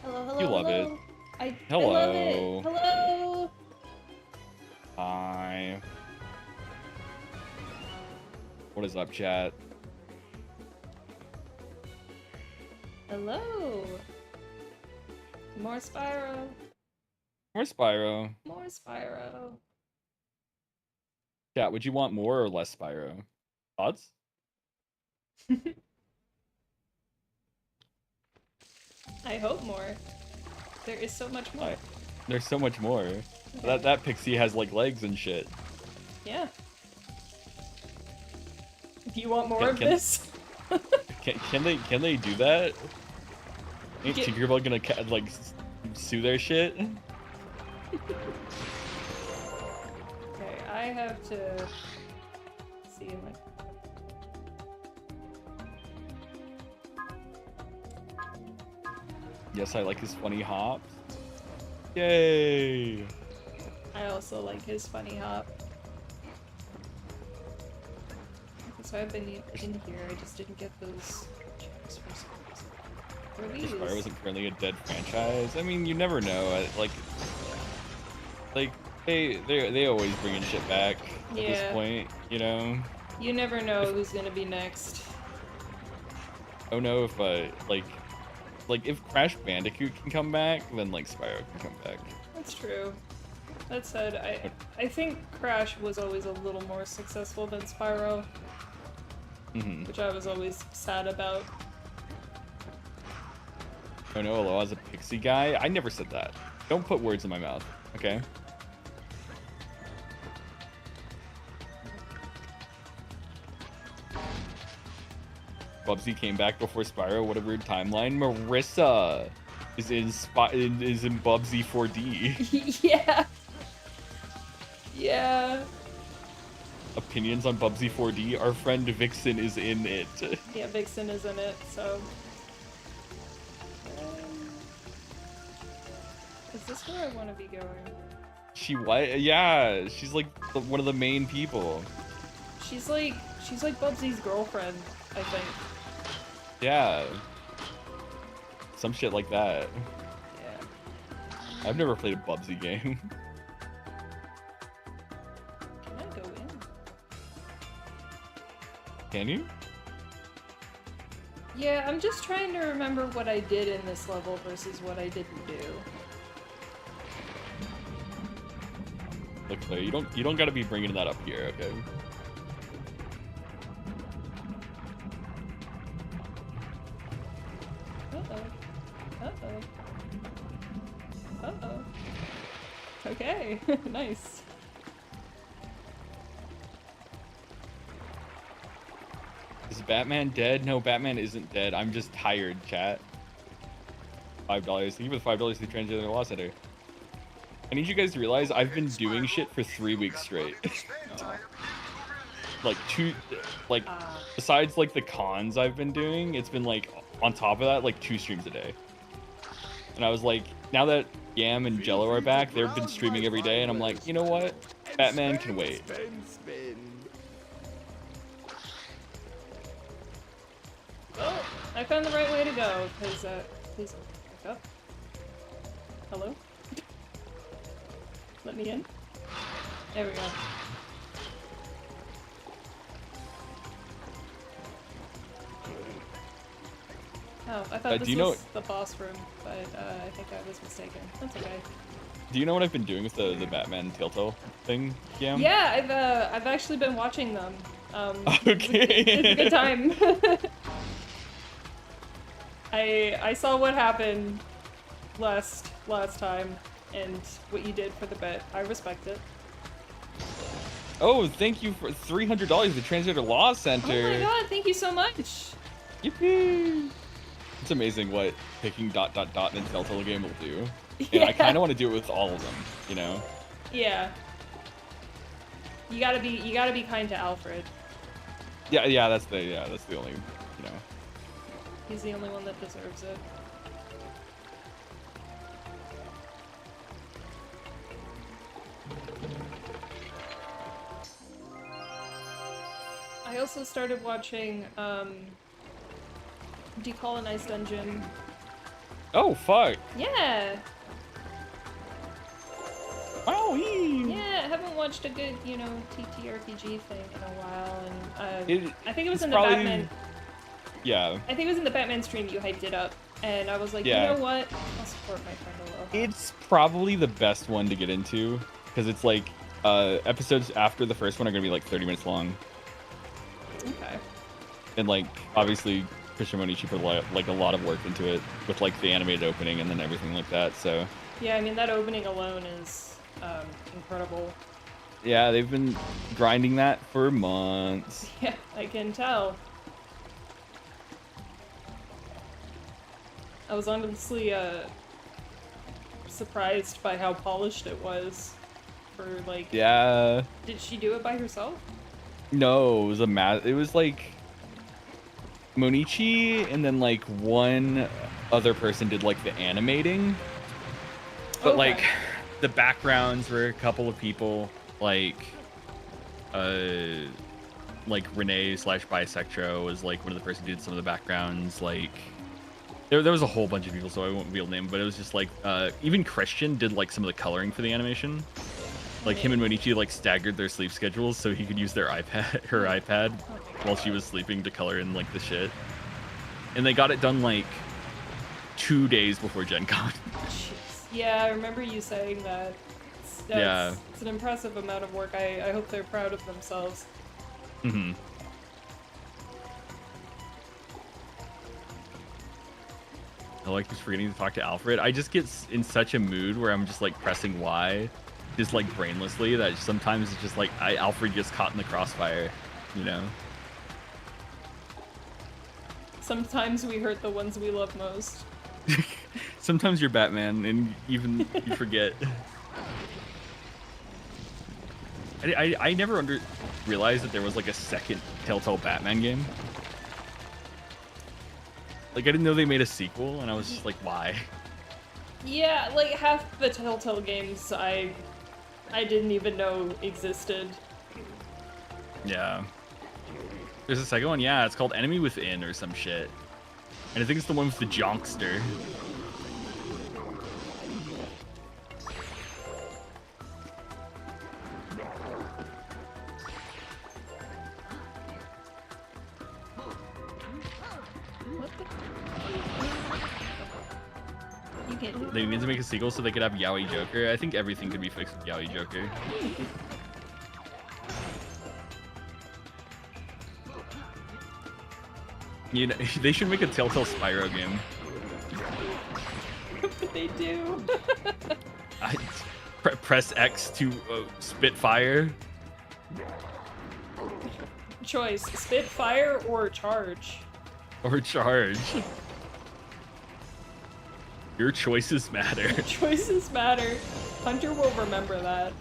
Hello, hello, You love it. hello. I love it. Hello. Hello. Hi. What is up, chat? Hello. More Spyro. More Spyro. More Spyro. Chat, would you want more or less Spyro? Thoughts? I hope more. There is so much more. There's so much more. Okay. That pixie has like legs and shit. Yeah. Do you want more of this? Can they do that? Ain't Tinkerbell gonna like sue their shit? Okay, I have to see my. Yes, I like his funny hops. Yay! I also like his funny hop. So I've been in here, I just didn't get those checks for some reason. Spyro isn't currently a dead franchise. I mean, you never know. Like they always bring in shit back at this point, you know. You never know who's gonna be next. I don't know if like if Crash Bandicoot can come back, then like Spyro can come back. That's true. That said, I think Crash was always a little more successful than Spyro, which I was always sad about. Oh no, Aloha's a pixie guy? I never said that. Don't put words in my mouth, okay? Bubsy came back before Spyro. What a weird timeline. Marissa is in Bubsy 4D. Yeah. Yeah. Opinions on Bubsy 4D. Our friend Vixen is in it. Yeah, Vixen is in it, so. Is this where I want to be going? She what? Yeah, she's like one of the main people. She's like Bubsy's girlfriend, I think. Yeah. Some shit like that. Yeah. I've never played a Bubsy game. Can I go in? Can you? Yeah, I'm just trying to remember what I did in this level versus what I didn't do. Look, Claire, you don't gotta be bringing that up here, okay? Uh-oh. Okay, nice. Is Batman dead? No, Batman isn't dead. I'm just tired, chat. $5. Thank you for the $5 to the Transgender Law Center. I need you guys to realize I've been doing shit for 3 weeks straight. Besides like the cons I've been doing, it's been like on top of that, like 2 streams a day. And I was like, now that Yam and Jello are back, they've been streaming every day, and I'm like, you know what? Batman can wait. Oh, I found the right way to go, because, please, back up. Hello? Let me in. There we go. Oh, I thought this was the boss room, but I think I was mistaken. That's okay. Do you know what I've been doing with the Batman Telltale thing, Yam? Yeah, I've actually been watching them. Okay. It's a good time. I saw what happened last time and what you did for the bit. I respect it. Oh, thank you for $300 to the Transgender Law Center. Oh my god, thank you so much. Yippee! It's amazing what picking ... in a Telltale game will do. And Yeah. I kind of want to do it with all of them, you know? Yeah. You gotta be kind to Alfred. Yeah, that's the only, you know. He's the only one that deserves it. I also started watching, Decolonized Dungeon Oh, fuck. Yeah. Wowie. Yeah, I haven't watched a good, you know, TTRPG thing in a while, and I think it was It's in the probably... Batman. Yeah. I think it was in the Batman stream you hyped it up, and I was like, you know what? I'll support my friend Aloha. It's probably the best one to get into because it's like episodes after the first one are gonna be like 30 minutes long. Okay. And like obviously Christian Monichi put like a lot of work into it with like the animated opening and then everything like that. So yeah, I mean that opening alone is incredible. Yeah, they've been grinding that for months. Yeah, I can tell. I was honestly surprised by how polished it was. For like, yeah. Did she do it by herself? No, it was it was like Monichi and then like one other person did like the animating. But like the backgrounds were a couple of people like Renee / Bisectro was like one of the person who did some of the backgrounds. Like there was a whole bunch of people, so I won't be able to name, but it was just like even Christian did like some of the coloring for the animation. Like him and Monichi like staggered their sleep schedules so he could use her iPad while she was sleeping to color in like the shit. And they got it done like 2 days before Gen Con. Jeez. Yeah, I remember you saying that. It's an impressive amount of work. I hope they're proud of themselves. Mm-hmm. I like just forgetting to talk to Alfred. I just get in such a mood where I'm just like pressing Y, just like brainlessly, that sometimes it's just like Alfred gets caught in the crossfire, you know? Sometimes we hurt the ones we love most. Sometimes you're Batman and even you forget. I never realized that there was like a second Telltale Batman game. Like I didn't know they made a sequel, and I was just like, why? Yeah, like half the Telltale games I didn't even know existed. Yeah. There's a second one, yeah, it's called Enemy Within or some shit. And I think it's the one with the Jonkster. They need to make a sequel so they could have Yaoi Joker. I think everything could be fixed with Yaoi Joker. You know, they should make a Telltale Spyro game. But they do. Press X to spit fire. Choice: spit fire or charge. Or charge. Your choices matter. Your choices matter. Hunter will remember that.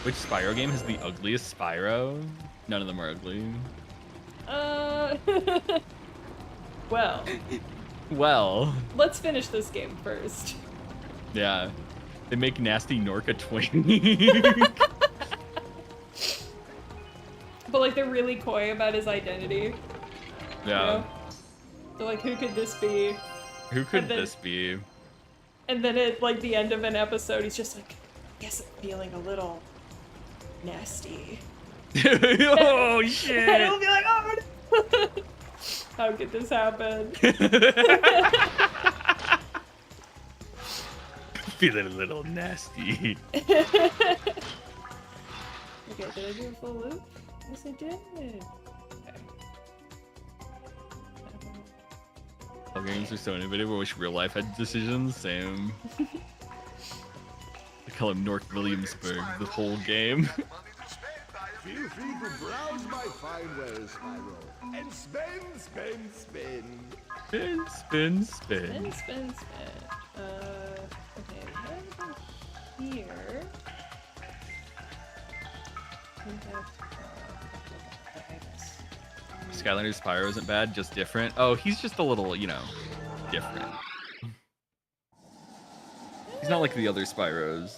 Which Spyro game has the ugliest Spyro? None of them are ugly. Well. Well. Let's finish this game first. Yeah. They make nasty Norca twink. But like they're really coy about his identity. Yeah. You know? They're like, who could this be? Who could this be? And then at like the end of an episode, he's just like, I guess I'm feeling a little nasty. Oh shit! And it'll be like, oh no! How could this happen? Feeling a little nasty. Okay, did I do a full loop? Yes, I did. Okay. All games are so innovative. I wish real life had decisions. Same. I call him North Williamsburg the whole game. Feel free to browse my fine wares, Spyro, and spin, spin, spin. Spin, spin, spin. Spin, spin, spin. Okay, right here. Skylander's Spyro isn't bad, just different. Oh, he's just a little, you know, different. He's not like the other Spyros.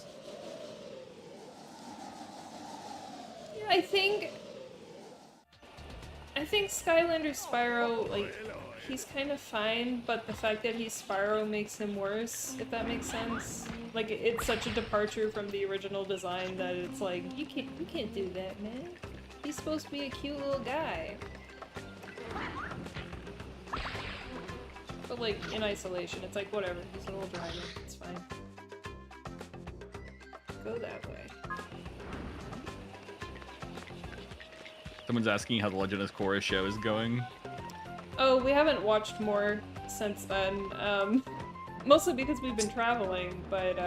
I think Skylander Spyro, like, he's kind of fine, but the fact that he's Spyro makes him worse, if that makes sense. Like, it's such a departure from the original design that it's like, you can't do that, man. He's supposed to be a cute little guy. But like, in isolation, it's like, whatever, he's a little dragon, it's fine. Go that way. Someone's asking how the Legend of Korra show is going. Oh, we haven't watched more since then, mostly because we've been traveling, but,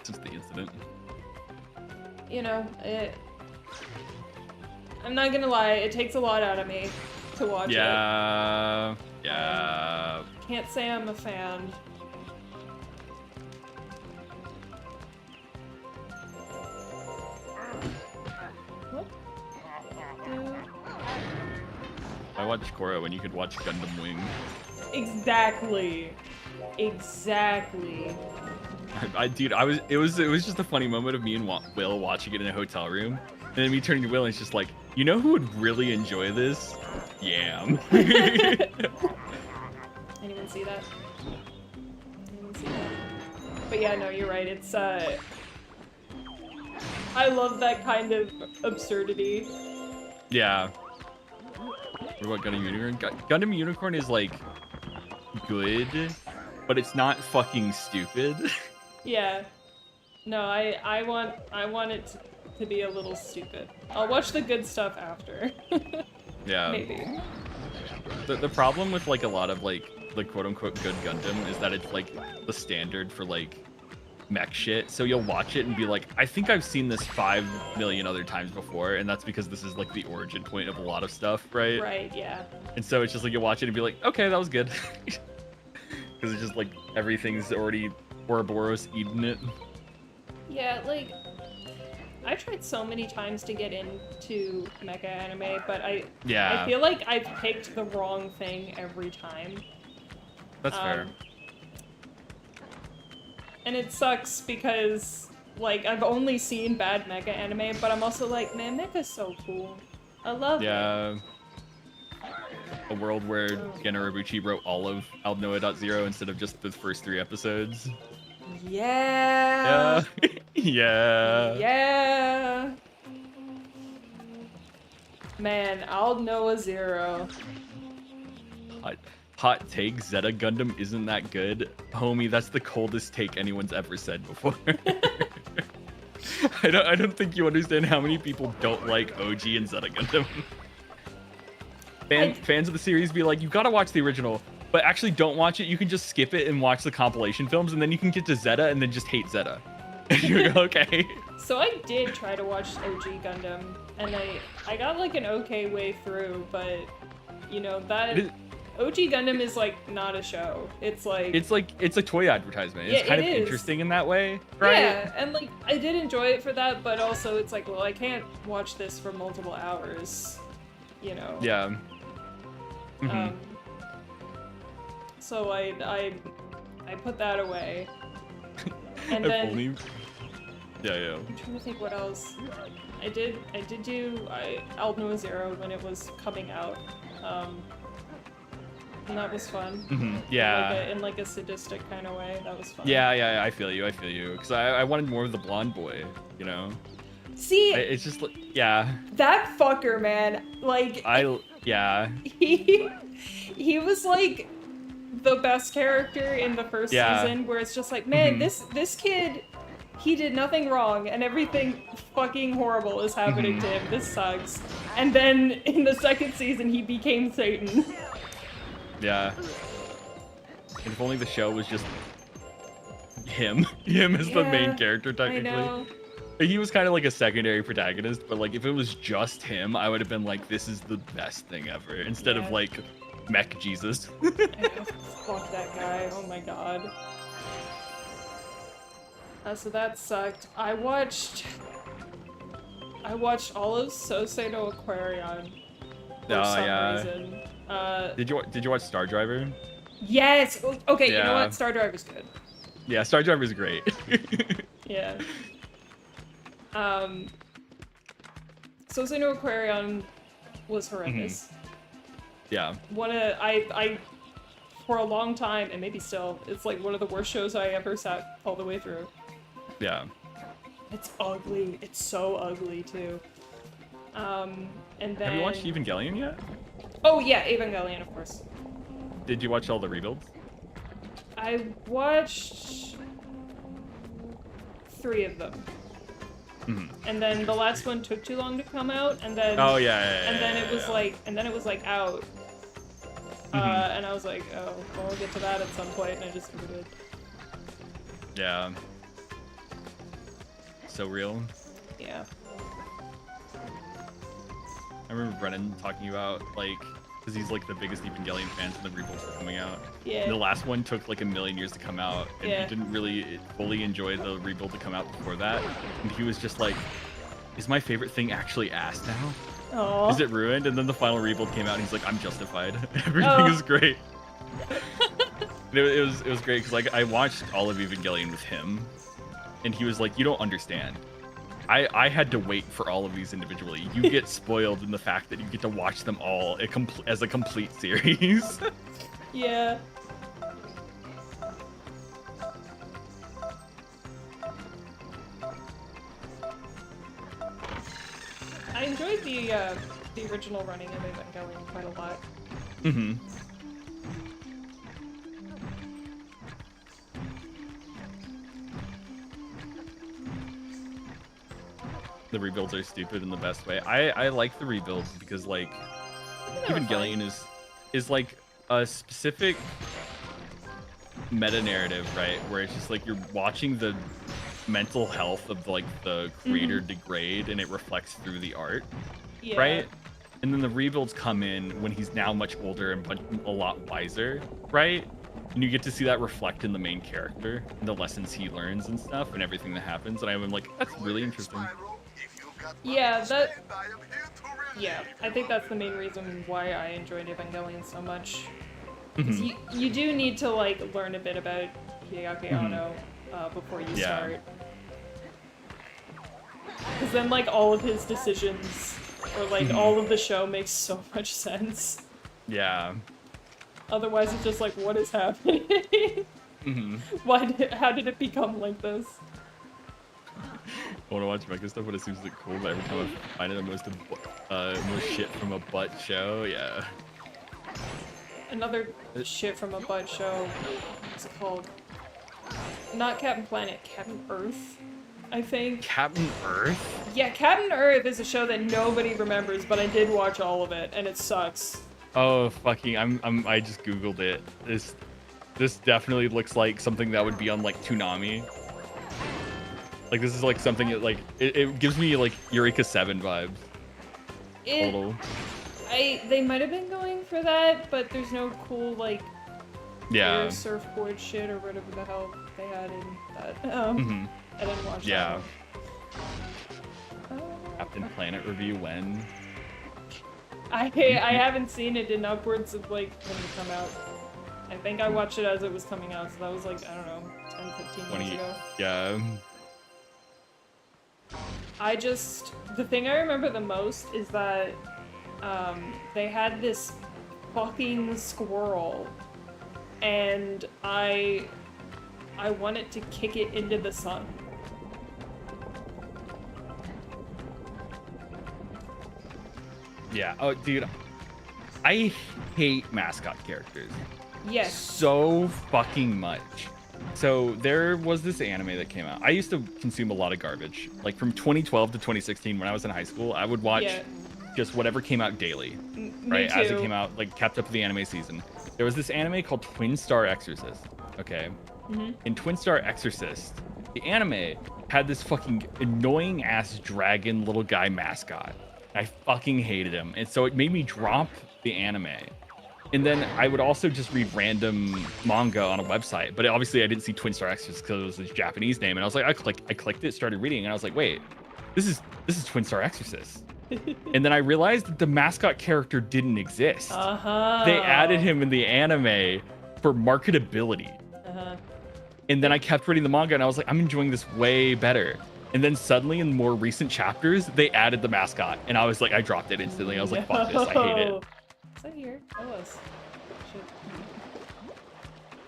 Since the incident. you know, I'm not gonna lie, it takes a lot out of me to watch it. Yeah. Can't say I'm a fan. What? I watched Korra when you could watch Gundam Wing. Exactly. Exactly. It was just a funny moment of me and Will watching it in a hotel room, and then me turning to Will and it's just like, you know who would really enjoy this? Yam. Anyone see that? Anyone see that? But yeah, no, you're right. It's I love that kind of absurdity. Yeah. What about Gundam Unicorn? Gundam Unicorn is like good, but it's not fucking stupid. Yeah. No, I want it to be a little stupid. I'll watch the good stuff after. Yeah. Maybe. The problem with like a lot of like the quote unquote good Gundam is that it's like the standard for like mech shit. So you'll watch it and be like, I think I've seen this 5 million other times before, and that's because this is like the origin point of a lot of stuff, right? Right, yeah. And so it's just like you watch it and be like, okay, that was good. Because it's just like everything's already Ouroboros eating it. Yeah, like I tried so many times to get into mecha anime, but I feel like I've picked the wrong thing every time. That's fair. And it sucks because like I've only seen bad mecha anime, but I'm also like, man, mecha's so cool. I love it. Yeah. A world where Gen Urobuchi wrote all of Aldnoah.0 instead of just the first 3 episodes. Yeah. Yeah. Yeah. Man, I'll know a 0. Hot take, Zeta Gundam isn't that good. Homie, that's the coldest take anyone's ever said before. I don't think you understand how many people don't like OG and Zeta Gundam. Fans of the series be like, you gotta watch the original, but actually don't watch it. You can just skip it and watch the compilation films, and then you can get to Zeta and then just hate Zeta. And you go, okay. So I did try to watch OG Gundam, and I got like an okay way through, but you know that OG Gundam is like not a show. It's a toy advertisement. It's kind of interesting in that way, right? Yeah, and like I did enjoy it for that, but also it's like, well, I can't watch this for multiple hours, you know. Yeah. So I put that away. And then yeah. I'm trying to think what else. I did do Aldnoah 0 when it was coming out. And that was fun. Yeah. In like a sadistic kind of way. That was fun. Yeah, I feel you. Because I wanted more of the blonde boy, you know? See, it's just like, yeah. That fucker, man. Like, yeah. He was like the best character in the first season, where it's just like, man, this kid, he did nothing wrong, and everything fucking horrible is happening to him. This sucks. And then in the second season, he became Satan. Yeah. And if only the show was just him. Him as the main character, technically. I know. He was kind of like a secondary protagonist, but like if it was just him, I would have been like, this is the best thing ever. Instead of like Mech Jesus. I know. Fuck that guy. Oh my god. So that sucked. I watched all of Sosei no Aquarion for some reason. Did you watch Star Driver? Yes. Okay. You know what? Star Driver's good. Yeah, Star Driver's great. Yeah. Sosei no Aquarion was horrendous. Yeah. I for a long time, and maybe still, it's like one of the worst shows I ever sat all the way through. Yeah. It's ugly. It's so ugly too. And then. Have you watched Evangelion yet? Oh yeah, Evangelion, of course. Did you watch all the rebuilds? I watched 3 of them. And then the last one took too long to come out, and then then it was like out. And I was like, oh, well, I'll get to that at some point, and I just never did. Yeah. So real. Yeah. I remember Brennan talking about, like, because he's like the biggest Evangelion fan, and the rebuilds were coming out. Yeah. And the last one took like a million years to come out, and Yeah. he didn't really fully enjoy the rebuild to come out before that. And he was just like, "Is my favorite thing actually ass now? Aww. Is it ruined?" And then the final rebuild came out, and he's like, "I'm justified. Everything is great." it was great because like I watched all of Evangelion with him, and he was like, "You don't understand. I had to wait for all of these individually. You get spoiled in the fact that you get to watch them all as a complete series." Yeah. I enjoyed the original running of Evangelion quite a lot. Mm-hmm. The rebuilds are stupid in the best way. I like the rebuilds because like Evangelion is like a specific meta narrative, right? Where it's just like you're watching the mental health of like the creator degrade, and it reflects through the art, right? And then the rebuilds come in when he's now much older and a lot wiser, right? And you get to see that reflect in the main character and the lessons he learns and stuff and everything that happens. And I'm like, that's really interesting. Yeah, I think that's the main reason why I enjoyed Evangelion so much. 'Cause you do need to like learn a bit about Hideaki Anno before you start. Because then like all of his decisions or like all of the show makes so much sense. Yeah. Otherwise it's just like, what is happening? How did it become like this? I want to watch mecha stuff, but it seems like cool. But every time I find it the most shit from a butt show, yeah. Another shit from a butt show. What's it called? Not Captain Planet, Captain Earth, I think. Captain Earth? Yeah, Captain Earth is a show that nobody remembers, but I did watch all of it, and it sucks. Oh fucking! I just googled it. This definitely looks like something that would be on like Toonami. Like this is like something that like it gives me like Eureka 7 vibes. Total. They might have been going for that, but there's no cool like air surfboard shit or whatever the hell they had in that. I didn't watch that. Captain Planet review when? I haven't seen it in upwards of like when it come out. I think I watched it as it was coming out, so that was like, I don't know, 10, 15 years ago. Yeah. The thing I remember the most is that they had this fucking squirrel, and I wanted to kick it into the sun. Yeah. Oh, dude. I hate mascot characters. Yes. So fucking much. So there was this anime that came out. I used to consume a lot of garbage. Like from 2012 to 2016 when I was in high school, I would watch just whatever came out daily. Right? As it came out, like kept up with the anime season. There was this anime called Twin Star Exorcist. Okay. In Twin Star Exorcist, the anime had this fucking annoying ass dragon little guy mascot. I fucking hated him. And so it made me drop the anime. And then I would also just read random manga on a website. But obviously I didn't see Twin Star Exorcist because it was his Japanese name. And I was like, I clicked it, started reading, and I was like, wait, this is Twin Star Exorcist. And then I realized that the mascot character didn't exist. They added him in the anime for marketability. And then I kept reading the manga, and I was like, I'm enjoying this way better. And then suddenly in more recent chapters, they added the mascot. And I was like, I dropped it instantly. I was like, fuck this, I hate it. Is that here? I was. Shit.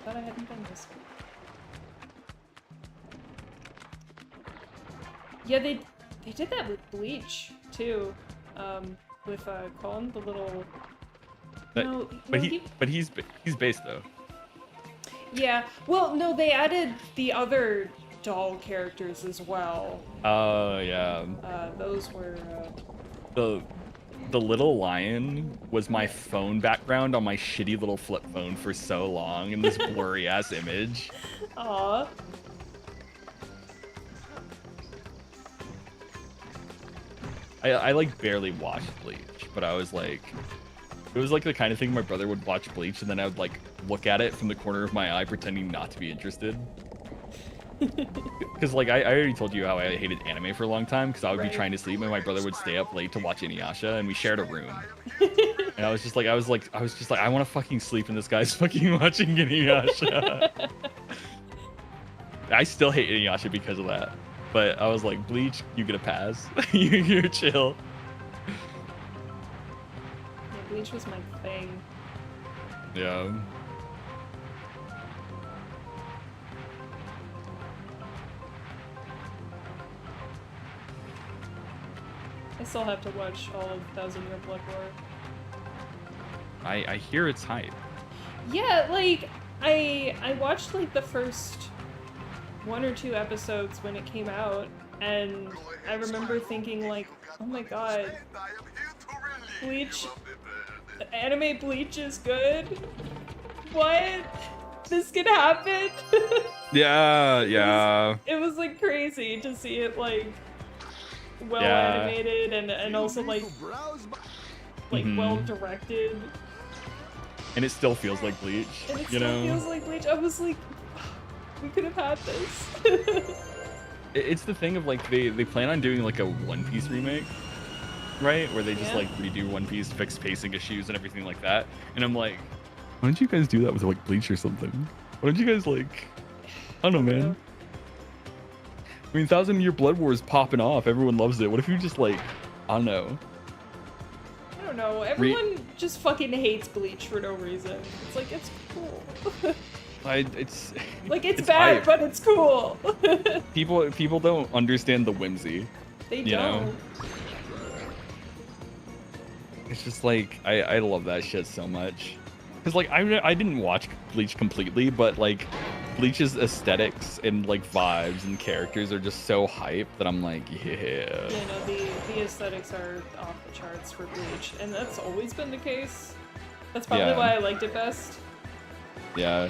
Thought I hadn't done this. Yeah, they did that with Bleach too. With Colin, the little. But he's based though. Yeah. Well, no, they added the other doll characters as well. Oh yeah. Those were. The little lion was my phone background on my shitty little flip phone for so long in this blurry ass image. Aww. I like barely watched Bleach, but I was like, it was like the kind of thing my brother would watch Bleach and then I would like look at it from the corner of my eye pretending not to be interested. Because like I already told you how I hated anime for a long time because I would be trying to sleep and my brother would stay up late to watch Inuyasha and we shared a room. And I was just like I want to fucking sleep and this guy's fucking watching Inuyasha. I still hate Inuyasha because of that. But I was like, Bleach, you get a pass. You're chill. Yeah, Bleach was my thing. Yeah. I still have to watch all of 1,000 Year Blood War. I hear it's hype. Yeah, like, I watched, like, the first 1 or 2 episodes when it came out, and I remember thinking, like, oh my god, Bleach, anime Bleach is good? What? This could happen? Yeah. It was, like, crazy to see it, like, well animated and also, like well directed. And it still feels like Bleach, and it still feels like Bleach. I was like, we could have had this. It's the thing of like they plan on doing like a One Piece remake, right? Where they just like redo One Piece, fix pacing issues and everything like that. And I'm like, why don't you guys do that with like Bleach or something? Why don't you guys like, I don't know, man. I mean, 1,000 Year Blood War is popping off. Everyone loves it. What if you just like, I don't know. I don't know. Everyone just fucking hates Bleach for no reason. It's like, it's cool. It's like it's bad, but it's cool. people don't understand the whimsy. They don't. You know? It's just like I love that shit so much. Cause like I didn't watch Bleach completely, but like Bleach's aesthetics and like vibes and characters are just so hype that I'm like, yeah. Yeah, no, the aesthetics are off the charts for Bleach, and that's always been the case. That's probably why I liked it best. Yeah.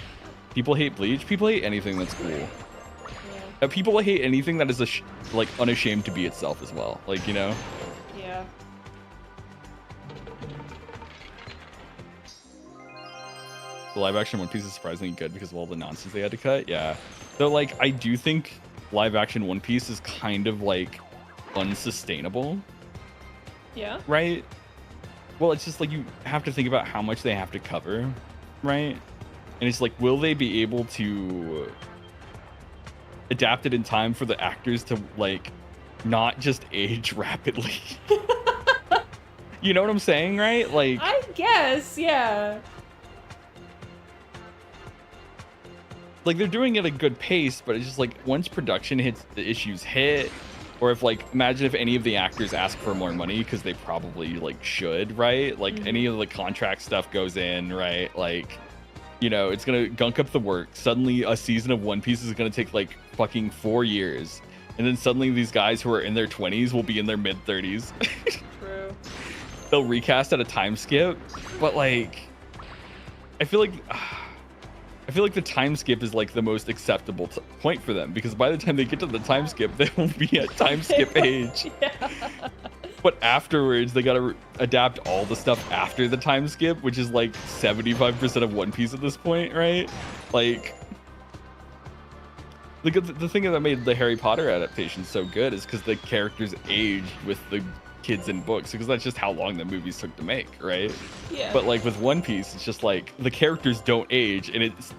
People hate Bleach. People hate anything that's cool. Yeah. People hate anything that is like unashamed to be itself as well. Like, you know? Yeah. The live action One Piece is surprisingly good because of all the nonsense they had to cut. Yeah. Though, like, I do think live action One Piece is kind of like unsustainable. Yeah. Right? Well, it's just like you have to think about how much they have to cover, right? And it's like, will they be able to adapt it in time for the actors to like not just age rapidly? You know what I'm saying, right? Like, I guess, yeah. Like they're doing it at a good pace, but it's just like once production hits, the issues hit, or if like imagine if any of the actors ask for more money because they probably like should, right? Like any of the contract stuff goes in, right? Like, you know, it's gonna gunk up the work. Suddenly a season of One Piece is gonna take like fucking 4 years, and then suddenly these guys who are in their 20s will be in their mid 30s. True. They'll recast at a time skip, but like I feel like the time skip is like the most acceptable point for them, because by the time they get to the time skip, they will be at time skip age. Yeah. But afterwards, they gotta adapt all the stuff after the time skip, which is like 75% of One Piece at this point, right? Like, the thing that made the Harry Potter adaptation so good is because the characters aged with the kids in books, because that's just how long the movies took to make, right? Yeah. But like with One Piece, it's just like the characters don't age, and it's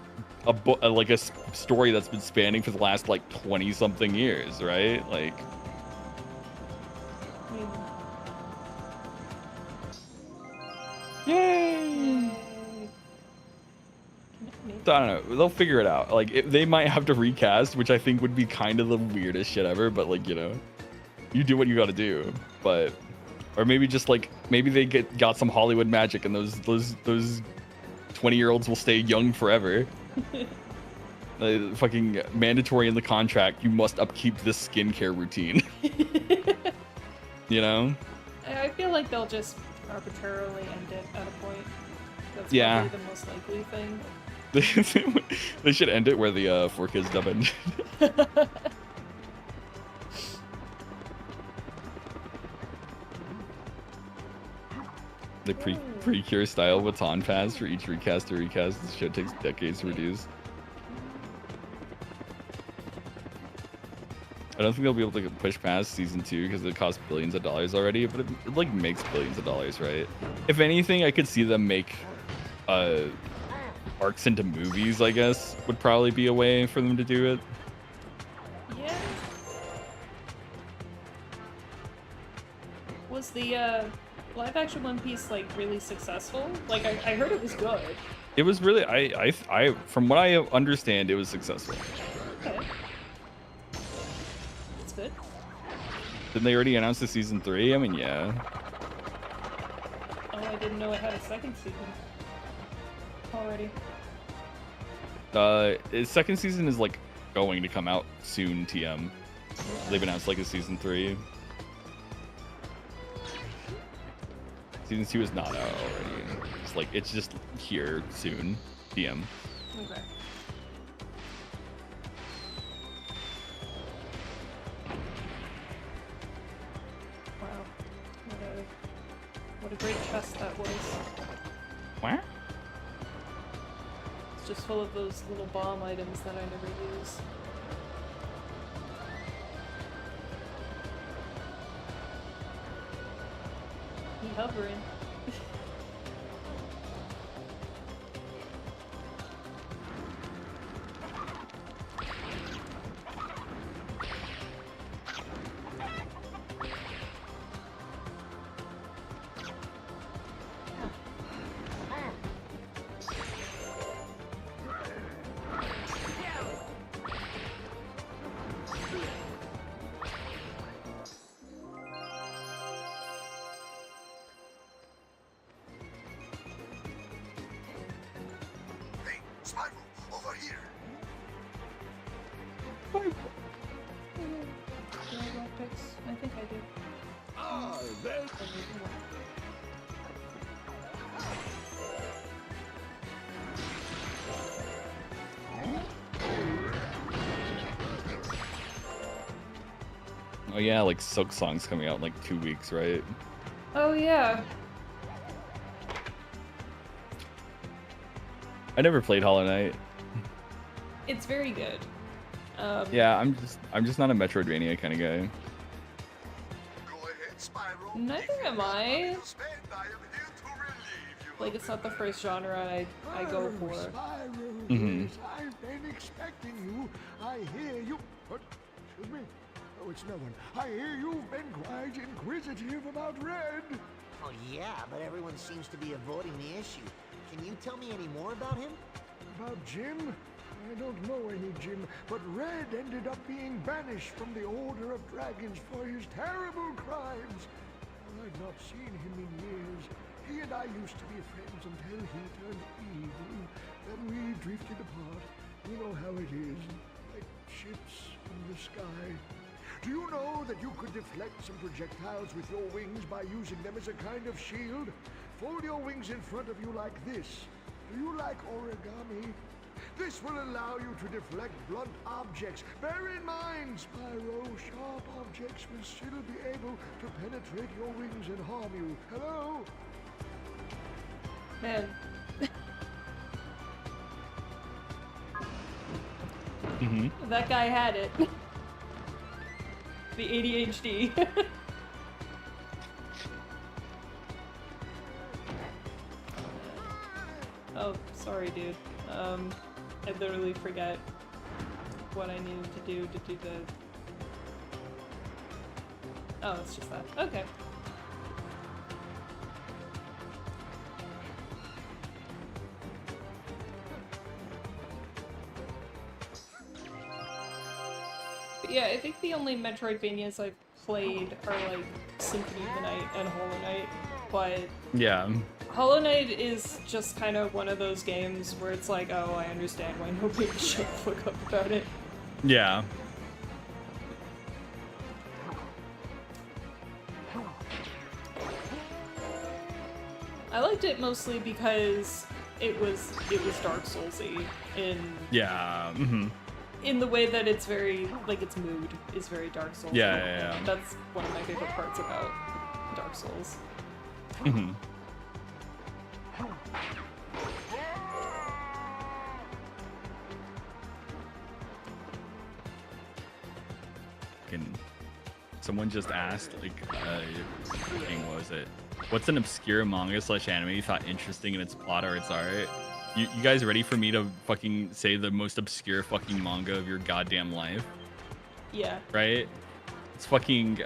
like a story that's been spanning for the last like 20 something years, right? Like, yay! So, I don't know. They'll figure it out. Like, they might have to recast, which I think would be kind of the weirdest shit ever. But like, you know, you do what you got to do. But, or maybe just like, maybe they got some Hollywood magic, and those 20-year-olds will stay young forever. Fucking mandatory in the contract. You must upkeep this skincare routine. You know? I feel like they'll just arbitrarily end it at a point. That's Yeah. probably the most likely thing. They should end it where the 4Kids dub ended. The pre-cure style baton pass for each recast to recast. This shit takes decades to reduce. I don't think they'll be able to push past season 2 because it costs billions of dollars already, but it like makes billions of dollars, right? If anything, I could see them make arcs into movies, I guess, would probably be a way for them to do it. Yeah. Was the live action One Piece like really successful? Like I heard it was good. It was really, I from what I understand, it was successful. Okay. That's good. Didn't they already announce the season 3? I mean, yeah. Oh, I didn't know it had a second season already. Its second season is like going to come out soon. TM. They've announced like a season 3. Season 2 is not out already. It's just here soon. TM. Okay. Wow. What a great chest that was. What? It's just full of those little bomb items that I never use. He hovering. Hey, Spyro, over here. Do I have lockpicks? I think I do. Ah, there. Oh yeah, like Silk Song's coming out in like 2 weeks, right? Oh yeah. I never played Hollow Knight. It's very good. Yeah, I'm just not a Metroidvania kind of guy. Go ahead, Spyro. Neither am I. Spend, I am here to relieve you. Like, it's not the first genre I go for. Spyro, Mhm. yes, I've been expecting you. I hear you. What? Excuse me? Oh, it's no one. I hear you've been quite inquisitive about Red. Oh yeah, but everyone seems to be avoiding the issue. Can you tell me any more about him? About Jim? I don't know any Jim, but Red ended up being banished from the Order of Dragons for his terrible crimes. I've not seen him in years. He and I used to be friends until he turned evil. Then we drifted apart. You know how it is, like ships in the sky. Do you know that you could deflect some projectiles with your wings by using them as a kind of shield? Fold your wings in front of you like this. Do you like origami? This will allow you to deflect blunt objects. Bear in mind, Spyro, sharp objects will still be able to penetrate your wings and harm you. Hello? Man. Mm-hmm. That guy had it. The ADHD. Oh, sorry, dude. I literally forget what I needed to do the... Oh, it's just that. Okay. But yeah, I think the only Metroidvanias I've played are like Symphony of the Night and Hollow Knight, but yeah, Hollow Knight is just kind of one of those games where it's like, oh, I understand why nobody should look up about it. yeah. I liked it mostly because it was Dark Soulsy in in the way that it's very like its mood is very Dark Souls. Yeah. That's one of my favorite parts about Dark Souls. Mm-hmm. Someone just asked, like, what was it? What's an obscure manga / anime you thought interesting in its plot or its art? You guys ready for me to fucking say the most obscure fucking manga of your goddamn life? Yeah. Right? It's fucking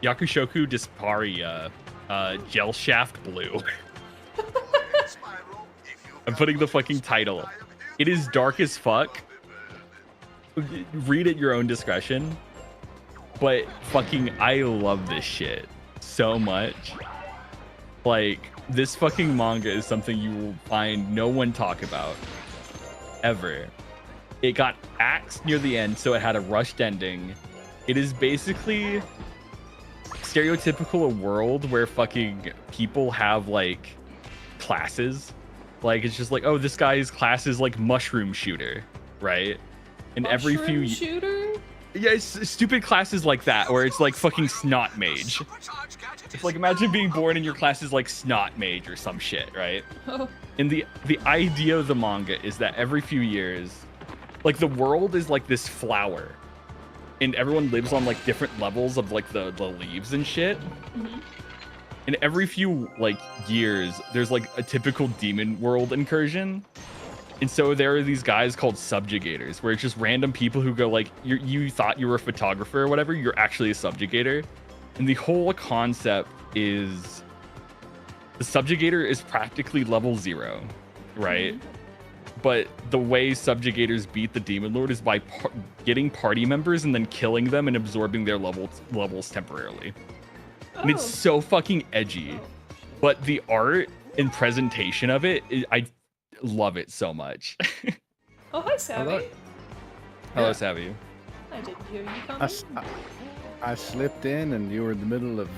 Yakushoku Disparia, Gel Shaft Blue. I'm putting the fucking title. It is dark as fuck. Read at your own discretion. But fucking, I love this shit so much. Like, this fucking manga is something you will find no one talk about ever. It got axed near the end, so it had a rushed ending. It is basically stereotypical a world where fucking people have like classes. Like, it's just like, oh, this guy's class is like mushroom shooter, right? And every few shooter? Yeah, it's stupid classes like that, where it's like fucking snot mage. It's like, imagine being born in your class is like snot mage or some shit, right? Oh. And the idea of the manga is that every few years, like, the world is like this flower, and everyone lives on like different levels of like the leaves and shit. Mm-hmm. And every few like years, there's like a typical demon world incursion. And so there are these guys called subjugators, where it's just random people who go like, you thought you were a photographer or whatever, you're actually a subjugator. And the whole concept is the subjugator is practically level 0, right? Mm-hmm. But the way subjugators beat the demon lord is by getting party members and then killing them and absorbing their levels temporarily. Oh. And it's so fucking edgy. But the art and presentation of it, I love it so much. Oh, hi, Savvy. Hello, Savvy. I didn't hear you coming. I slipped in and you were in the middle of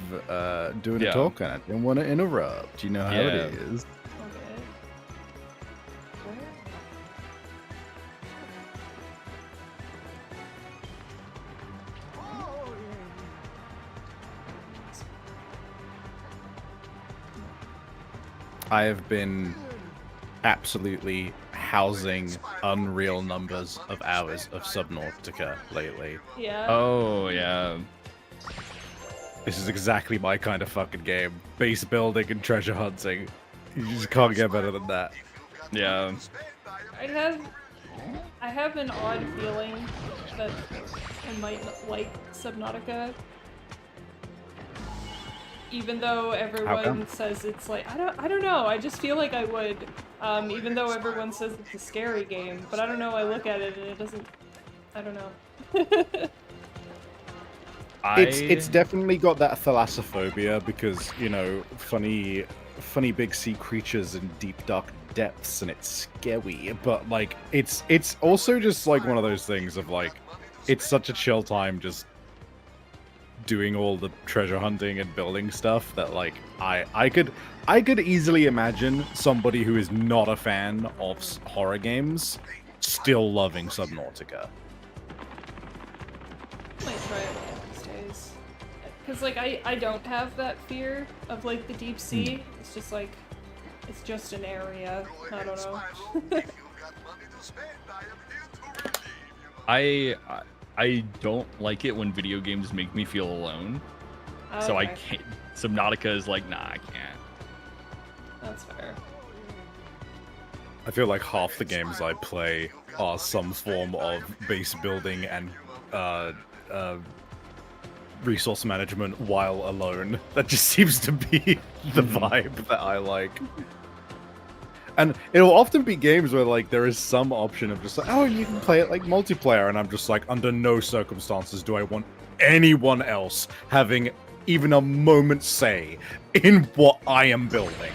doing a talk and I didn't want to interrupt. You know how it is. Okay. I have been absolutely housing unreal numbers of hours of Subnautica lately. Yeah. Oh, yeah. This is exactly my kind of fucking game. Base building and treasure hunting. You just can't get better than that. Yeah. I have an odd feeling that I might like Subnautica. Even though everyone says it's like, I don't know, I just feel like I would. Even though everyone says it's a scary game, but I don't know, I look at it and it doesn't, I don't know. It's definitely got that thalassophobia because, you know, funny big sea creatures in deep dark depths and it's scary, but like it's also just like one of those things of like, it's such a chill time just doing all the treasure hunting and building stuff that like I could easily imagine somebody who is not a fan of horror games still loving Subnautica. I might try it one of these days. Because like I don't have that fear of like the deep sea. It's just like it's just an area. I don't know. I don't like it when video games make me feel alone. Okay. So I can't. Subnautica is like, nah, I can't. That's fair. I feel like half the games I play are some form of base building and resource management while alone. That just seems to be the vibe that I like. And it'll often be games where like there is some option of just like, oh, you can play it like multiplayer, and I'm just like, under no circumstances do I want anyone else having even a moment's say in what I am building,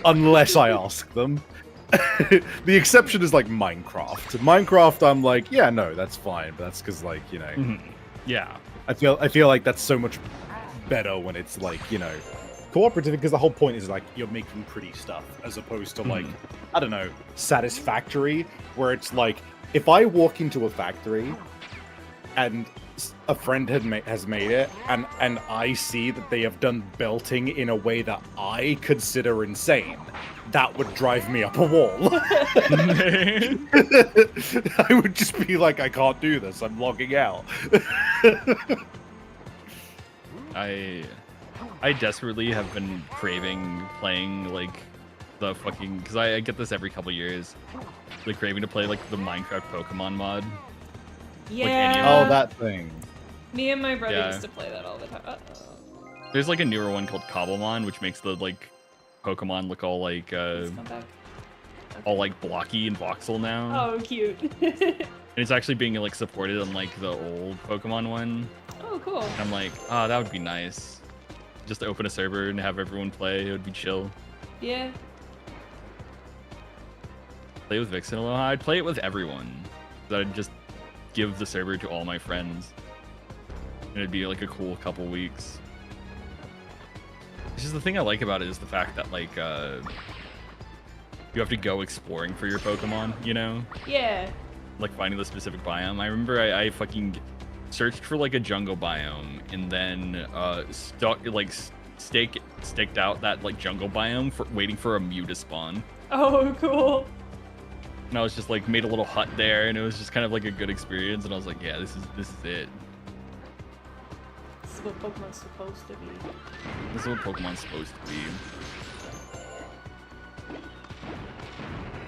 unless I ask them. The exception is like Minecraft. Minecraft, I'm like, yeah, no, that's fine, but that's because like, you know, yeah. I feel like that's so much better when it's like, you know, cooperative, because the whole point is like you're making pretty stuff as opposed to like, I don't know, satisfactory, where it's like if I walk into a factory and a friend has made it and I see that they have done belting in a way that I consider insane, that would drive me up a wall. I would just be like, I can't do this, I'm logging out. I desperately have been craving playing like the fucking, because I get this every couple years, like craving to play like the Minecraft Pokemon mod. Yeah. Oh, that thing. Me and my brother used to play that all the time. There's like a newer one called Cobblemon, which makes the like Pokemon look all like all like blocky and voxel now. Oh, cute. And it's actually being like supported on like the old Pokemon one. Oh, cool. And I'm like, oh, that would be nice. Just to open a server and have everyone play. It would be chill. Yeah. Play with Vixen Aloha. I'd play it with everyone. I'd just give the server to all my friends. And it'd be like a cool couple weeks. It's just the thing I like about it is the fact that like you have to go exploring for your Pokemon, you know? Yeah. Like finding the specific biome. I remember I fucking searched for like a jungle biome and then staked out that like jungle biome for waiting for a Mew to spawn. Oh, cool. And I was just like made a little hut there, and it was just kind of like a good experience. And I was like, yeah, this is it. This is what Pokemon's supposed to be. This is what Pokemon's supposed to be.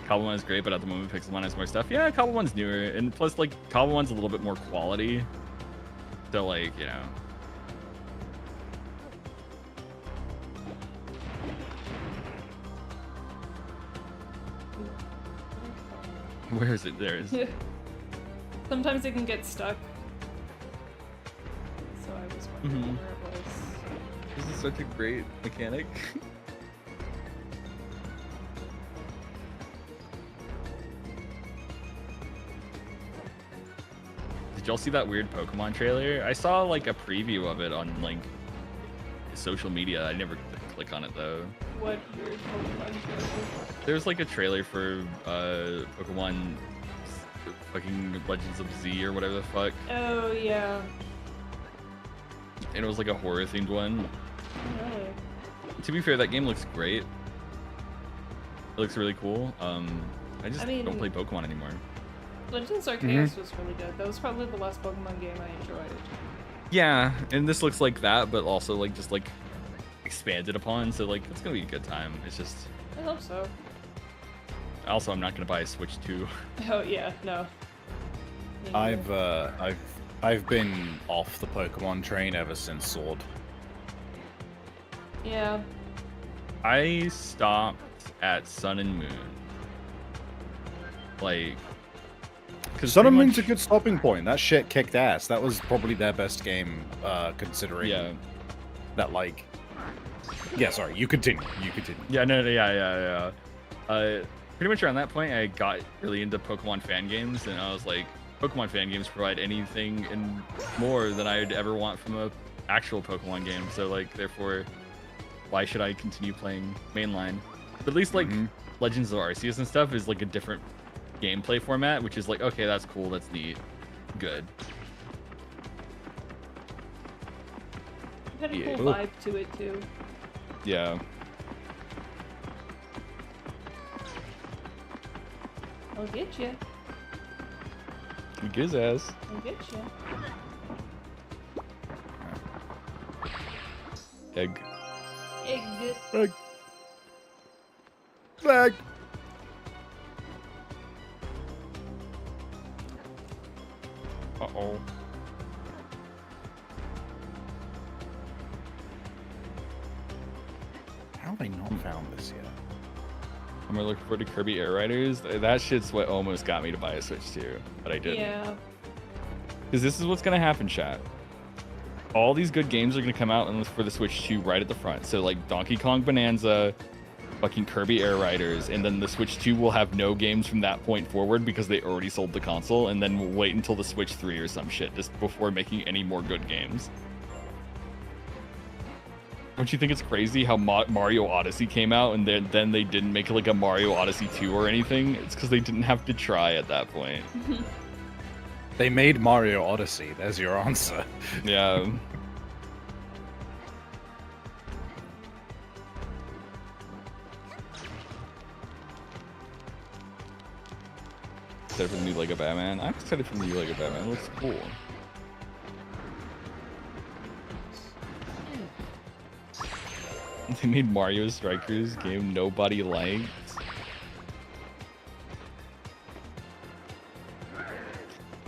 Cobblemon's great, but at the moment Pixelmon has more stuff. Yeah, Cobblemon's newer, and plus like Cobblemon's a little bit more quality. So like, you know. Where is it? There it is. Sometimes it can get stuck. So I was wondering where it was. This is such a great mechanic. Did y'all see that weird Pokemon trailer? I saw like a preview of it on like social media. I never click on it though. What weird Pokemon trailer? There's like a trailer for Pokemon fucking Legends of Z or whatever the fuck. Oh yeah. And it was like a horror themed one. Really? To be fair, that game looks great. It looks really cool. I just don't play Pokemon anymore. Legends Arceus was really good. That was probably the last Pokemon game I enjoyed. Yeah, and this looks like that, but also like just like expanded upon. So like it's gonna be a good time. It's just. I hope so. Also, I'm not gonna buy a Switch 2. Oh yeah, no. I've been off the Pokemon train ever since Sword. Yeah. I stopped at Sun and Moon. Like. Sun and Moon's a good stopping point. That shit kicked ass. That was probably their best game, considering that, like... Yeah, sorry, you continue. Yeah, yeah. Pretty much around that point, I got really into Pokemon fan games, and I was like, Pokemon fan games provide anything and more than I'd ever want from a actual Pokemon game. So, like, therefore, why should I continue playing mainline? But at least, like, Legends of Arceus and stuff is, like, a different gameplay format, which is like, okay, that's cool, that's neat, good. It had a cool vibe to it too. Yeah. I'll get you. Get his ass. I'll get you. Egg. Egg. Egg. Flag. all. How have I not found this yet? I'm gonna look forward to Kirby Air Riders. That shit's what almost got me to buy a Switch too, but I didn't. Yeah. Because this is what's gonna happen, chat. All these good games are gonna come out and for the Switch 2 right at the front. So like Donkey Kong Bonanza, fucking Kirby Air Riders, and then the Switch 2 will have no games from that point forward because they already sold the console, and then we'll wait until the Switch 3 or some shit just before making any more good games. Don't you think it's crazy how Mario Odyssey came out and then they didn't make like a Mario Odyssey 2 or anything? It's because they didn't have to try at that point. They made Mario Odyssey. There's your answer. Yeah. Excited for the new Lego Batman. I'm excited for the new Lego Batman. It looks cool. They made Mario Strikers game nobody liked.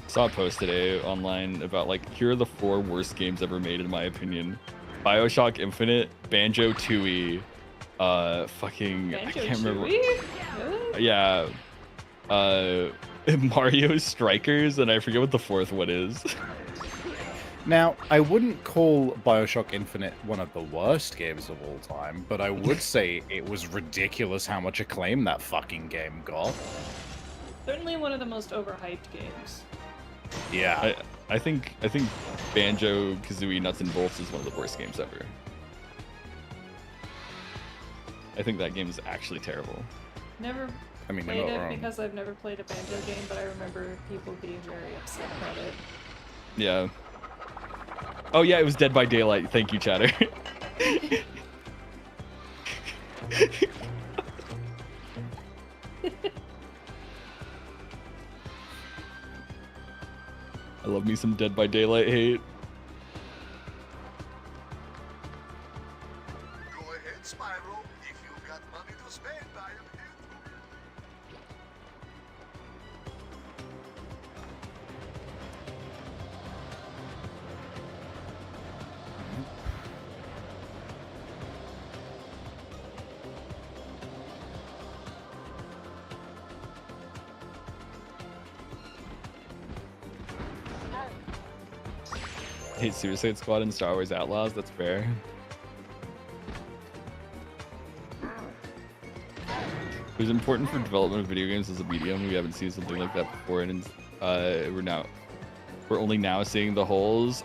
Saw a post today online about like, here are the 4 worst games ever made in my opinion. BioShock Infinite, Banjo-Tooie, fucking Banjo I can't remember. Really? Yeah. Mario Strikers, and I forget what the 4th one is. Now, I wouldn't call BioShock Infinite one of the worst games of all time, but I would say it was ridiculous how much acclaim that fucking game got. Certainly one of the most overhyped games. Yeah. I think Banjo-Kazooie Nuts and Bolts is one of the worst games ever. I think that game is actually terrible. Never I mean, played you're not it wrong. because I've never played a Banjo game, but I remember people being very upset about it. Yeah. Oh yeah, it was Dead by Daylight. Thank you, chatter. I love me some Dead by Daylight hate. Go ahead, Spyro. If you've got money to spend, I am here. Hate Suicide Squad and Star Wars Outlaws. That's fair. It was important for development of video games as a medium. We haven't seen something like that before, and we're only now seeing the holes.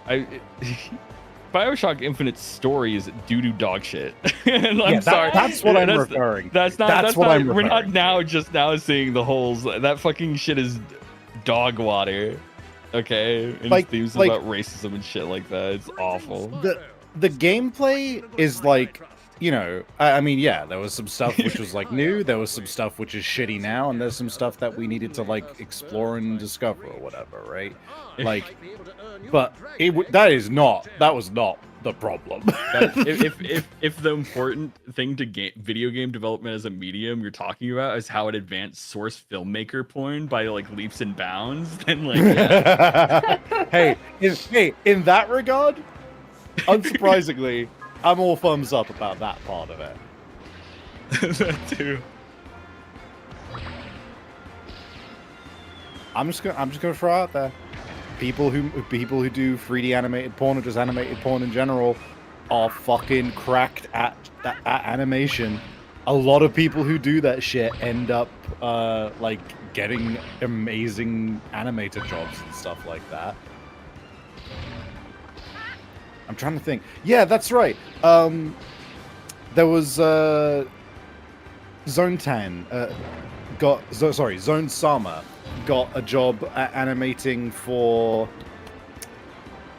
BioShock Infinite's story is doo-doo dog shit. And I'm sorry. That's what I'm referring to. That's what I'm We're not referring just now seeing the holes. That fucking shit is dog water. Okay? And Like- themes like- about racism and shit like that. It's awful. The gameplay is like, you know, I mean, yeah, there was some stuff which was like new, there was some stuff which is shitty now, and there's some stuff that we needed to like explore and discover or whatever, right? Like, but that was not the problem. if the important thing to video game development as a medium you're talking about is how it advanced source filmmaker porn by like leaps and bounds, then like yeah. hey, in that regard, unsurprisingly, I'm all thumbs up about that part of it. That too. I'm just gonna throw out there, people who do 3D animated porn or just animated porn in general are fucking cracked at animation. A lot of people who do that shit end up like getting amazing animator jobs and stuff like that. I'm trying to think. Yeah, that's right. There was Zone 10 Zone Sama got a job at animating for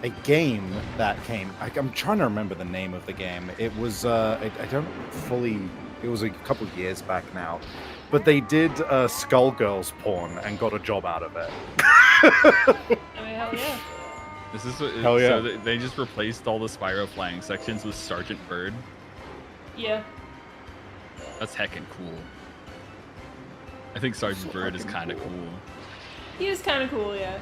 a game that came. I'm trying to remember the name of the game. It was I don't fully. It was a couple of years back now, but they did Skullgirls porn and got a job out of it. I mean, hell yeah. This is what, Hell yeah. So they just replaced all the Spyro flying sections with Sergeant Bird. Yeah. That's heckin' cool. I think Sergeant Bird is kind of cool. He is kind of cool, yeah.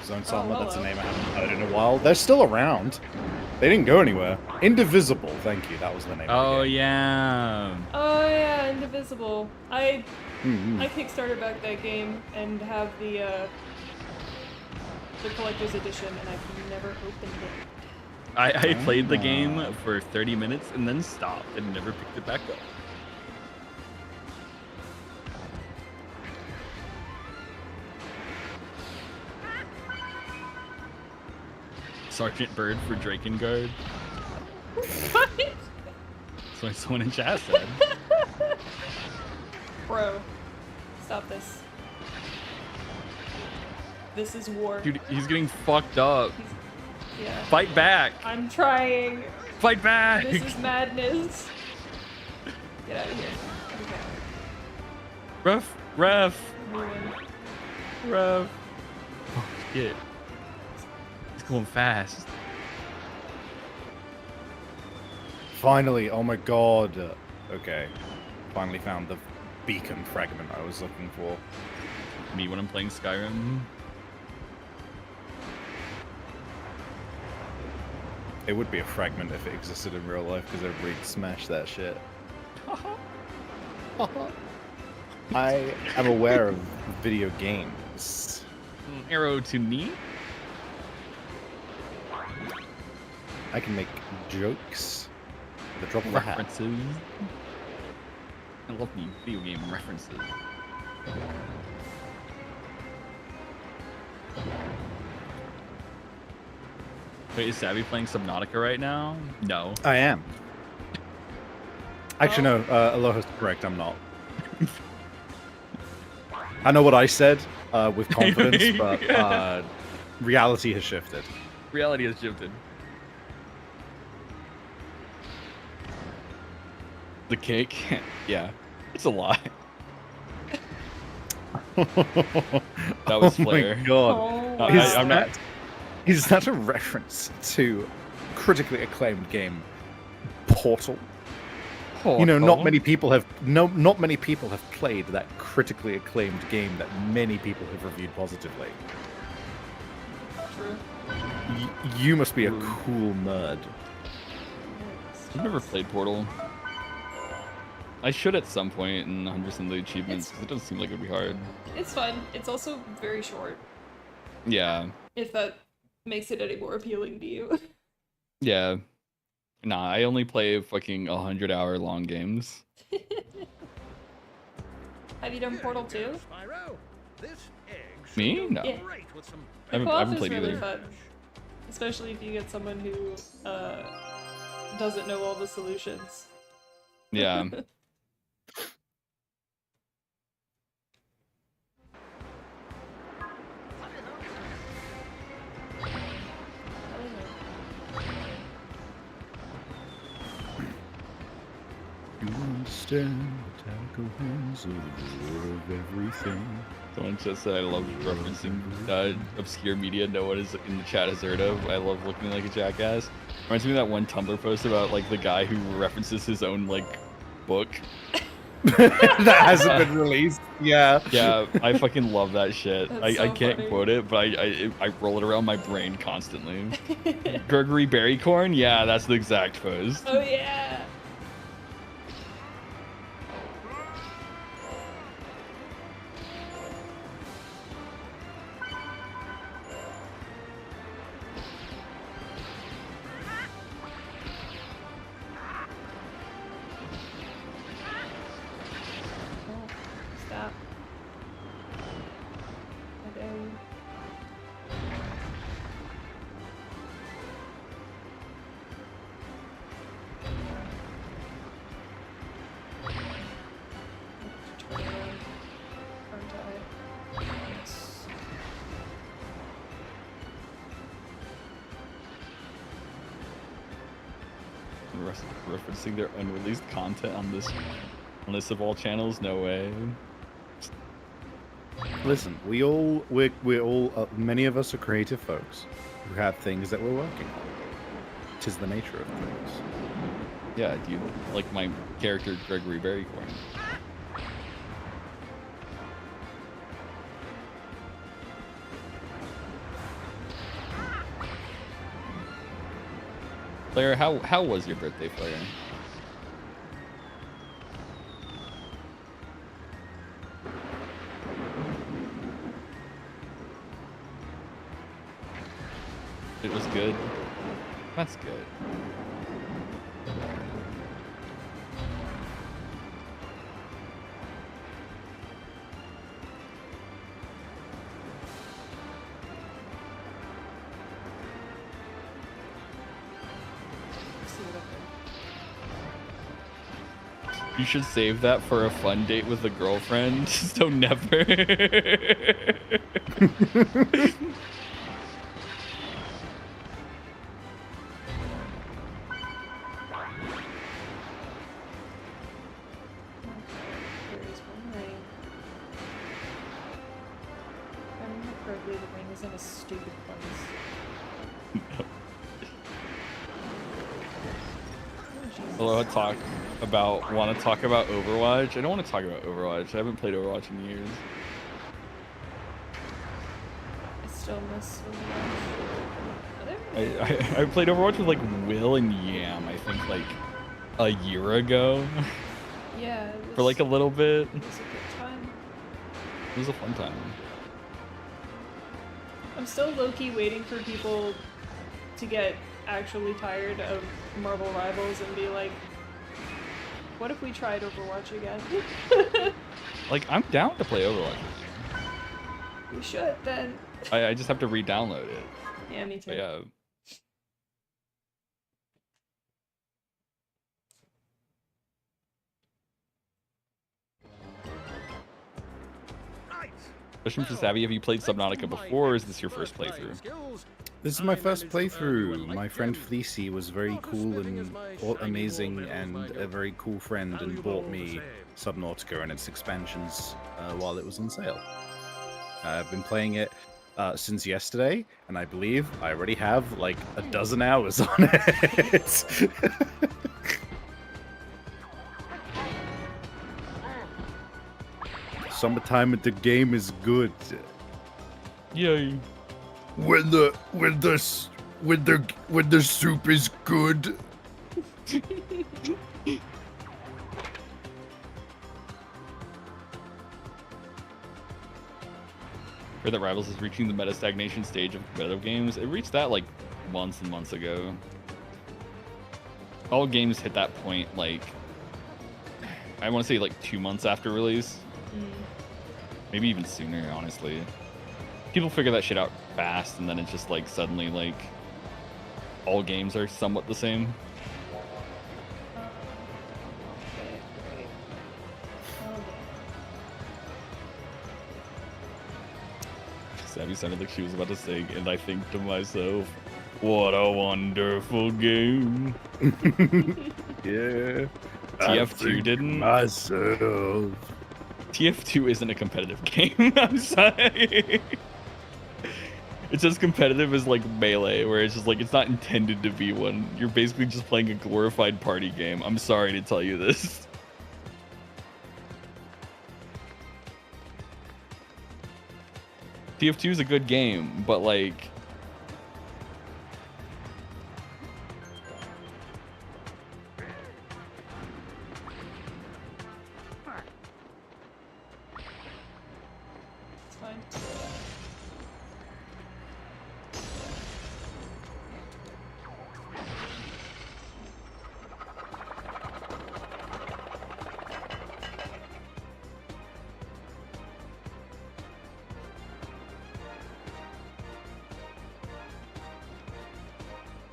Zone Salma, that's a hello. name I haven't heard in a while. They're still around. They didn't go anywhere. Indivisible, thank you. That was the name. Oh of the game. yeah. Oh yeah, Indivisible. I Mhm. kickstarted back that game and have the collector's edition, and I've never opened it. I played the game for 30 minutes and then stopped and never picked it back up. Sergeant Bird for Drakengard. What? That's what someone in chat said. Bro, stop this. This is war. Dude, he's getting fucked up. Yeah. Fight back! I'm trying. Fight back! This is madness. Get out of here. Okay. Ref! Moving. Oh shit. He's going fast. Finally, oh my god. Okay. Finally found the beacon fragment I was looking for. Me when I'm playing Skyrim. It would be a fragment if it existed in real life because everybody'd smash that shit. I am aware of video games. Arrow to me. I can make jokes with a drop of a hat. References. I love me video game references. Wait, is Savvy playing Subnautica right now? No. I am. Actually, no. Aloha's correct. I'm not. I know what I said with confidence, but reality has shifted. Reality has shifted. The cake? Yeah. It's a lie. That was Flair. Oh my god. Oh, I'm not. Is that a reference to critically acclaimed game Portal? You know, not many people have played that critically acclaimed game that many people have reviewed positively. True. You must be a cool nerd. I've never played Portal. I should at some point in 100% of the achievements, because it doesn't seem like it would be hard. It's fun. It's also very short. Yeah. If that makes it any more appealing to you. Yeah. Nah, I only play fucking 100-hour long games. Have you done Portal 2? Spyro, this egg Me? No. Yeah. great with some I haven't Co-op is played really either. fun. Especially if you get someone who doesn't know all the solutions. Yeah. You understand the tactical hands of the war of everything. Someone just said I love referencing obscure media no one is in the chat has heard of. I love looking like a jackass. Reminds me of that one Tumblr post about like the guy who references his own like book. That hasn't been released. Yeah. Yeah, I fucking love that shit. That's I so can't funny. quote it, but I roll it around my brain constantly. Gregory Berrycorn? Yeah, that's the exact post. Oh yeah! Oh, stop. I dare you. Turn around. Aren't I? Yes. Referencing their unreleased content on this of all channels? No way. Listen, we're all many of us are creative folks who have things that we're working on. Tis the nature of things. Yeah, dude, like my character Gregory Berrycorn. Claire, how was your birthday, Claire? It was good. That's good. You should save that for a fun date with a girlfriend. So never. In a stupid place. Hello, want to talk about Overwatch? I don't want to talk about Overwatch. I haven't played Overwatch in years. I still miss Overwatch. I played Overwatch with like Will and Yam, I think like a year ago. Yeah. For like a little bit. It was a good time. It was a fun time. I'm still low-key waiting for people to get actually tired of Marvel Rivals and be like, what if we tried Overwatch again? Like, I'm down to play Overwatch with you. We should, then. I just have to re-download it. Yeah, me too. But yeah. Question for Savvy, have you played Subnautica before, or is this your first playthrough? This is my first playthrough. My friend Fleecy was very cool and amazing and a very cool friend and bought me Subnautica and its expansions while it was on sale. I've been playing it since yesterday, and I believe I already have like a dozen hours on it. Summertime at the game is good. Yay. When the soup is good. Heard that Rivals is reaching the meta stagnation stage of competitive games. It reached that like months and months ago. All games hit that point like I want to say like 2 months after release. Maybe even sooner, honestly. People figure that shit out fast, and then it's just like suddenly like all games are somewhat the same. Savvy sounded like she was about to sing, and I think to myself, what a wonderful game. Yeah. TF2 didn't? Myself. TF2 isn't a competitive game. I'm sorry. It's as competitive as like Melee, where it's just like it's not intended to be one. You're basically just playing a glorified party game. I'm sorry to tell you this. TF2 is a good game, but like It's fine.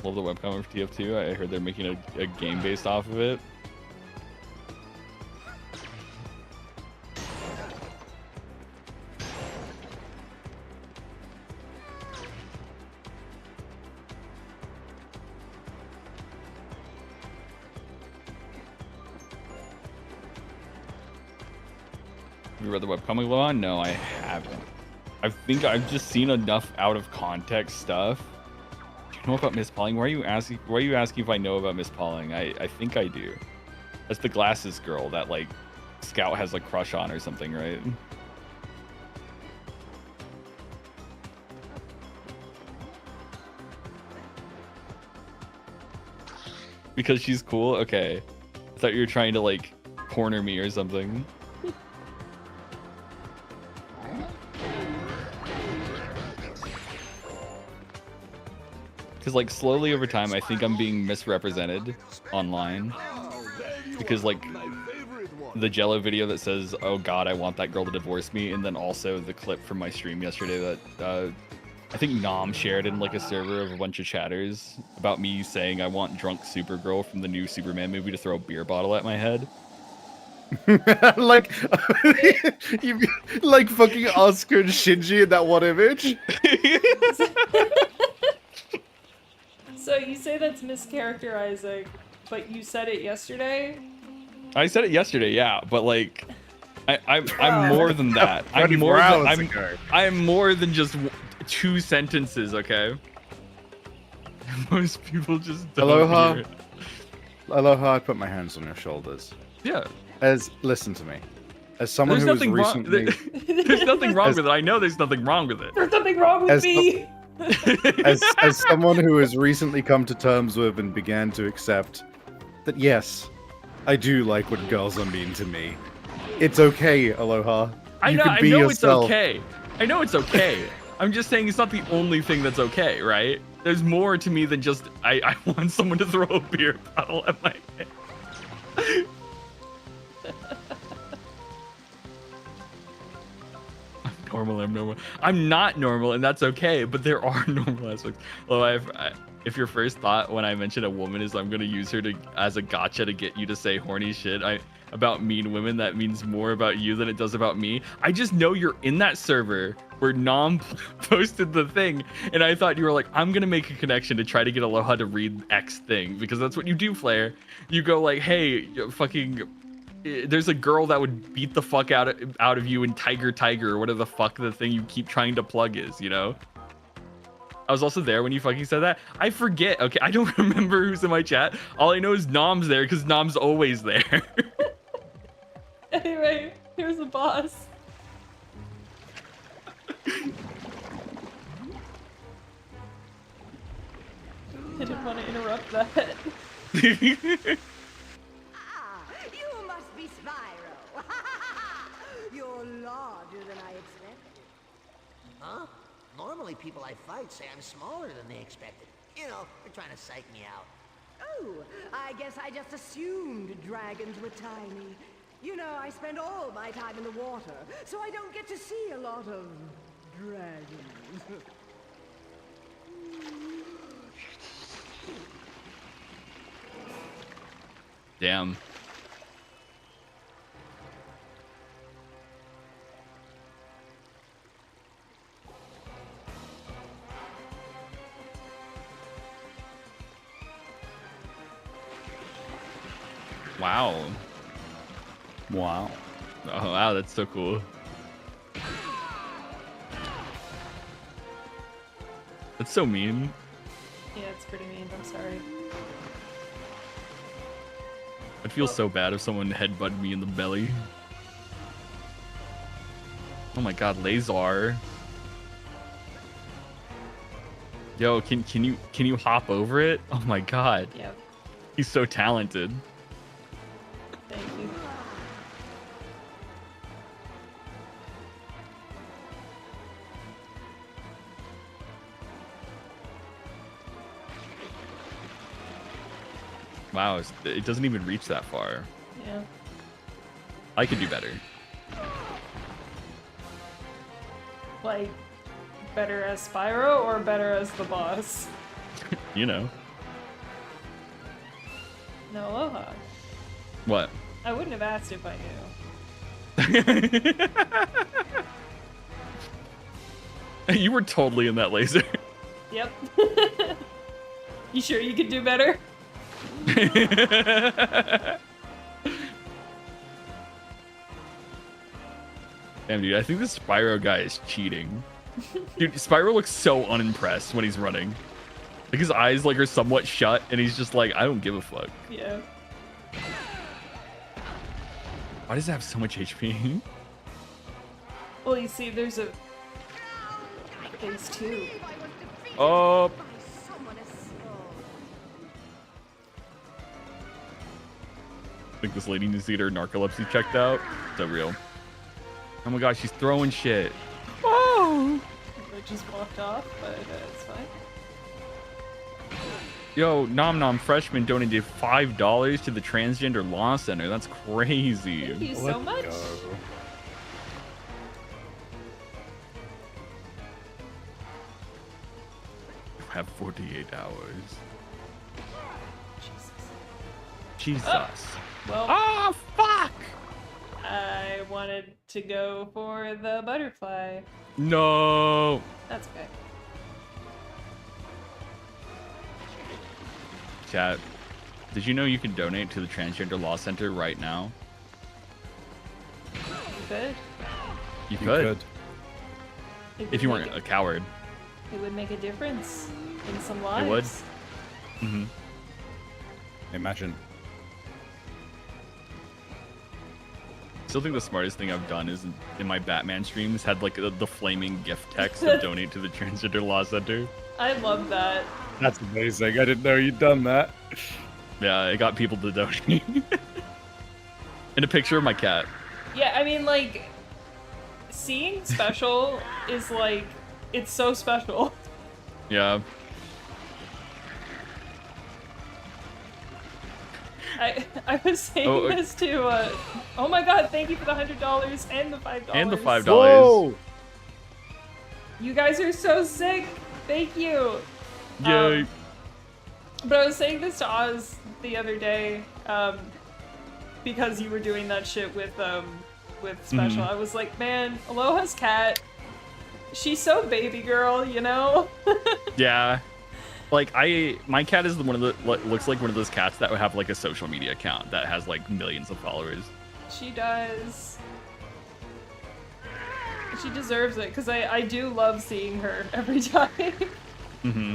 love the webcomer for TF2. I heard they're making a game based off of it. Have you read the webcomic, Loan? No, I haven't. I think I've just seen enough out of context stuff. Do you know about Miss Pauling? Why are you asking if I know about Miss Pauling? I think I do. That's the glasses girl that like Scout has a crush on or something, right? Because she's cool? Okay. I thought you were trying to, like, corner me or something. Because, like, slowly over time, I think I'm being misrepresented online. Because, like, the Jello video that says, oh god, I want that girl to divorce me, and then also the clip from my stream yesterday that, I think Nom shared in, like, a server of a bunch of chatters about me saying I want drunk Supergirl from the new Superman movie to throw a beer bottle at my head. Like, you like fucking Asuka and Shinji in that one image? So you say that's mischaracterizing, but you said it yesterday? I said it yesterday, yeah, but like, I'm more than that. I'm more than just 2 sentences, okay? Most people just don't Aloha. hear it. Aloha, I put my hands on your shoulders. Yeah. Listen to me. As someone There's who was nothing recently... wrong. There's nothing wrong with it. I know there's nothing wrong with it. There's nothing wrong with me! as someone who has recently come to terms with and began to accept that, yes, I do like when girls are mean to me. It's okay, Aloha. I You know, can I be know yourself. it's okay. I know it's okay. I'm just saying it's not the only thing that's okay, right? There's more to me than just I want someone to throw a beer bottle at my head. I'm normal. I'm not normal, and that's okay, but there are normal aspects. Well, if your first thought when I mention a woman is I'm gonna use her as a gotcha to get you to say horny shit about mean women, that means more about you than it does about me. I just know you're in that server where Nom posted the thing, and I thought you were like, I'm gonna make a connection to try to get Aloha to read X thing, because that's what you do, Flair. You go like, hey, fucking, there's a girl that would beat the fuck out of you in Tiger or whatever the fuck the thing you keep trying to plug is, you know? I was also there when you fucking said that. I forget, okay? I don't remember who's in my chat. All I know is Nom's there, because Nom's always there. Anyway, here's the boss. I didn't want to interrupt that. You must be Spyro. You're larger than I expected. Huh? Normally people I fight say I'm smaller than they expected. You know, they're trying to psych me out. Oh, I guess I just assumed dragons were tiny. You know, I spend all my time in the water, so I don't get to see a lot of dragons. Damn. Wow. Wow. Oh, wow, that's so cool. That's so mean. Yeah, it's pretty mean. I'm sorry. I'd feel so bad if someone headbutted me in the belly. Oh my god, Lazar. Yo, can you hop over it? Oh my god. Yep. He's so talented. Thank you. Wow, it doesn't even reach that far. Yeah. I could do better. Like, better as Spyro or better as the boss? You know. No, Aloha. What? I wouldn't have asked if I knew. You were totally in that laser. Yep. You sure you could do better? Damn, dude, I think this Spyro guy is cheating. Dude, Spyro looks so unimpressed when he's running. Like, his eyes, like, are somewhat shut, and he's just like, I don't give a fuck. Yeah. Why does it have so much HP? Well, you see, there's a phase 2. Oh. I think this lady needs to get her narcolepsy checked out. So real. Oh my gosh, she's throwing shit. Oh! I just walked off, but it's fine. Yo, Nom Nom Freshman donated $5 to the Transgender Law Center. That's crazy. Thank you so Let's much. go. You have 48 hours. Jesus. Jesus. Well, Oh, fuck! I wanted to go for the butterfly. No. That's okay. Chat, did you know you can donate to the Transgender Law Center right now? You could. You could. If you make weren't a coward. It would make a difference in some lives. It would. Mm-hmm. Imagine. Still think the smartest thing I've done is in my Batman streams had like the flaming gift text of donate to the Transgender Law Center. I love that. That's amazing. I didn't know you'd done that. Yeah, it got people to donate. And a picture of my cat. Yeah, I mean, like, seeing special is like, it's so special. Yeah. I was saying this to, oh my god, thank you for the $100 and the $5. And the $5. Whoa! You guys are so sick. Thank you. Yay. But I was saying this to Oz the other day, because you were doing that shit with Special. I was like, man, Aloha's cat, she's so baby girl, you know? Yeah. Like my cat is one of the looks like one of those cats that would have like a social media account that has like millions of followers. She does. She deserves it because I do love seeing her every time. Mm-hmm.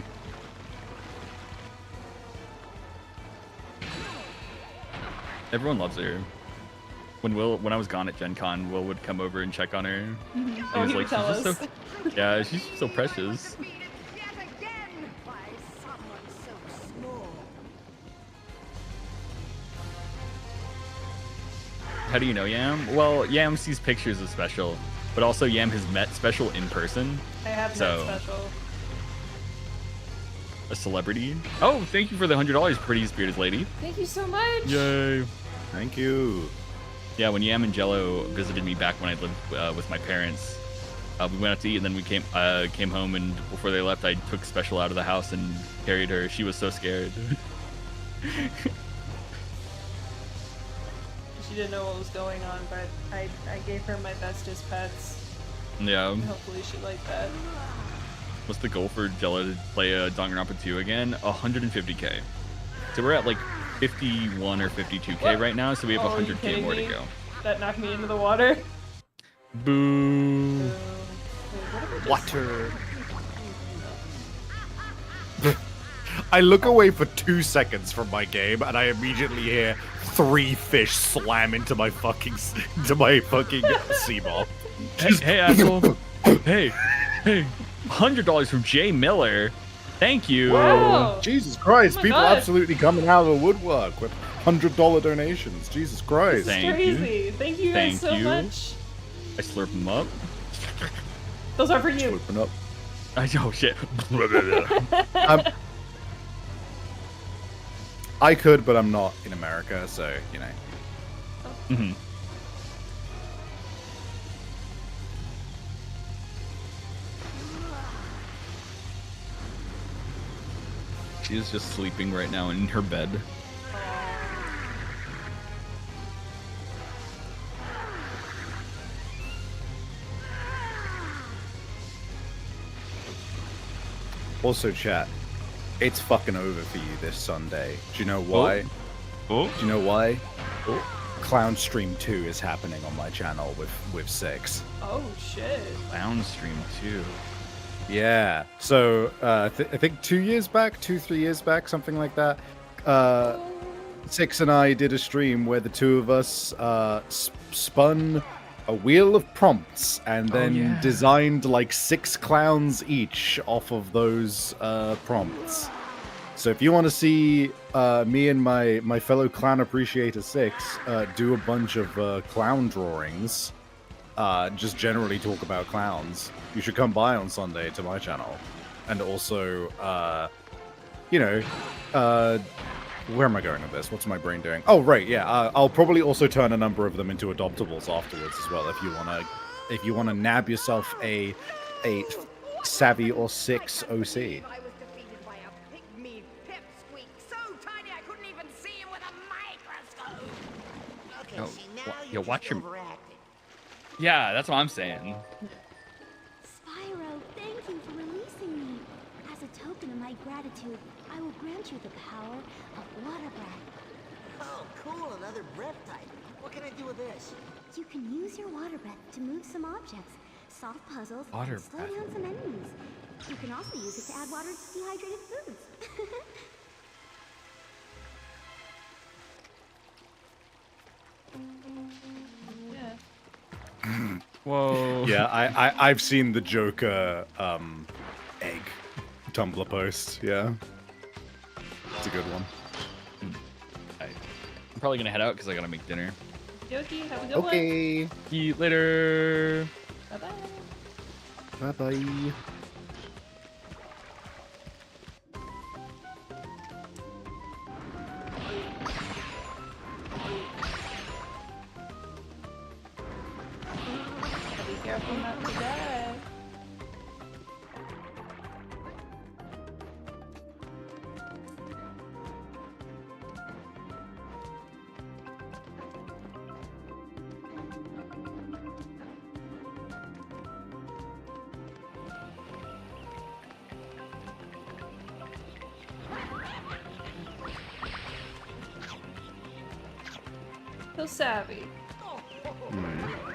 Everyone loves her. When I was gone at Gen Con, Will would come over and check on her. Mm-hmm. Oh, he would tell us. So, yeah, she's so precious. How do you know Yam? Well, Yam sees pictures of Special, but also Yam has met Special in person. I have met Special. A celebrity. Oh, thank you for the $100, pretty spirited lady. Thank you so much. Yay. Thank you. Yeah, when Yam and Jello visited me back when I lived with my parents, we went out to eat, and then we came home, and before they left, I took Special out of the house and carried her. She was so scared. She didn't know what was going on, but I gave her my bestest pets. Yeah. Hopefully she liked that. What's the goal for Jello to play Danganronpa 2 again? 150k. So we're at like 51 or 52k right now, so we have 100k more to go. That knocked me into the water. Boo. Wait, Water. I look away for 2 seconds from my game, and I immediately hear 3 fish slam into my fucking sea ball. Hey, asshole. hey, $100 from Jay Miller. Thank you. Wow. Jesus Christ, Oh my people God. absolutely coming out of the woodwork with $100 donations. Jesus Christ. This is Thank crazy. you. Thank you guys so Thank you. much. I slurp them up. Those are for you. Open up. Oh shit. I could, but I'm not in America, so, you know. Mm-hmm. She is just sleeping right now in her bed. Also, chat, it's fucking over for you this Sunday. Do you know why? Oh. Do you know why? Oh. Clown Stream 2 is happening on my channel with Six. Oh shit. Clown Stream 2. Yeah. So I think 2 years back, 2-3 years back, something like that. Six and I did a stream where the two of us spun a wheel of prompts and then designed like 6 clowns each off of those prompts. So if you want to see me and my fellow Clown Appreciator 6 do a bunch of clown drawings, just generally talk about clowns, you should come by on Sunday to my channel. And also, you know, where am I going with this? What's my brain doing? Oh, right, yeah. I'll probably also turn a number of them into adoptables afterwards as well. If you wanna nab yourself a Savvy or 6 OC. I was defeated by a pygmy pipsqueak so tiny I couldn't even see him with a microscope. Okay, Oh, see, now yeah, you're watch just your- overacting. Yeah, that's what I'm saying. Spyro, thank you for releasing me. As a token of my gratitude, I will grant you the power of water breath. Oh, cool, another breath type. What can I do with this? You can use your water breath to move some objects, solve puzzles, Water and slow breath. down some enemies. You can also use it to add water to dehydrated foods. Yeah. Whoa. Yeah, I've seen the Joker egg Tumblr post. Yeah, it's a good one. I'm probably gonna head out because I gotta make dinner. Yoki, have a good one. Okay, See you later. Bye-bye. bye bye. Be careful not to die. So savvy.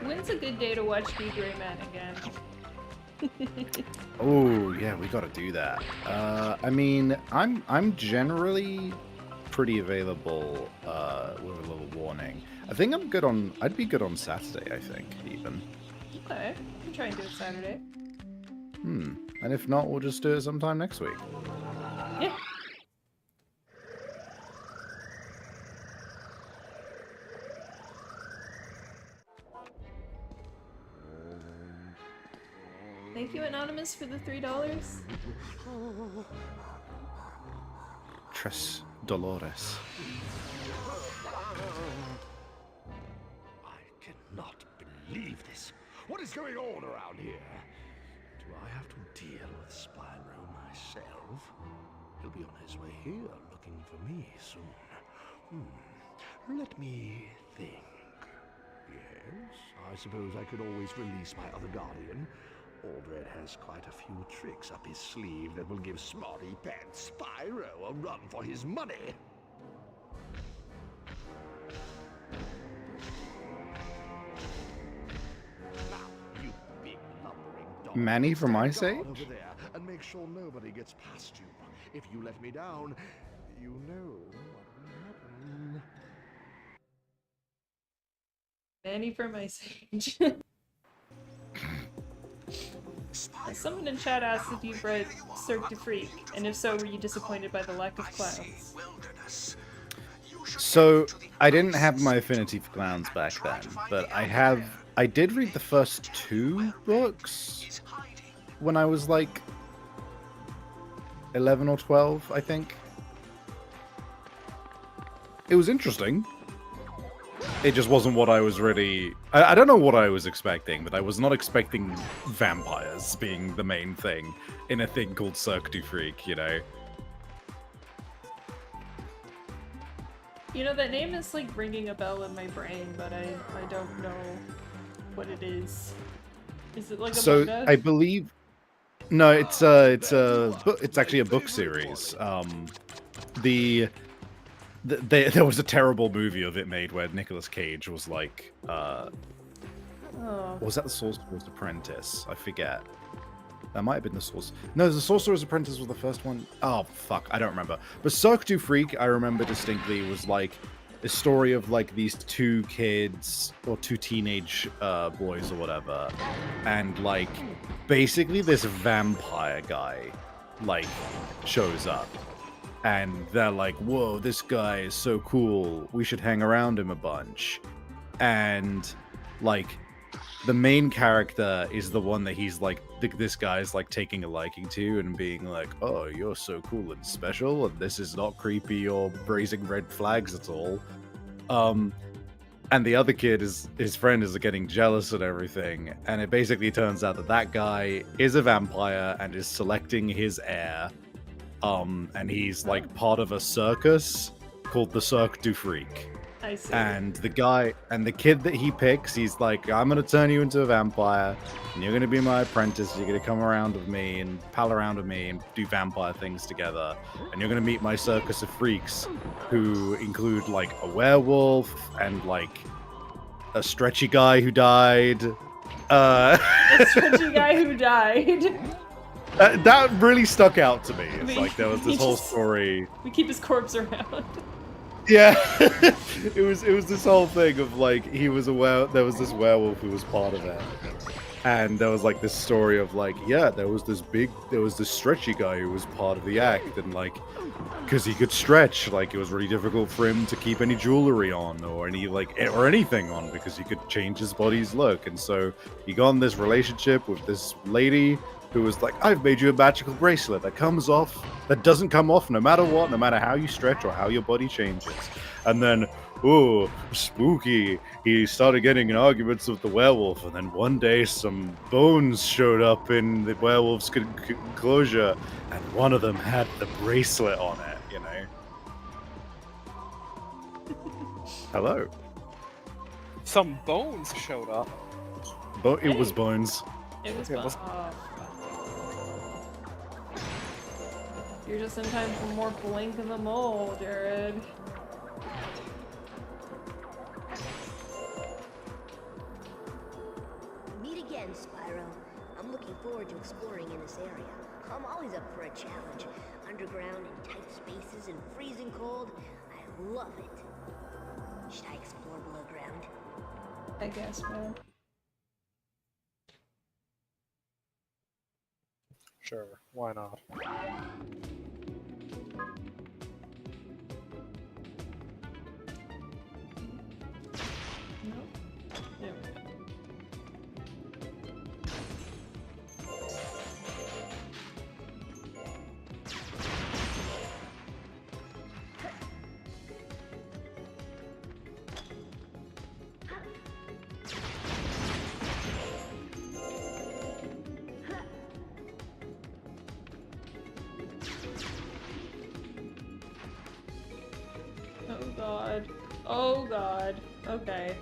When's a good day to watch Be Gray Man again? Oh yeah, we gotta do that. I mean, I'm generally pretty available with a little warning. I think I'm good on. I'd be good on Saturday. I think even. Okay, we can try and do it Saturday. And if not, we'll just do it sometime next week. Yeah. Thank you, Anonymous, for the $3. Tres Dolores. I cannot believe this. What is going on around here? Do I have to deal with Spyro myself? He'll be on his way here looking for me soon. Let me think. Yes, I suppose I could always release my other guardian. Aldred has quite a few tricks up his sleeve that will give Smarty Pants Spyro a run for his money. Now, you big lumbering dog, Manny from stand Ice guard Age? over there and make sure nobody gets past you. If you let me down, you know what will happen. Manny from Ice Age. Someone in chat asked if you've read Cirque du Freak, and if so, were you disappointed by the lack of clowns? So I didn't have my affinity for clowns back then, but I did read the first 2 books when I was like 11 or 12, I think. It was interesting. It just wasn't what I was really... I don't know what I was expecting, but I was not expecting vampires being the main thing in a thing called Cirque du Freak, you know? You know, that name is like ringing a bell in my brain, but I don't know what it is. Is it like a So manga? I believe... No, it's actually a book series. There was a terrible movie of it made where Nicolas Cage was like, Oh. was that the Sorcerer's Apprentice? I forget. That might have been the Sorcerer's... No, the Sorcerer's Apprentice was the first one. Oh, fuck, I don't remember. But Cirque du Freak, I remember distinctly, was like a story of like these 2 kids, or 2 teenage boys or whatever. And like, basically this vampire guy, like, shows up. and they're like, "Whoa, this guy is so cool. We should hang around him a bunch." And like the main character is the one that he's like this guy's like taking a liking to and being like, "Oh, you're so cool and special, and this is not creepy or raising red flags at all." And the other kid is his friend is getting jealous and everything, and it basically turns out that that guy is a vampire and is selecting his heir. And he's like part of a circus called the Cirque du Freak. I see. And the kid that he picks, he's like, "I'm gonna turn you into a vampire, and you're gonna be my apprentice. You're gonna come around with me and pal around with me and do vampire things together. And you're gonna meet my circus of freaks, who include like a werewolf and like a stretchy guy who died." A stretchy guy who died. That really stuck out to me. It's We- like there was we this whole just- story. We keep his corpse around. Yeah, it was this whole thing of like there was this werewolf who was part of it, and there was like this story of like, yeah, there was this stretchy guy who was part of the act, and like because he could stretch, like it was really difficult for him to keep any jewelry on or anything on because he could change his body's look, and so he got in this relationship with this lady who was like, "I've made you a magical bracelet that doesn't come off no matter what, no matter how you stretch or how your body changes." And then, oh, spooky, he started getting in arguments with the werewolf, and then one day some bones showed up in the werewolf's enclosure, and one of them had the bracelet on it, you know? Hello. Some bones showed up. It was bones. It was It fun. was- Oh, fuck. You're just in time for more Blink in the Mole, Jared. Meet again, Spyro. I'm looking forward to exploring in this area. I'm always up for a challenge. Underground in tight spaces and freezing cold. I love it. Should I explore below ground? I guess, man. Sure, why not? Nope. There we go. Oh god. Oh god. Okay.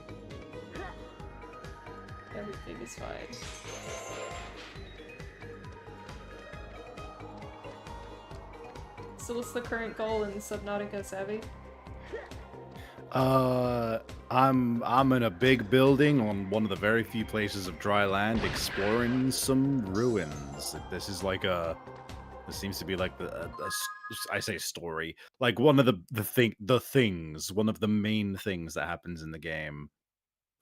Everything is fine. So what's the current goal in Subnautica, Savvy? I'm in a big building on one of the very few places of dry land exploring some ruins. This seems to be like I say story, like one of one of the main things that happens in the game,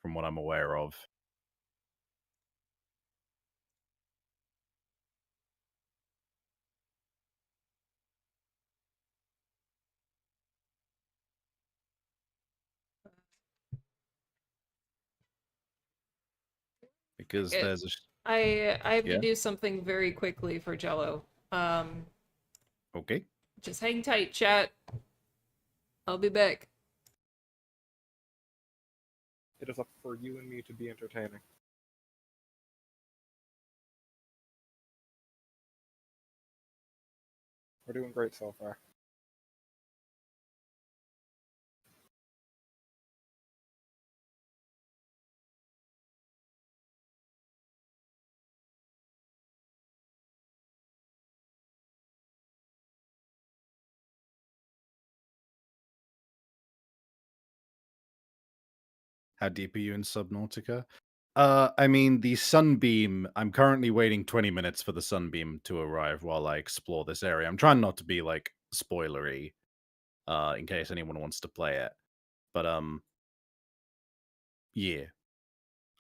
from what I'm aware of. Because Okay. there's I have Yeah? to do something very quickly for Jello. okay. Just hang tight, chat. I'll be back. It is up for you and me to be entertaining. We're doing great so far. How deep are you in Subnautica? I mean, the sunbeam. I'm currently waiting 20 minutes for the sunbeam to arrive while I explore this area. I'm trying not to be like spoilery, in case anyone wants to play it. But yeah,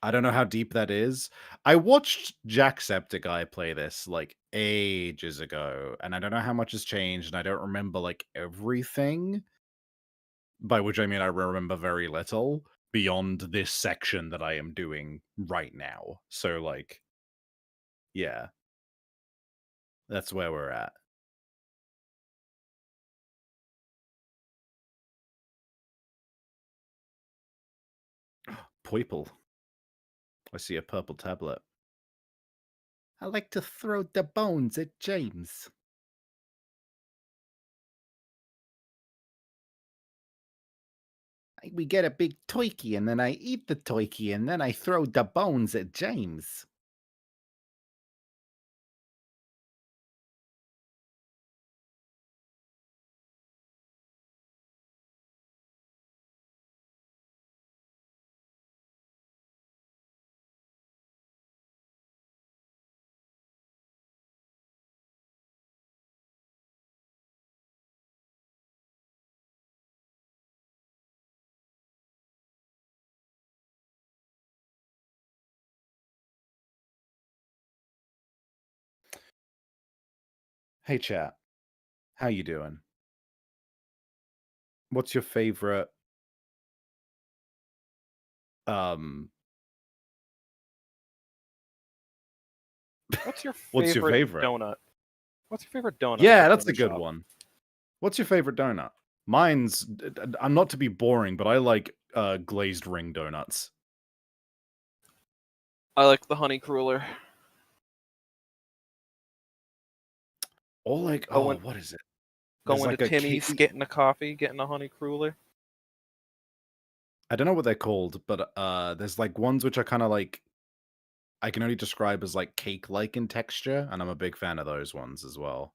I don't know how deep that is. I watched Jacksepticeye play this like ages ago, and I don't know how much has changed, and I don't remember like everything. By which I mean I remember very little beyond this section that I am doing right now. So like, yeah, that's where we're at. Poiple. I see a purple tablet. I like to throw the bones at James. We get a big toiki, and then I eat the toiki, and then I throw the bones at James. Hey chat, how you doing? What's your favorite um What's your what's your favorite favorite? donut? What's your favorite donut? Yeah, at the that's a donut good shop? one. What's your favorite donut? Mine's I'm not to be boring, but I like glazed ring donuts. I like the honey cruller. Or like Going, what is it? There's going like to a Timmy's, getting a coffee, getting a honey cruller. I don't know what they're called, but there's like ones which are kind of like I can only describe as like cake-like in texture, and I'm a big fan of those ones as well.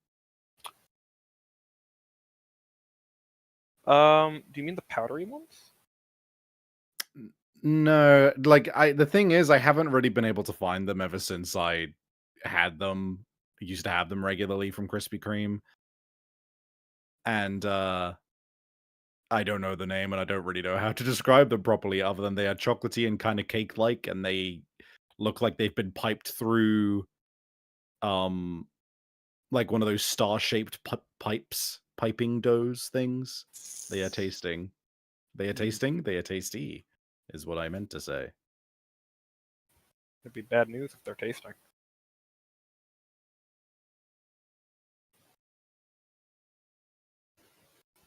Do you mean the powdery ones? No, like the thing is I haven't really been able to find them ever since I had them. I used to have them regularly from Krispy Kreme. And I don't know the name, and I don't really know how to describe them properly other than they are chocolatey and kind of cake-like, and they look like they've been piped through like one of those star-shaped piping doughs things. They are tasting. They are tasting. They are tasty, is what I meant to say. It'd be bad news if they're tasting.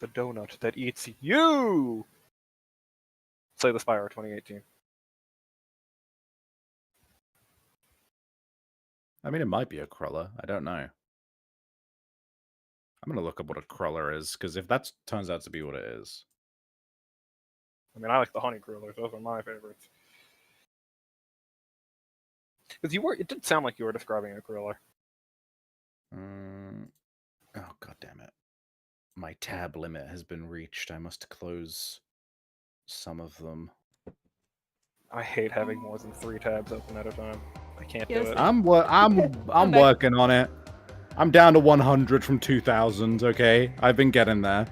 The donut that eats you! Say the Spyro 2018. I mean, it might be a cruller. I don't know. I'm gonna look up what a cruller is, because if that turns out to be what it is. I mean, I like the honey crullers. Those are my favorites. Because it did sound like you were describing a cruller. Oh, god damn it. My tab limit has been reached. I must close some of them. I hate having more than 3 tabs open at a time. I can't do it. I'm working on it. I'm down to 100 from 2000, okay? I've been getting there.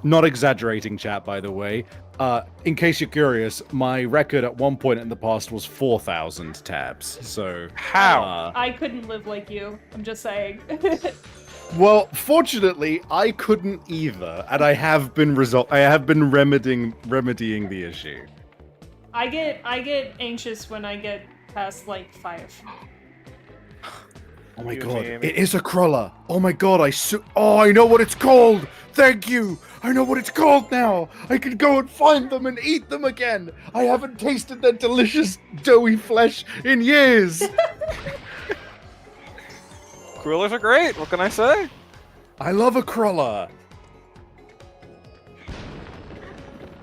Not exaggerating, chat, by the way. In case you're curious, my record at one point in the past was 4,000 tabs. So how? I couldn't live like you. I'm just saying. Well, fortunately, I couldn't either, and I have been remedying the issue. I get anxious when I get past like 5. Oh my god, it is a cruller. Oh my god, I know what it's called. Thank you. I know what it's called now. I can go and find them and eat them again. I haven't tasted their delicious doughy flesh in years. Crullers are great. What can I say? I love a cruller.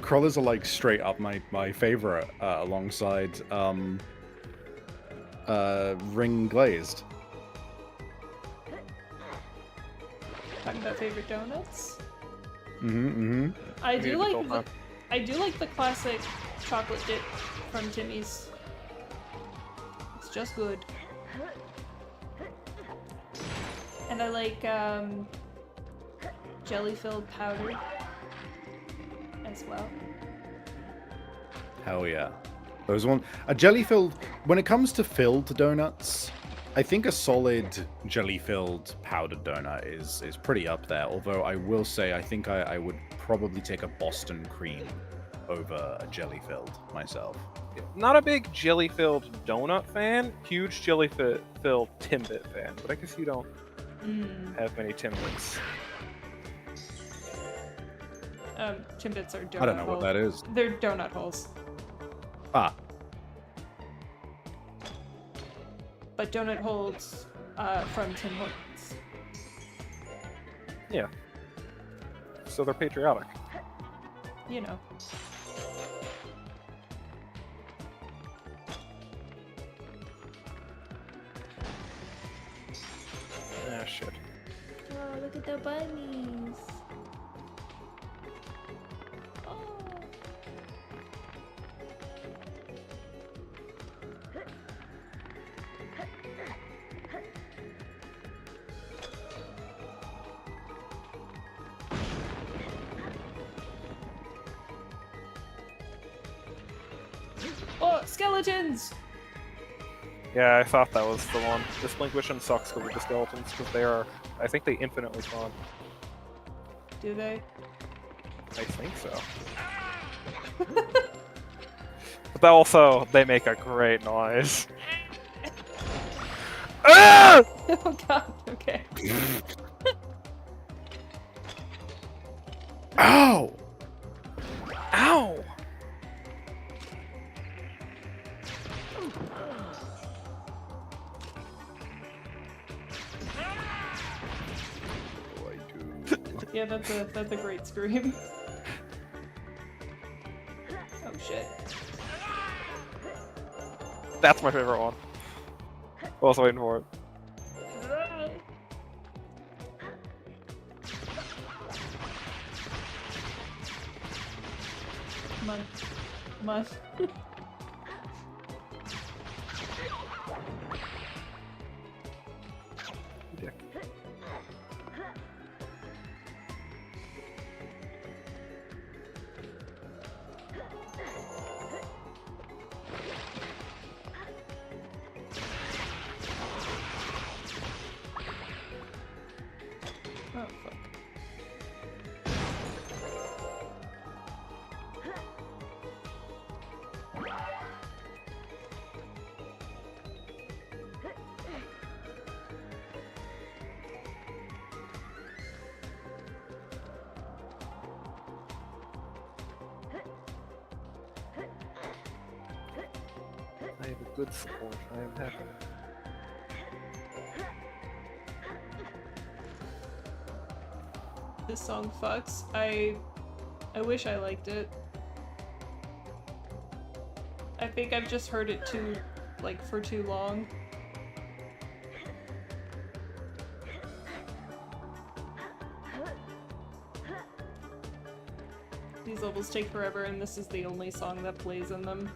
Crullers are like straight up my favorite, alongside ring glazed. Talking about favorite donuts. I do like the classic chocolate dip from Timmy's. It's just good. And I like jelly-filled powder as well. Hell yeah. Those one a jelly filled when it comes to filled donuts, I think a solid jelly filled powdered donut is pretty up there. Although I will say I think I would probably take a Boston cream over a jelly filled myself. Not a big jelly filled donut fan, huge jelly filled Timbit fan, but I guess you don't have many Timbits. Timbits are donut holes. I don't know what that is. They're donut holes. Ah. But donut holes from Tim Hortons. Yeah. So they're patriotic. You know. Ah, shit. Oh, look at the bunnies. Oh, skeletons! Yeah, I thought that was the one. This Blink Mission sucks because of the skeletons, because they are, I think they infinitely spawn. Do they? I think so. But that also, they make a great noise. Ah! Oh god, okay. Ow! Ow! Yeah, that's a great scream. Oh shit. That's my favorite one. I was waiting for it. Come on. Come on. Oh, fuck. I have a good support. I am happy. This song fucks. I wish I liked it. I think I've just heard it for too long. These levels take forever and this is the only song that plays in them.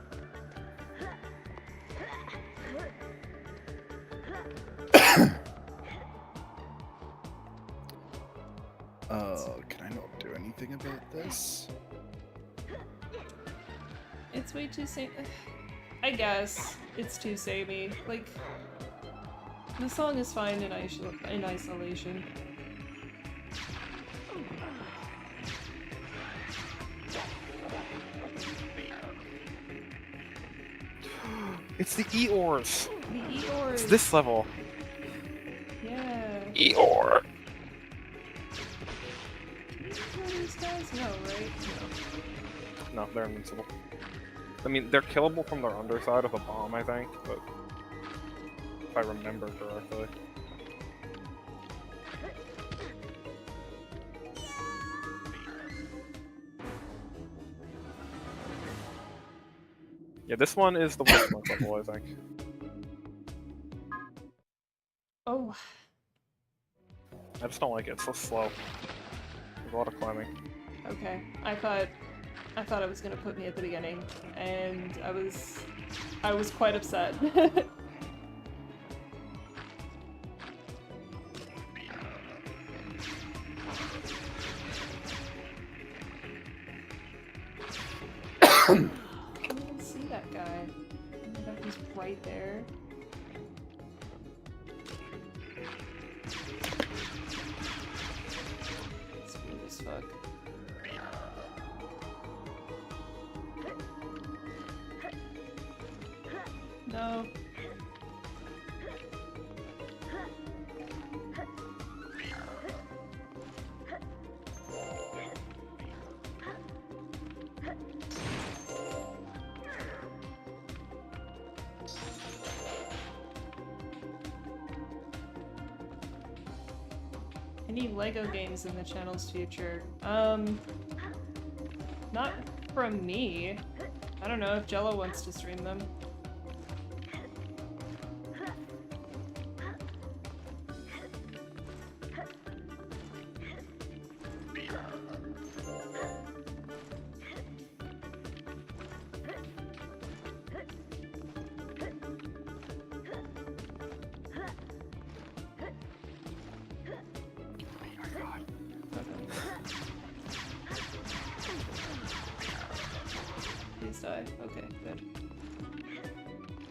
Can I not do anything about this? It's way too same. I guess it's too samey. Like, the song is fine in isolation. It's the Eeyores! The Eeyores! It's this level! Yeah. Eeyore! Can you kill these guys? No, right? No, they're invincible. I mean, they're killable from their underside of a bomb, I think, but if I remember correctly. Yeah, this one is the worst one level, I think. Oh. I just don't like it, it's so slow. There's a lot of climbing. Okay. I thought it was gonna put me at the beginning, and I was quite upset. He's right there. It's weird as fuck. No. Any Lego games in the channel's future? Not from me. I don't know if Jello wants to stream them. Please die. Okay, good.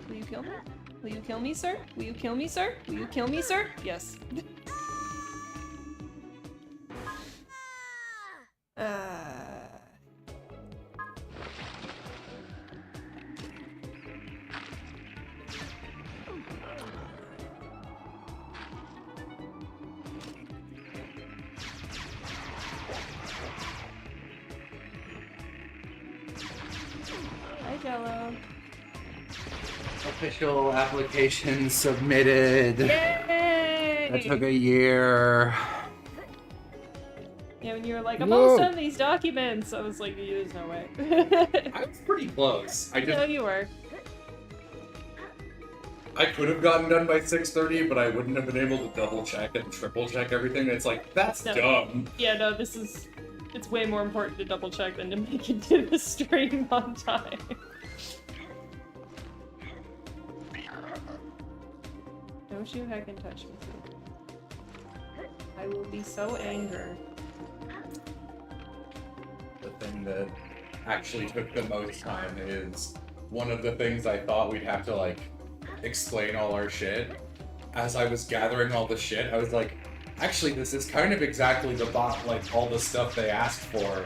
Will you kill me? Will you kill me, sir? Will you kill me, sir? Will you kill me, sir? Yes. Hi, Jello. Official application submitted. Yay! That took a year. Yeah, when you were like, I'm almost done these documents, I was like, there's no way. I was pretty close. No, you were. I could have gotten done by 6:30, but I wouldn't have been able to double check and triple check everything. It's like, that's dumb. Yeah, no, it's way more important to double check than to make it to the stream on time. Don't you heckin' touch me. I will be so angry. The thing that actually took the most time is one of the things I thought we'd have to, like, explain all our shit. As I was gathering all the shit, I was like, actually, this is kind of exactly like, all the stuff they asked for.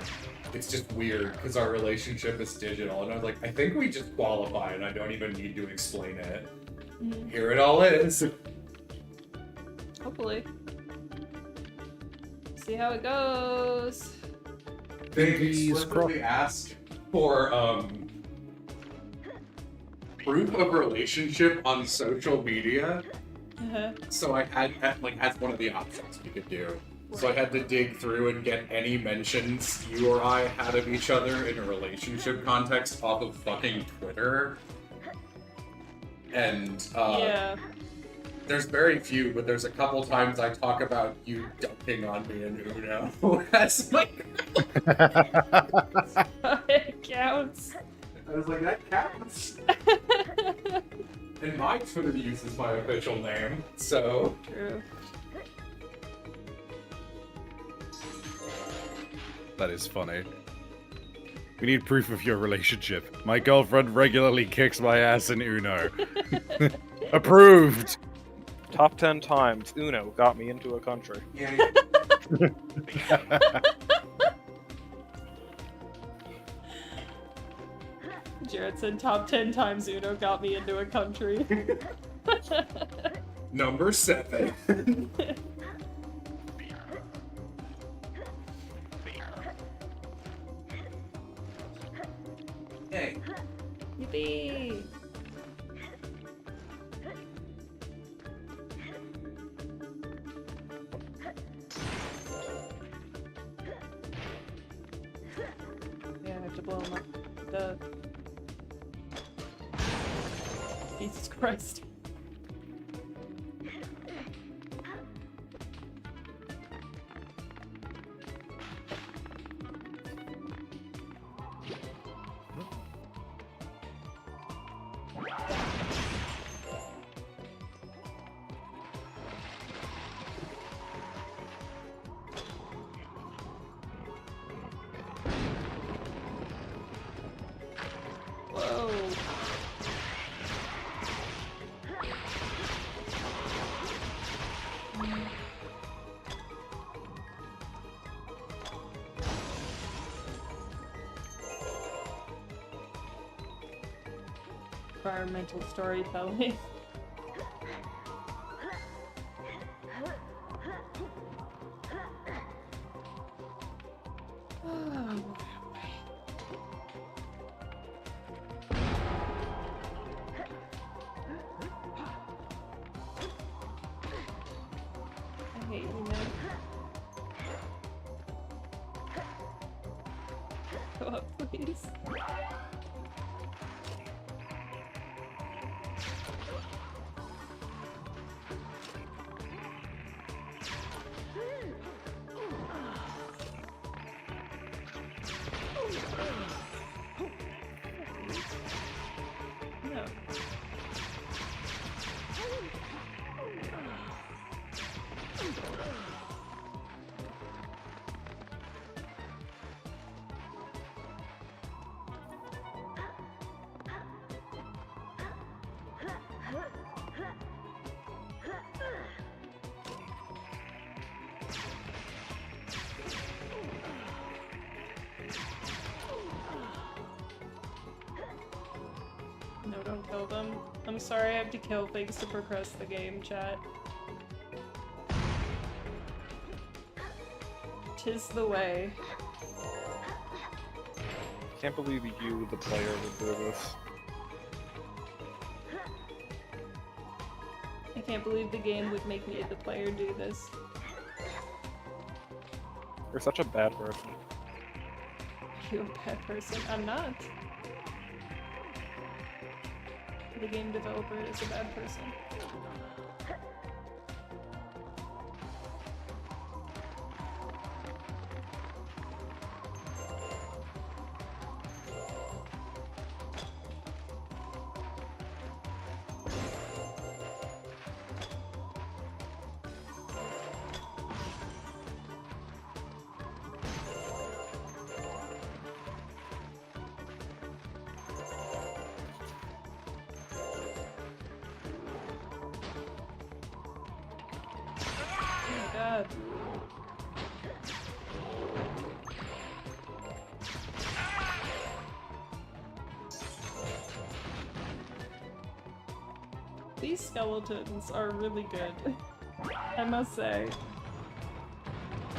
It's just weird, because our relationship is digital. And I was like, I think we just qualify, and I don't even need to explain it. Mm-hmm. Here it all is. Hopefully. See how it goes. They explicitly asked for, proof of relationship on social media. So I had, like, that's one of the options we could do. So I had to dig through and get any mentions you or I had of each other in a relationship context off of fucking Twitter. And, yeah. There's very few, but there's a couple times I talk about you dunking on me in Uno. That's like... It counts. I was like, that counts. And my Twitter uses my official name, so... True. That is funny. We need proof of your relationship. My girlfriend regularly kicks my ass in Uno. Approved! Top 10 times Uno got me into a country. Yeah. Jared said top 10 times Uno got me into a country. Number 7. Hey. Yippee! Yeah, I have to blow him up. The... Jesus Christ. environmental storytelling. I hate you, man. Go up, please. No. No, don't kill them. I'm sorry I have to kill things to progress the game, chat. Tis the way. Can't believe you, the player, would do this. I can't believe the game would make me, the player, do this. You're such a bad person. You a bad person? I'm not. The game developer is a bad person. God. These skeletons are really good, I must say.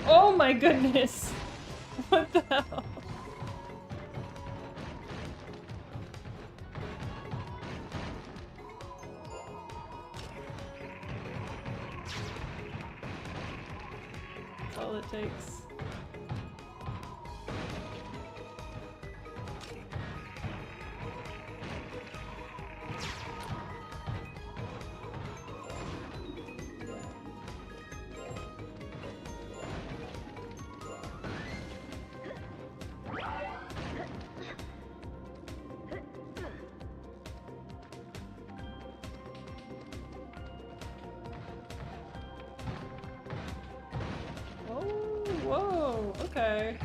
Oh my goodness! What the hell? That's all it takes. Whoa, okay.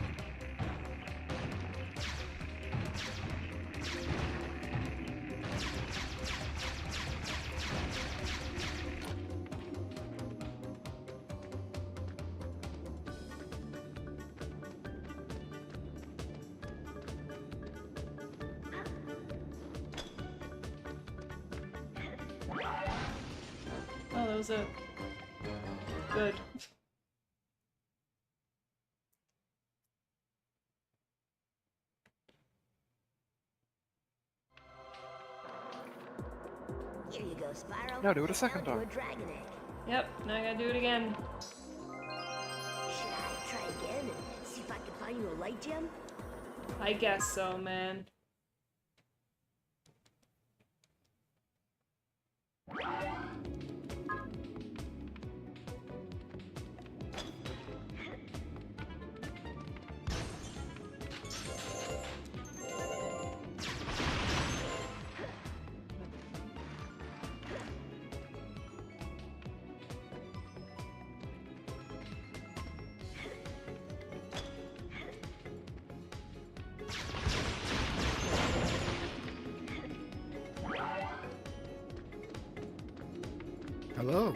Oh, that was it. Good. Here you go, Spyro. No, do it a second Down to time. a dragon egg. Yep, now I gotta do it again. Should I try again and see if I can find you a light gem? I guess so, man. Hello.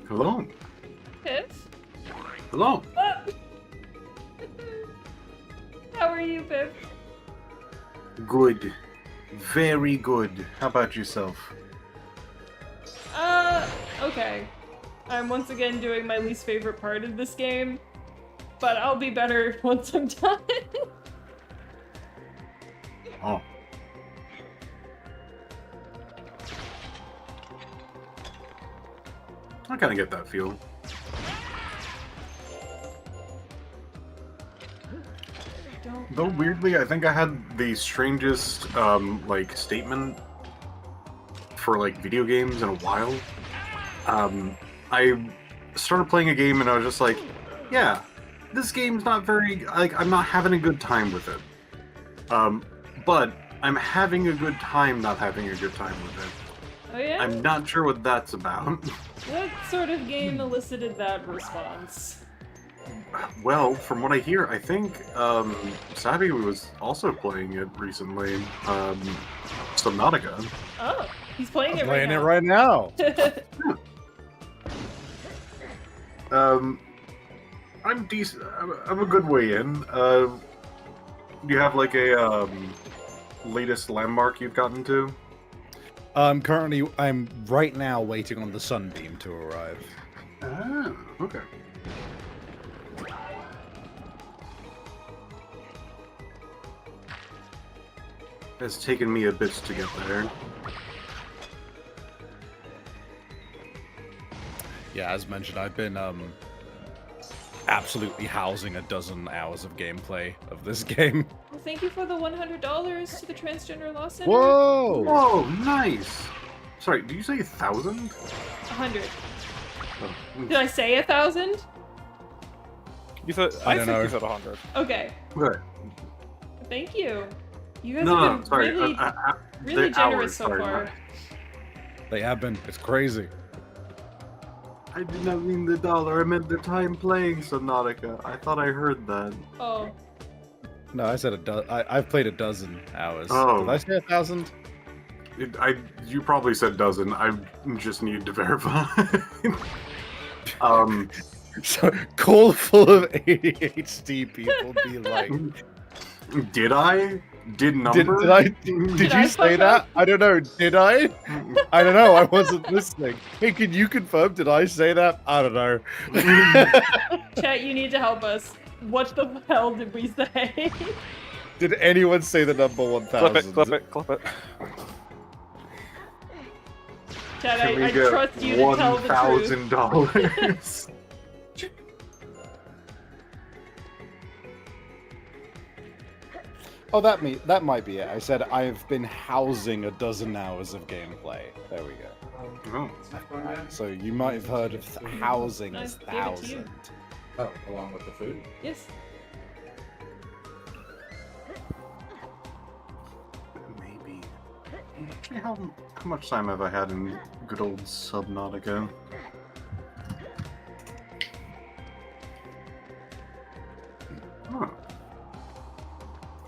Hello. Piff? Hello. Ah! How are you, Piff? Good. Very good. How about yourself? Okay. I'm once again doing my least favorite part of this game, but I'll be better once I'm done. Oh. I kind of get that feel. Though weirdly, I think I had the strangest, like, statement for, like, video games in a while. I started playing a game and I was just like, yeah, this game's not very, like, I'm not having a good time with it. But I'm having a good time not having a good time with it. Oh yeah? I'm not sure what that's about. What sort of game elicited that response? Well, from what I hear, I think Savvy was also playing it recently. Subnautica. Oh, he's playing I'm it playing right now. it right now. I'm decent. I'm a good way in. Do you have like a latest landmark you've gotten to? I'm right now waiting on the sunbeam to arrive. Ah, okay. It's taken me a bit to get there. Yeah, as mentioned, I've been absolutely housing a dozen hours of gameplay of this game. Well, thank you for the $100 to the Transgender Law Center. Whoa! Whoa, nice! Sorry, did you say 1,000? 100. Oh. Did I say 1,000? You said I I don't think know. you said 100. Okay. Good. Thank you. You guys No, have no, been sorry. really, really the generous hours, so sorry, far. They have been. It's crazy. I did not mean the dollar. I meant the time playing Subnautica. I thought I heard that. Oh. No, I said I've played a dozen hours. Oh. Did I say 1,000? You probably said dozen. I just need to verify. So, call full of ADHD people be like... Did I? Did number? Did you say that? I don't know. Did I? I don't know. I wasn't listening. Hey, can you confirm? Did I say that? I don't know. Chat, you need to help us. What the hell did we say? Did anyone say the number 1,000? Clip it. Chat, Can we I get trust you to tell the truth. $1,000? Oh, that might be it. I said I've been housing a dozen hours of gameplay. There we go. Oh. So you might have heard of housing I as gave it to you. 1,000. Oh, along with the food? Yes. Maybe. Actually, how much time have I had in good old Subnautica? Huh.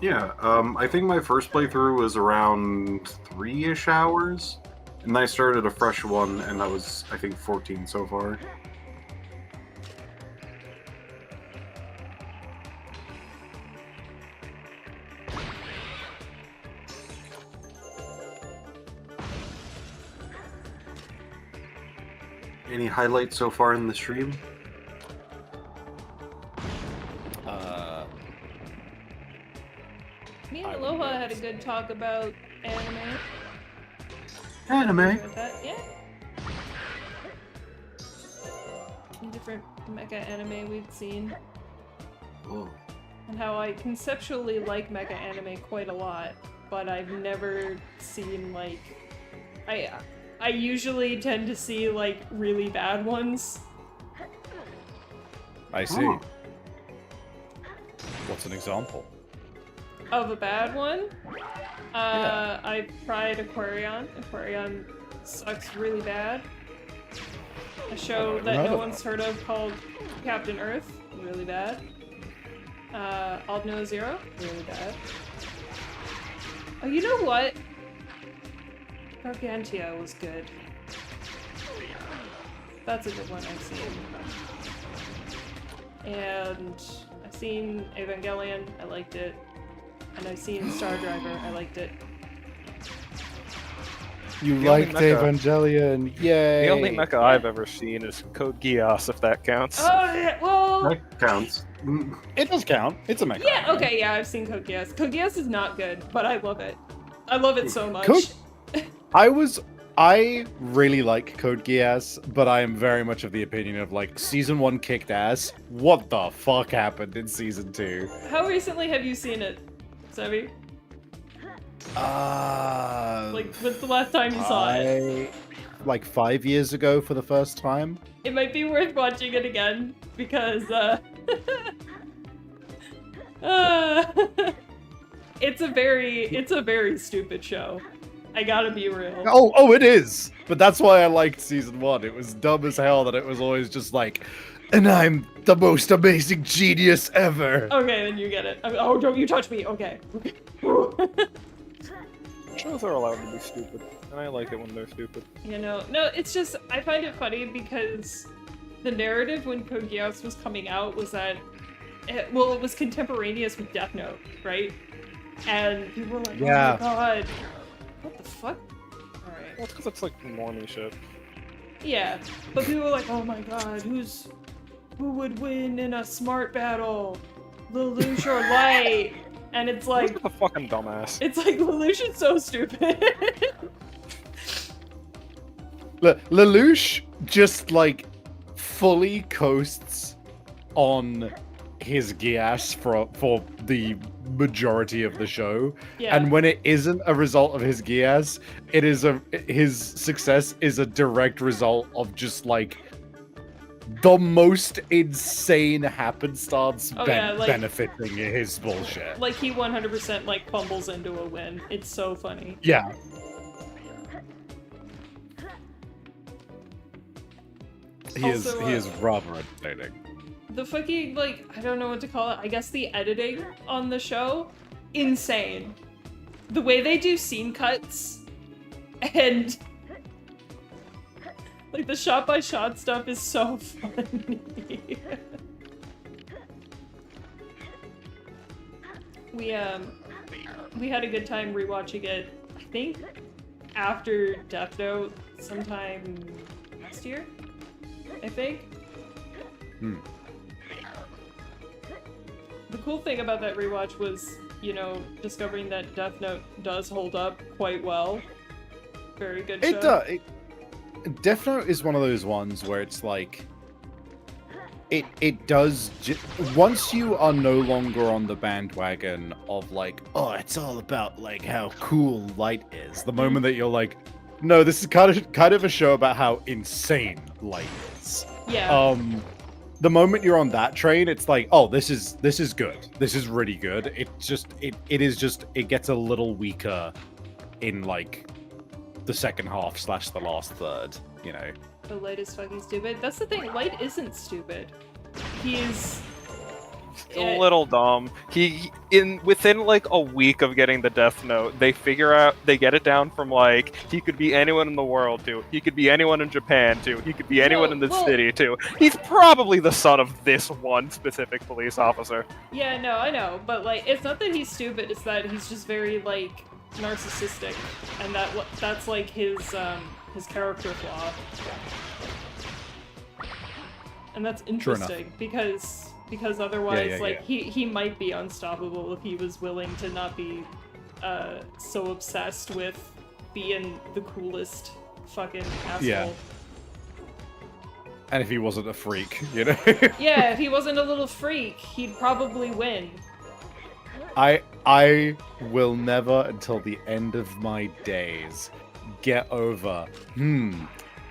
Yeah, I think my first playthrough was around 3-ish hours, and then I started a fresh one, and that was, I think, 14 so far. Any highlights so far in the stream? Me and Aloha had a good talk about anime. Anime? About that, yeah. Different mecha anime we've seen. Oh. And how I conceptually like mecha anime quite a lot, but I've never seen, like... I usually tend to see, like, really bad ones. I see. Oh. What's an example? Of a bad one? I tried Aquarion. Aquarion sucks really bad. A show that no one's heard of called Captain Earth, really bad. Aldno Zero, really bad. Oh, you know what? Gargantia was good. That's a good one I've seen. And I've seen Evangelion, I liked it. And I've seen Star Driver, I liked it. You The only liked mecha- Evangelion, yay! The only mecha I've ever seen is Code Geass, if that counts. Oh, yeah, well... That counts. It does count. It's a mecha. Yeah, okay, yeah, I've seen Code Geass. Code Geass is not good, but I love it. I love it so much. I really like Code Geass, but I am very much of the opinion of, like, Season 1 kicked ass. What the fuck happened in Season 2? How recently have you seen it, Sebi? Like, when's the last time you saw it? Like 5 years ago for the first time. It might be worth watching it again, because, it's a very stupid show. I gotta be real. Oh, it is! But that's why I liked Season 1. It was dumb as hell that it was always just like, and I'm the most amazing genius ever! Okay, then you get it. Oh, don't you touch me! Okay. Shows are allowed to be stupid, and I like it when they're stupid. You know, no, it's just, I find it funny because the narrative when Code Geass was coming out was that, it was contemporaneous with Death Note, right? And people were like, Yeah. oh my god, what the fuck? Alright. Well, it's because it's like normie shit. Yeah, but people were like, oh my god, who would win in a smart battle? Lelouch or Light? And it's like... Look at the fucking dumbass. It's like, Lelouch is so stupid. Lelouch just, like, fully coasts on his Geass for the majority of the show. Yeah. And when it isn't a result of his Geass, his success is a direct result of just, like, the most insane happenstance benefiting his bullshit. Like, he 100% like fumbles into a win. It's so funny. Yeah. He is rather entertaining. The fucking, like, I don't know what to call it. I guess the editing on the show, insane. The way they do scene cuts and like the shot-by-shot stuff is so funny. We had a good time rewatching it, I think, after Death Note sometime last year, I think. The cool thing about that rewatch was, you know, discovering that Death Note does hold up quite well. Very good show. It does. Death Note is one of those ones where it's like, it does, once you are no longer on the bandwagon of like, oh, it's all about like how cool Light is, the moment that you're like, no, this is kind of a show about how insane Light is. Yeah. The moment you're on that train, it's like, oh, this is good. This is really good. It gets a little weaker in like the second half / the last third, you know. The Light is fucking stupid. That's the thing, Light isn't stupid. He's a little dumb. Within like a week of getting the Death Note, they get it down from like, he could be anyone in the world to, he could be anyone in Japan to, he could be anyone in the city to. He's probably the son of this one specific police officer. Yeah, no, I know, but like, it's not that he's stupid, it's that he's just very like narcissistic, and that's like his character flaw. And that's interesting because otherwise, he might be unstoppable if he was willing to not be so obsessed with being the coolest fucking asshole. Yeah. And if he wasn't a freak, you know? Yeah, if he wasn't a little freak, he'd probably win. I will never, until the end of my days, get over,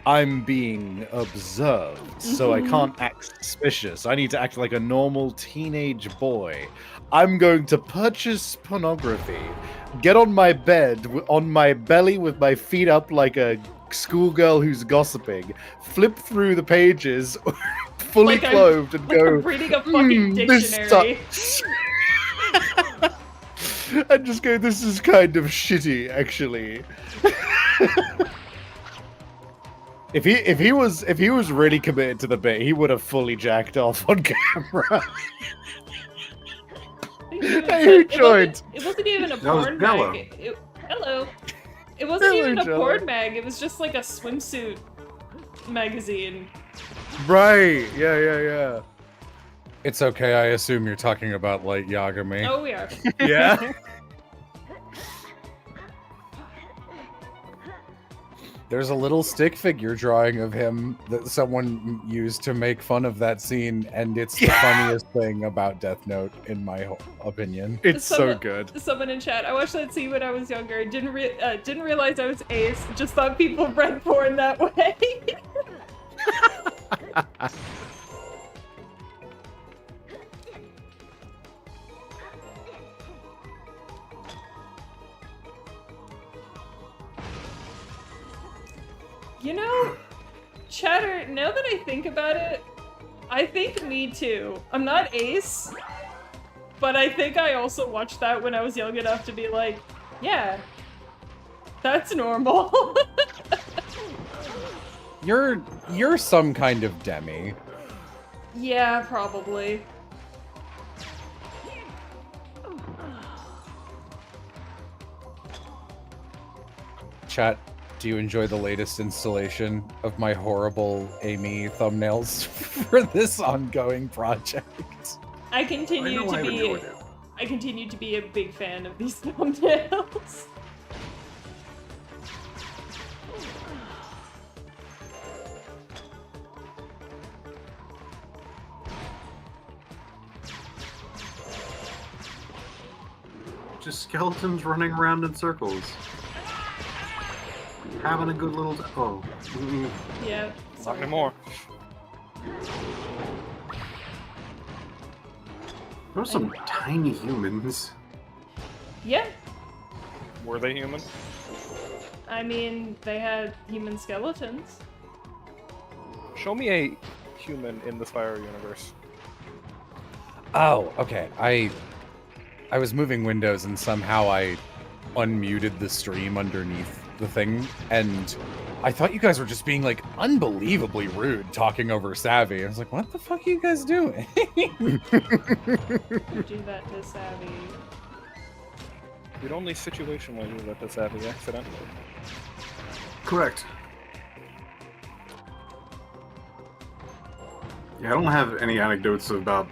I'm being observed, so I can't act suspicious. I need to act like a normal teenage boy. I'm going to purchase pornography, get on my bed, on my belly with my feet up like a schoolgirl who's gossiping, flip through the pages, fully like clothed, and go, I'm reading a fucking dictionary. And just go, this is kind of shitty, actually. If he was really committed to the bit, he would have fully jacked off on camera. Hey, who joined? It wasn't even a porn Bello. mag. Hello. It wasn't even a Jello. porn mag, it was just like a swimsuit magazine. Right, yeah. It's okay, I assume you're talking about Light Yagami. Oh, we are. Yeah? There's a little stick figure drawing of him that someone used to make fun of that scene, and it's the funniest thing about Death Note, in my opinion. It's so good. Someone in chat, I watched that scene when I was younger. Didn't realize I was ace. Just thought people read porn that way. You know, Chatter, now that I think about it, I think me too. I'm not ace, but I think I also watched that when I was young enough to be like, yeah, that's normal. You're some kind of demi. Yeah, probably. Chat, do you enjoy the latest installation of my horrible Amy thumbnails for this ongoing project? I continue to be a big fan of these thumbnails. Just skeletons running around in circles. Having a good little... Oh. Yeah. Not anymore. There were some tiny humans. Yeah. Were they human? I mean, they had human skeletons. Show me a human in the Spyro universe. Oh, okay. I was moving windows and somehow I unmuted the stream underneath the thing, and I thought you guys were just being like unbelievably rude talking over Savvy. I was like, what the fuck are you guys doing? Do that to Savvy. You'd only situationally do that to Savvy accidentally. Correct. Yeah, I don't have any anecdotes about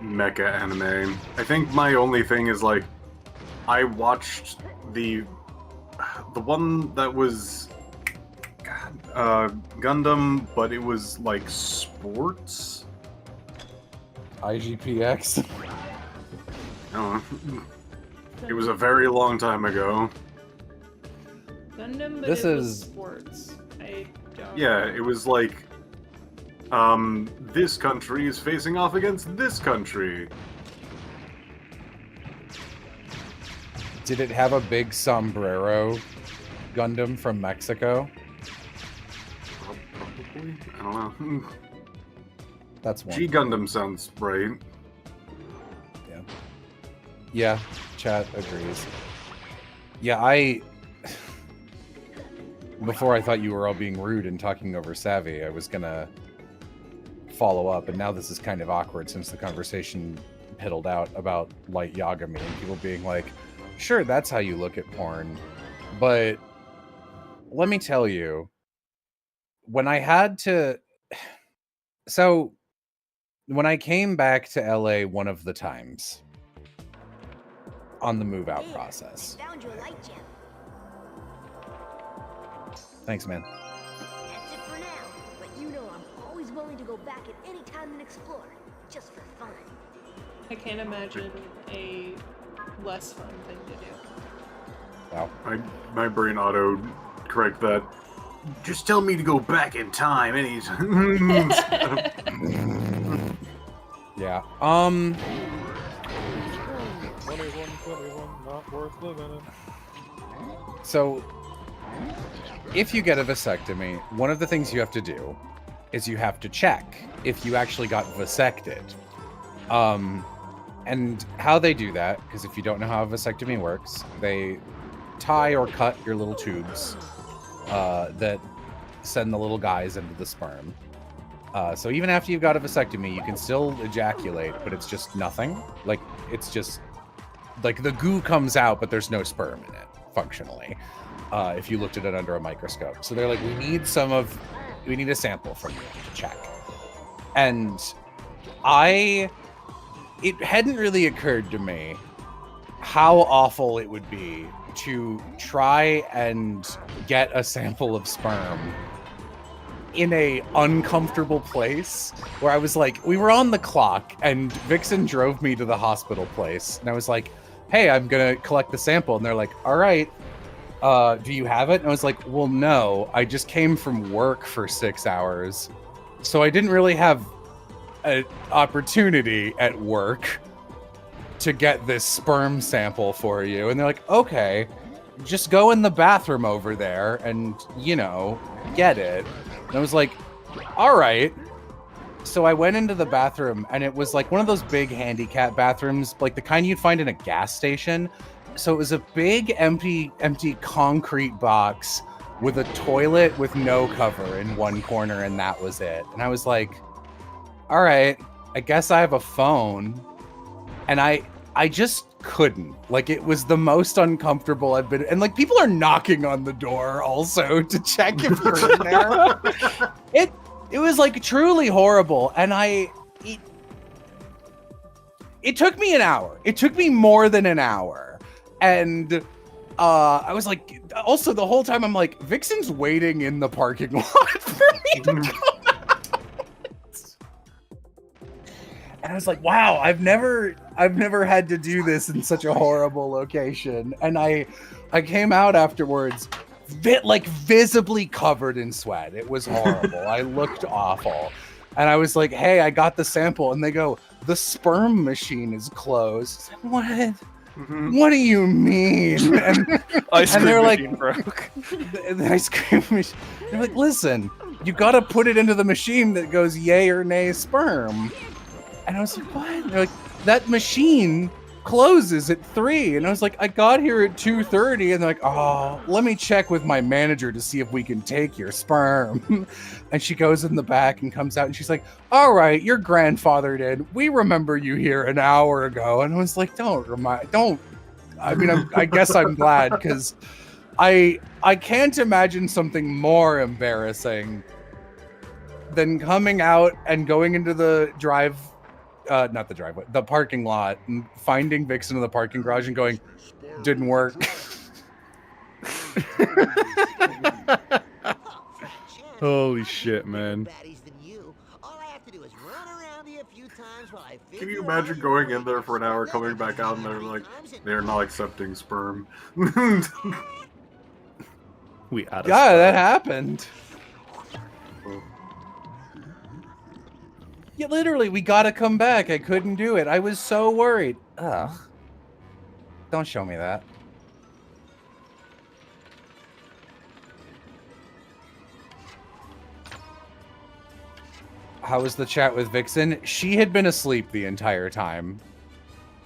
mecha anime. I think my only thing is like, I watched the one that was Gundam, but it was like sports. IGPX. Oh, it was a very long time ago. Gundam, but This it was is- sports. I don't. Yeah, it was like, this country is facing off against this country. Did it have a big sombrero Gundam from Mexico? Probably? I don't know. That's one. G Gundam sounds right. Yeah, chat agrees. Yeah, before I thought you were all being rude and talking over Savvy, I was gonna follow up, and now this is kind of awkward since the conversation piddled out about Light Yagami and people being like, sure, that's how you look at porn, but let me tell you, when I had to... So, when I came back to LA one of the times on the move out process... Found your light gem. Thanks, man. That's it for now. But you know I'm always willing to go back at any time and explore, just for fun. I can't imagine a less fun thing to do. Wow. My brain auto correct that. Just tell me to go back in time anytime. Yeah. 21, not worth living in. So, if you get a vasectomy, one of the things you have to do is you have to check if you actually got vasected. And how they do that, because if you don't know how a vasectomy works, they tie or cut your little tubes that send the little guys into the sperm. So even after you've got a vasectomy, you can still ejaculate, but it's just nothing. Like, it's just, like, the goo comes out, but there's no sperm in it, functionally. if you looked at it under a microscope. So they're like, we need a sample from you to check. And it hadn't really occurred to me how awful it would be to try and get a sample of sperm in a uncomfortable place where I was like, we were on the clock and Vixen drove me to the hospital place. And I was like, hey, I'm going to collect the sample. And they're like, all right, do you have it? And I was like, well, no, I just came from work for 6 hours. So I didn't really have an opportunity at work to get this sperm sample for you. And they're like, okay, just go in the bathroom over there and, get it. And I was like, all right. So I went into the bathroom and it was like one of those big handicap bathrooms, like the kind you'd find in a gas station. So it was a big empty concrete box with a toilet with no cover in one corner, and that was it. And I was like, all right, I guess I have a phone. And I just couldn't. Like, it was the most uncomfortable I've been. And like, people are knocking on the door also to check if you're in there. It was like truly horrible. And it took me an hour. It took me more than an hour. And I was like, also the whole time I'm like, Vixen's waiting in the parking lot for me to come out. And I was like, wow, I've never had to do this in such a horrible location. And I came out afterwards, visibly covered in sweat. It was horrible. I looked awful. And I was like, hey, I got the sample. And they go, the sperm machine is closed. What? Mm-hmm. What do you mean? And, ice cream they're machine like, broke. The ice cream machine. They're like, listen, you got to put it into the machine that goes yay or nay sperm. And I was like, what? And they're like, that machine closes at 3. And I was like, I got here at 2:30. And they're like, oh, let me check with my manager to see if we can take your sperm. And she goes in the back and comes out and she's like, all right, your grandfather did. We remember you here an hour ago. And I was like, I guess I'm glad, because I can't imagine something more embarrassing than coming out and going into the the parking lot, and finding Vixen in the parking garage and going, didn't work. Holy shit, man. Can you imagine going in there for an hour, coming back out, and they're like, they're not accepting sperm? That happened. Yeah, literally, we gotta come back. I couldn't do it. I was so worried. Ugh. Don't show me that. How was the chat with Vixen? She had been asleep the entire time,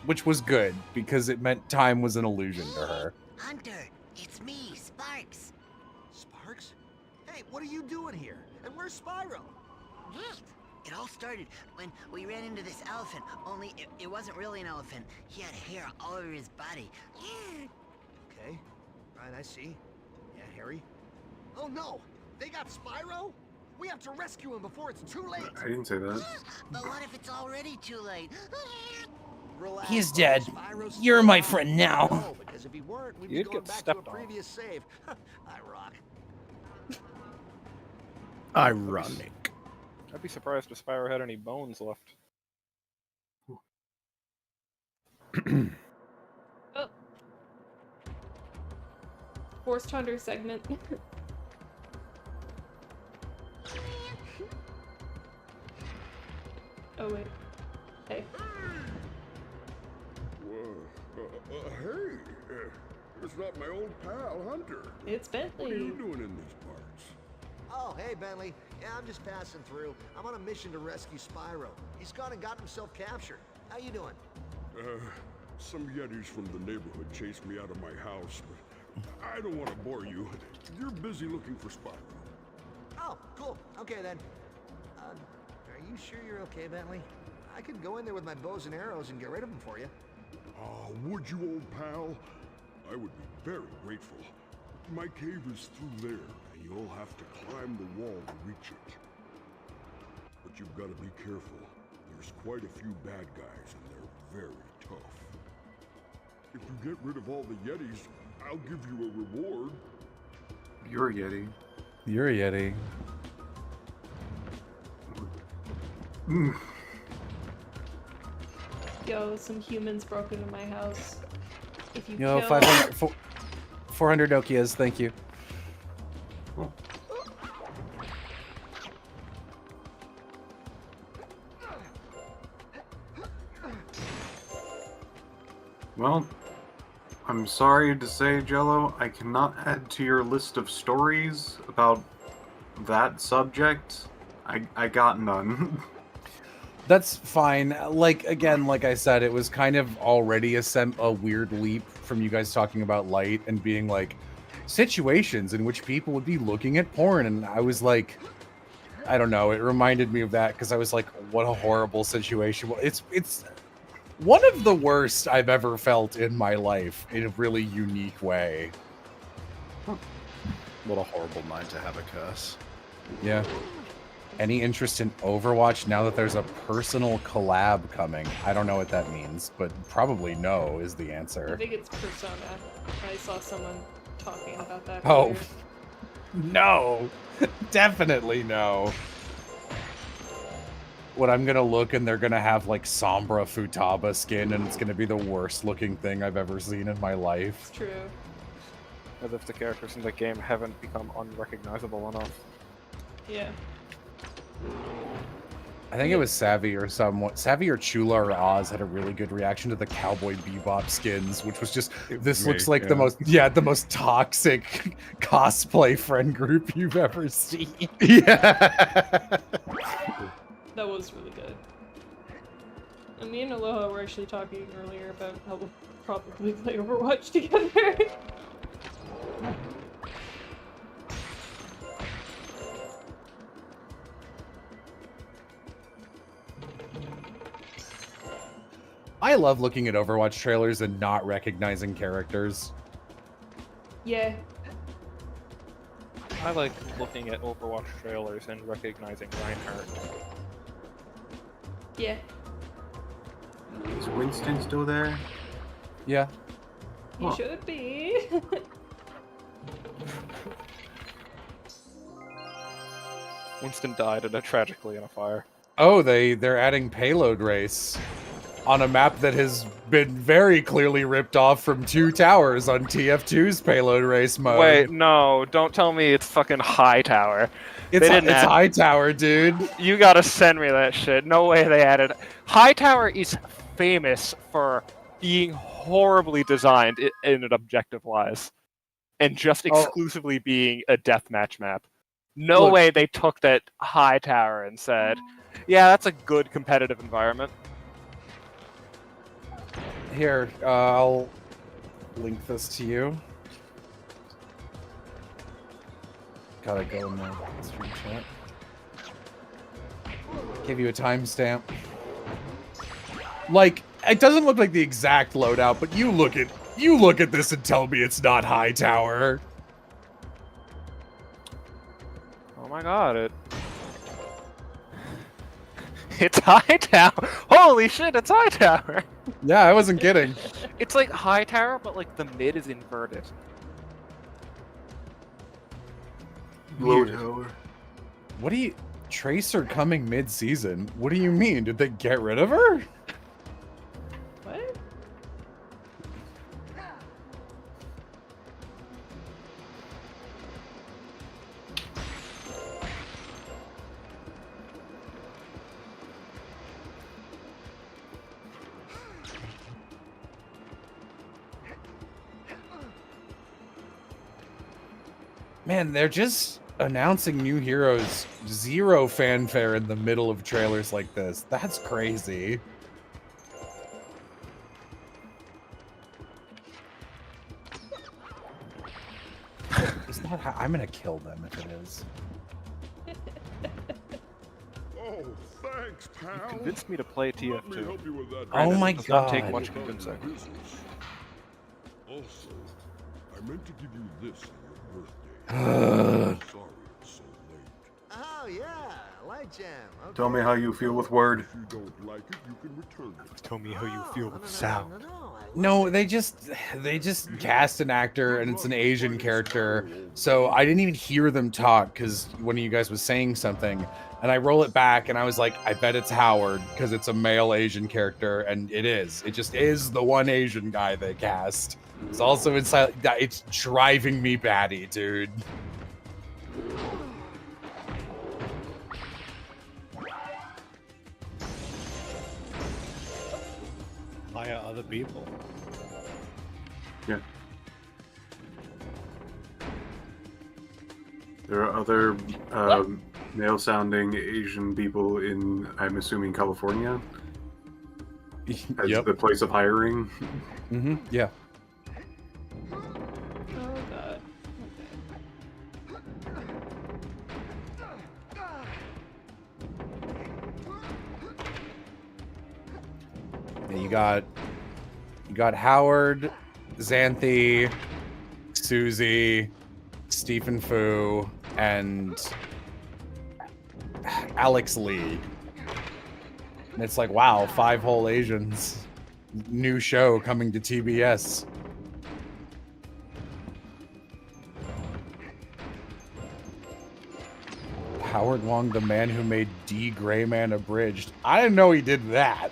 which was good, because it meant time was an illusion to her. Hunter, it's me, Sparks. Sparks? Hey, what are you doing here? And where's Spyro? It all started when we ran into this elephant, only it wasn't really an elephant. He had hair all over his body. Okay, right, I see. Yeah, Harry? Oh no! They got Spyro? We have to rescue him before it's too late! I didn't say that. But what if it's already too late? Relax, He's dead. Spyro's You're my alive. friend now. No, because if he weren't, we'd be You'd going get back to a stepped on. previous save. I rock. Ironic. I'd be surprised if Spyro had any bones left. Oh. Forced Hunter segment. Oh wait. Hey. Hey, it's not my old pal, Hunter. It's Bentley. What are you doing in these parts? Oh, hey, Bentley. Yeah, I'm just passing through. I'm on a mission to rescue Spyro. He's gone and got himself captured. How you doing? Some Yetis from the neighborhood chased me out of my house, but I don't want to bore you. You're busy looking for Spyro. Oh, cool. Okay, then. Are you sure you're okay, Bentley? I could go in there with my bows and arrows and get rid of him for you. Oh, would you, old pal? I would be very grateful. My cave is through there, and you'll have to climb the wall to reach it. But you've got to be careful. There's quite a few bad guys, and they're very tough. If you get rid of all the Yetis, I'll give you a reward. You're a Yeti. You're a Yeti. Yo, some humans broke into my house. If you Yo, kill... 400 Nokias, thank you. Well, I'm sorry to say, Jello, I cannot add to your list of stories about that subject. I got none. That's fine. Like, again, like I said, it was kind of already a weird leap from you guys talking about light and being like, situations in which people would be looking at porn. And I was like, I don't know, it reminded me of that because I was like, what a horrible situation. Well, it's one of the worst I've ever felt in my life in a really unique way. What a horrible night to have a curse. Yeah. Any interest in Overwatch now that there's a personal collab coming? I don't know what that means, but probably no is the answer. I think it's Persona. I saw someone talking about that. Oh, earlier. no. Definitely no. What I'm gonna look and they're gonna have like Sombra Futaba skin and it's gonna be the worst looking thing I've ever seen in my life. It's true. As if the characters in the game haven't become unrecognizable enough. Yeah. I think it was Savvy or someone. Savvy or Chula or Oz had a really good reaction to the Cowboy Bebop skins, which was just, this looks like the most toxic cosplay friend group you've ever seen. Yeah. That was really good. And me and Aloha were actually talking earlier about how we'll probably play Overwatch together. I love looking at Overwatch trailers and not recognizing characters. Yeah. I like looking at Overwatch trailers and recognizing Reinhardt. Yeah. Is Winston still there? Yeah. You should be. Winston died tragically in a fire. Oh, they're adding payload race on a map that has been very clearly ripped off from 2 Towers on TF2's payload race mode. Wait, no, don't tell me it's fucking Hightower. It's Hightower, dude. You gotta send me that shit. No way they added. Hightower is famous for being horribly designed in an objective-wise, and just exclusively being a deathmatch map. No way they took that Hightower and said, yeah, that's a good competitive environment. Here, I'll link this to you. Gotta go in the stream chat. Give you a timestamp. Like, it doesn't look like the exact loadout, but you look at this and tell me it's not Hightower. Oh my god, it's Hightower! Holy shit, it's Hightower! Yeah, I wasn't kidding. It's like Hightower, but like the mid is inverted. Low tower. What do you... Tracer coming mid-season? What do you mean? Did they get rid of her? What? Man, they're just announcing new heroes. Zero fanfare in the middle of trailers like this. That's crazy. Is that how... I'm gonna kill them if it is. Oh, thanks, pal. You convinced me to play TF2. Oh my does god. not take much convincing. Also, I meant to give you this in birthday. Sorry it's so late. Oh, yeah, light jam. Okay. Tell me how you feel with Word. If you don't like it, you can return it. Tell me how you feel with No, sound. No, they just cast an actor and it's an Asian character. So I didn't even hear them talk because one of you guys was saying something, and I roll it back and I was like, I bet it's Howard because it's a male Asian character, and it is. It just is the one Asian guy they cast. It's also inside. It's driving me batty, dude. Hire other people. Yeah. There are other male-sounding Asian people in, I'm assuming, California? As Yep. the place of hiring? Mm-hmm, yeah. Oh god. Yeah, you got Howard, Xanthi, Susie, Stephen Fu, and Alex Lee. And it's like, wow, 5 whole Asians. New show coming to TBS. Howard Wong, the man who made D. Grayman Abridged. I didn't know he did that.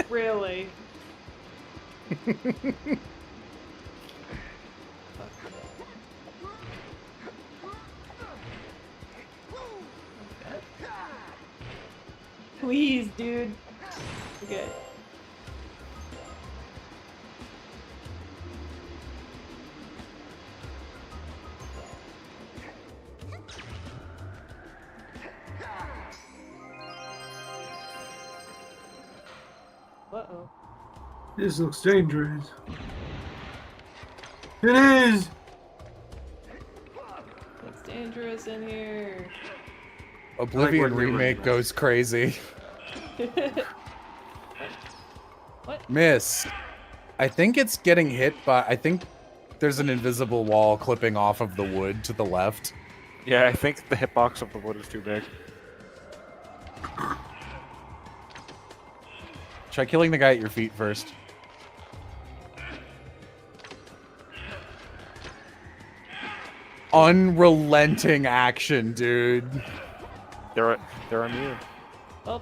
Really? Please, dude. Okay. Uh-oh. This looks dangerous. It is! It's dangerous in here. Oblivion remake goes crazy. What? Miss. I think it's getting hit by... I think there's an invisible wall clipping off of the wood to the left. Yeah, I think the hitbox of the wood is too big. Try killing the guy at your feet first. Unrelenting action, dude. They're immune. Oh.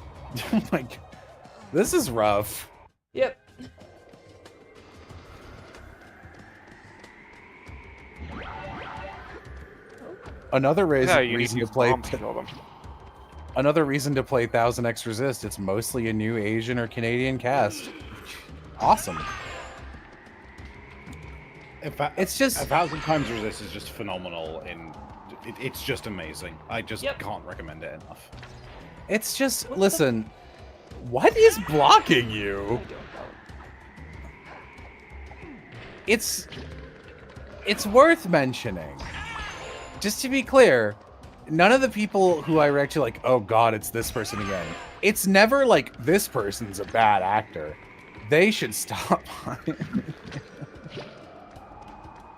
Oh my god. This is rough. Yep. Another Yeah, you need reason to to play. bombs to kill them. Another reason to play Thousand X Resist. It's mostly a new Asian or Canadian cast. Awesome. It's just 1,000 Times Resist is just phenomenal. It's just amazing. I just can't recommend it enough. It's just listen. What is blocking you? It's worth mentioning. Just to be clear, none of the people who I react to like, oh god, it's this person again. It's never like this person's a bad actor. They should stop.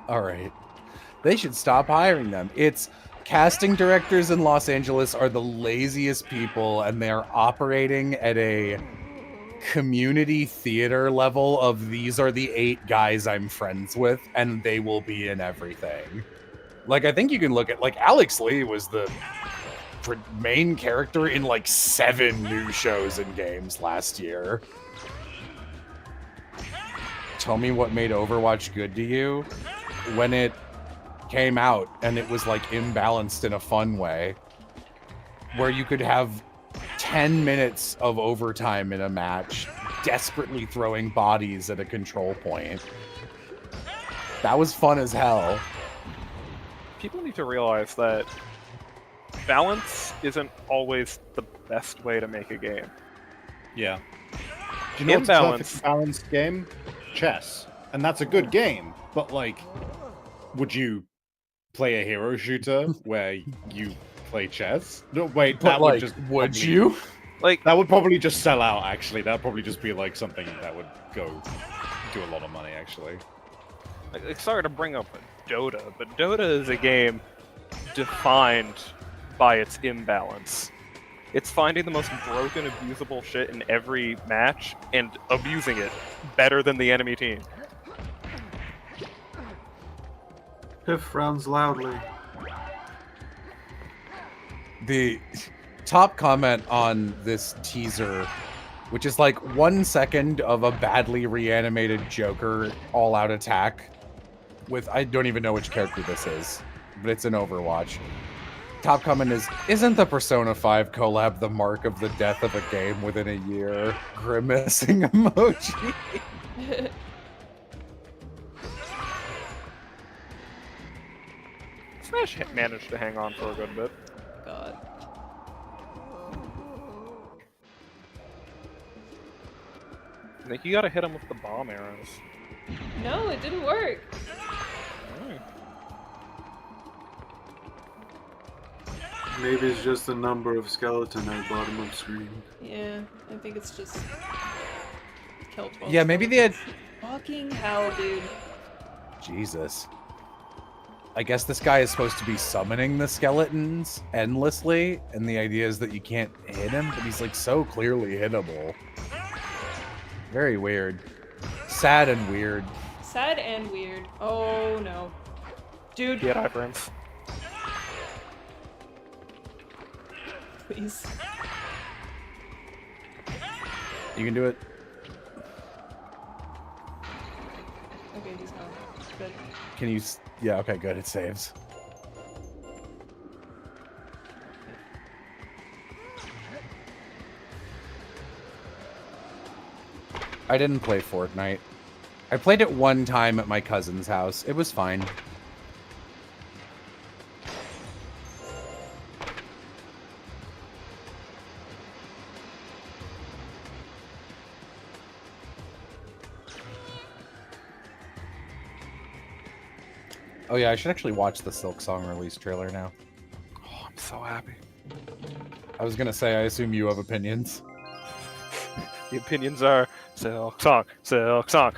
All right. They should stop hiring them. It's casting directors in Los Angeles are the laziest people, and they're operating at a community theater level of these are the 8 guys I'm friends with, and they will be in everything. Like, I think you can look at, like, Alex Lee was the main character in, like, 7 new shows and games last year. Tell me what made Overwatch good to you? When it came out and it was, like, imbalanced in a fun way. Where you could have 10 minutes of overtime in a match, desperately throwing bodies at a control point. That was fun as hell. People need to realize that balance isn't always the best way to make a game. Yeah. Do you know what's a Imbalance. perfect balanced game? Chess. And that's a good game, but like, would you play a hero shooter where you play chess? No, wait, But, that like, would just would probably- you? Like, that would probably just sell out, actually. That'd probably just be like something that would go do a lot of money, actually. Like, sorry to bring up a Dota, but Dota is a game defined by its imbalance. It's finding the most broken, abusable shit in every match and abusing it better than the enemy team. Piff frowns loudly. The top comment on this teaser, which is like 1 second of a badly reanimated Joker all-out attack with, I don't even know which character this is, but it's in Overwatch. Top comment is, isn't the Persona 5 collab the mark of the death of a game within a year? Grimacing emoji. Smash managed to hang on for a good bit. God. I think you gotta hit him with the bomb arrows. No, it didn't work. Maybe it's just the number of skeleton at bottom of screen. Yeah, I think it's just kill 12. Yeah, maybe they had... Fucking hell, dude. Jesus. I guess this guy is supposed to be summoning the skeletons endlessly, and the idea is that you can't hit him, but he's like so clearly hittable. Very weird. Sad and weird. Sad and weird. Oh no. Dude. Get iframes. Please. You can do it. Okay, he's gone. Good. Can you... Yeah, okay, good. It saves. I didn't play Fortnite. I played it one time at my cousin's house. It was fine. Oh yeah, I should actually watch the Silk Song release trailer now. Oh, I'm so happy. I was gonna say, I assume you have opinions. The opinions are Silk Song, Silk Song.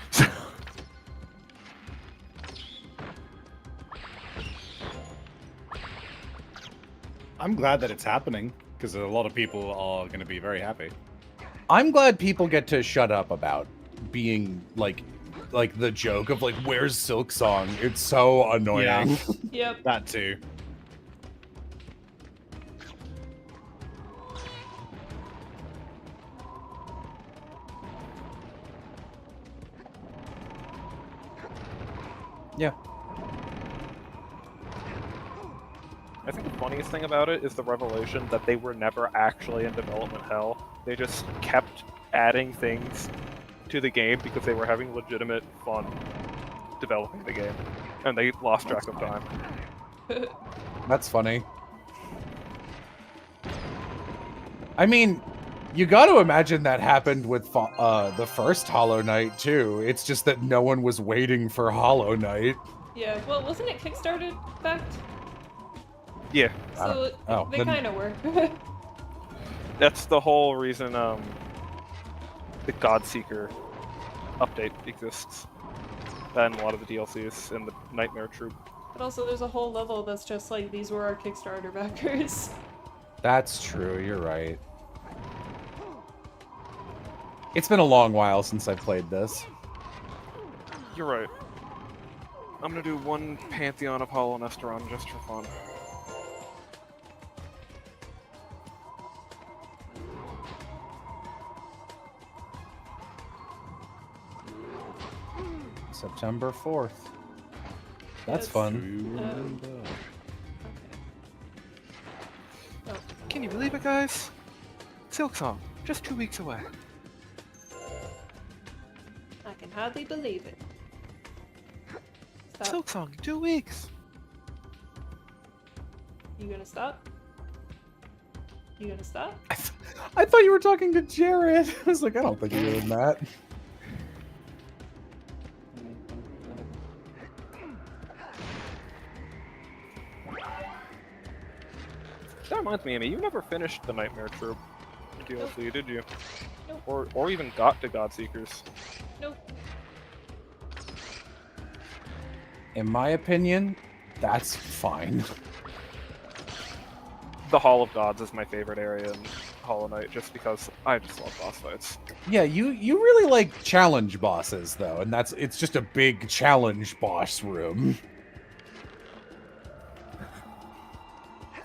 I'm glad that it's happening, because a lot of people are going to be very happy. I'm glad people get to shut up about being like the joke of like, where's Silk Song? It's so annoying. Yeah. Yep. That too. Yeah. I think the funniest thing about it is the revelation that they were never actually in development hell. They just kept adding things to the game because they were having legitimate fun developing the game. And they lost track of time. That's funny. I mean, you got to imagine that happened with the first Hollow Knight too. It's just that no one was waiting for Hollow Knight. Yeah, well, wasn't it Kickstarted backed? Yeah. So they then... kind of were. That's the whole reason the Godseeker update exists. And a lot of the DLCs and the Nightmare Troop. But also there's a whole level that's just like, these were our Kickstarter backers. That's true, you're right. It's been a long while since I played this. You're right. I'm gonna do one Pantheon of Hollow Nest run just for fun. September 4th. That's fun. Oh. Can you believe it, guys? Silk Song, just 2 weeks away. I can hardly believe it. Stop. Silk Song, 2 weeks. You gonna stop? You gonna stop? I thought you were talking to Jared. I was like, I don't think you're doing that. That reminds me, Amy, you never finished the Nightmare Troop DLC, did you? Nope. Or even got to Godseekers. Nope. In my opinion, that's fine. The Hall of Gods is my favorite area in Hollow Knight, just because I just love boss fights. Yeah, you really like challenge bosses though, and it's just a big challenge boss room.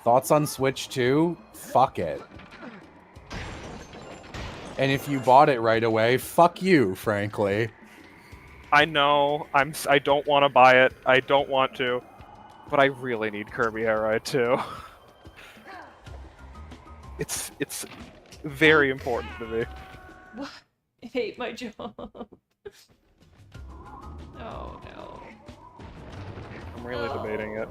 Thoughts on Switch 2? Fuck it. And if you bought it right away, fuck you, frankly. I know, I don't want to buy it, I don't want to, but I really need Kirby Air Ride 2. It's very important to me. What? I hate my job. Oh no. I'm really debating it.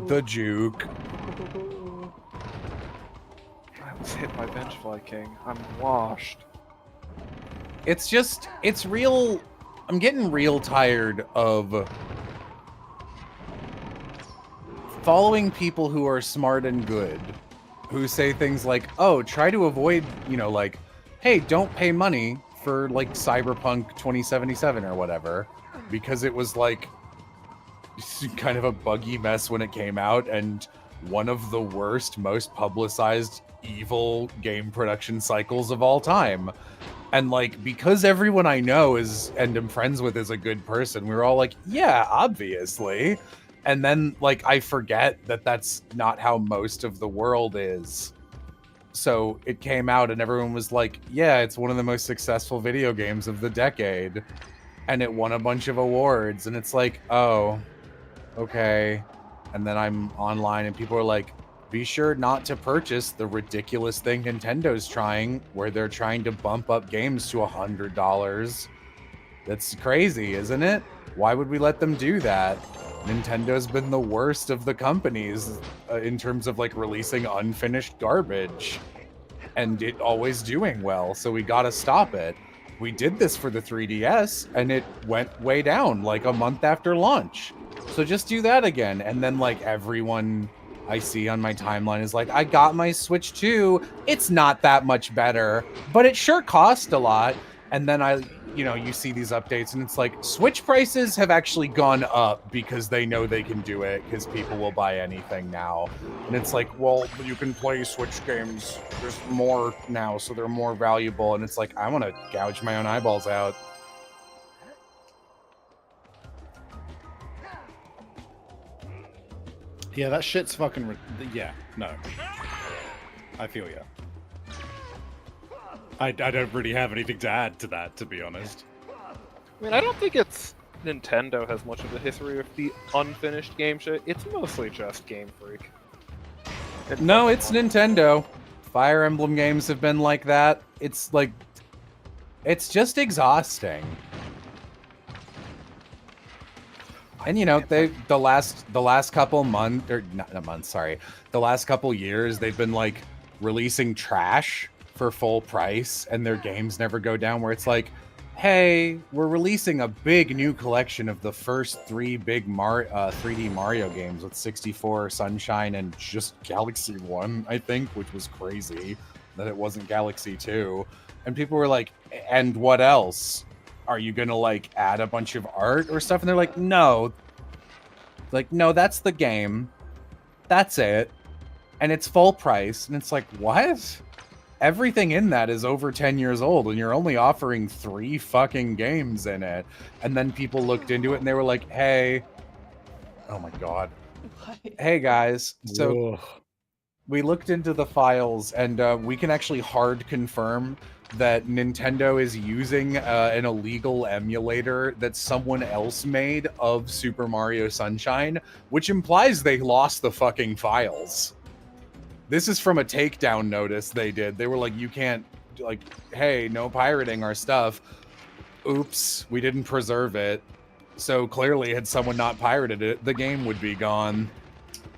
The juke. I was hit by Benchfly King. I'm washed. It's real. I'm getting real tired of following people who are smart and good, who say things like, oh, try to avoid, like, hey, don't pay money for, like, Cyberpunk 2077 or whatever, because it was, like, kind of a buggy mess when it came out, and one of the worst, most publicized evil game production cycles of all time. And, like, because everyone I know and am friends with is a good person, we were all like, yeah, obviously. And then, like, I forget that that's not how most of the world is. So it came out and everyone was like, yeah, it's one of the most successful video games of the decade. And it won a bunch of awards. And it's like, oh, okay. And then I'm online and people are like, be sure not to purchase the ridiculous thing Nintendo's trying, where they're trying to bump up games to $100. That's crazy, isn't it? Why would we let them do that? Nintendo's been the worst of the companies in terms of, like, releasing unfinished garbage. And it always doing well, so we gotta stop it. We did this for the 3DS, and it went way down, like, a month after launch. So just do that again, and then, like, everyone I see on my timeline is like, I got my Switch 2, it's not that much better, but it sure cost a lot. And then you see these updates and it's like, Switch prices have actually gone up because they know they can do it, because people will buy anything now. And it's like, well, you can play Switch games, there's more now, so they're more valuable. And it's like, I want to gouge my own eyeballs out. Yeah, that shit's fucking... Yeah, no. I feel ya. I don't really have anything to add to that, to be honest. I mean, I don't think Nintendo has much of a history of the unfinished game shit. It's mostly just Game Freak. No, it's Nintendo. Fire Emblem games have been like that. It's like... It's just exhausting. And the last couple months, or not months, sorry, the last couple years, they've been like releasing trash for full price, and their games never go down. Where it's like, hey, we're releasing a big new collection of the first 3 big 3D Mario games with 64, Sunshine, and just Galaxy 1, I think, which was crazy that it wasn't Galaxy 2. And people were like, and what else? Are you gonna, like, add a bunch of art or stuff? And they're like, no. Like, no, that's the game. That's it. And it's full price. And it's like, what? Everything in that is over 10 years old, and you're only offering 3 fucking games in it. And then people looked into it, and they were like, hey. Oh my god. What? Hey, guys. So, Ugh. we looked into the files, and we can actually hard confirm that Nintendo is using an illegal emulator that someone else made of Super Mario Sunshine, which implies they lost the fucking files. This is from a takedown notice they did. They were like, you can't, like, hey, no pirating our stuff. Oops, we didn't preserve it. So clearly, had someone not pirated it, the game would be gone.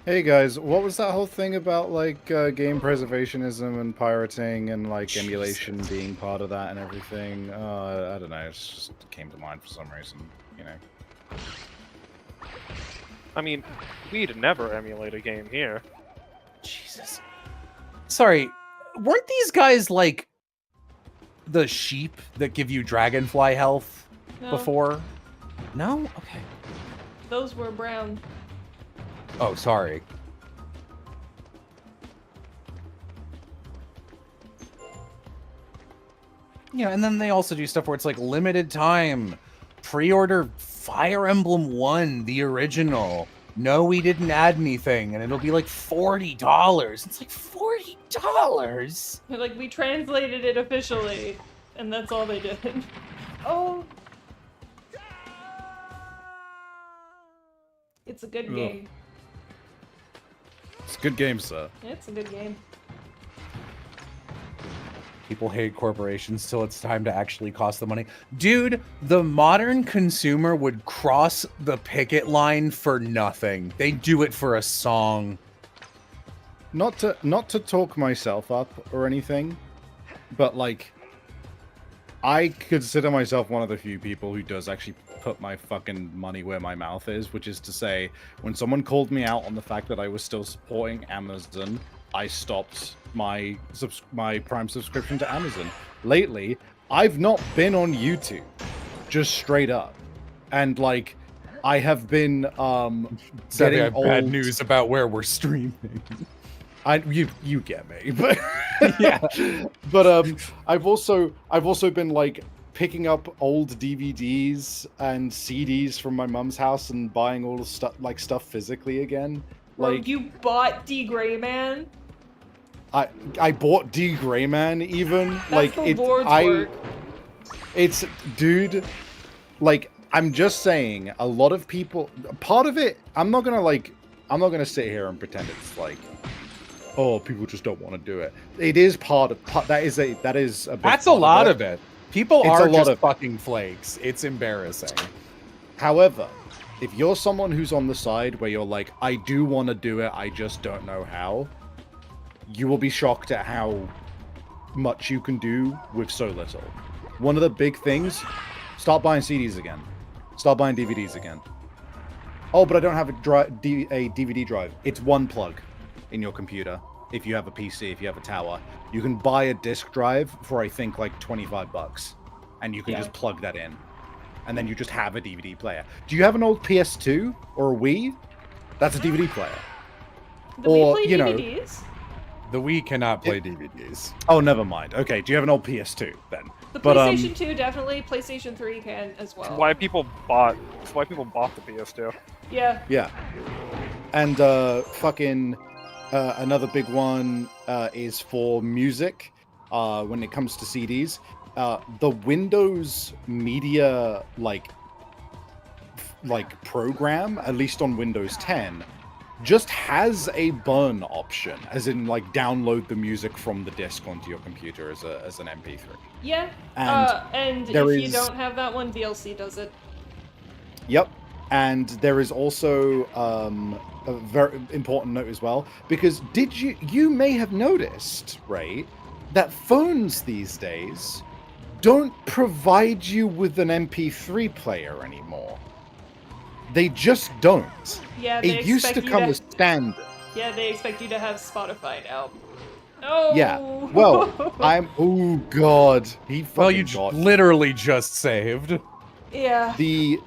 Hey guys, what was that whole thing about, like, game preservationism and pirating and, like, emulation being part of that and everything? I don't know, it just came to mind for some reason, I mean, we'd never emulate a game here. Jesus. Sorry, weren't these guys like the sheep that give you dragonfly health before? No? Okay. Those were brown. Oh, sorry. Yeah, and then they also do stuff where it's like limited time. Pre-order Fire Emblem 1, the original. No, we didn't add anything, and it'll be like $40. It's like $40? Like, we translated it officially, and that's all they did. Oh! It's a good game. It's a good game, sir. It's a good game. People hate corporations till it's time to actually cost them money. Dude, the modern consumer would cross the picket line for nothing. They do it for a song. Not to talk myself up or anything, but like, I consider myself one of the few people who does actually put my fucking money where my mouth is, which is to say, when someone called me out on the fact that I was still supporting Amazon, I stopped my Prime subscription to Amazon. Lately, I've not been on YouTube, just straight up, and like, I have been Sadly, getting I have old. bad news about where we're streaming. You get me, but yeah, but I've also been like picking up old DVDs and CDs from my mum's house and buying all the stuff physically again. Bro, Like, you bought D. Gray Man? I bought D. Gray Man even. That's like the Lord's work. It's dude, like, I'm just saying, a lot of people, part of it, I'm not gonna sit here and pretend it's like, oh, people just don't want to do it. It is that is a big That's a part lot of it. People It's are a lot just of- fucking flakes. It's embarrassing. However, if you're someone who's on the side where you're like, I do want to do it, I just don't know how, you will be shocked at how much you can do with so little. One of the big things, start buying CDs again. Start buying DVDs again. Oh, but I don't have a DVD drive. It's one plug in your computer. If you have a PC, if you have a tower, you can buy a disk drive for, I think, like $25, and you can just plug that in, and then you just have a DVD player. Do you have an old PS2 or a Wii? That's a DVD player. The Or, Wii play you know, DVDs? The Wii cannot play DVDs. Oh, never mind. Okay, do you have an old PS2 then? The But, PlayStation 2 definitely, PlayStation 3 can as well. It's why people bought the PS2. Yeah. Yeah. And another big one is for music. When it comes to CDs, the Windows Media like program, at least on Windows 10, just has a burn option, as in like download the music from the disc onto your computer as an MP3. Yeah. And there if you is- don't have that one, VLC does it. Yep. And there is also a very important note as well, because you may have noticed, right, that phones these days don't provide you with an MP3 player anymore. They just don't. Yeah, they It used to expect you come to- as standard. Yeah, they expect you to have Spotify now. Oh. Yeah. Well, oh god, he fucking Well, you got literally just saved. Yeah. The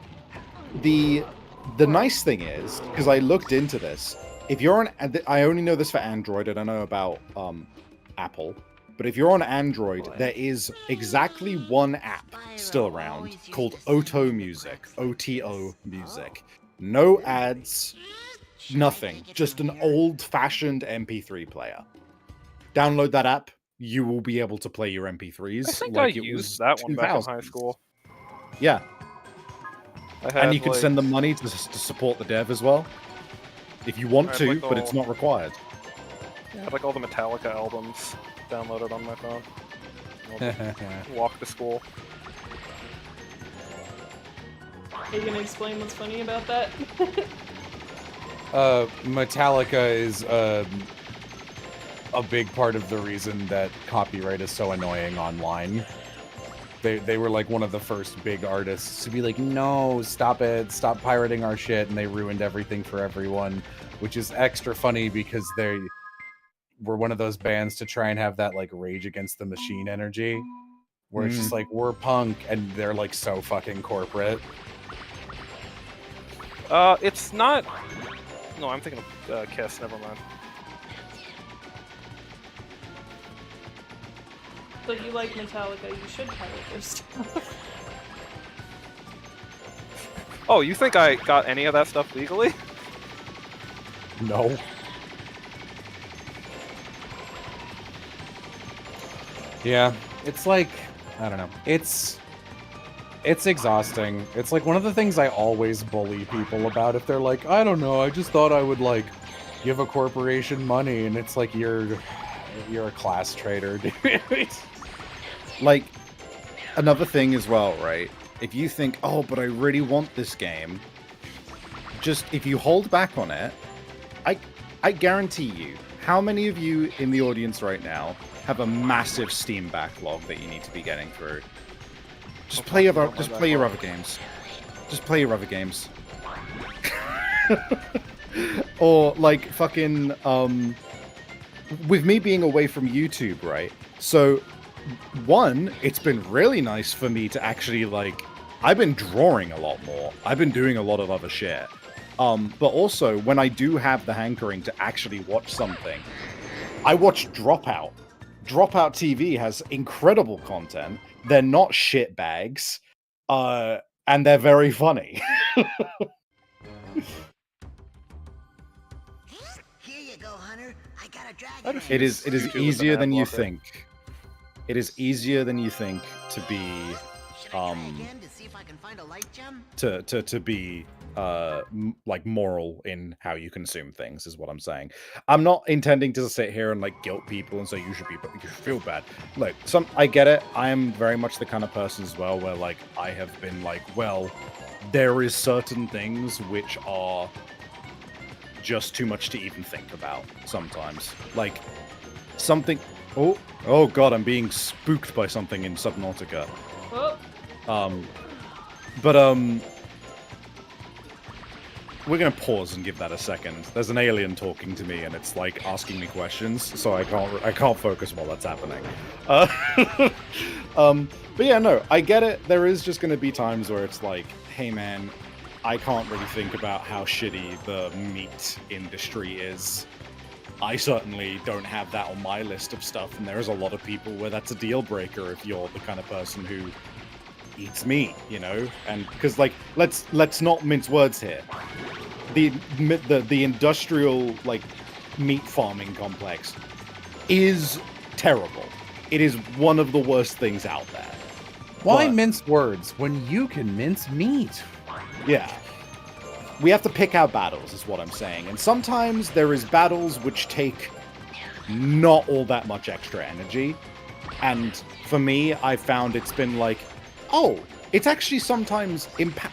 nice thing is, because I looked into this, if you're on, I only know this for Android, I don't know about Apple, but if you're on Android, there is exactly one app still around called Oto Music, OTO Music. No ads, nothing, just an old-fashioned MP3 player. Download that app, you will be able to play your MP3s. I think like I it used was that one back in 2000. high school. Yeah. I had, And you can like- send them money to support the dev as well, if you want I had, to, like, but it's all- not required. I had like all the Metallica albums downloaded on my phone. Walk to school. Are you gonna explain what's funny about that? Metallica is a big part of the reason that copyright is so annoying online. They were like one of the first big artists to be like, no, stop it, stop pirating our shit, and they ruined everything for everyone, which is extra funny because we're one of those bands to try and have that like Rage Against the Machine energy, where it's just like we're punk and they're like so fucking corporate. It's not. No, I'm thinking of Kiss. Never mind. But you like Metallica, you should cover their stuff. Oh, you think I got any of that stuff legally? No. Yeah, it's like, I don't know. It's exhausting. It's like one of the things I always bully people about if they're like, I don't know, I just thought I would like give a corporation money, and it's like you're a class traitor, dude. Like, another thing as well, right? If you think, oh, but I really want this game, just if you hold back on it, I guarantee you, how many of you in the audience right now have a massive Steam backlog that you need to be getting through? Just play your other games. Just play your other games. Or like fucking with me being away from YouTube, right? So one, it's been really nice for me to actually like I've been drawing a lot more. I've been doing a lot of other shit. But also when I do have the hankering to actually watch something, I watch Dropout. Dropout TV has incredible content. They're not shit bags, and they're very funny. Here you go, Hunter. I got a dragon. It is easier than you think. It is easier than you think to be to see if I can find a light gem? to be like moral in how you consume things is what I'm saying. I'm not intending to sit here and like guilt people and say you should feel bad. Look, I get it. I am very much the kind of person as well where like I have been like, well, there is certain things which are just too much to even think about sometimes. Like something oh god, I'm being spooked by something in Subnautica. Oh. We're gonna pause and give that a second. There's an alien talking to me, and it's like asking me questions, so I can't focus while that's happening. But yeah, no, I get it. There is just gonna be times where it's like, hey man, I can't really think about how shitty the meat industry is. I certainly don't have that on my list of stuff, and there's a lot of people where that's a deal breaker if you're the kind of person who eats meat, you know? And because like let's not mince words here. The industrial like meat farming complex is terrible. It is one of the worst things out there. Why mince words when you can mince meat? Yeah. We have to pick our battles, is what I'm saying. And sometimes there is battles which take not all that much extra energy. And for me, I found it's been like, oh, it's actually sometimes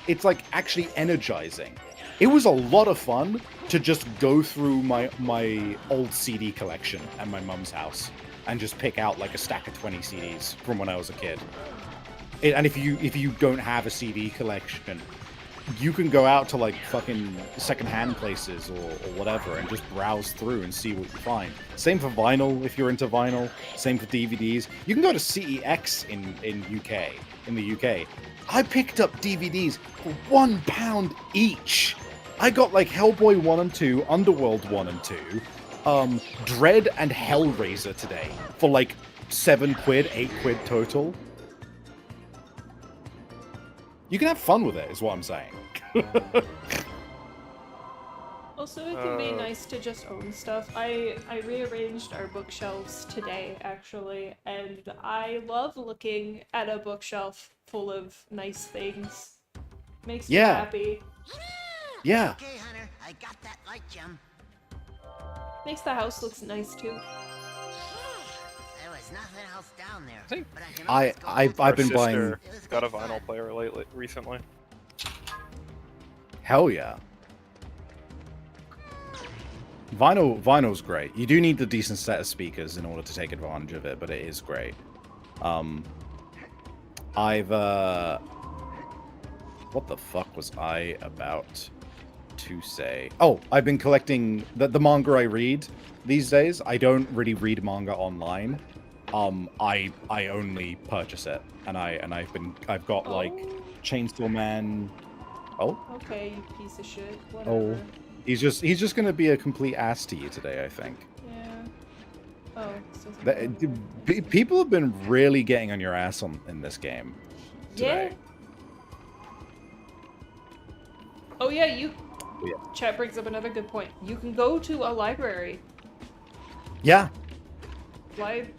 it's like actually energizing. It was a lot of fun to just go through my old CD collection at my mum's house and just pick out like a stack of 20 CDs from when I was a kid. And if you don't have a CD collection, you can go out to like fucking secondhand places or whatever and just browse through and see what you find. Same for vinyl if you're into vinyl. Same for DVDs. You can go to CEX in the UK. I picked up DVDs for £1 each. I got like Hellboy 1 and 2, Underworld 1 and 2, Dread and Hellraiser today for like £7, £8 total. You can have fun with it, is what I'm saying. Also, it can be nice to just own stuff. I rearranged our bookshelves today, actually, and I love looking at a bookshelf full of nice things. Makes me happy. Yeah. Okay, Hunter, I got that light gem. Makes the house looks nice too. There was nothing else down there. I think but I can I've been buying. Got a vinyl player recently. Hell yeah. Vinyl's great. You do need a decent set of speakers in order to take advantage of it, but it is great. What the fuck was I about? to say? Oh, I've been collecting the manga I read these days. I don't really read manga online. I only purchase it, and I've got like Chainsaw Man. Oh. Okay, you piece of shit. Whatever. Oh. He's just gonna be a complete ass to you today, I think. Yeah. Oh. People have been really getting on your ass in this game today. Yeah. Oh yeah, Yeah. Chat brings up another good point. You can go to a library. Yeah.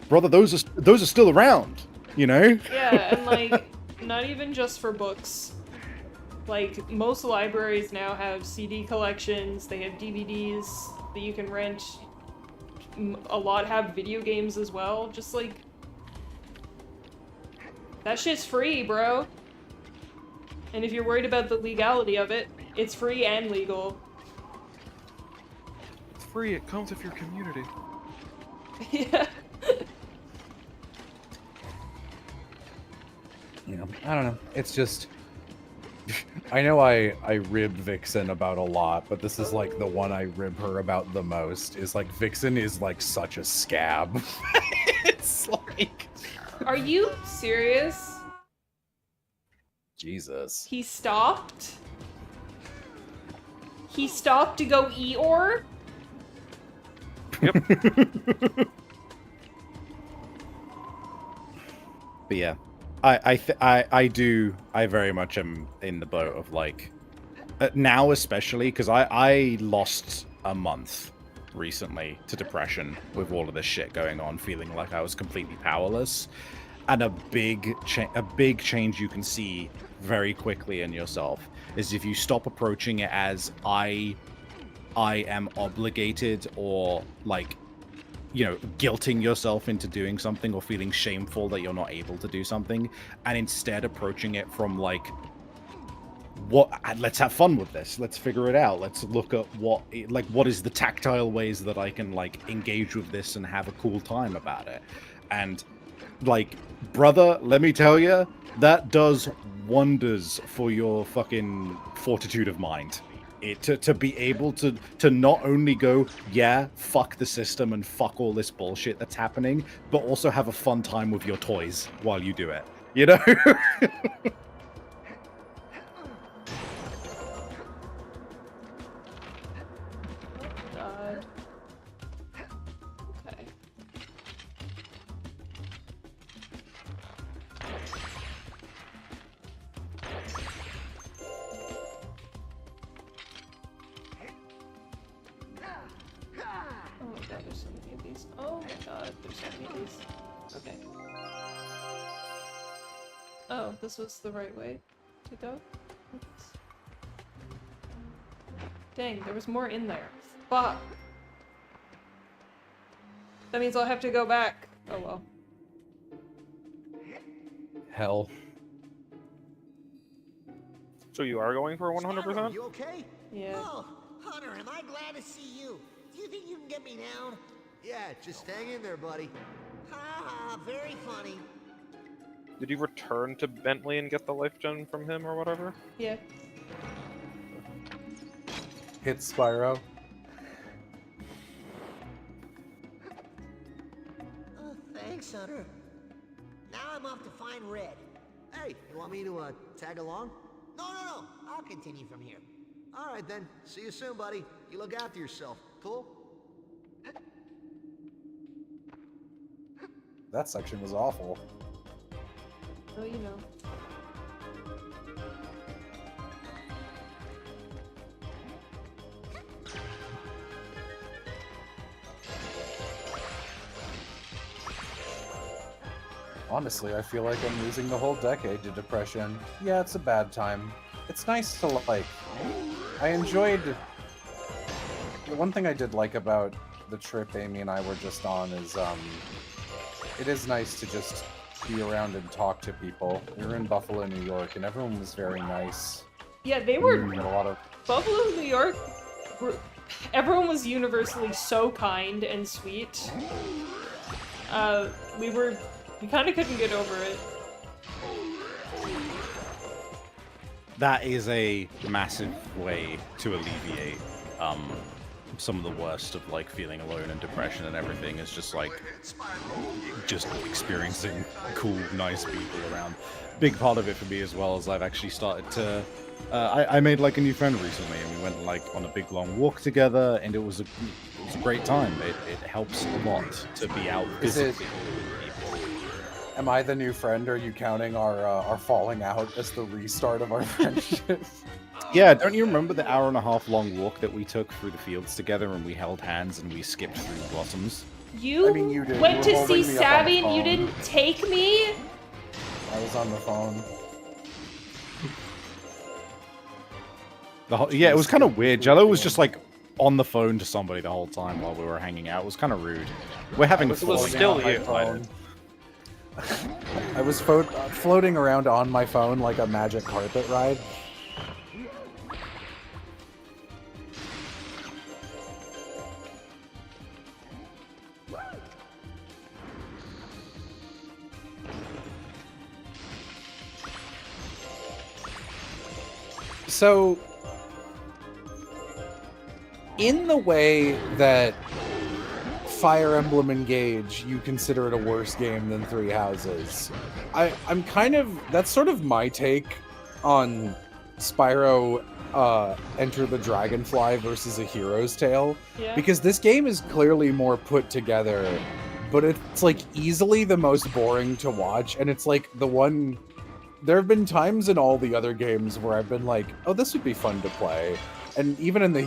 Brother, those are still around, you know? Yeah, and like, not even just for books. Like, most libraries now have CD collections, they have DVDs that you can rent. A lot have video games as well. Just like, that shit's free, bro. And if you're worried about the legality of it, it's free and legal. It's free, it comes with your community. Yeah. You know, I don't know. It's just... I know I rib Vixen about a lot, but this is like the one I rib her about the most. Is like, Vixen is like such a scab. It's like... Are you serious? Jesus. He stopped? He stopped to go Eeyore? But yeah, I very much am in the boat of like now, especially because I lost a month recently to depression with all of this shit going on, feeling like I was completely powerless, and a big change you can see very quickly in yourself is if you stop approaching it as I am obligated or like, you know, guilting yourself into doing something or feeling shameful that you're not able to do something, and instead approaching it from like, let's have fun with this, let's figure it out, let's look at what is the tactile ways that I can like engage with this and have a cool time about it. And like, brother, let me tell you, that does wonders for your fucking fortitude of mind. To be able to not only go, yeah, fuck the system and fuck all this bullshit that's happening, but also have a fun time with your toys while you do it. You know? God. Okay. Oh my god, there's so many of these. Oh my god, there's so many of these. Okay. Oh, this was the right way to go? Oops. Dang, there was more in there. Fuck! That means I'll have to go back. Oh well. Hell. So you are going for 100%? You okay? Yeah. Oh, Hunter, am I glad to see you. Do you think you can get me down? Yeah, just hang in there, buddy. Ha ha, very funny. Did you return to Bentley and get the life gem from him or whatever? Yeah. Hit Spyro. Thanks, Hunter. Now I'm off to find Red. Hey, you want me to tag along? No, I'll continue from here. All right then. See you soon, buddy. You look after yourself. Cool? That section was awful. Oh, you know. Honestly, I feel like I'm losing the whole decade to depression. Yeah, it's a bad time. It's nice to, like... I enjoyed... The one thing I did like about the trip Amy and I were just on is, it is nice to just be around and talk to people. We were in Buffalo, New York, and everyone was very nice. Yeah, they were... We had a lot of... Buffalo, New York... Everyone was universally so kind and sweet. We kind of couldn't get over it. that is a massive way to alleviate some of the worst of like feeling alone and depression and everything. Is just like just experiencing cool, nice people around. Big part of it for me as well is I've actually started to. I made like a new friend recently, and we went like on a big long walk together, and it was a great time. It helps a lot to be out physically. Am I the new friend? Are you counting our falling out as the restart of our friendship? Yeah, don't you remember the hour-and-a-half long walk that we took through the fields together, and we held hands and we skipped through the blossoms? You, went to see Savvy and you didn't take me? I was on the phone. Yeah, it was kind of weird. Jello was just like on the phone to somebody the whole time while we were hanging out. It was kind of rude. We're having a falling out. I was floating around on my phone like a magic carpet ride. So, in the way that Fire Emblem Engage, you consider it a worse game than Three Houses. I'm kind of, that's sort of my take on Spyro Enter the Dragonfly versus A Hero's Tale. Yeah. Because this game is clearly more put together, but it's like easily the most boring to watch, and it's like the one... There have been times in all the other games where I've been like, oh, this would be fun to play. And even in the not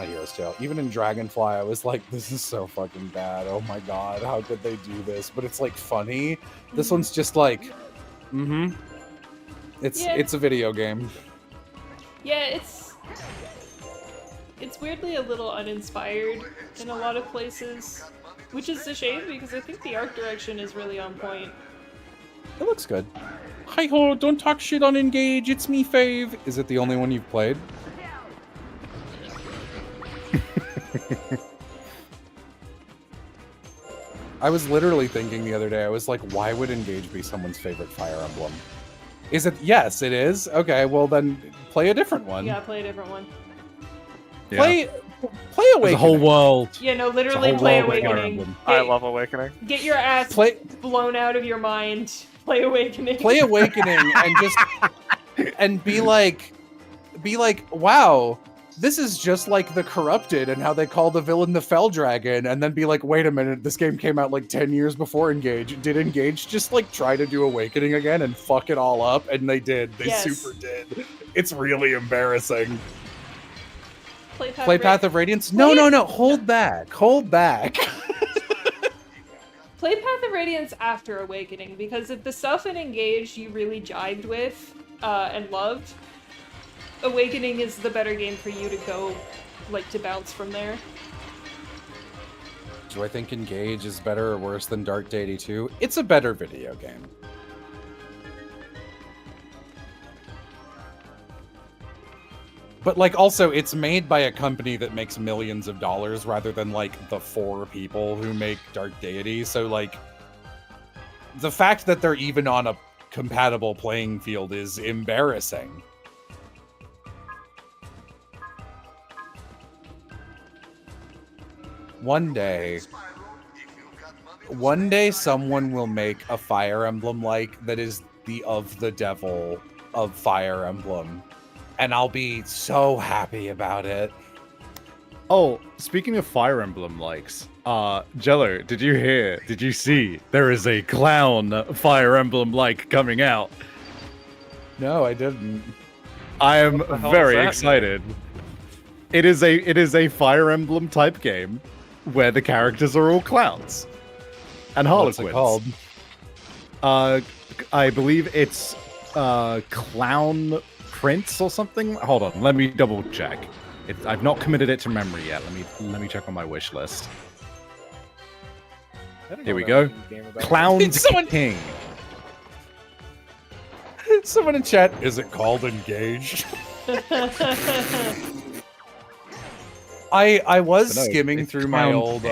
Hero's Tale, even in Dragonfly, I was like, this is so fucking bad. Oh my god, how could they do this? But it's like funny. This one's just like, It's a video game. Yeah, it's weirdly a little uninspired in a lot of places, which is a shame because I think the art direction is really on point. It looks good. Hi-ho, don't talk shit on Engage, it's me, Fave. Is it the only one you've played? I was literally thinking the other day, I was like, why would Engage be someone's favorite Fire Emblem? Is it? Yes, it is. Okay, well then, play a different one. Yeah, play a different one. Yeah. Play Awakening. The whole world. Yeah, no, literally play Awakening. I love Awakening. Get your ass blown out of your mind. Play Awakening. Play Awakening and just and be like, wow, this is just like the Corrupted and how they call the villain the Fell Dragon, and then be like, wait a minute, this game came out like 10 years before Engage. Did Engage just like try to do Awakening again and fuck it all up? And they did. They super did. It's really embarrassing. Play Path of Radiance? No. Hold back. Hold back. Play Path of Radiance after Awakening, because if the stuff in Engage you really jived with and loved, Awakening is the better game for you to go, like, to bounce from there. Do I think Engage is better or worse than Dark Deity 2? It's a better video game. But, like, also, it's made by a company that makes millions of dollars rather than, like, the 4 people who make Dark Deity. So, like, the fact that they're even on a compatible playing field is embarrassing. One day someone will make a Fire Emblem-like that is of the devil of Fire Emblem. And I'll be so happy about it. Oh, speaking of Fire Emblem likes, Jello, did you see? There is a clown Fire Emblem like coming out. No, I didn't. I am very excited. It is a Fire Emblem type game where the characters are all clowns and harlequins. What's it called? I believe it's Clown Prince or something. Hold on, let me double check. I've not committed it to memory yet. Let me check on my wish list. Here we go. Clown King. Someone in chat, is it called Engage? I was skimming through my old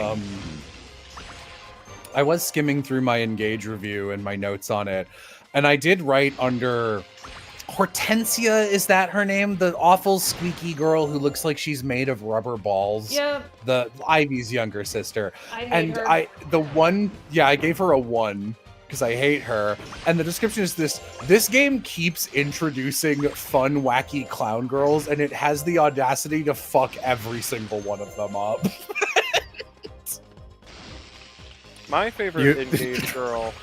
I was skimming through my Engage review and my notes on it, and I did write under Hortensia, is that her name? The awful squeaky girl who looks like she's made of rubber balls. Yeah. The Ivy's younger sister. I hate her. I gave her a 1 because I hate her. And the description is this game keeps introducing fun, wacky clown girls, and it has the audacity to fuck every single one of them up. My favorite engaged girl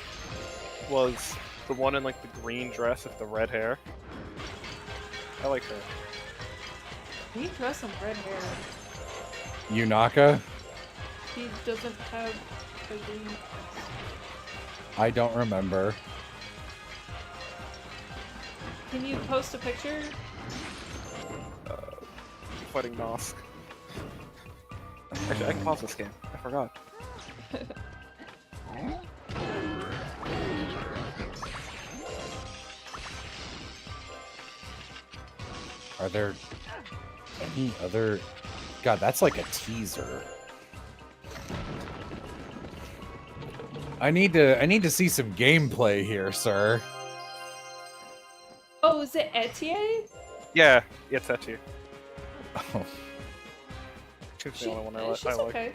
was the one in like the green dress with the red hair. I like her. He dress some red hair. Yunaka? He doesn't have a green. I don't remember. Can you post a picture? Fighting Nosk. Actually, I can pause this game. I forgot. Are there any other... God, that's like a teaser. I need to see some gameplay here, sir. Oh, is it Etienne? Yeah, it's that too. Oh. She's the only one I She's like. okay.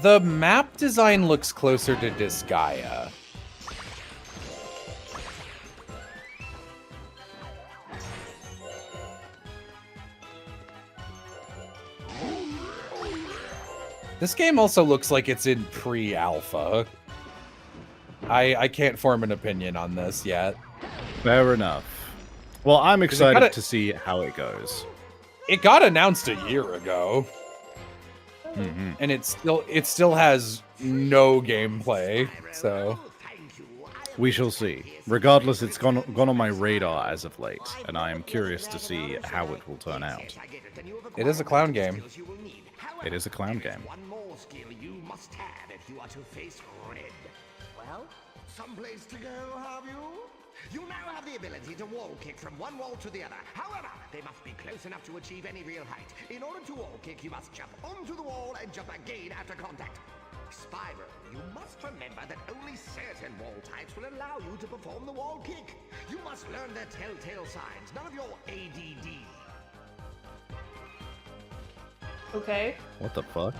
The map design looks closer to Disgaea. This game also looks like it's in pre-alpha. I can't form an opinion on this yet. Fair enough. Well, I'm excited to see how it goes. It got announced a year ago. Mm-hmm. And it still has no gameplay, so we shall see. Regardless, it's gone on my radar as of late, and I am curious to see how it will turn out. It is a clown game. It is a clown game. One more skill you must have if you are to face Red. Well, someplace to go, have you? You now have the ability to wall kick from one wall to the other. However, they must be close enough to achieve any real height. In order to wall kick, you must jump onto the wall and jump again after contact. Spyro, you must remember that only certain wall types will allow you to perform the wall kick. You must learn their telltale signs, none of your ADD. Okay. What the fuck?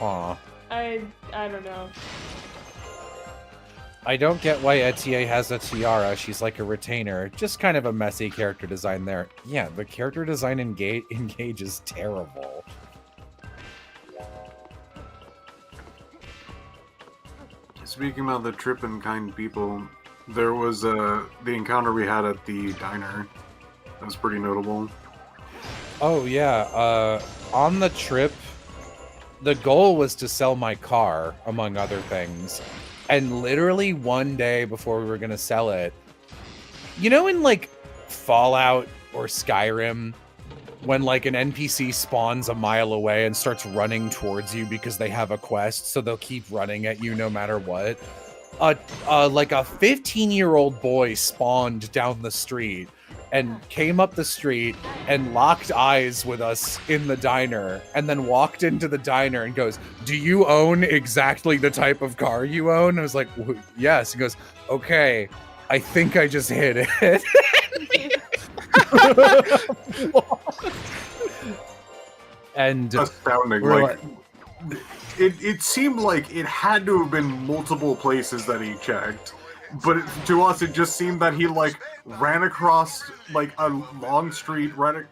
Aw. I don't know. I don't get why Etienne has a tiara. She's like a retainer. Just kind of a messy character design there. Yeah, the character design in Engage is terrible. Speaking about the trip and kind people, there was the encounter we had at the diner. That was pretty notable. Oh yeah, on the trip, the goal was to sell my car, among other things. And literally one day before we were gonna sell it, you know in like Fallout or Skyrim, when like an NPC spawns a mile away and starts running towards you because they have a quest, so they'll keep running at you no matter what. Like a 15-year-old boy spawned down the street and came up the street and locked eyes with us in the diner, and then walked into the diner and goes, "Do you own exactly the type of car you own?" I was like, "Yes." He goes, "Okay, I think I just hit it." And astounding. Like, it seemed like it had to have been multiple places that he checked. But to us, it just seemed that he, like, ran across, like, a long street, like,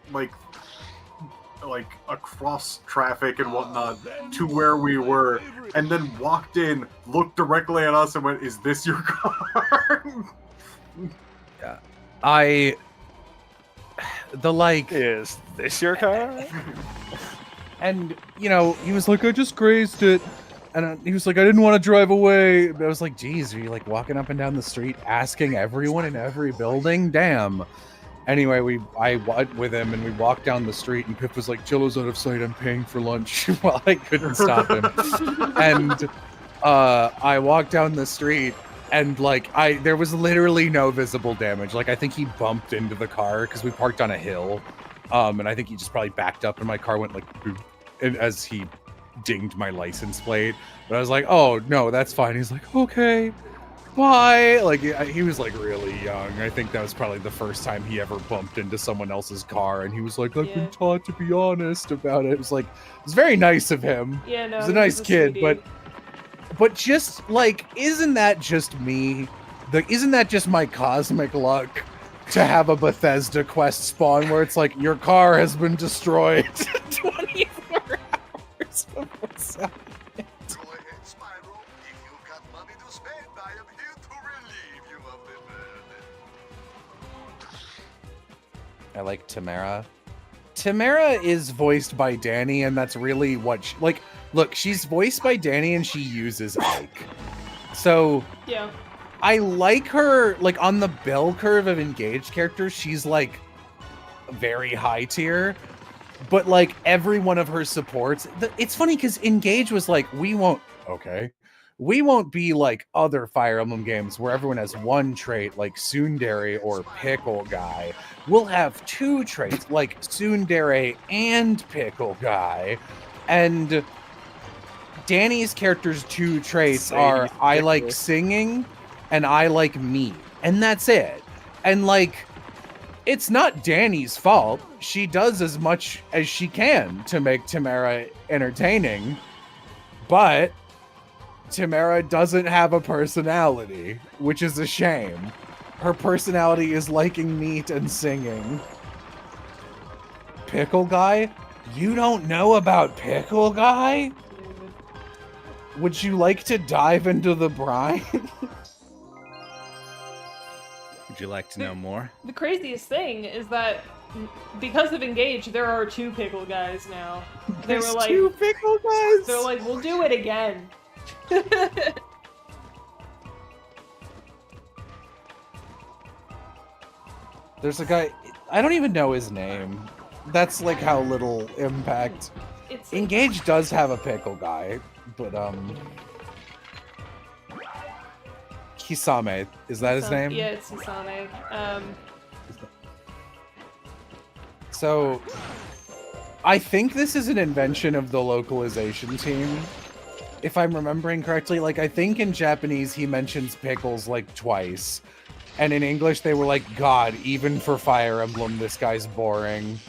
across traffic and whatnot to where we were, and then walked in, looked directly at us, and went, "Is this your car?" Yeah. Is this your car? And, you know, he was like, "I just grazed it." And he was like, "I didn't want to drive away." But I was like, "Geez, are you like walking up and down the street asking everyone in every building? Damn." Anyway, I went with him and we walked down the street, and Pip was like, "Jello's out of sight, I'm paying for lunch." Well, I couldn't stop him. And I walked down the street, and like there was literally no visible damage. Like I think he bumped into the car because we parked on a hill. And I think he just probably backed up and my car went like boop, and as he dinged my license plate. But I was like, oh, no, that's fine. He's like, okay, bye. Like, he was, like, really young. I think that was probably the first time he ever bumped into someone else's car. And he was like, I've been taught to be honest about it. It was like, it was very nice of him. Yeah, no, he was a nice kid, sweetie. but just, like, isn't that just me? Isn't that just my cosmic luck to have a Bethesda quest spawn where it's like, your car has been destroyed 24 hours before selling it? Go ahead, Spyro. If you've got money to spend, I am here to relieve you of the burden. I like Tamara. Tamara is voiced by Danny, and that's really what like, look, she's voiced by Danny and she uses Ike. So yeah. I like her, like, on the bell curve of engaged characters, she's, like, very high tier. But, like, every one of her supports... It's funny, because Engage was like, we won't be like other Fire Emblem games where everyone has one trait, like Tsundere or Pickle Guy. We'll have two traits, like Tsundere and Pickle Guy. And Danny's character's two traits are, I like singing... and I like meat, and that's it. And, like, it's not Danny's fault. She does as much as she can to make Tamara entertaining, but Tamara doesn't have a personality, which is a shame. Her personality is liking meat and singing. Pickle Guy? You don't know about Pickle Guy? Would you like to dive into the brine? Would you like to know more? The craziest thing is that because of Engage, there are two Pickle Guys now. There's two Pickle Guys! They're like, we'll do it again. There's a guy, I don't even know his name. That's like how little impact. Engage does have a Pickle Guy, but Kisame, is that his name? Yeah, it's Kisame. So, I think this is an invention of the localization team. If I'm remembering correctly, like, I think in Japanese he mentions pickles, like, twice. And in English they were like, God, even for Fire Emblem, this guy's boring.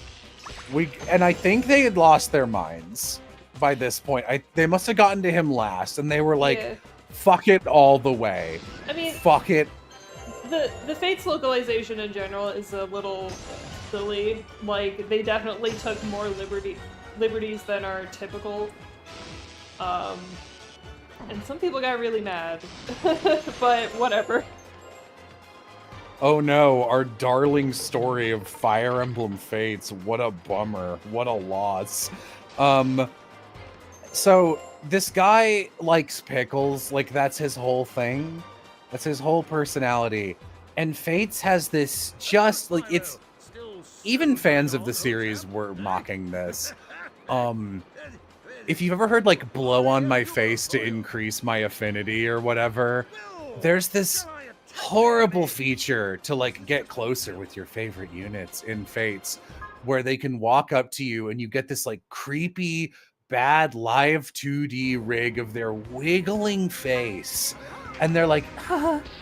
And I think they had lost their minds by this point. They must have gotten to him last, and they were like, fuck it all the way. I mean, fuck it. The Fates localization in general is a little silly. Like, they definitely took more liberties than are typical. And some people got really mad. But whatever. Oh no, our darling story of Fire Emblem Fates. What a bummer. What a loss. So this guy likes pickles, like that's his whole thing. That's his whole personality. And Fates has this just like it's even fans of the series were mocking this. If you've ever heard like blow on my face to increase my affinity or whatever, there's this horrible feature to like get closer with your favorite units in Fates where they can walk up to you and you get this like creepy bad live 2D rig of their wiggling face and they're like,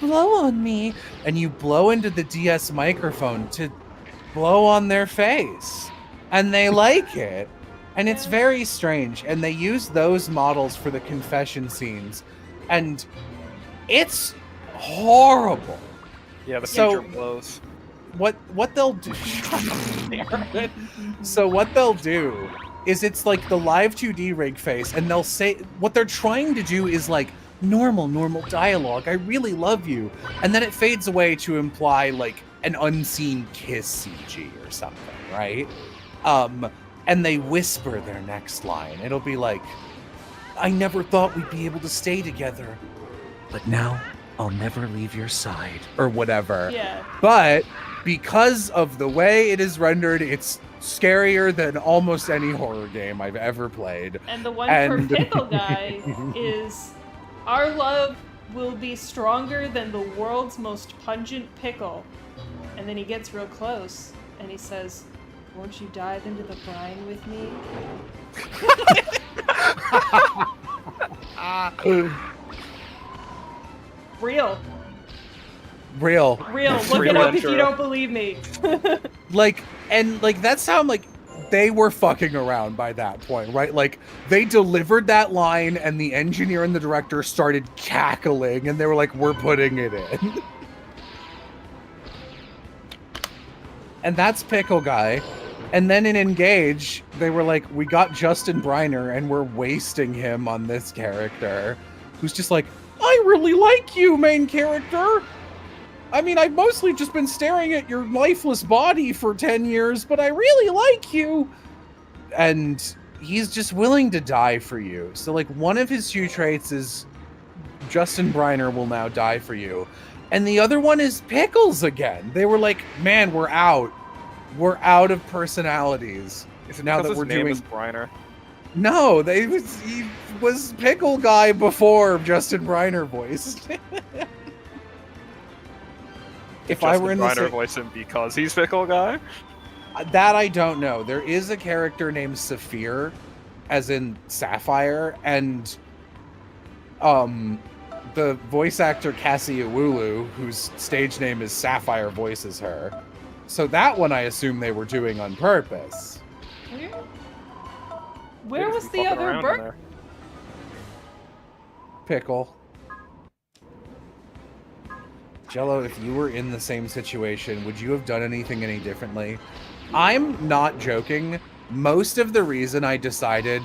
blow on me, and you blow into the DS microphone to blow on their face and they like it, and it's very strange. And they use those models for the confession scenes and it's horrible. Yeah, the future blows. What they'll do so what they'll do is it's like the live 2D rig face, and they'll say what they're trying to do is like normal dialogue, I really love you, and then it fades away to imply like an unseen kiss CG or something, right? And they whisper their next line. It'll be like, I never thought we'd be able to stay together, but now I'll never leave your side, or whatever. Yeah. But because of the way it is rendered, it's scarier than almost any horror game I've ever played. And the one for Pickle Guy is, our love will be stronger than the world's most pungent pickle. And then he gets real close and he says, won't you dive into the brine with me? Real. Real. Look it up if you don't believe me. Like, that sound like they were fucking around by that point, right? Like, they delivered that line and the engineer and the director started cackling and they were like, we're putting it in. And that's Pickle Guy. And then in Engage, they were like, we got Justin Briner and we're wasting him on this character who's just like, I really like you, main character. I mean, I've mostly just been staring at your lifeless body for 10 years, but I really like you. And he's just willing to die for you. So, like, one of his 2 traits is Justin Briner will now die for you. And the other one is Pickles again. They were like, man, we're out. We're out of personalities. Is it now because that we're his name doing is Briner? No, he was Pickle Guy before Justin Briner voiced. If I were in the Briner voice him because he's Pickle Guy? That I don't know. There is a character named Saphir, as in Sapphire, and the voice actor Cassie Iwulu, whose stage name is Sapphire, voices her. So that one I assume they were doing on purpose. Where was the other bird? Pickle. Jello, if you were in the same situation, would you have done anything any differently? I'm not joking. Most of the reason I decided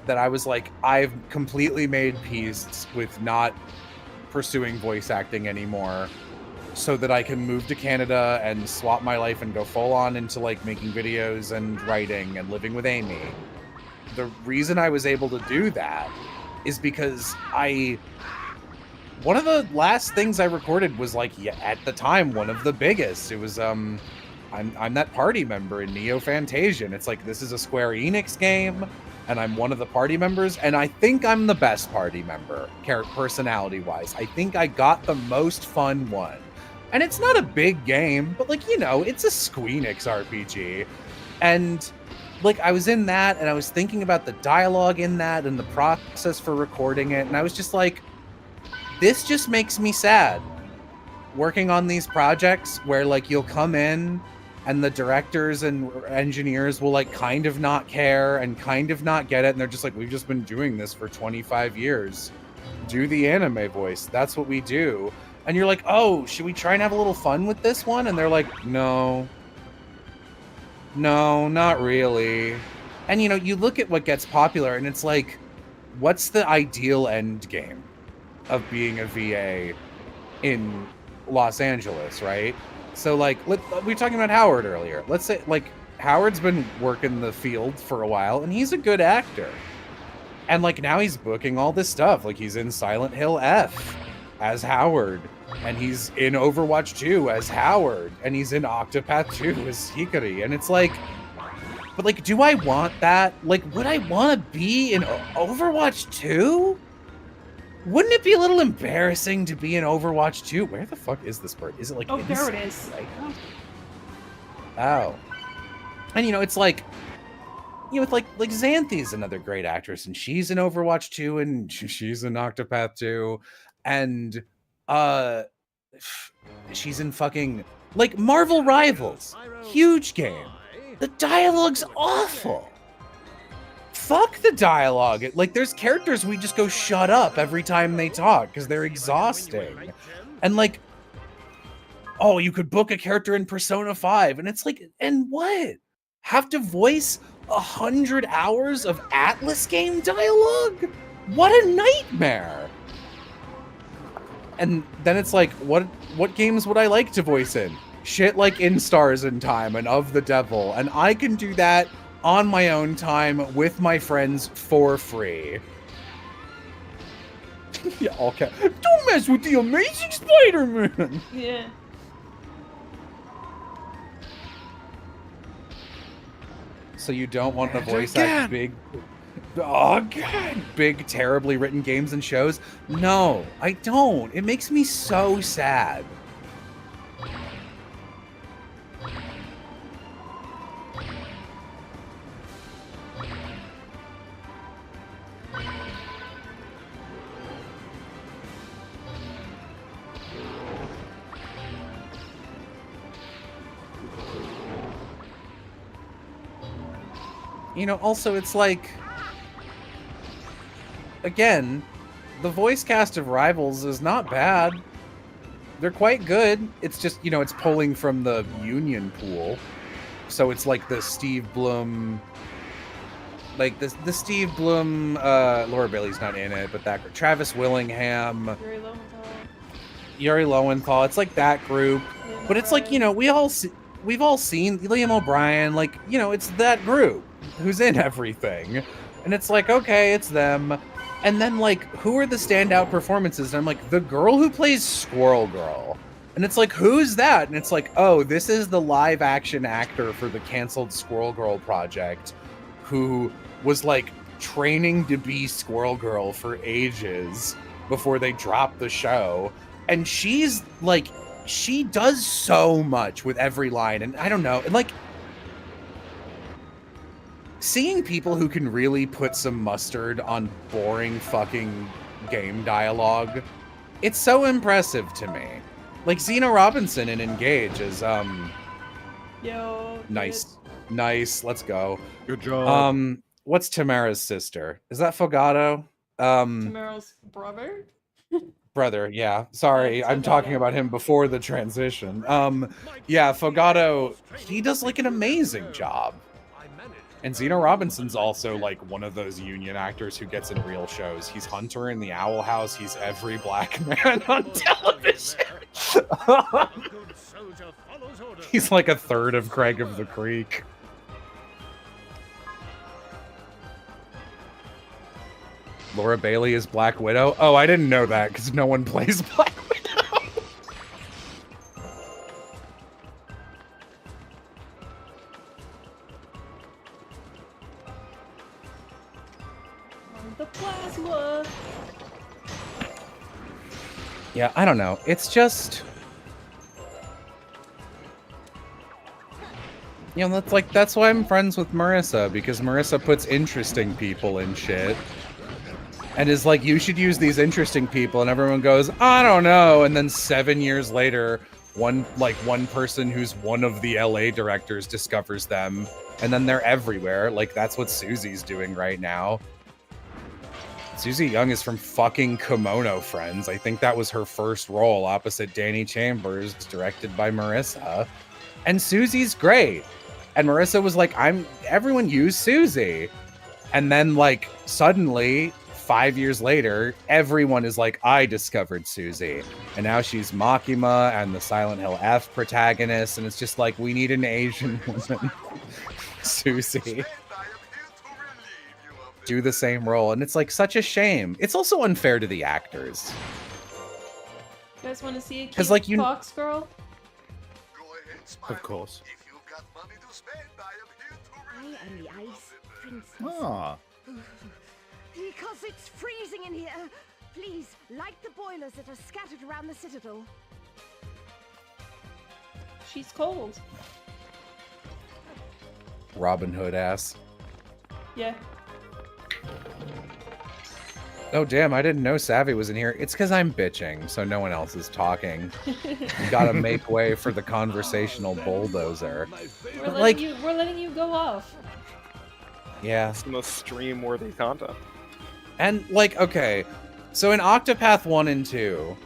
that I was like, I've completely made peace with not pursuing voice acting anymore so that I can move to Canada and swap my life and go full on into like making videos and writing and living with Amy. The reason I was able to do that is because one of the last things I recorded was like, yeah, at the time, one of the biggest. It was, I'm that party member in Neo Fantasia. And it's like, this is a Square Enix game, and I'm one of the party members, and I think I'm the best party member, personality-wise. I think I got the most fun one. And it's not a big game, but like, you know, it's a Squeenix RPG. And like, I was in that, and I was thinking about the dialogue in that and the process for recording it, and I was just like, this just makes me sad. Working on these projects where like you'll come in and the directors and engineers will like kind of not care and kind of not get it, and they're just like, we've just been doing this for 25 years. Do the anime voice. That's what we do. And you're like, oh, should we try and have a little fun with this one? And they're like, no, not really. And you know, you look at what gets popular and it's like, what's the ideal end game of being a VA in Los Angeles, right? So like, we were talking about Howard earlier. Let's say like Howard's been working the field for a while and he's a good actor. And like now he's booking all this stuff. Like he's in Silent Hill F as Howard, and he's in Overwatch 2 as Howard, and he's in Octopath 2 as Hikari. And it's like, but like, do I want that? Like, would I want to be in Overwatch 2? Wouldn't it be a little embarrassing to be in Overwatch 2? Where the fuck is this bird? Is it like Oh, there it inside? is. Oh. And you know, it's like, you know, with like Xanthi's another great actress, and she's in Overwatch 2, and she's in Octopath 2, and she's in fucking like Marvel Rivals. Huge game. The dialogue's awful. Fuck the dialogue. Like, there's characters we just go shut up every time they talk because they're exhausting. And like, oh, you could book a character in Persona 5, and it's like, and what? Have to voice 100 hours of Atlas game dialogue? What a nightmare. And then it's like, what games would I like to voice in? Shit like In Stars in Time and Of the Devil, and I can do that on my own time with my friends for free. Yeah, okay. Don't mess with the Amazing Spider-Man! Yeah. So you don't want to voice act big... Oh, God! Big, terribly written games and shows? No, I don't. It makes me so sad. You know, also, it's like, again, the voice cast of Rivals is not bad. They're quite good. It's just, you know, it's pulling from the Union pool. So it's like the Steve Blum, like the Steve Blum, Laura Bailey's not in it, but that, Travis Willingham, Yuri Lowenthal, it's like that group. But it's like, you know, we've all seen Liam O'Brien, like, you know, it's that group who's in everything. And it's like, okay, it's them. And then, like, who are the standout performances? And I'm like, the girl who plays Squirrel Girl. And it's like, who's that? And it's like, oh, this is the live action actor for the canceled Squirrel Girl project who was, like, training to be Squirrel Girl for ages before they dropped the show. And she's, like, she does so much with every line. And I don't know, and, like, seeing people who can really put some mustard on boring fucking game dialogue, it's so impressive to me. Like Zena Robinson in Engage is Yo. nice. Nice, let's go. Good job. What's Tamara's sister? Is that Fogato? Tamara's brother? Brother, yeah. Sorry, I'm talking about him before the transition. Yeah, Fogato, he does like an amazing job. And Zena Robinson's also like one of those union actors who gets in real shows. He's Hunter in the Owl House. He's every black man on television. He's like a third of Craig of the Creek. Laura Bailey is Black Widow. Oh, I didn't know that because no one plays Black Widow. The plasma. Yeah, I don't know. It's just, you know, that's why I'm friends with Marissa, because Marissa puts interesting people in shit. And is like, you should use these interesting people, and everyone goes, I don't know. And then 7 years later, one person who's one of the LA directors discovers them, and then they're everywhere. Like, that's what Susie's doing right now. Susie Young is from fucking Kimono Friends. I think that was her first role opposite Danny Chambers, directed by Marissa. And Susie's great. And Marissa was like, everyone use Susie. And then, like, suddenly, 5 years later, everyone is like, I discovered Susie. And now she's Makima and the Silent Hill F protagonist. And it's just like, we need an Asian woman. Susie. Do the same role. And it's like such a shame. It's also unfair to the actors. You guys want to see a cute like, fox girl? Of course. I am the ice princess. Ah. Because it's freezing in here. Please, light the boilers that are scattered around the citadel. She's cold. Robin Hood ass. Yeah. Oh, damn, I didn't know Savvy was in here. It's because I'm bitching, so no one else is talking. You gotta make way for the conversational bulldozer. We're letting you go off. Yeah. It's the most stream-worthy content. And, like, okay, so in Octopath 1 and 2,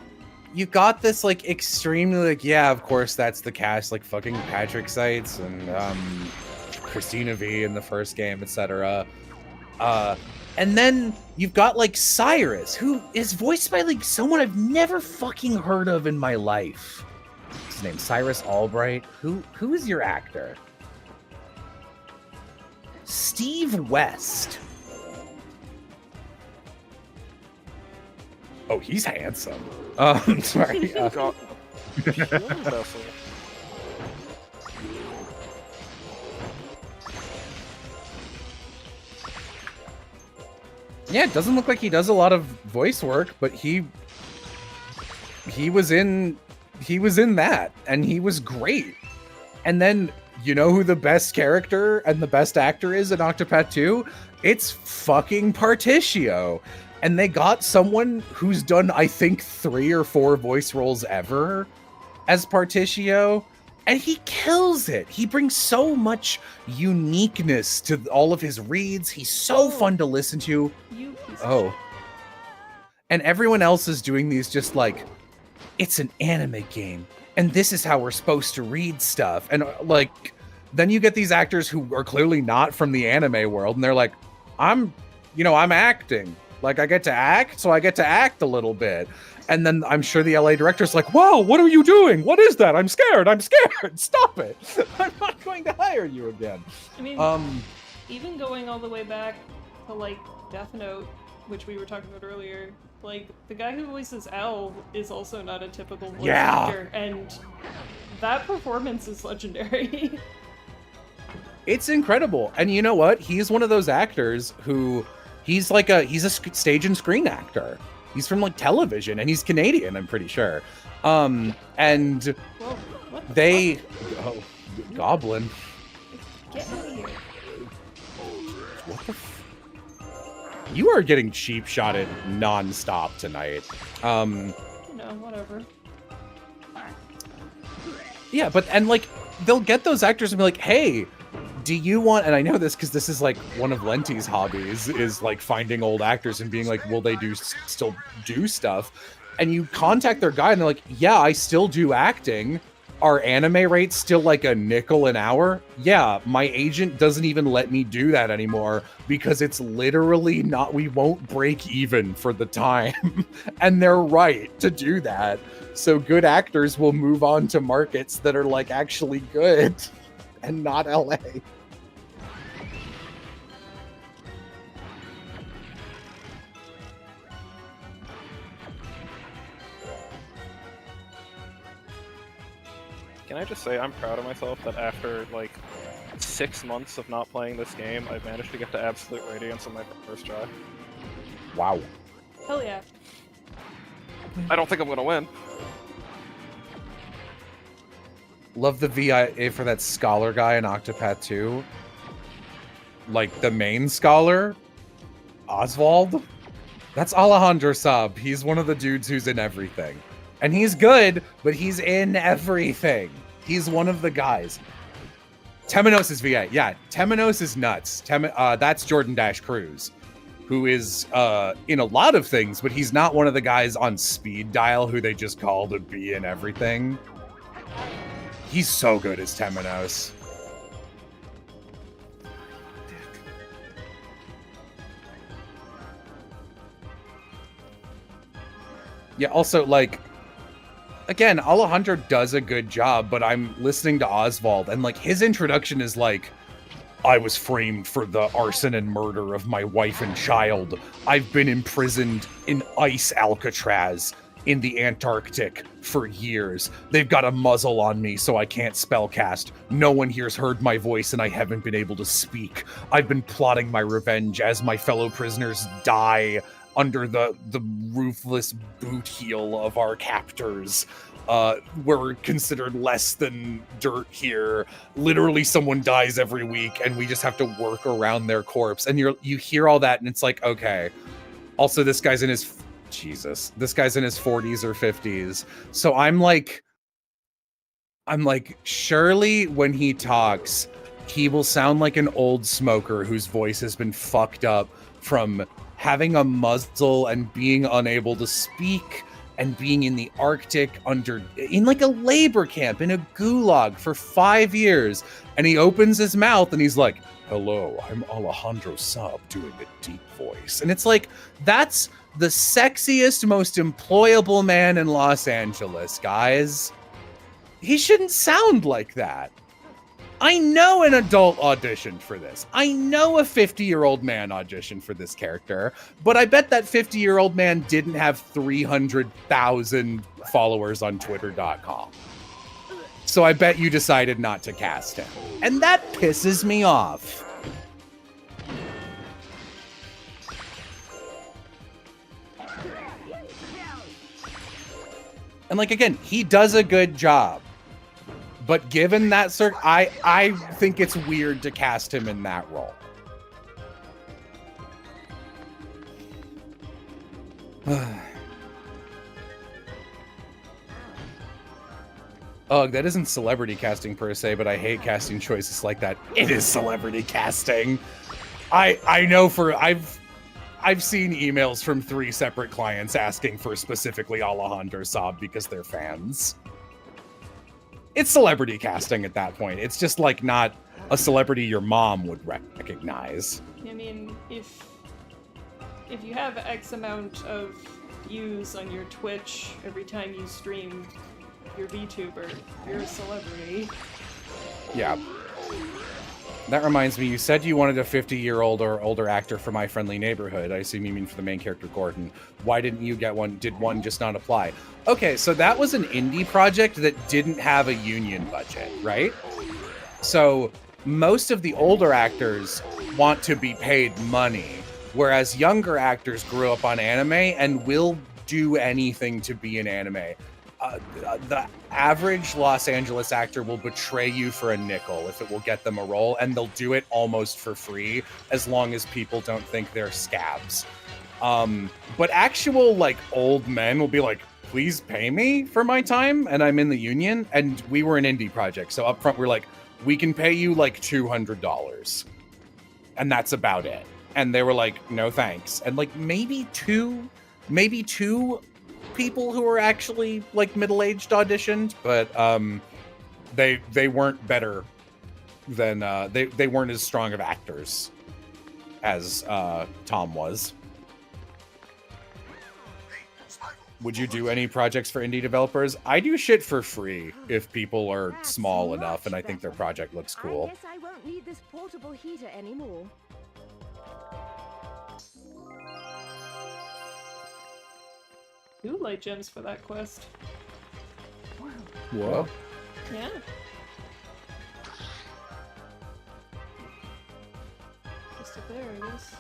you got this, like, extremely, like, yeah, of course, that's the cast, like, fucking Patrick Seitz and, Christina V in the first game, etc. And then you've got, like, Cyrus, who is voiced by, like, someone I've never fucking heard of in my life. What's his name? Cyrus Albright? Who is your actor? Steve West. Oh, he's handsome. Sorry. Yeah, it doesn't look like he does a lot of voice work, but he was in that, and he was great. And then, you know who the best character and the best actor is in Octopath 2? It's fucking Particio. And they got someone who's done, I think, 3 or 4 voice roles ever as Particio, and he kills it. He brings so much uniqueness to all of his reads. He's so fun to listen to. And everyone else is doing these just like, it's an anime game, and this is how we're supposed to read stuff. And like, then you get these actors who are clearly not from the anime world, and they're like, I'm acting. Like, I get to act, so I get to act a little bit. And then I'm sure the LA director's like, wow, what are you doing? What is that? I'm scared. Stop it. I'm not going to hire you again. I mean, even going all the way back to, like, Death Note, which we were talking about earlier, like, the guy who voices L is also not a typical voice actor. And that performance is legendary. It's incredible. And you know what? He's one of those actors who... He's a stage and screen actor. He's from like television, and he's Canadian, I'm pretty sure. And they, Goblin. Get out of here. What the? You are getting cheap shotted nonstop tonight. Whatever. Yeah, and like they'll get those actors and be like, hey. Do you want, and I know this because this is like one of Lenti's hobbies, is like finding old actors and being like, will they still do stuff? And you contact their guy and they're like, yeah, I still do acting. Are anime rates still like $0.05 an hour? Yeah, my agent doesn't even let me do that anymore because it's literally not, we won't break even for the time. And they're right to do that. So good actors will move on to markets that are like actually good. And not LA. Can I just say I'm proud of myself that after like 6 months of not playing this game, I've managed to get to Absolute Radiance on my first try. Wow. Hell yeah. I don't think I'm gonna win. Love the VIA for that scholar guy in Octopath 2. Like, the main scholar? Oswald? That's Alejandro Saab. He's one of the dudes who's in everything. And he's good, but he's in everything. He's one of the guys. Temenos is VIA. Yeah, Temenos is nuts. That's Jordan Dash Cruz, who is in a lot of things, but he's not one of the guys on speed dial who they just call to be in everything. He's so good as Temenos. Yeah, also, like, again, Alejandro does a good job, but I'm listening to Oswald, and, like, his introduction is like, I was framed for the arson and murder of my wife and child. I've been imprisoned in ice Alcatraz in the Antarctic for years. They've got a muzzle on me so I can't spellcast. No one here's heard my voice and I haven't been able to speak. I've been plotting my revenge as my fellow prisoners die under the ruthless boot heel of our captors. We're considered less than dirt here. Literally someone dies every week and we just have to work around their corpse. And you hear all that and it's like, okay. Also, this guy's in his... Jesus. This guy's in his 40s or 50s. So I'm like, surely when he talks, he will sound like an old smoker whose voice has been fucked up from having a muzzle and being unable to speak and being in the Arctic in like a labor camp in a gulag for 5 years. And he opens his mouth and he's like, hello, I'm Alejandro Saab doing a deep voice. And it's like, that's the sexiest, most employable man in Los Angeles, guys. He shouldn't sound like that. I know an adult auditioned for this. I know a 50-year-old man auditioned for this character, but I bet that 50-year-old man didn't have 300,000 followers on Twitter.com. So I bet you decided not to cast him. And that pisses me off. And like, again, he does a good job. But given that I think it's weird to cast him in that role. Ugh, that isn't celebrity casting per se, but I hate casting choices like that. It is celebrity casting. I know I've seen emails from 3 separate clients asking for specifically Alejandro Saab because they're fans. It's celebrity casting at that point. It's just like not a celebrity your mom would recognize. I mean, if you have X amount of views on your Twitch every time you stream your VTuber, you're a celebrity. Yeah. That reminds me, you said you wanted a 50-year-old or older actor for My Friendly Neighborhood. I assume you mean for the main character, Gordon. Why didn't you get one? Did one just not apply? Okay, so that was an indie project that didn't have a union budget, right? So most of the older actors want to be paid money, whereas younger actors grew up on anime and will do anything to be in anime. The average Los Angeles actor will betray you for a nickel if it will get them a role, and they'll do it almost for free as long as people don't think they're scabs. But actual like old men will be like, please pay me for my time, and I'm in the union, and we were an indie project, so up front we're like, we can pay you like $200, and that's about it. And they were like, no thanks. And like maybe two people who were actually like middle-aged auditioned, but they weren't better than they weren't as strong of actors as Tom was. Would you do any projects for indie developers? I do shit for free if people are small enough and I think their project looks cool. I guess I won't need this portable heater anymore. Ooh, light gems for that quest. Whoa. Yeah. Just up there, I guess.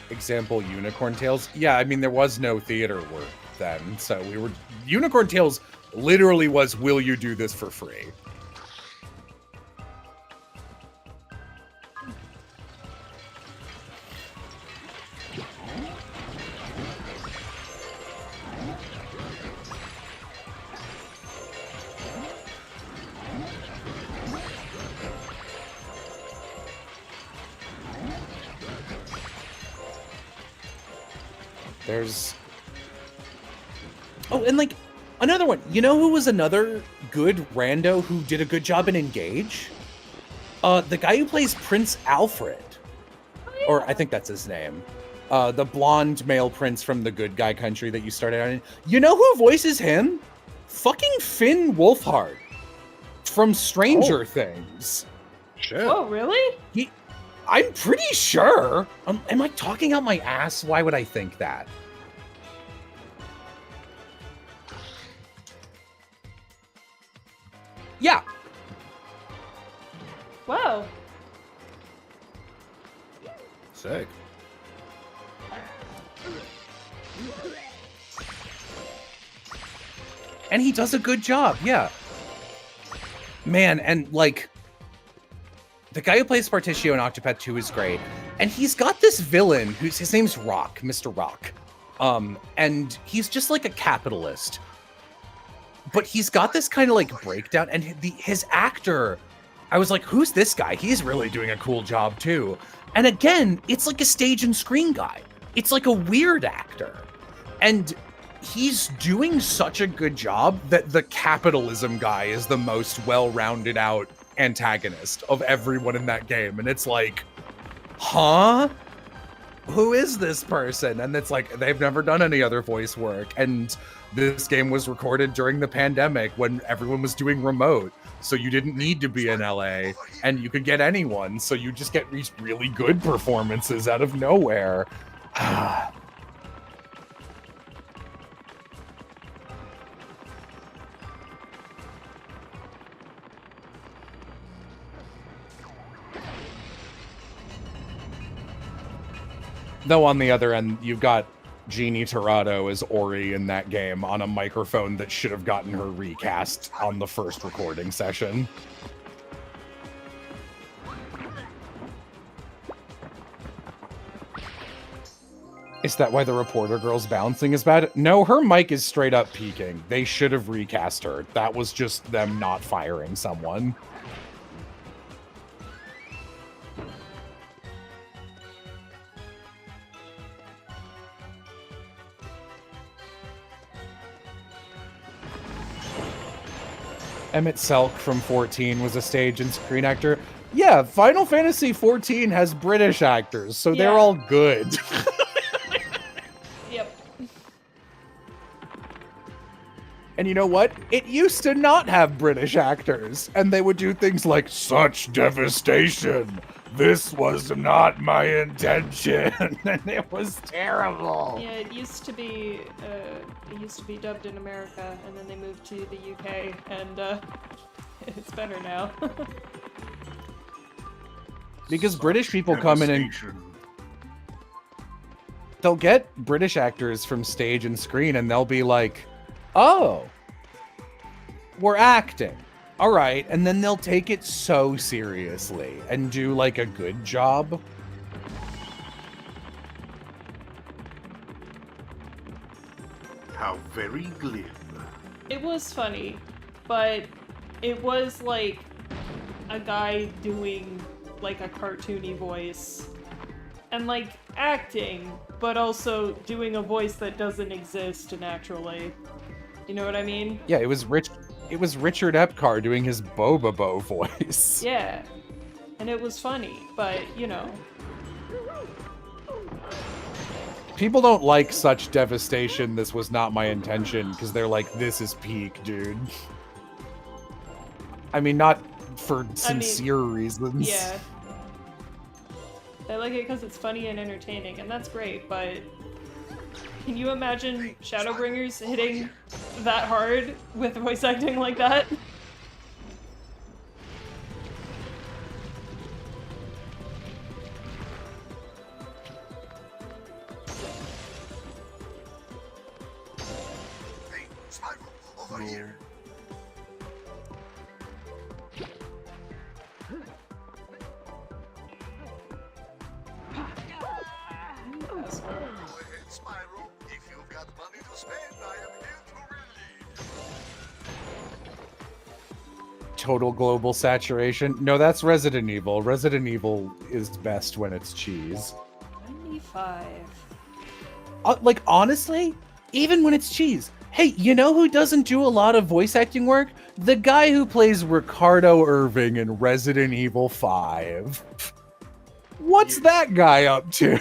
Example, Unicorn Tales. Yeah, I mean, there was no theater work then, so we were... Unicorn Tales literally was, will you do this for free? There's... Oh, and like, another one. You know who was another good rando who did a good job in Engage? The guy who plays Prince Alfred. Oh, yeah. Or I think that's his name. The blonde male prince from the good guy country that you started out in. You know who voices him? Fucking Finn Wolfhard. From Stranger Things. Shit. Oh, really? I'm pretty sure. Am I talking out my ass? Why would I think that? Yeah. Wow. Sick. And he does a good job, yeah. Man, and like... The guy who plays Particio in Octopath 2 is great. And he's got this villain his name's Rock, Mr. Rock. And he's just like a capitalist. But he's got this kind of like breakdown, and his actor, I was like, who's this guy? He's really doing a cool job too. And again, it's like a stage and screen guy. It's like a weird actor. And he's doing such a good job that the capitalism guy is the most well-rounded out antagonist of everyone in that game. And it's like, huh? Who is this person? And it's like, they've never done any other voice work. And this game was recorded during the pandemic when everyone was doing remote. So you didn't need to be in LA and you could get anyone. So you just get these really good performances out of nowhere. Though on the other end, you've got Jeannie Torado as Ori in that game on a microphone that should have gotten her recast on the first recording session. Is that why the reporter girl's bouncing is bad? No, her mic is straight up peaking. They should have recast her. That was just them not firing someone. Emmett Selk from 14 was a stage and screen actor. Yeah, Final Fantasy 14 has British actors, so they're all good. Yep. And you know what? It used to not have British actors, and they would do things like, such devastation. This was not my intention. And it was terrible. Yeah, it used to be dubbed in America, and then they moved to the UK, and it's better now. Because British people come in and they'll get British actors from stage and screen, and they'll be like, oh, we're acting. All right. And then they'll take it so seriously and do like a good job. How very glib. It was funny, but it was like a guy doing like a cartoony voice and like acting, but also doing a voice that doesn't exist naturally. You know what I mean? Yeah, it was Richard Epcar doing his Bobobo voice. Yeah. And it was funny, but you know. People don't like such devastation. This was not my intention, because they're like, this is peak, dude. I mean, not for sincere reasons. Yeah. They like it because it's funny and entertaining, and that's great, but can you imagine Shadowbringers hitting that hard with voice acting like that? Hey, Spyro, over here. Go ahead, Spyro. If you've got money to spend, I am here to relieve. Total global saturation. No, that's Resident Evil. Resident Evil is best when it's cheese. 95. Like, honestly, even when it's cheese. Hey, you know who doesn't do a lot of voice acting work? The guy who plays Ricardo Irving in Resident Evil 5. What's that guy up to?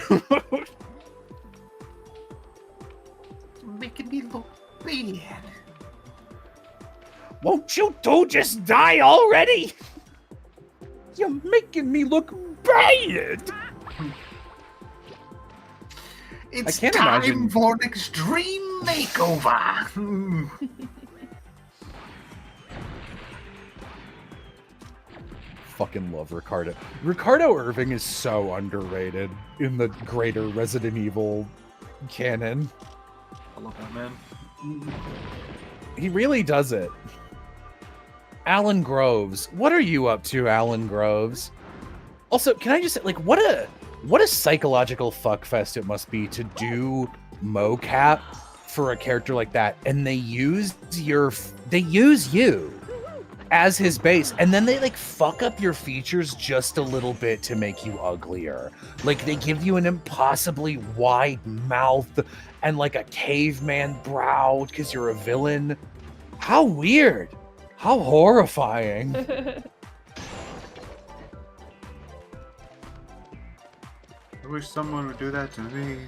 Making me look bad. Won't you two just die already? You're making me look bad. It's can't time imagine- for an extreme makeover. Fucking love Ricardo. Ricardo Irving is so underrated in the greater Resident Evil canon. I love that man. He really does it. Alan Groves. What are you up to, Alan Groves? Also, can I just say, like, what a psychological fuckfest it must be to do mocap for a character like that, and they use you as his base, and then they like fuck up your features just a little bit to make you uglier. Like, they give you an impossibly wide mouth and like a caveman brow because you're a villain. How weird. How horrifying. I wish someone would do that to me.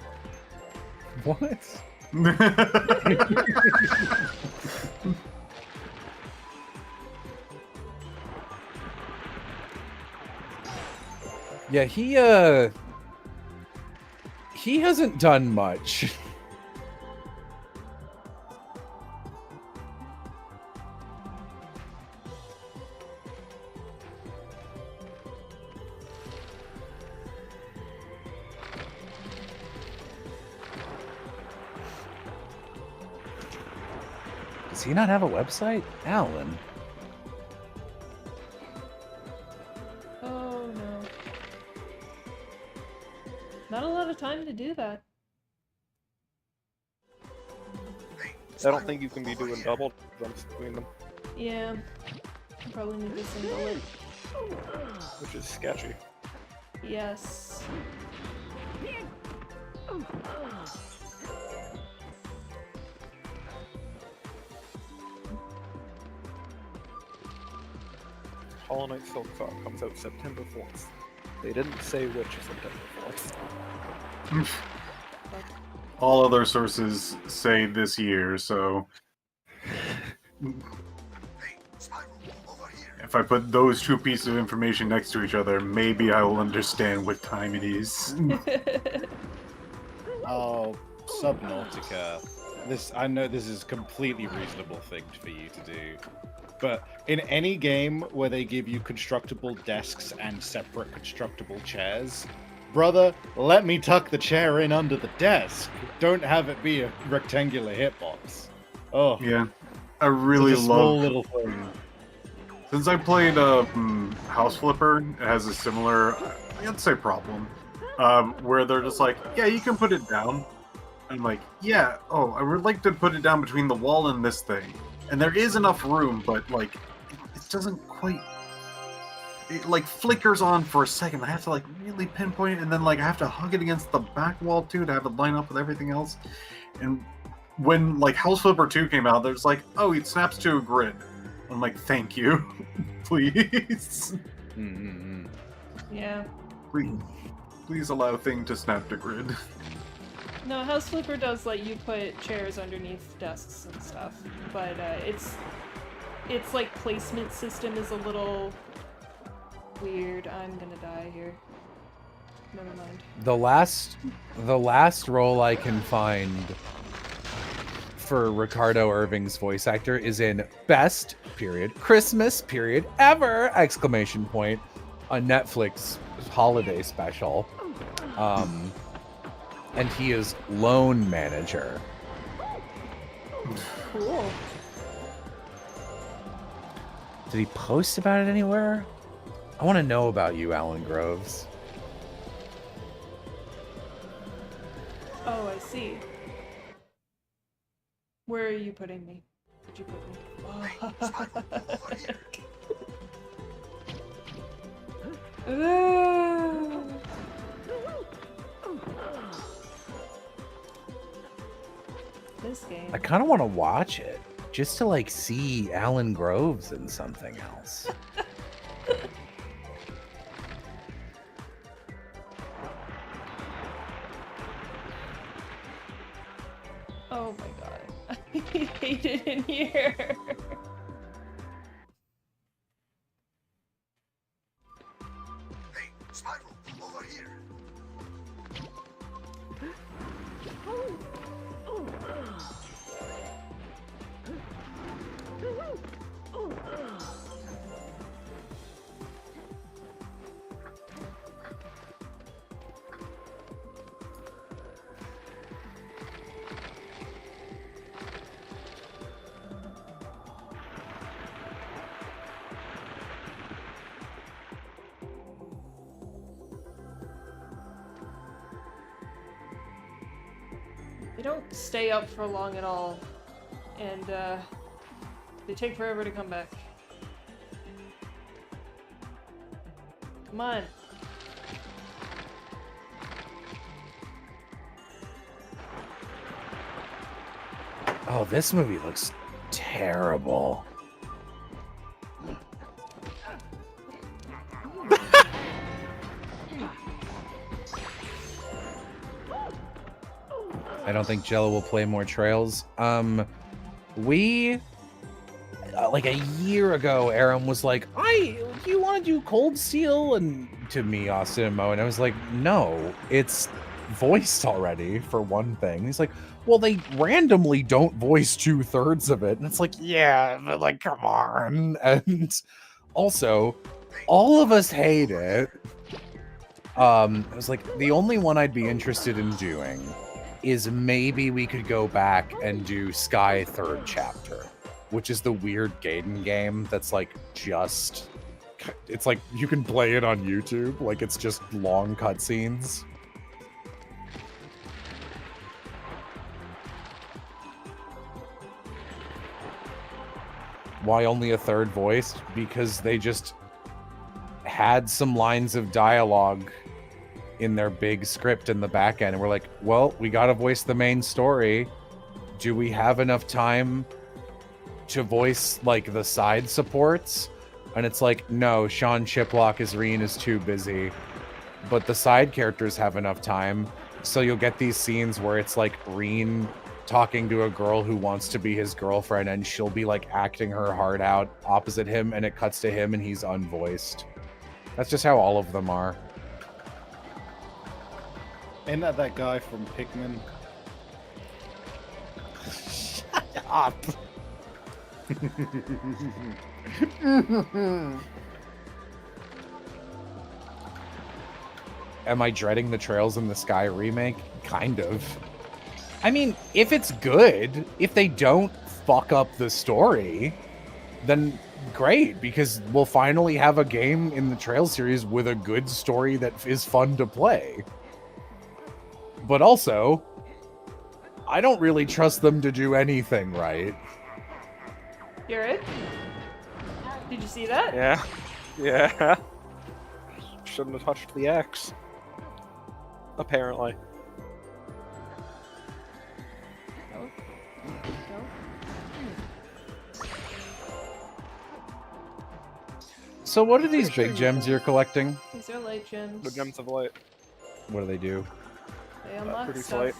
What? Yeah, he hasn't done much. Does he not have a website? Alan. Oh no. Not a lot of time to do that. I don't think you can be doing double jumps between them, Yeah. Probably need to single it. which is sketchy. Yes. Hollow Knight Silk Song comes out September 4th. They didn't say which September 4th. All other sources say this year, so if I put those two pieces of information next to each other, maybe I will understand what time it is. Oh, Subnautica. I know this is a completely reasonable thing for you to do, but in any game where they give you constructible desks and separate constructible chairs, brother, let me tuck the chair in under the desk. Don't have it be a rectangular hitbox. Oh, yeah, I really such a small love. little thing. Since I played House Flipper, it has a similar, I'd say, problem, where they're just like, yeah, you can put it down. I'm like, yeah, oh, I would like to put it down between the wall and this thing. And there is enough room, but, like, it doesn't quite... It, like, flickers on for a second. I have to, like, really pinpoint it, and then, like, I have to hug it against the back wall, too, to have it line up with everything else. And when, like, House Flipper 2 came out, there's like, oh, it snaps to a grid. I'm like, thank you. Please. Yeah. Please allow thing to snap to grid. No, House Flipper does let you put chairs underneath desks and stuff, but its like placement system is a little weird. I'm gonna die here. Never mind. The last role I can find for Ricardo Irving's voice actor is in Best Christmas ever! Exclamation point, a Netflix holiday special. And he is loan manager. Cool. Did he post about it anywhere? I want to know about you, Alan Groves. Oh, I see. Where are you putting me? Where'd you put me? Oh. This game. I kind of want to watch it just to like see Alan Groves in something else. Oh my god. I hate it in here. Hey, Spyro, over here. They don't stay up for long at all, and they take forever to come back. Come on. Oh, this movie looks terrible. I don't think Jello will play more Trails. We like a year ago, Aaron was like, "Do you want to do Cold Steel?" And to me, Austin and Mo, and I was like, "No, it's voiced already for one thing." He's like, "Well, they randomly don't voice 2/3 of it," and it's like, "Yeah, but like, come on." And also, all of us hate it. I was like, the only one I'd be interested in doing is maybe we could go back and do Sky 3rd Chapter, which is the weird Gaiden game that's like just... It's like you can play it on YouTube, like it's just long cutscenes. why only a third voiced? Because they just had some lines of dialogue in their big script in the back end, and we're like, well, we gotta voice the main story. Do we have enough time to voice, like, the side supports? And it's like, no, Sean Chiplock as Reen is too busy. But the side characters have enough time, so you'll get these scenes where it's like Reen talking to a girl who wants to be his girlfriend, and she'll be like acting her heart out opposite him, and it cuts to him and he's unvoiced. That's just how all of them are. Ain't that guy from Pikmin? Shut up. Am I dreading the Trails in the Sky remake? Kind of. I mean, if it's good, if they don't fuck up the story, then great, because we'll finally have a game in the Trails series with a good story that is fun to play. But also, I don't really trust them to do anything right. You're it? Did you see that? Yeah. Yeah. Shouldn't have touched the X. Apparently. No. So what are these big gems you're collecting? These are light gems. The gems of light. What do they do? They unlock pretty stuff. light.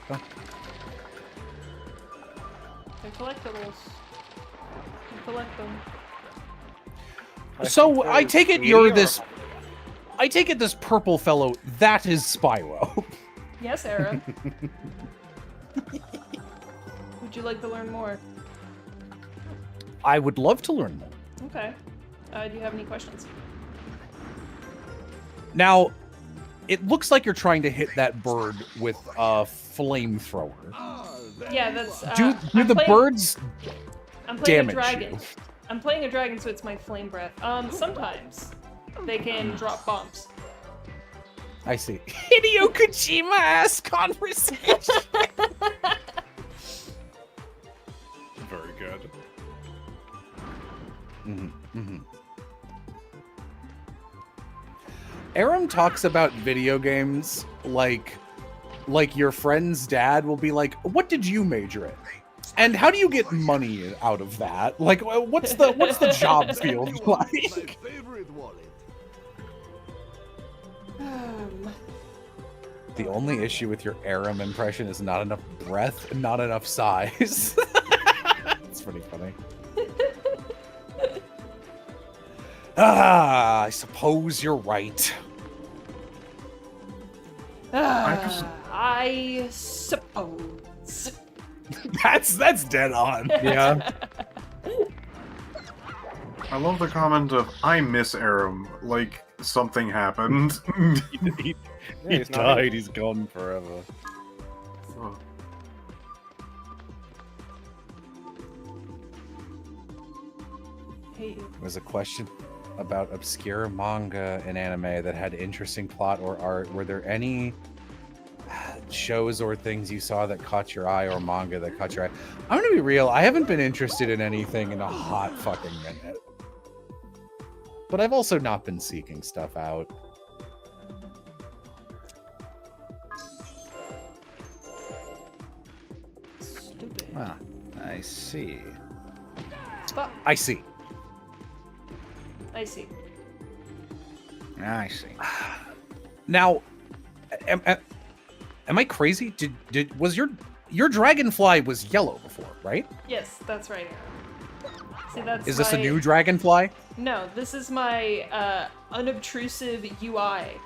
Huh. They're collectibles. You collect them. So I take it you're this... I take it this purple fellow, that is Spyro. Yes, Era. Would you like to learn more? I would love to learn more. Okay. Do you have any questions? Now, it looks like you're trying to hit that bird with a flamethrower. Yeah, that's... Do the birds I'm playing damage a dragon. you? I'm playing a dragon, so it's my flame breath. Sometimes they can drop bombs. I see. Hideo Kojima-ass conversation. Very good. Aram talks about video games like your friend's dad will be like, "What did you major in? And how do you get money out of that? Like, what's the job field like?" The only issue with your Aram impression is not enough breath and not enough size. It's pretty funny. I suppose you're right. I suppose. That's dead on. Yeah. I love the comment of, I miss Aram, like something happened. He died, he's gone forever. Oh. Hey. There was a question about obscure manga and anime that had interesting plot or art. Were there any shows or things you saw that caught your eye, or manga that caught your eye? I'm gonna be real, I haven't been interested in anything in a hot fucking minute. But I've also not been seeking stuff out. Stupid. Ah, I see. Stop. I see. I see. I see. Now, am I crazy? Was your dragonfly was yellow before, right? Yes, that's right. See, that's Is this a new dragonfly? No, this is my unobtrusive UI.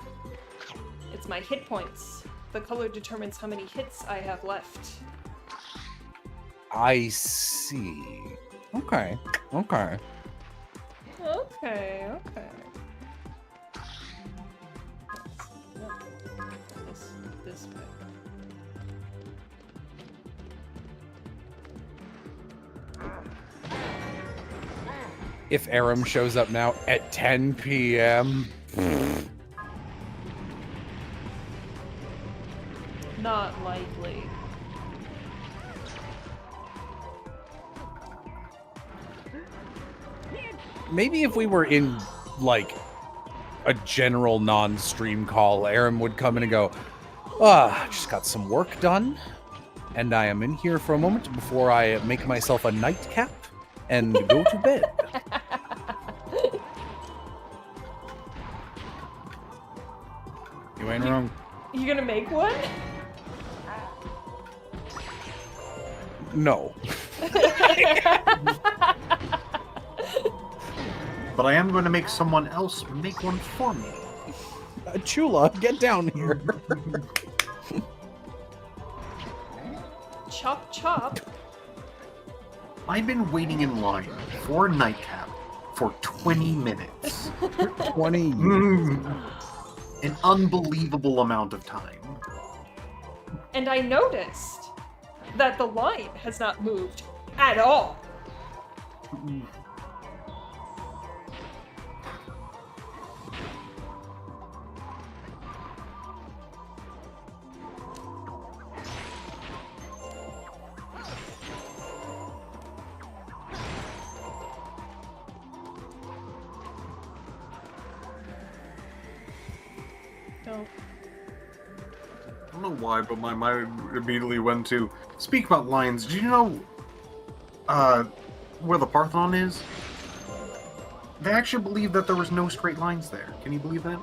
It's my hit points. The color determines how many hits I have left. I see. Okay. Okay. Okay. This way. If Aram shows up now at 10 p.m. Not likely. maybe if we were in like a general non-stream call, Aaron would come in and go, just got some work done, and I am in here for a moment before I make myself a nightcap and go to bed. You ain't wrong. You gonna make one? No. But I am going to make someone else make one for me. Chula, get down here. Chop chop. I've been waiting in line for a nightcap for 20 minutes. 20 An unbelievable amount of time. And I noticed that the line has not moved at all. No. I don't know why, but my mind immediately went to speak about lines. Do you know where the Parthenon is? They actually believe that there was no straight lines there. Can you believe that?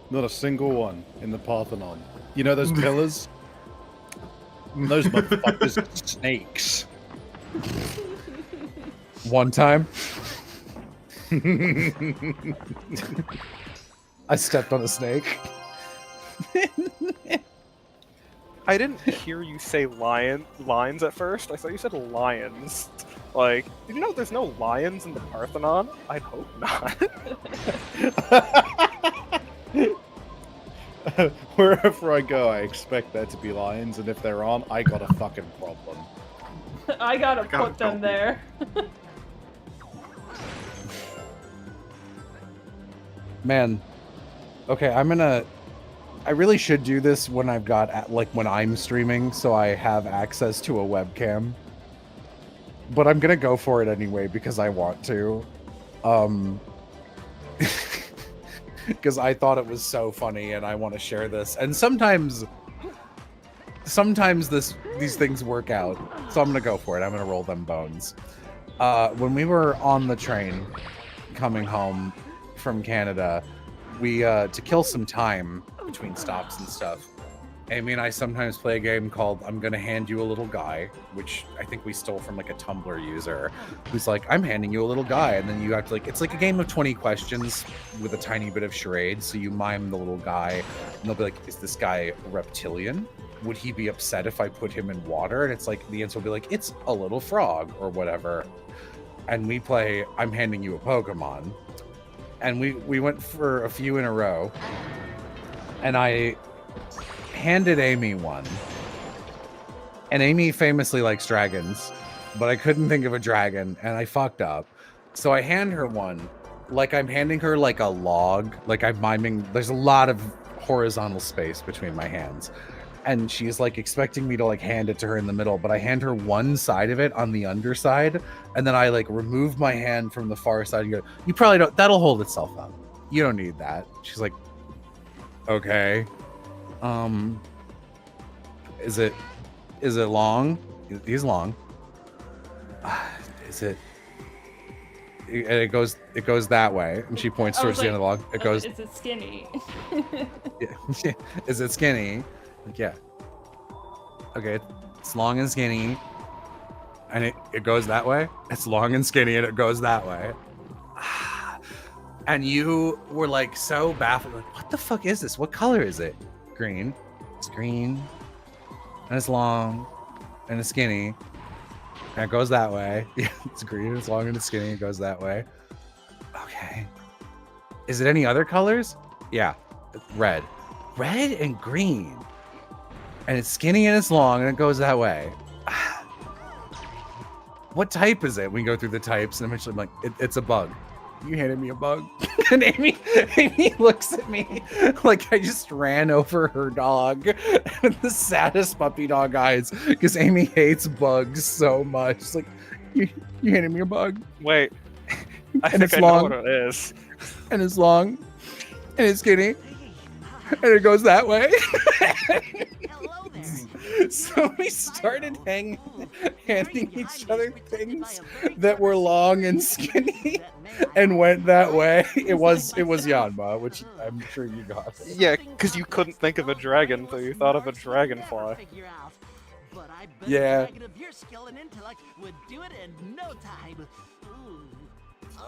Not a single one in the Parthenon. You know those pillars? Those motherfuckers are snakes. One time, I stepped on a snake. I didn't hear you say lines at first. I thought you said lions. Like, did you know there's no lions in the Parthenon? I'd hope not. Wherever I go, I expect there to be lions, and if there aren't, I got a fucking problem. I gotta put them there. Man, okay, I really should do this when I've got, like, when I'm streaming, so I have access to a webcam. But I'm gonna go for it anyway, because I want to. Because I thought it was so funny, and I want to share this. And sometimes these things work out, so I'm gonna go for it. I'm gonna roll them bones. When we were on the train coming home from Canada, we to kill some time between stops and stuff, Amy and I sometimes play a game called I'm Gonna Hand You a Little Guy, which I think we stole from like a Tumblr user who's like, I'm handing you a little guy, and then you have to, like, it's like a game of 20 questions with a tiny bit of charade. So you mime the little guy and they'll be like, is this guy reptilian? Would he be upset if I put him in water? And it's like, the answer will be like, it's a little frog or whatever. And we play I'm Handing You a Pokemon. And we went for a few in a row, and I handed Amy one. And Amy famously likes dragons, but I couldn't think of a dragon, and I fucked up. So I hand her one, like I'm handing her like a log, like I'm miming. There's a lot of horizontal space between my hands. And she's like expecting me to like hand it to her in the middle, but I hand her one side of it on the underside, and then I like remove my hand from the far side and go, you probably don't, that'll hold itself up. You don't need that. She's like, okay. Is it long? He's long. Is it? And it goes that way, and she points towards the end of the log. It goes. Is it skinny? Yeah. Is it skinny? Like, yeah. Okay, it's long and skinny, and it goes that way. It's long and skinny, and it goes that way. And you were like so baffled, like, what the fuck is this? What color is it? Green. It's green, and it's long, and it's skinny, and it goes that way. Yeah, it's green, it's long, and it's skinny. It goes that way. Okay. Is it any other colors? Yeah, red and green. And it's skinny and it's long and it goes that way. What type is it? We go through the types and eventually I'm like, it's a bug. You handed me a bug. And Amy looks at me like I just ran over her dog. And the saddest puppy dog eyes, because Amy hates bugs so much. It's like, you handed me a bug. Wait, I and think it's I know long. what it is. And it's long. And it's skinny. And it goes that way. So we started handing each other things that were long and skinny and went that way. It was Yanma, which I'm sure you got. Yeah, because you couldn't think of a dragon, so you thought of a dragonfly. Yeah. Would do it in no time.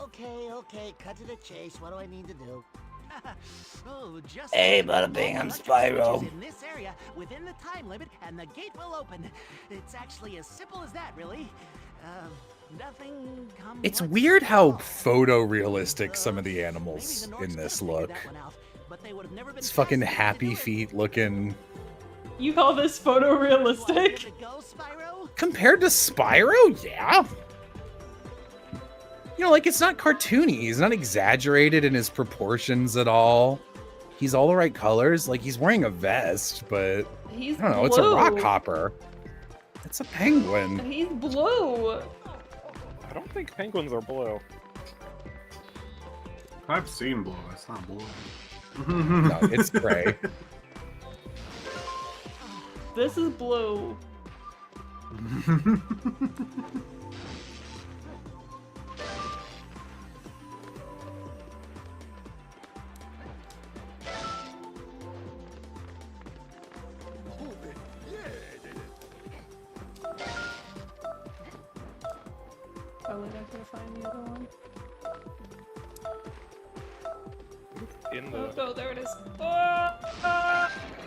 Okay, cut to the chase. What do I need to do? Hey, bada bing, I'm Spyro. In this area, within the time limit, and the gate will open. It's actually as simple as that, really. Nothing comes. It's weird how photorealistic some of the animals in this look. It's fucking Happy Feet looking. You call this photorealistic? Compared to Spyro, yeah. You know, like, it's not cartoony. He's not exaggerated in his proportions at all. He's all the right colors. Like, he's wearing a vest, but He's I don't know. blue. It's a rock hopper. It's a penguin. He's blue. I don't think penguins are blue. I've seen blue. It's not blue. No, it's gray. This is blue. Probably not gonna find the other one. In the... Oh, no, there it is.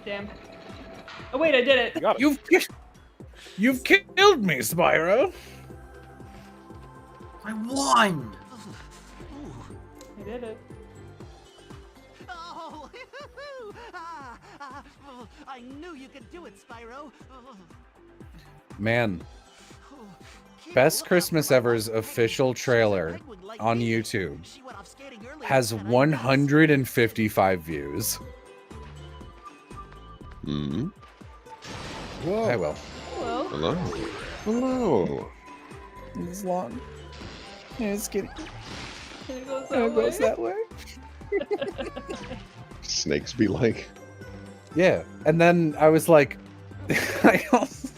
Damn. Oh wait, I did it. You've killed me, Spyro. I won. I did it. Oh, I knew you could do it, Spyro. Man. Best Christmas Ever's official trailer on YouTube has 155 views. Hmm. Whoa. I will. Hello. Hello. It's long. Yeah, it's skinny. It goes And it goes that way. Snakes be like. Yeah, and then I was like, I also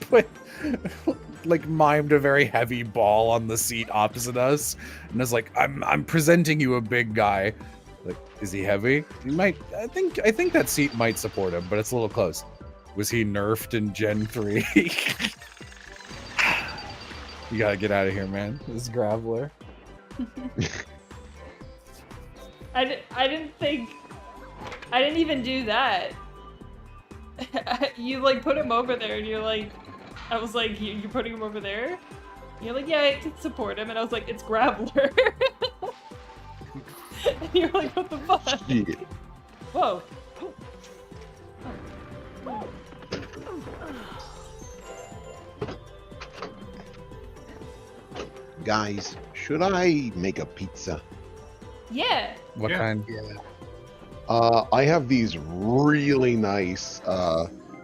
put, like, mimed a very heavy ball on the seat opposite us, and I was like, I'm presenting you a big guy. Like, is he heavy? He might. I think that seat might support him, but it's a little close. Was he nerfed in Gen 3? You gotta get out of here, man. This Graveler. I didn't even do that. You like put him over there and you're like, I was like, you're putting him over there? And you're like, yeah, I can support him. And I was like, it's Graveler. And you're like, what the fuck? Shit. Whoa. Guys, should I make a pizza? Yeah. What kind? I have these really nice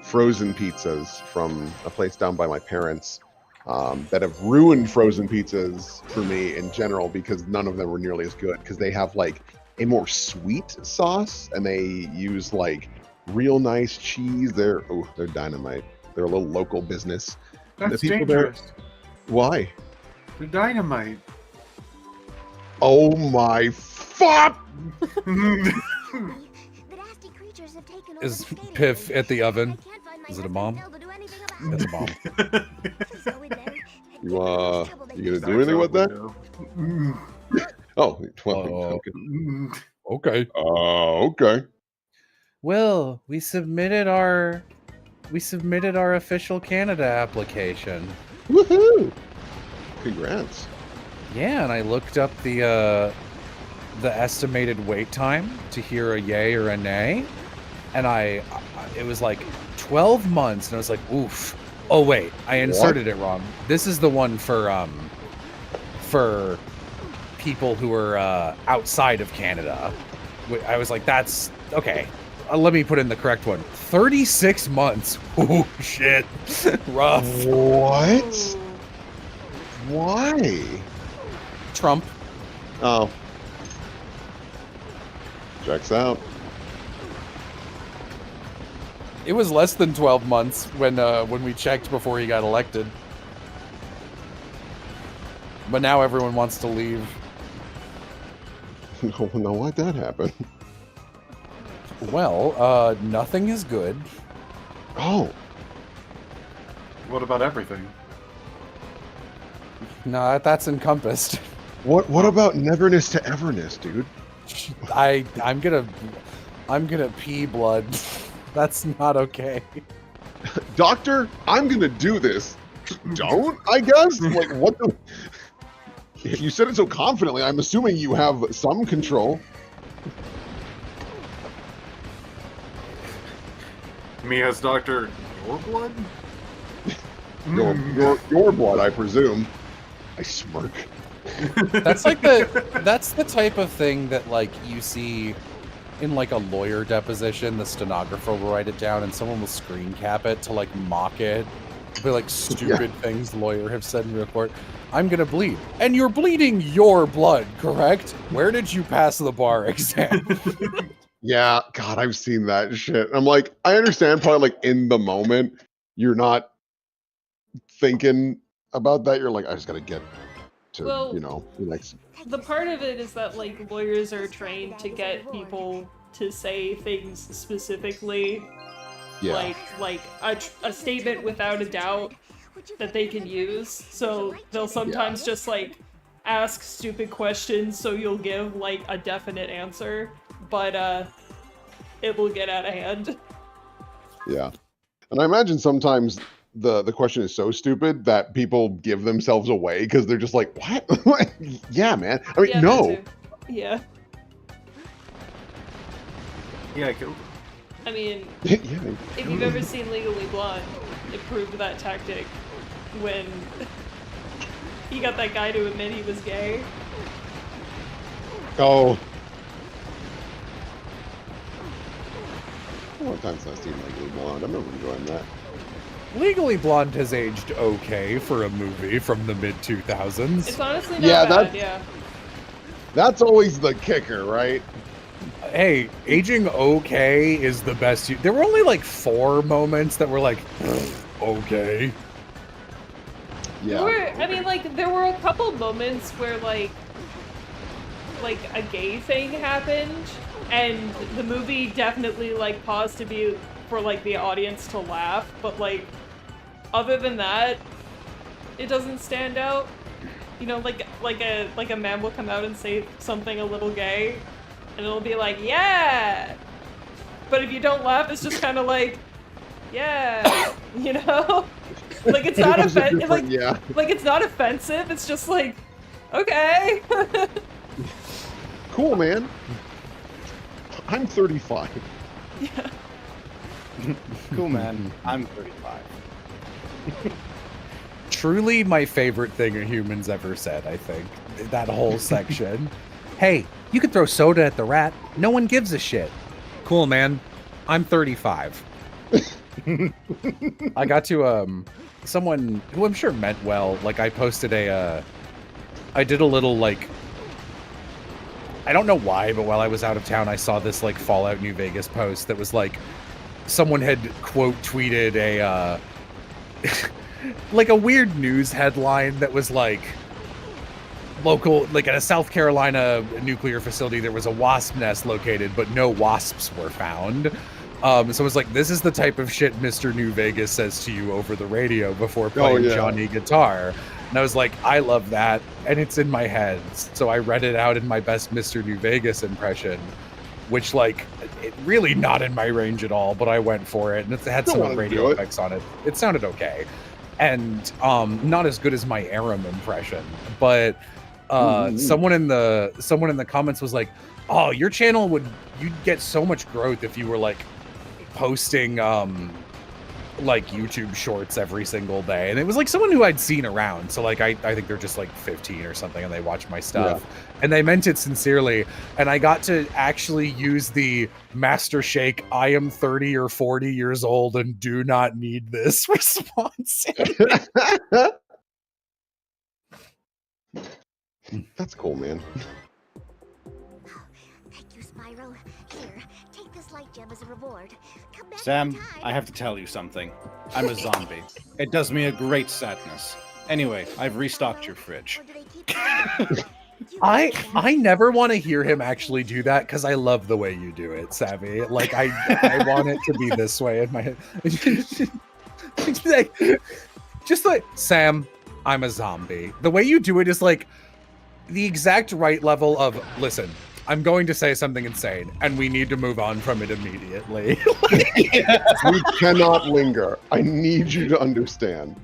frozen pizzas from a place down by my parents that have ruined frozen pizzas for me in general because none of them were nearly as good because they have like a more sweet sauce and they use like real nice cheese. They're dynamite. They're a little local business. That's the people dangerous. there, why? They're dynamite. Oh my fuck! Is Piff at the oven? Is it a bomb? It's a bomb. You gonna do anything with that? Oh, well, okay. Okay. Will, we submitted our official Canada application. Woohoo! Congrats. Yeah, and I looked up the estimated wait time to hear a yay or a nay, and it was like 12 months, and I was like, oof. Oh wait, I inserted it wrong. This is the one for people who are outside of Canada. I was like, that's okay. Let me put in the correct one. 36 months. Oh shit. Rough. What? Why? Trump. Oh. Checks out. It was less than 12 months when we checked before he got elected. But now everyone wants to leave. No, why'd that happen? Well, nothing is good. Oh. What about everything? No, that's encompassed. What about neverness to everness, dude? I'm gonna pee blood. That's not okay. Doctor, I'm gonna do this. Don't, I guess? Like, what the... If you said it so confidently, I'm assuming you have some control. Me as Doctor, your blood? Your blood, I presume. I smirk. That's the type of thing that like you see in like a lawyer deposition. The stenographer will write it down and someone will screen cap it to like mock it. Be like stupid things the lawyer have said in the report. I'm gonna bleed. And you're bleeding your blood, correct? Where did you pass the bar exam? Yeah, God, I've seen that shit. I'm like, I understand probably like in the moment, you're not thinking about that. You're like, I just gotta get to, Well, the next. The part of it is that, like, lawyers are trained to get people to say things specifically. Yeah. Like a statement without a doubt that they can use. So they'll sometimes just, like, ask stupid questions so you'll give, like, a definite answer. But, it will get out of hand. Yeah. And I imagine sometimes the question is so stupid that people give themselves away because they're just like, what? Yeah, man. I mean, Yeah, no. that too. Yeah. Yeah, I killed him. I mean, Yeah. if you've ever seen Legally Blonde, it proved that tactic when he got that guy to admit he was gay. Oh. What times have I seen Legally Blonde? I remember enjoying that. Legally Blonde has aged okay for a movie from the mid-2000s. It's honestly not bad, yeah. That's always the kicker, right? Hey, aging okay is the best. There were only like 4 moments that were like, okay. Yeah. There were a couple moments where like a gay thing happened, and the movie definitely like paused to be for like the audience to laugh, but like other than that, it doesn't stand out. You know, like a man will come out and say something a little gay, and it'll be like, yeah. But if you don't laugh, it's just kind of like, yeah, you know. Like it's not offensive. Like it's not offensive. It's just like, okay. Cool, man. I'm 35. Yeah. Cool, man. I'm 35. Truly my favorite thing a human's ever said, I think. That whole section. Hey, you can throw soda at the rat. No one gives a shit. Cool, man. I'm 35. I got to, someone who I'm sure meant well, like I posted I did a little, like, I don't know why, but while I was out of town, I saw this, like, Fallout New Vegas post that was, like, someone had, quote, tweeted a, like, a weird news headline that was, like, local, like, at a South Carolina nuclear facility, there was a wasp nest located, but no wasps were found. So it was like, this is the type of shit Mr. New Vegas says to you over the radio before playing Johnny Guitar. And I was like, I love that, and it's in my head. So I read it out in my best Mr. New Vegas impression, which, like, it really not in my range at all, but I went for it, and it had some radio effects on it. It sounded okay. And not as good as my Aram impression, but someone in the comments was like, oh, your channel you'd get so much growth if you were, like, posting like YouTube shorts every single day. And it was like someone who I'd seen around, so like I think they're just like 15 or something, and they watch my stuff, and they meant it sincerely. And I got to actually use the Master Shake I am 30 or 40 years old and do not need this response. That's cool, man. Thank you, Spyro. Here, take this light gem as a reward. Come back Sam, anytime. I have to tell you something. I'm a zombie. It does me a great sadness. Anyway, I've restocked your fridge. I never want to hear him actually do that because I love the way you do it, Savvy. Like I want it to be this way in my head. just like Sam, I'm a zombie. The way you do it is like the exact right level of listen. I'm going to say something insane, and we need to move on from it immediately. We cannot linger. I need you to understand.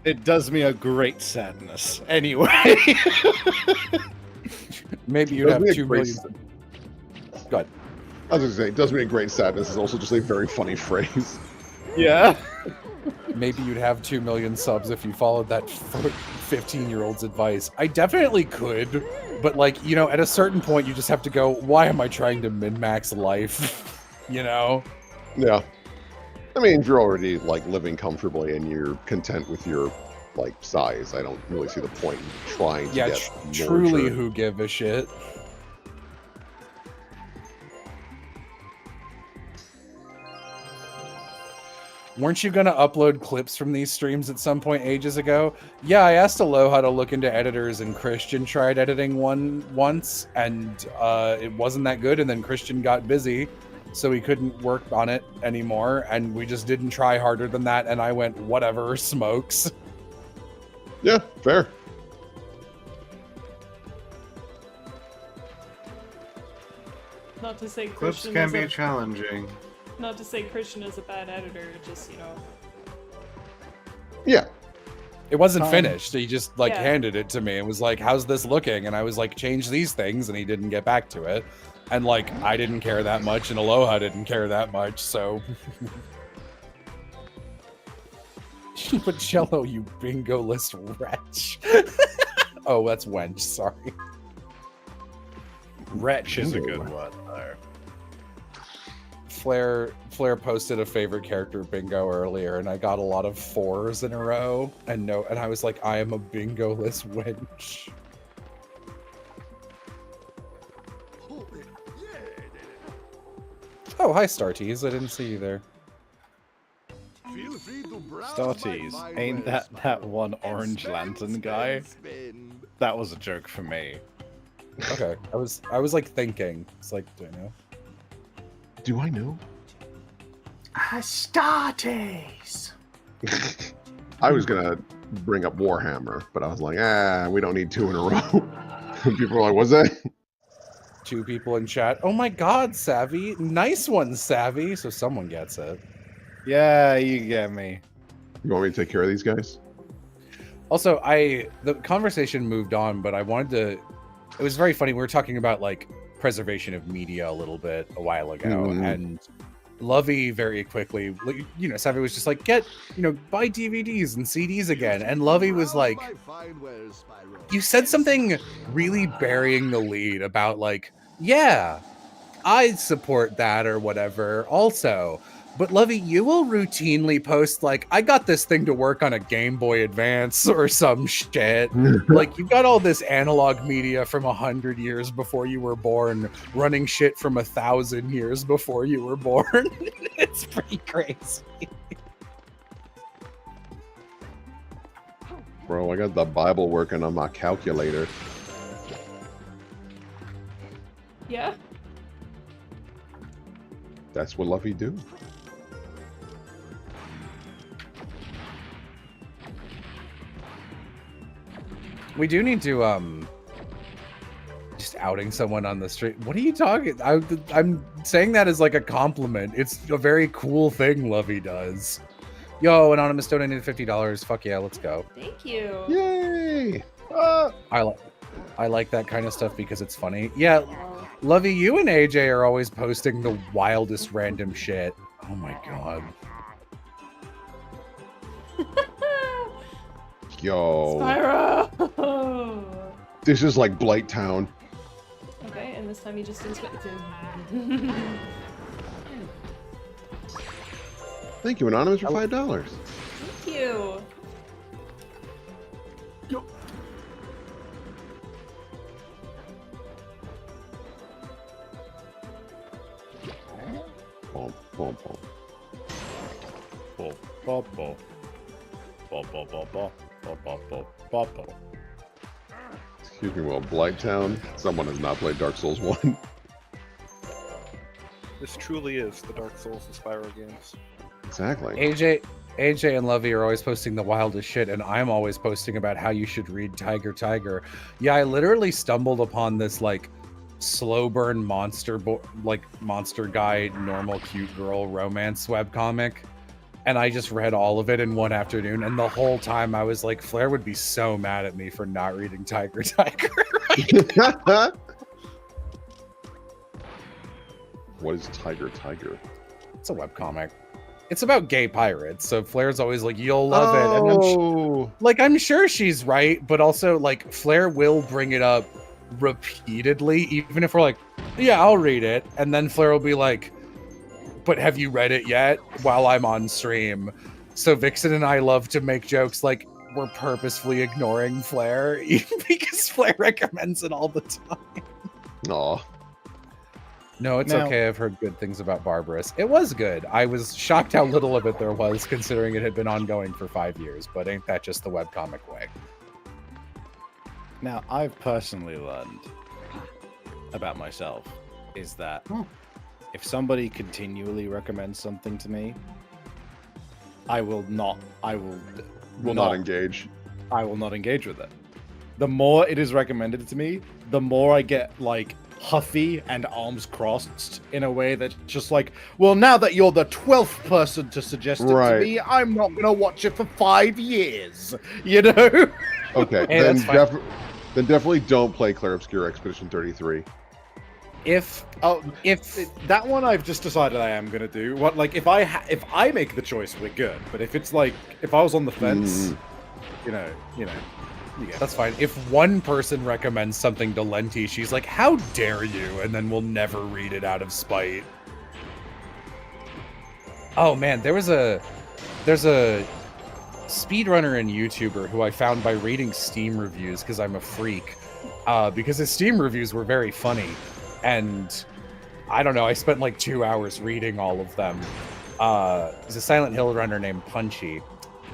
It does me a great sadness. Anyway. Maybe you'd have 2 million. Go ahead. I was going to say, it does me a great sadness is also just a very funny phrase. Yeah. Maybe you'd have 2 million subs if you followed that 15-year-old's advice. I definitely could, but like, you know, at a certain point you just have to go, why am I trying to min-max life? You know? Yeah. I mean, if you're already like living comfortably and you're content with your like size, I don't really see the point in trying to get truly larger. who give a shit. Weren't you going to upload clips from these streams at some point ages ago? Yeah, I asked Aloha to look into editors, and Christian tried editing one once, and it wasn't that good, and then Christian got busy, so he couldn't work on it anymore, and we just didn't try harder than that, and I went, whatever, smokes. Yeah, fair. Not to say Clips Christian can is be challenging. Not to say Christian is a bad editor, just, you know. Yeah. It wasn't finished. He just like Yeah. handed it to me and was like, how's this looking? And I was like, change these things, and he didn't get back to it. And like, I didn't care that much, and Aloha didn't care that much, so. But Cello, you bingo list wretch. Oh, that's wench, sorry. Wretch is a good one, though. Flair posted a favorite character bingo earlier, and I got a lot of 4s in a row, and I was like, I am a bingo list wench. Oh, hi, Startease. I didn't see you there. Startease, ain't that one Orange Lantern guy? That was a joke for me. Okay, I was like thinking. It's like, do I know? Do I know? Astartes! I was gonna bring up Warhammer, but I was like, we don't need 2 in a row. People were like, what's that? 2 people in chat. Oh my god, Savvy. Nice one, Savvy. So someone gets it. Yeah, you get me. You want me to take care of these guys? Also, the conversation moved on, but I wanted to... It was very funny. We were talking about, like, preservation of media a little bit a while ago, and Lovey very quickly, you know, Savvy was just like, buy DVDs and CDs again, and Lovey was like, you said something really burying the lead about, like, yeah, I support that or whatever also. But Lovey, you will routinely post like, I got this thing to work on a Game Boy Advance or some shit. Like, you've got all this analog media from 100 years before you were born, running shit from 1,000 years before you were born. It's pretty crazy. Bro, I got the Bible working on my calculator. Yeah? That's what Luffy do. We do need to, just outing someone on the street. What are you talking? I'm saying that as like a compliment. It's a very cool thing Lovey does. Yo, Anonymous donated $50. Fuck yeah, let's go. Thank you. Yay! I like that kind of stuff because it's funny. Yeah, Lovey, you and AJ are always posting the wildest random shit. Oh my god. Yo. Spyro! This is like Blight Town. Okay, and this time you just inspected. Thank you, Anonymous, for $5. Thank you. Pom, pom, pom. Bo, bo, bo. Bo, bo, bo, bo. Bo, bo, bo, bo, bo. Excuse me, well, Blighttown. Someone has not played Dark Souls 1. This truly is the Dark Souls and Spyro games. Exactly. AJ and Lovey are always posting the wildest shit, and I'm always posting about how you should read Tiger Tiger. Yeah, I literally stumbled upon this like slow burn monster guy, normal cute girl romance webcomic, and I just read all of it in one afternoon. And the whole time I was like, Flair would be so mad at me for not reading Tiger Tiger. What is Tiger Tiger? It's a webcomic. It's about gay pirates, so Flair's always like, "You'll love it," and I'm sure she's right, but also like Flair will bring it up repeatedly, even if we're like, "Yeah, I'll read it," and then Flair will be like, "But have you read it yet?" while I'm on stream. So Vixen and I love to make jokes like we're purposefully ignoring Flair because Flair recommends it all the time. Aw. No, it's okay. I've heard good things about Barbarous. It was good. I was shocked how little of it there was, considering it had been ongoing for 5 years. But ain't that just the webcomic way? Now, I've personally learned about myself is that if somebody continually recommends something to me, I will not engage. I will not engage with it. The more it is recommended to me, the more I get like huffy and arms crossed in a way that's just like, well, now that you're the 12th person to suggest it to me, I'm not gonna watch it for 5 years, you know? Okay, Hey, then, that's fine. then definitely don't play Clair Obscur Expedition 33. If that one I've just decided I am gonna do. What, like, if I make the choice, we're good. But if it's like, if I was on the fence, you know, That's fine. If one person recommends something to Lenti, she's like, "How dare you?" and then we'll never read it out of spite. Oh man, there's a speedrunner and YouTuber who I found by reading Steam reviews because I'm a freak. Because his Steam reviews were very funny, and I don't know. I spent like 2 hours reading all of them. He's a Silent Hill runner named Punchy,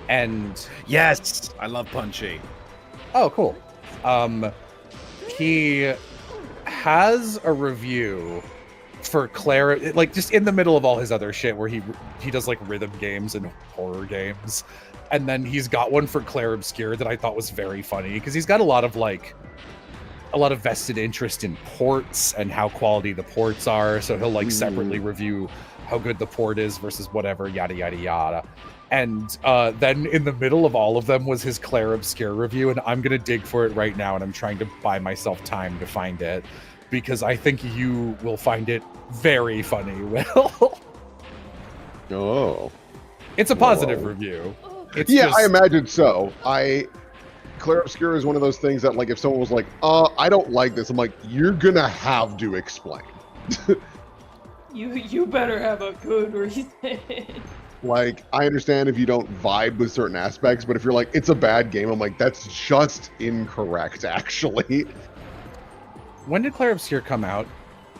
and yes, I love Punchy. Oh, cool. He has a review for Claire, like just in the middle of all his other shit, where he does like rhythm games and horror games, and then he's got one for Clair Obscur that I thought was very funny because he's got a lot of vested interest in ports and how quality the ports are. So he'll like separately review how good the port is versus whatever, yada yada yada. And then in the middle of all of them was his Clair Obscur review, and I'm gonna dig for it right now, and I'm trying to buy myself time to find it because I think you will find it very funny, Will. Oh. It's a positive review. It's I imagine so. Clair Obscur is one of those things that, like, if someone was like, I don't like this, I'm like, you're gonna have to explain. You better have a good reason. Like, I understand if you don't vibe with certain aspects, but if you're like, it's a bad game, I'm like, that's just incorrect, actually. When did Clair Obscur come out?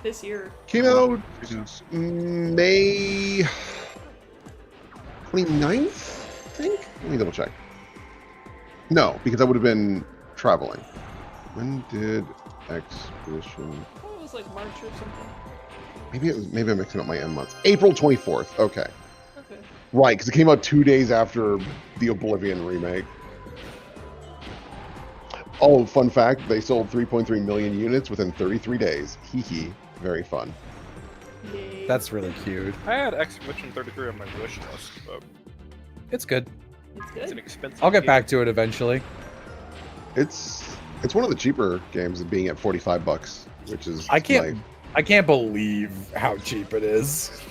This year. Came out May 29th, I think? Let me double check. No, because I would have been traveling. When did Expedition... I thought it was like March or something. Maybe I'm mixing up my end months. April 24th, okay. Okay. Right, because it came out 2 days after the Oblivion remake. Oh, fun fact, they sold 3.3 million units within 33 days. Hee hee. Very fun. That's really cute. I had Expedition 33 on my wish list, but It's good. it's an expensive I'll get game. back to it eventually. It's one of the cheaper games, being at $45, which is I can't believe how cheap it is.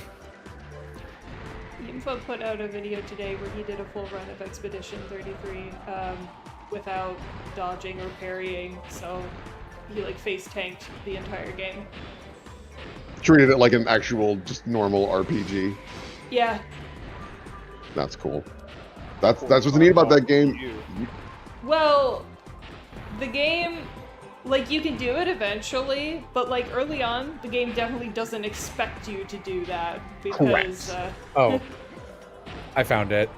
Info put out a video today where he did a full run of Expedition 33 without dodging or parrying, so he like face tanked the entire game. treated it like an actual, just normal RPG. Yeah. That's cool. That's what's neat about that game. Well, the game Like, you can do it eventually, but, like, early on, the game definitely doesn't expect you to do that, because, Oh. I found it.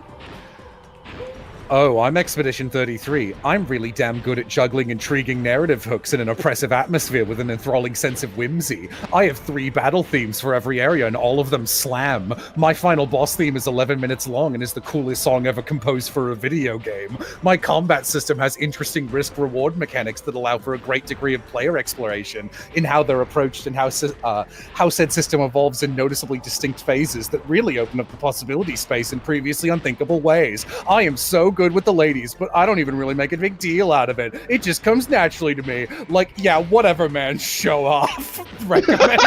Oh, I'm Expedition 33. I'm really damn good at juggling intriguing narrative hooks in an oppressive atmosphere with an enthralling sense of whimsy. I have 3 battle themes for every area, and all of them slam. My final boss theme is 11 minutes long and is the coolest song ever composed for a video game. My combat system has interesting risk-reward mechanics that allow for a great degree of player exploration in how they're approached and how said system evolves in noticeably distinct phases that really open up the possibility space in previously unthinkable ways. I am so good with the ladies, but I don't even really make a big deal out of it. It just comes naturally to me. Like, yeah, whatever, man. Show off. Recommend.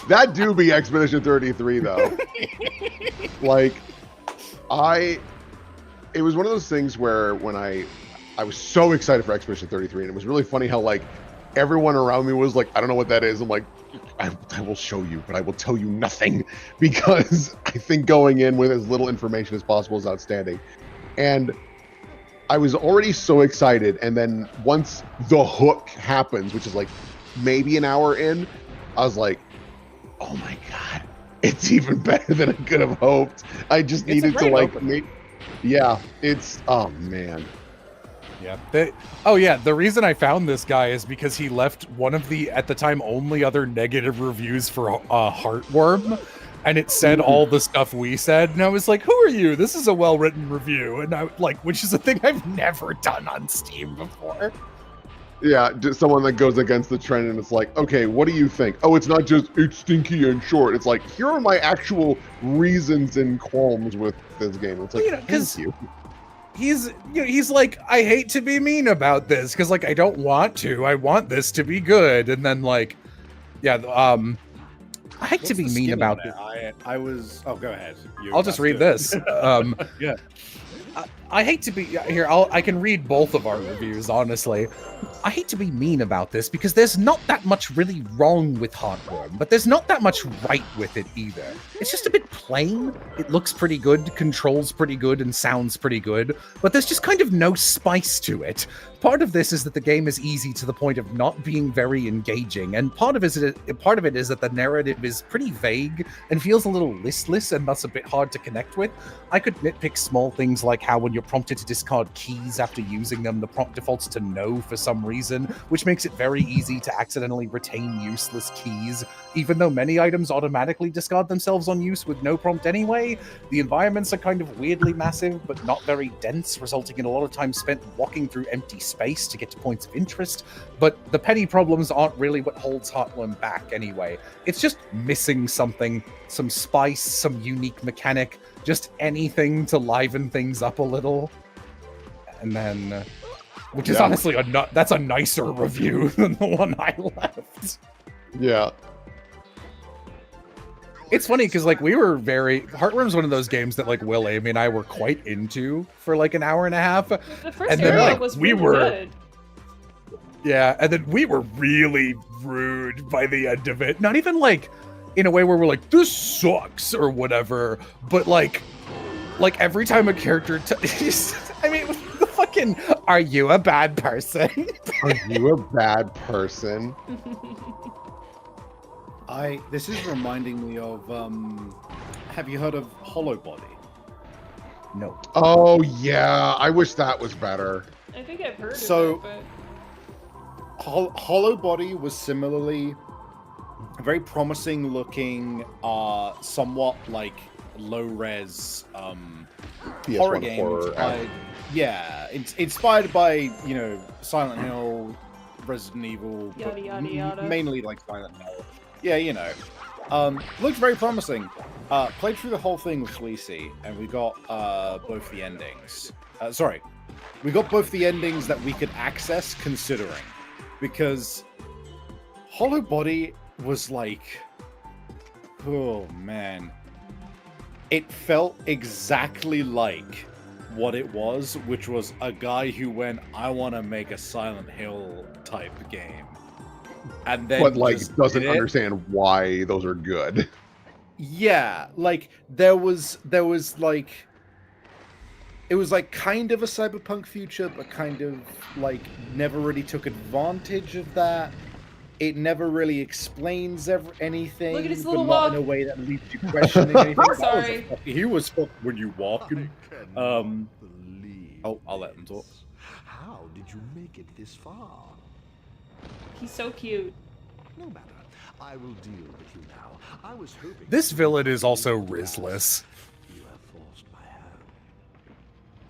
That do be Expedition 33 though. Like, it was one of those things where when I was so excited for Expedition 33, and it was really funny how like everyone around me was like, I don't know what that is. I'm like, I will show you, but I will tell you nothing, because I think going in with as little information as possible is outstanding. And I was already so excited, and then once the hook happens, which is like maybe an hour in, I was like, oh my god, it's even better than I could have hoped. I just needed to like yeah, it's, oh man. Yeah. The reason I found this guy is because he left one of the, at the time, only other negative reviews for Heartworm, and it said all the stuff we said, and I was like, who are you? This is a well-written review, and I like, which is a thing I've never done on Steam before. Yeah, just someone that goes against the trend, and it's like, okay, what do you think? Oh, it's not just, it's stinky and short. It's like, here are my actual reasons and qualms with this game. It's like, thank you. He's like, I hate to be mean about this, because like I don't want to. I want this to be good, and then like, yeah, I hate to be mean about it. I was. Oh, go ahead. I'll just read this. Yeah. I hate to be here. I can read both of our reviews, honestly. I hate to be mean about this because there's not that much really wrong with Heartworm, but there's not that much right with it either. It's just a bit plain. It looks pretty good, controls pretty good, and sounds pretty good, but there's just kind of no spice to it. Part of this is that the game is easy to the point of not being very engaging, and part of it is that the narrative is pretty vague and feels a little listless and thus a bit hard to connect with. I could nitpick small things like how when you're prompted to discard keys after using them, the prompt defaults to no for some reason, which makes it very easy to accidentally retain useless keys. Even though many items automatically discard themselves on use with no prompt anyway, the environments are kind of weirdly massive but not very dense, resulting in a lot of time spent walking through empty space to get to points of interest. But the petty problems aren't really what holds Heartworm back anyway. It's just missing something, some spice, some unique mechanic, just anything to liven things up a little. And then, which is honestly that's a nicer review than the one I left. Yeah. It's funny because like Heartworm's one of those games that like Will, Amy, and I were quite into for like an hour and a half. The first and then area like was we really were good. Yeah, and then we were really rude by the end of it. Not even like in a way where we're like, this sucks or whatever, but like every time a character I mean, the fucking, are you a bad person? Are you a bad person? This is reminding me of, have you heard of Hollow Body? No. Oh yeah, I wish that was better. I think I've heard of it, but... Hollow Body was similarly a very promising looking, somewhat like low-res horror game. Inspired by, Silent Hill, Resident Evil, Yada, yada, yada. Mainly like Silent Hill. Yeah, looked very promising. Played through the whole thing with Fleecy, and we got both the endings. We got both the endings that we could access, considering. Because Hollow Body was like, oh man, it felt exactly like what it was, which was a guy who went, I want to make a Silent Hill type game, and then but like doesn't understand why those are good. Yeah, like there was like it was like kind of a cyberpunk future, but kind of like never really took advantage of that. It never really explains anything, Look at his but little not walk. in a way that leaves you questioning anything. Sorry. He was fucking when you walking. Oh, I'll let him talk. How did you make it this far? He's so cute. No matter. I will deal with you now. I was hoping. This villain is also Rizless. You have forced my hand.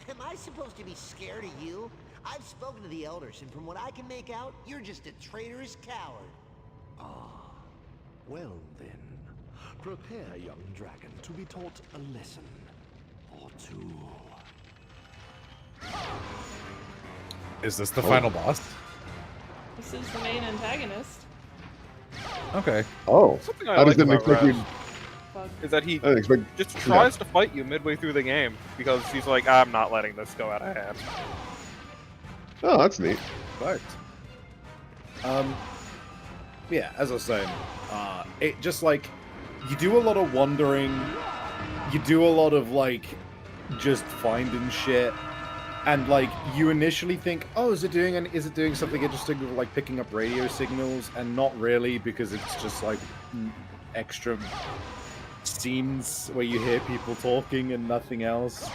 Am I supposed to be scared of you? I've spoken to the elders, and from what I can make out, you're just a traitorous coward. Ah, well then. Prepare, young dragon, to be taught a lesson or two. Is this the final boss? This is the main antagonist. Okay. Oh, Something I I like just didn't about expect Red we'd. is that he I didn't expect. just tries to fight you midway through the game because he's like, I'm not letting this go out of hand. Oh, that's neat. Right. Yeah, as I was saying, it just like you do a lot of wandering, you do a lot of like just finding shit, and like you initially think, oh, is it doing something interesting with like picking up radio signals, and not really, because it's just like extra scenes where you hear people talking and nothing else.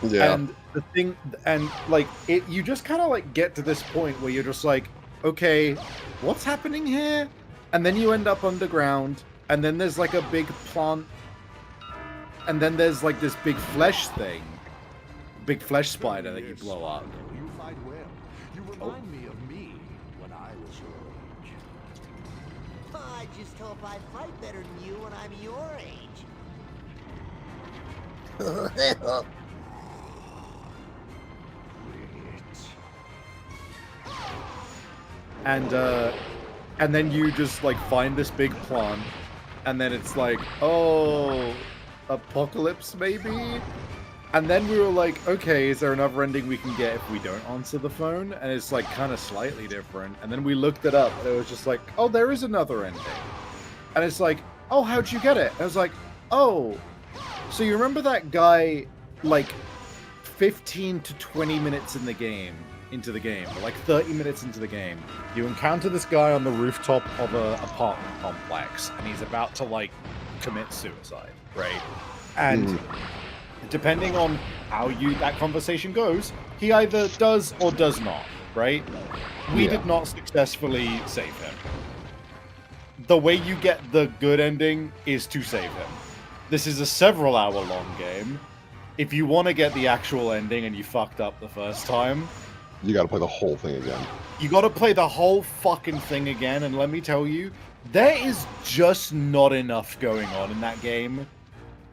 Yeah. And the thing, and like it, you just kind of like get to this point where you're just like, okay, what's happening here? And then you end up underground, and then there's like a big plant, and then there's like this big flesh thing, big flesh spider that you blow up. You fight well. You remind me of me when I was your age. I just hope I fight better than you when I'm your age. And then you just like find this big plant, and then it's like, oh, apocalypse maybe? And then we were like, okay, is there another ending we can get if we don't answer the phone? And it's like kind of slightly different. And then we looked it up, and it was just like, oh, there is another ending. And it's like, oh, how'd you get it? And I was like, oh, so you remember that guy, like 15 to 20 minutes into the game, or like 30 minutes into the game, you encounter this guy on the rooftop of a apartment complex, and he's about to like commit suicide, right? And depending on how that conversation goes, he either does or does not, right? We did not successfully save him. The way you get the good ending is to save him. This is a several hour long game. If you want to get the actual ending and you fucked up the first time, you gotta play the whole thing again. You gotta play the whole fucking thing again, and let me tell you, there is just not enough going on in that game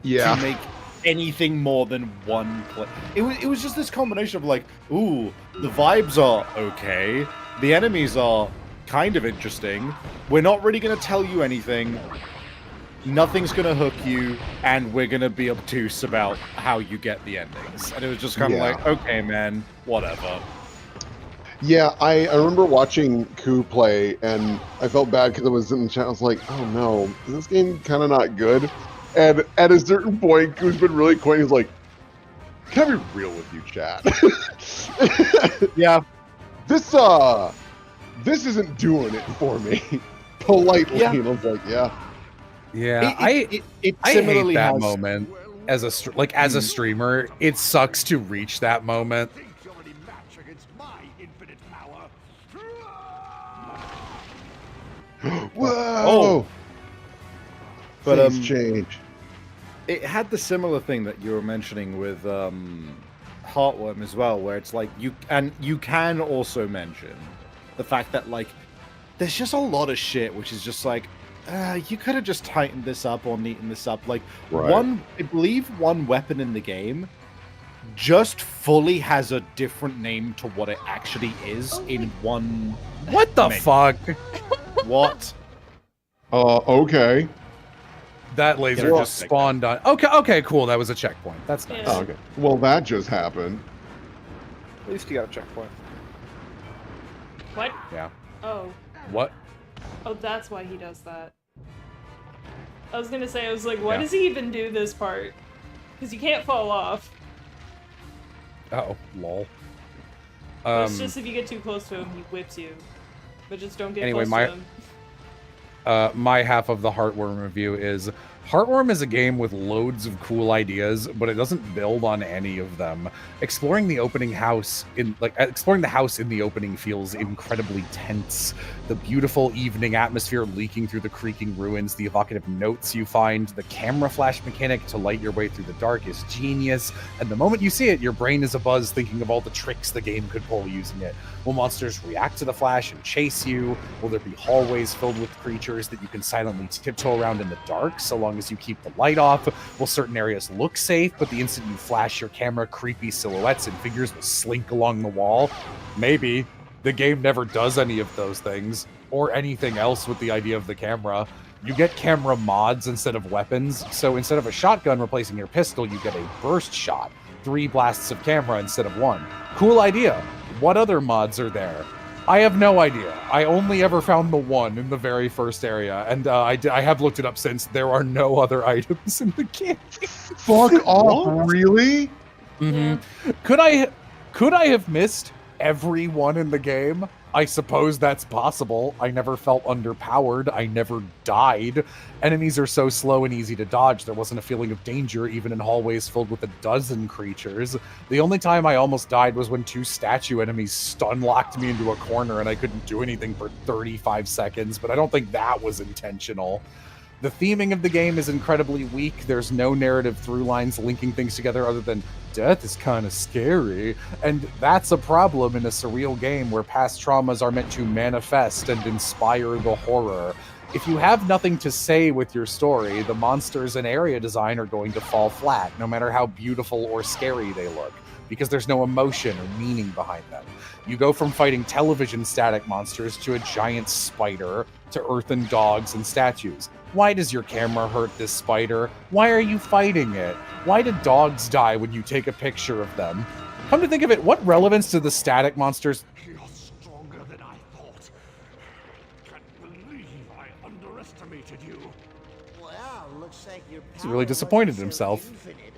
to make anything more than one play. It was just this combination of like, ooh, the vibes are okay, the enemies are kind of interesting, we're not really gonna tell you anything, nothing's gonna hook you, and we're gonna be obtuse about how you get the endings. And it was just kind of like, okay, man, whatever. Yeah, I remember watching Koo play, and I felt bad because I was in the chat. I was like, oh no, is this game kind of not good? And at a certain point, Koo's been really quiet. He's like, can I be real with you, chat? Yeah. This isn't doing it for me. Politely. Yeah. And I was like, yeah. Yeah, It I similarly hate that has- moment as a as a streamer. It sucks to reach that moment. Whoa! But Things change. It had the similar thing that you were mentioning with Heartworm as well, where it's like you can also mention the fact that like there's just a lot of shit which is just like you could have just tightened this up or neatened this up. Like I believe one weapon in the game just fully has a different name to what it actually is in one. What the fuck? What? Okay. That laser Yeah. just spawned on. Okay, cool. That was a checkpoint. That's nice. Oh, okay. Well, that just happened. At least you got a checkpoint. What? Yeah. Oh. What? Oh, that's why he does that. I was gonna say, I was like, why Yeah. does he even do this part? Because you can't fall off. Oh, lol. But it's just if you get too close to him, he whips you. But just don't get Anyway, close to him. My half of the Heartworm review is Heartworm is a game with loads of cool ideas, but it doesn't build on any of them. Exploring the house in the opening feels incredibly tense. The beautiful evening atmosphere leaking through the creaking ruins, the evocative notes you find, the camera flash mechanic to light your way through the dark is genius, and the moment you see it, your brain is abuzz thinking of all the tricks the game could pull using it. Will monsters react to the flash and chase you? Will there be hallways filled with creatures that you can silently tiptoe around in the dark so long as you keep the light off? Will certain areas look safe, but the instant you flash your camera, creepy silhouettes and figures will slink along the wall? Maybe. The game never does any of those things, or anything else with the idea of the camera. You get camera mods instead of weapons, so instead of a shotgun replacing your pistol, you get a burst shot. 3 blasts of camera instead of 1. Cool idea. What other mods are there? I have no idea. I only ever found the 1 in the very first area, and I have looked it up since. There are no other items in the game. Fuck off, really? Mm-hmm. Could I have missed every one in the game? I suppose that's possible. I never felt underpowered. I never died. Enemies are so slow and easy to dodge, there wasn't a feeling of danger even in hallways filled with a dozen creatures. The only time I almost died was when 2 statue enemies stun-locked me into a corner and I couldn't do anything for 35 seconds, but I don't think that was intentional. The theming of the game is incredibly weak. There's no narrative through lines linking things together other than death is kind of scary. And that's a problem in a surreal game where past traumas are meant to manifest and inspire the horror. If you have nothing to say with your story, the monsters and area design are going to fall flat, no matter how beautiful or scary they look, because there's no emotion or meaning behind them. You go from fighting television static monsters to a giant spider, to earthen dogs and statues. Why does your camera hurt this spider? Why are you fighting it? Why do dogs die when you take a picture of them? Come to think of it, what relevance do the static monsters... You're stronger than I thought. Can't believe I underestimated you. Well, looks like your He's really disappointed in himself.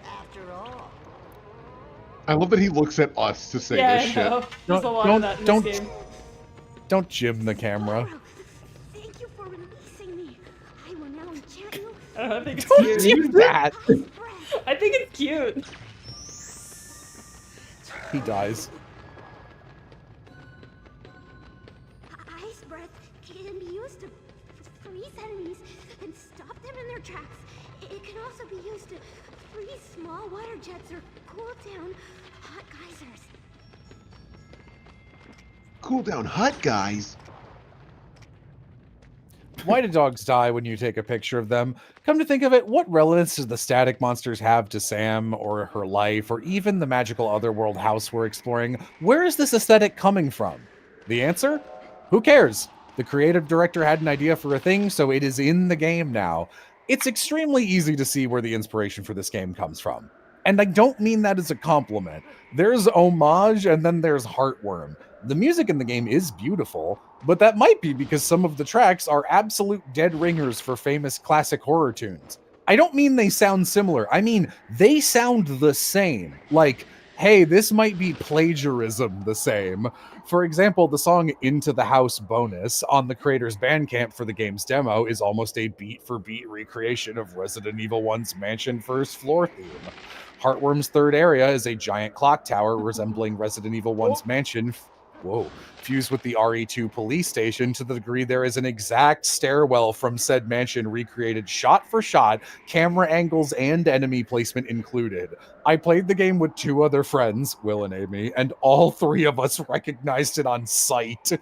after all. I love that he looks at us to say this shit. There's a lot of that in this game. Don't jim the camera. Thank you for releasing me. I will now enchant you. I think it's Don't cute. do that. I think it's cute. He dies. Ice breath can be used to freeze enemies and stop them in their tracks. It can also be used to freeze small water jets or cool down hot geysers. Cool down hot guys. Why do dogs die when you take a picture of them? Come to think of it, what relevance do the static monsters have to Sam or her life, or even the magical otherworld house we're exploring? Where is this aesthetic coming from? The answer? Who cares? The creative director had an idea for a thing, so it is in the game now. It's extremely easy to see where the inspiration for this game comes from. And I don't mean that as a compliment. There's homage, and then there's heartworm. The music in the game is beautiful, but that might be because some of the tracks are absolute dead ringers for famous classic horror tunes. I don't mean they sound similar. I mean, they sound the same. Like, hey, this might be plagiarism the same. For example, the song Into the House bonus on the creator's Bandcamp for the game's demo is almost a beat-for-beat recreation of Resident Evil 1's mansion first floor theme. Heartworm's third area is a giant clock tower resembling Resident Evil 1's mansion, fused with the RE2 police station to the degree there is an exact stairwell from said mansion recreated shot for shot, camera angles and enemy placement included. I played the game with 2 other friends, Will and Amy, and all 3 of us recognized it on sight.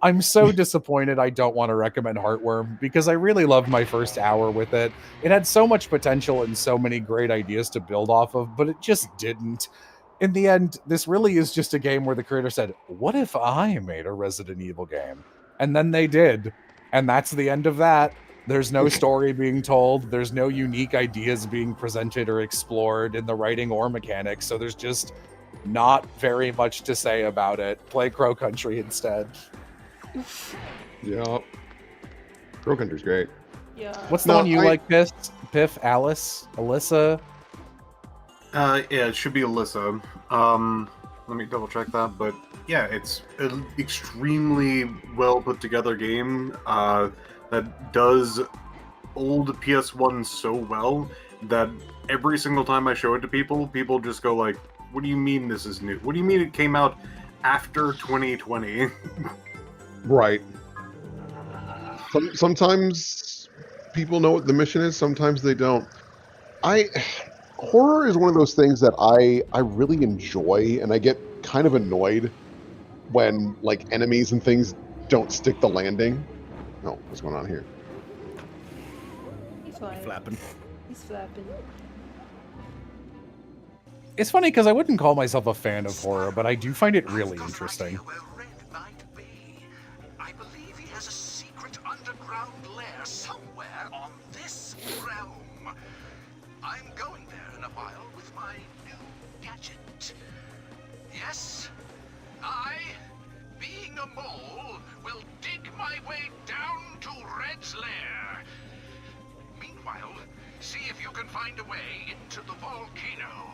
I'm so disappointed I don't want to recommend Heartworm, because I really loved my first hour with it. It had so much potential and so many great ideas to build off of, but it just didn't. In the end, this really is just a game where the creator said, what if I made a Resident Evil game? And then they did. And that's the end of that. There's no story being told. There's no unique ideas being presented or explored in the writing or mechanics. So there's just not very much to say about it. Play Crow Country instead. Yeah. Crow Country's great. Yeah. What's the one you like, Piff? Alice? Alyssa? Yeah, it should be Alyssa. Let me double check that, but yeah, it's an extremely well put together game that does old PS1 so well that every single time I show it to people, people just go like, "What do you mean this is new? What do you mean it came out after 2020?" Right. Sometimes people know what the mission is, sometimes they don't. Horror is one of those things that I really enjoy, and I get kind of annoyed when like enemies and things don't stick the landing. Oh, what's going on here? He's flying. Flapping. He's flapping. It's funny because I wouldn't call myself a fan of horror, but I do find it really interesting. I believe he has a secret underground lair somewhere on this realm. I'm going there in a while with my new gadget. Yes, I, being a mole, will dig my way down to Red's lair. Meanwhile, see if you can find a way into the volcano.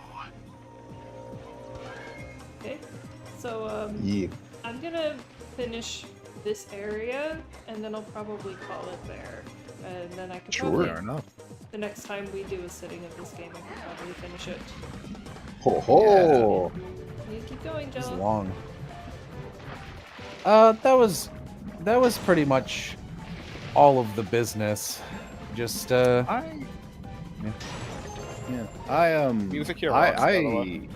Okay, so Yeah. I'm gonna finish this area, and then I'll probably call it there. And then I can probably, Fair enough. the next time we do a sitting of this game, I can probably finish it. Ho ho! You keep going, It's John. long. That was pretty much all of the business. Just Yeah. Music here rocks, by the way.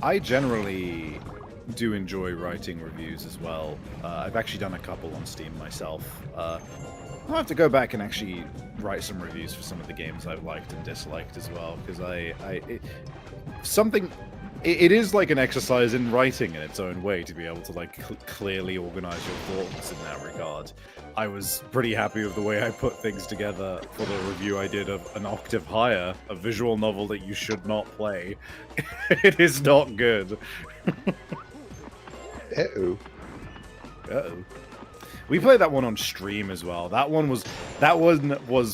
I generally do enjoy writing reviews as well. I've actually done a couple on Steam myself. I'll have to go back and actually write some reviews for some of the games I've liked and disliked as well, because it is like an exercise in writing in its own way to be able to like clearly organize your thoughts in that regard. I was pretty happy with the way I put things together for the review I did of An Octave Higher, a visual novel that you should not play. It is not good. Uh-oh. Uh-oh. We played that one on stream as well. That one was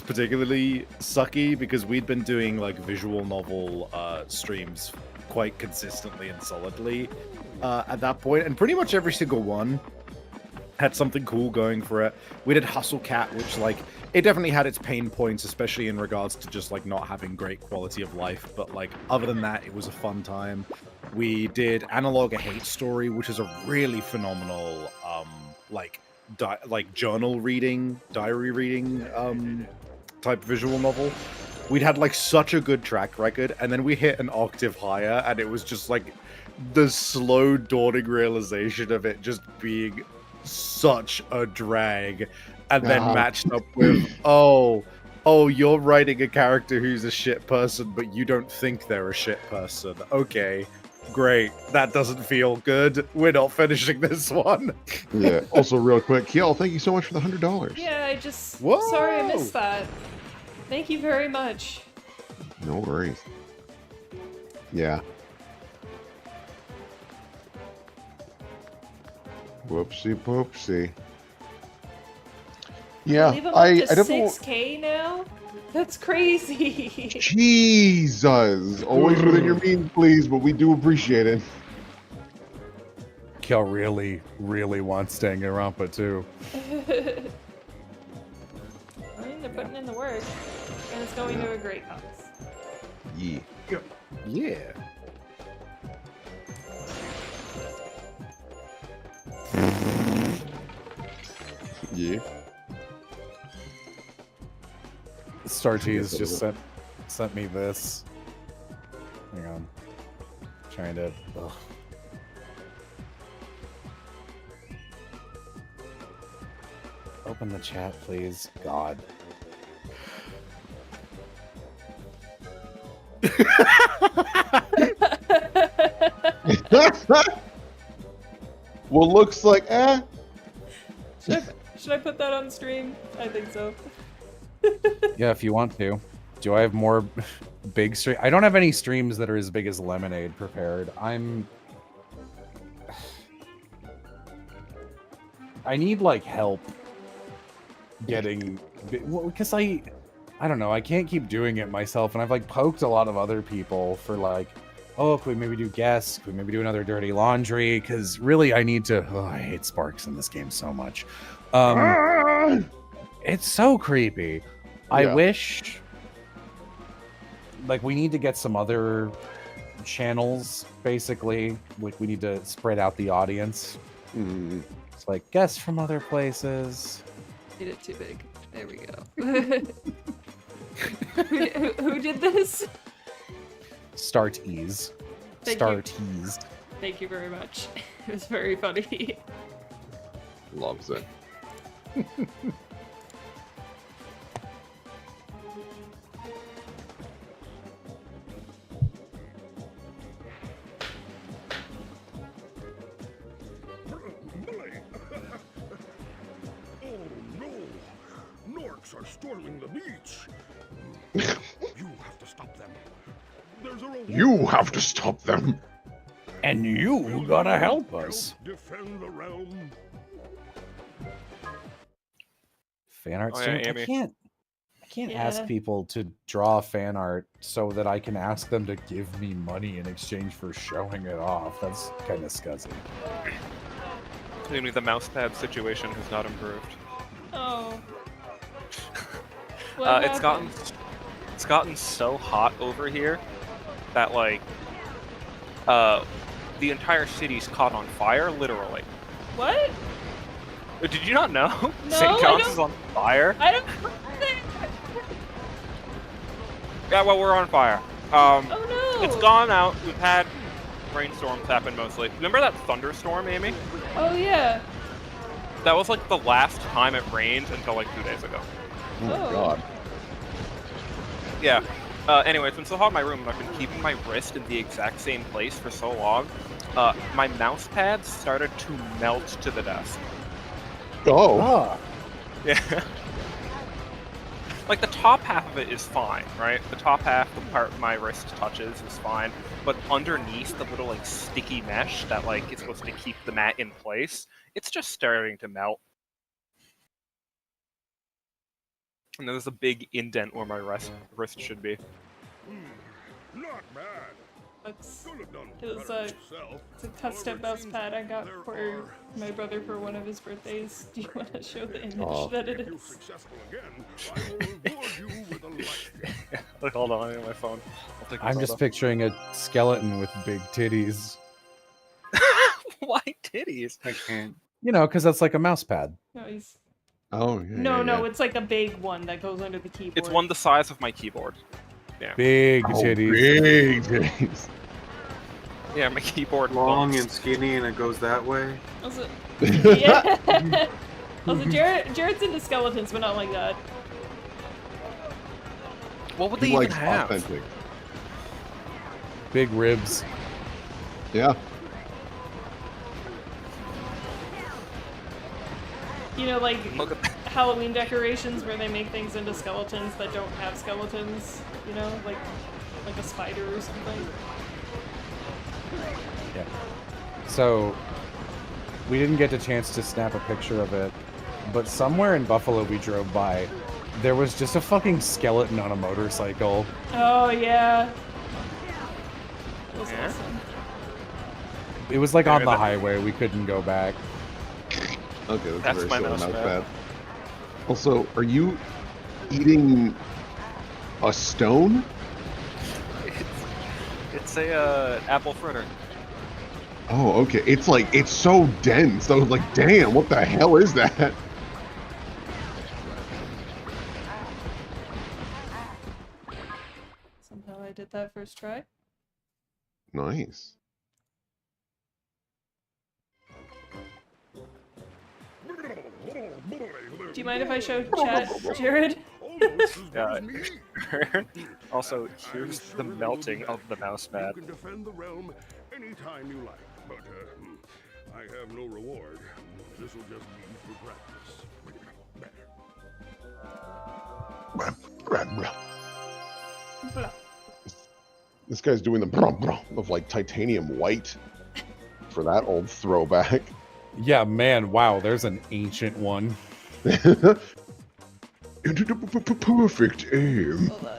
particularly sucky because we'd been doing like visual novel streams quite consistently and solidly at that point, and pretty much every single one had something cool going for it. We did Hustle Cat, which like it definitely had its pain points, especially in regards to just like not having great quality of life, but like other than that, it was a fun time. We did Analog: A Hate Story, which is a really phenomenal journal reading, diary reading type visual novel. We'd had like such a good track record, and then we hit An Octave Higher, and it was just like the slow dawning realization of it just being such a drag, and then matched up with oh, you're writing a character who's a shit person, but you don't think they're a shit person. Okay, great. That doesn't feel good. We're not finishing this one. Yeah. Also, real quick, Kiel, thank you so much for the $100. Yeah, I just... Whoa! Sorry I missed that. Thank you very much. No worries. Yeah. Whoopsie poopsie. Yeah, I believe I'm I up to don't 6K now? That's crazy. Jesus! Always within your means, please, but we do appreciate it. Kel really, really wants Danganronpa too. I mean, they're putting in the work, and it's going to a great cause. Yeah. Yeah. Yeah. Startees just sent me this. Hang on. Trying to. Ugh. Open the chat, please. God. Well, looks like Should I put that on stream? I think so. Yeah, if you want to. Do I have more big stream? I don't have any streams that are as big as Lemonade prepared. I need like help getting, because I I don't know, I can't keep doing it myself, and I've like poked a lot of other people for like, oh, could we maybe do guests? Could we maybe do another dirty laundry? Because really, I need to. Oh, I hate Sparks in this game so much. It's so creepy. Yeah. I wish, like, we need to get some other channels. Basically, like we need to spread out the audience. It's like guests from other places. Made it too big. There we go. who did this? Start ease. Thank you very much. It was very funny. Loves it. Norks are storming the beach. You have to stop them. There's a reward. You have to stop them. And you gotta help us. Defend the realm. Fan art. Oh, yeah, Amy. I can't ask people to draw fan art so that I can ask them to give me money in exchange for showing it off. That's kind of scuzzy. Maybe the mousepad situation has not improved. Oh. It's gotten so hot over here that like the entire city's caught on fire, literally. What? Did you not know? No, St. John's is on fire. I don't. Yeah, well, we're on fire. Oh no! It's gone out. We've had rainstorms happen mostly. Remember that thunderstorm, Amy? Oh yeah. That was like the last time it rained until like 2 days ago. Oh my god. Yeah. Anyway, it's been so hot in my room, and I've been keeping my wrist in the exact same place for so long. My mouse pads started to melt to the desk. Oh. Yeah. Like the top half of it is fine, right? The top half, the part my wrist touches, is fine. But underneath the little like sticky mesh that like is supposed to keep the mat in place, it's just starting to melt. And there's a big indent where my wrist should be. Not bad. It's a custom mouse pad I got for my brother for one of his birthdays. Do you want to show the image that it is? Like, hold on, I have my phone. I'm just picturing a skeleton with big titties. Why titties? I can't. You know, because that's like a mouse pad. No, he's... Oh, yeah. No, it's like a big one that goes under the keyboard. It's one the size of my keyboard. Yeah. Big titties. Big titties. Yeah, my keyboard long and skinny, and it goes that way. Also, yeah. Also, Jared's into skeletons, but not like that. What would they even have? Authentic. Big ribs. Yeah. You know, like Halloween decorations where they make things into skeletons that don't have skeletons. You know, like a spider or something. Yeah. So, we didn't get a chance to snap a picture of it, but somewhere in Buffalo we drove by, there was just a fucking skeleton on a motorcycle. Oh, yeah. That was awesome. It was like on the highway, we couldn't go back. Okay, That's a my very silly mouse mouse pad. Also, are you eating a stone? It's a apple fritter. Oh, okay. It's like, it's so dense. I was like, damn, what the hell is that? Somehow I did that first try. Nice. Do you mind if I show chat, Jared? Yeah. Also, here's the melting of the mouse pad. You can defend the realm anytime you like, but I have no reward. This will just be for practice. This guy's doing the brum brum of like titanium white for that old throwback. Yeah, man, wow, there's an ancient one. into the perfect aim. Hold on.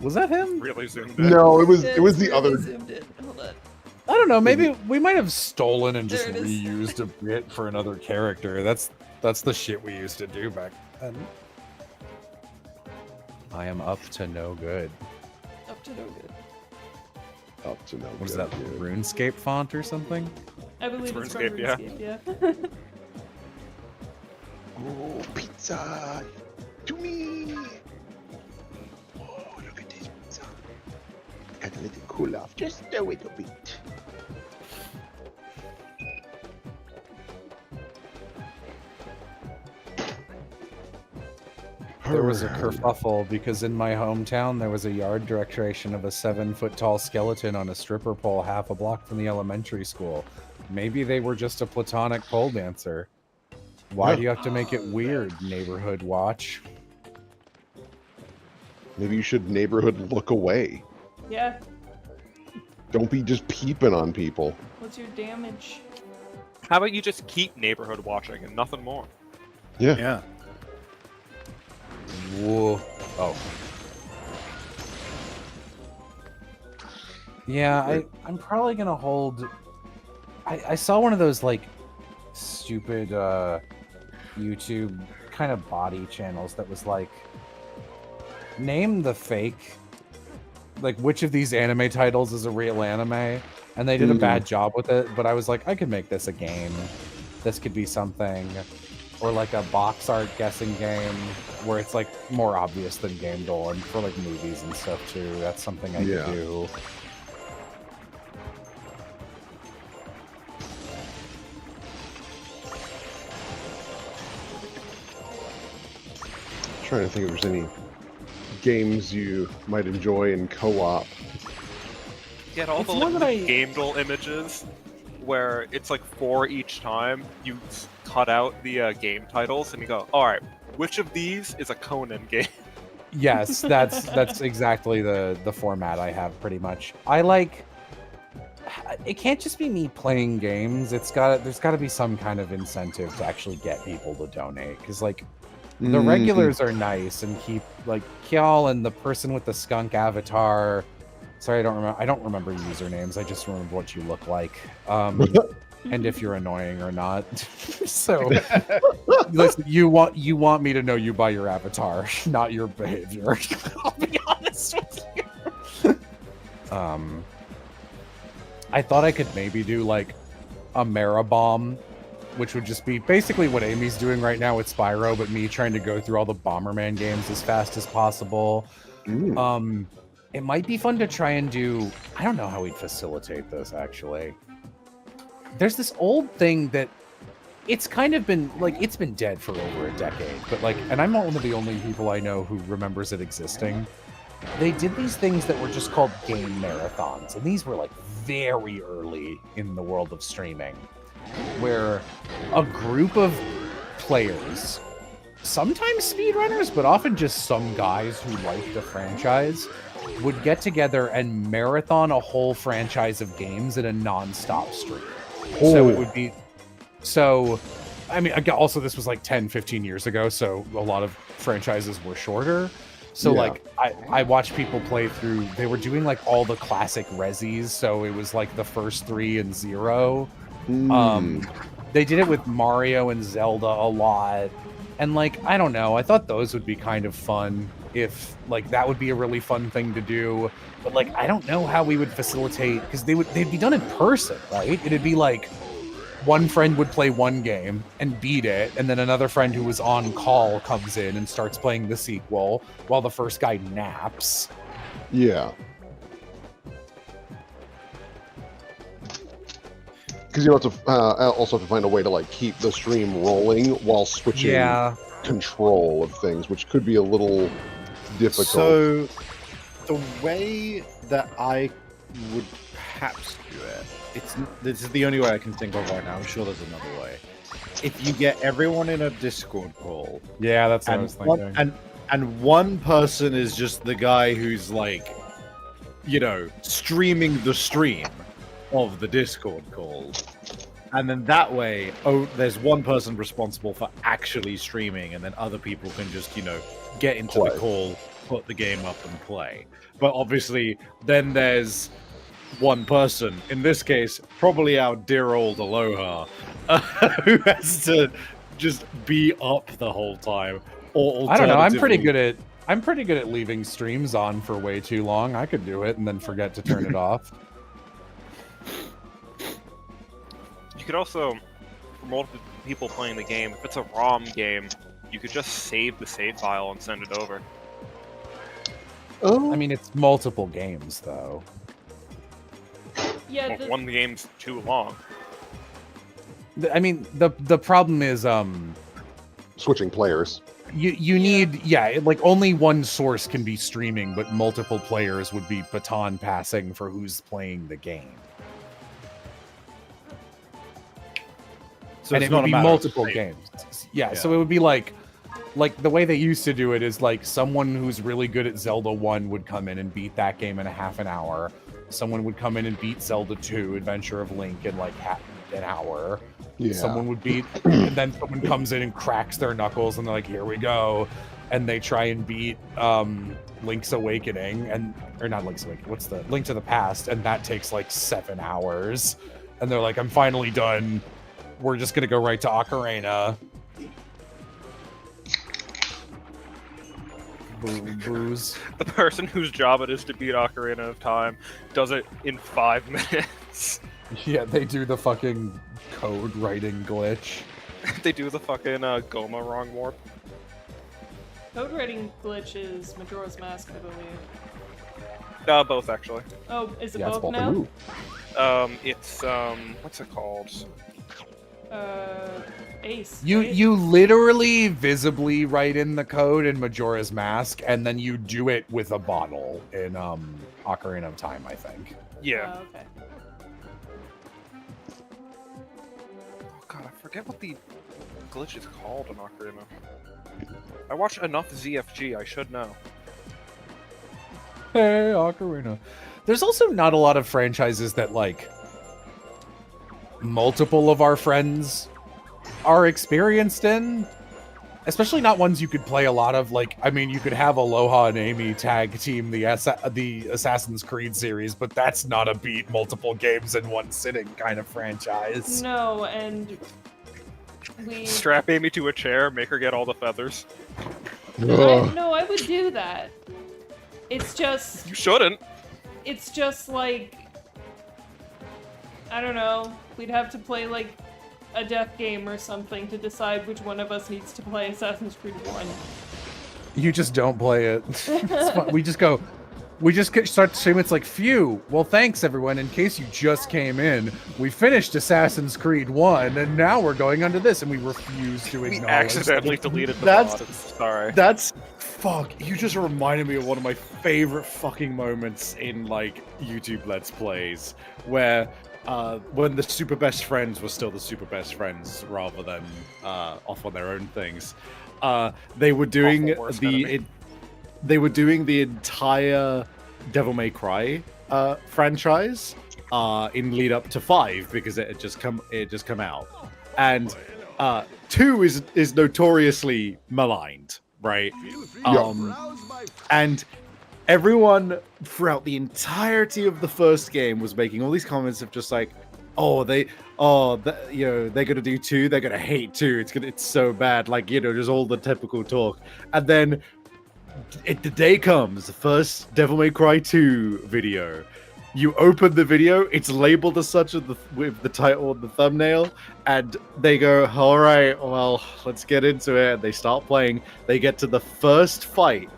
Was that him? Really zoomed in. No, it was the Really other. zoomed in. Hold on. I don't know. Maybe we might have stolen and just There it is. reused a bit for another character. That's the shit we used to do back then. I am up to no good. Up to no good. Up to no What is good, that? yeah. RuneScape font or something? I believe it's from RuneScape, yeah. RuneScape, yeah. Oh, pizza! To me! Oh, look at this pizza. Gotta let it cool off just a little bit. There was a kerfuffle because in my hometown there was a yard decoration of a 7-foot-tall skeleton on a stripper pole half a block from the elementary school. Maybe they were just a platonic pole dancer. Why do you have to make it weird, neighborhood watch? Maybe you should neighborhood look away. Yeah. Don't be just peeping on people. What's your damage? How about you just keep neighborhood watching and nothing more? Yeah. Yeah. Whoa. Oh. Yeah, I'm probably gonna hold... I saw one of those, like, stupid, YouTube kind of body channels that was like, name the fake, like, which of these anime titles is a real anime? And they did a bad job with it, but I was like, I could make this a game. This could be something. Or like a box art guessing game where it's like more obvious than Game Duel, and for like movies and stuff too. That's something I could do. Trying to think if there's any games you might enjoy in co-op. Get all It's the one like, that I- game duel images where it's like 4 each time. You cut out the game titles and you go, all right, which of these is a Conan game? Yes, that's exactly the format I have pretty much. I like... It can't just be me playing games. There's got to be some kind of incentive to actually get people to donate, because like the regulars are nice and keep like Kjal and the person with the skunk avatar. Sorry, I don't remember usernames. I just remember what you look like, and if you're annoying or not. So, listen, you want me to know you by your avatar, not your behavior. I'll be honest with you. I thought I could maybe do like a Mara bomb, which would just be basically what Amy's doing right now with Spyro, but me trying to go through all the Bomberman games as fast as possible. It might be fun to try and do... I don't know how we'd facilitate this, actually. There's this old thing that... It's kind of been... Like, it's been dead for over a decade, but like... And I'm not one of the only people I know who remembers it existing. They did these things that were just called game marathons, and these were like very early in the world of streaming, where a group of players, sometimes speedrunners, but often just some guys who liked the franchise, would get together and marathon a whole franchise of games in a non-stop stream. So it would be... So, I mean, also this was like 10, 15 years ago, so a lot of franchises were shorter. So, like, I watched people play through... They were doing, like, all the classic Resis, so it was, like, the first 3 and 0. They did it with Mario and Zelda a lot. And, like, I don't know. I thought those would be kind of fun if, like, that would be a really fun thing to do. But, like, I don't know how we would facilitate... Because they'd be done in person, right? It'd be, like... One friend would play one game and beat it, and then another friend who was on call comes in and starts playing the sequel while the first guy naps. Yeah. Because you have to also have to find a way to like keep the stream rolling while switching control of things, which could be a little difficult. So, the way that I would perhaps do it, this is the only way I can think of right now. I'm sure there's another way. If you get everyone in a Discord call, yeah, that's what I was thinking. And one person is just the guy who's like, you know, streaming the stream of the Discord call, And then that way, there's one person responsible for actually streaming, and then other people can just, get into the call, put the game up, and play. But obviously, then there's one person, in this case, probably our dear old Aloha, who has to just be up the whole time. Or I don't know. I'm pretty good at leaving streams on for way too long. I could do it and then forget to turn it off. You could also, for multiple people playing the game, if it's a ROM game, you could just save the save file and send it over. Oh. I mean, it's multiple games, though. Yeah, well, one game's too long. I mean, the problem is switching players. You need like only one source can be streaming, but multiple players would be baton passing for who's playing the game. So and it would be multiple games. Yeah, so it would be like the way they used to do it is like someone who's really good at Zelda 1 would come in and beat that game in a half an hour. Someone would come in and beat Zelda 2, Adventure of Link, in like an hour. Yeah. Someone would beat, and then someone comes in and cracks their knuckles, and they're like, "Here we go," and they try and beat Link's Awakening, or not Link's Awakening. What's the Link to the Past? And that takes like 7 hours, and they're like, "I'm finally done. We're just gonna go right to Ocarina." Booze. The person whose job it is to beat Ocarina of Time does it in 5 minutes. Yeah, they do the fucking code writing glitch. They do the fucking Goma wrong warp. Code writing glitch is Majora's Mask, I believe. Both actually. Oh, is it both now? It's what's it called? Ace. You literally visibly write in the code in Majora's Mask, and then you do it with a bottle in Ocarina of Time, I think. Yeah. Okay. Oh god, I forget what the glitch is called in Ocarina. I watch enough ZFG, I should know. Hey, Ocarina. There's also not a lot of franchises that, like, multiple of our friends are experienced in. Especially not ones you could play a lot of. Like, I mean, you could have Aloha and Amy tag team the Assassin's Creed series, but that's not a beat multiple games in one sitting kind of franchise. No, and we... Strap Amy to a chair, make her get all the feathers. No, I would do that. It's just... You shouldn't. It's just like... I don't know. We'd have to play, like, a death game or something to decide which one of us needs to play Assassin's Creed 1. You just don't play it. We just start to stream. It's like, phew. Well, thanks everyone. In case you just came in, we finished Assassin's Creed 1, and now we're going on to this, and we refuse to acknowledge. We accidentally deleted the bot. Sorry. Fuck, you just reminded me of one of my favorite fucking moments in, like, YouTube Let's Plays, where when the super best friends were still the super best friends rather than off on their own things, they were doing the entire Devil May Cry franchise in lead up to 5 because it had just come out, and 2 is notoriously maligned, right? And everyone throughout the entirety of the first game was making all these comments of just like, they're gonna do 2, they're gonna hate 2, it's so bad, like, just all the typical talk. And then the day comes, the first Devil May Cry 2 video. You open the video, it's labeled as such with the title and the thumbnail, and they go, all right, well, let's get into it. And they start playing. They get to the first fight,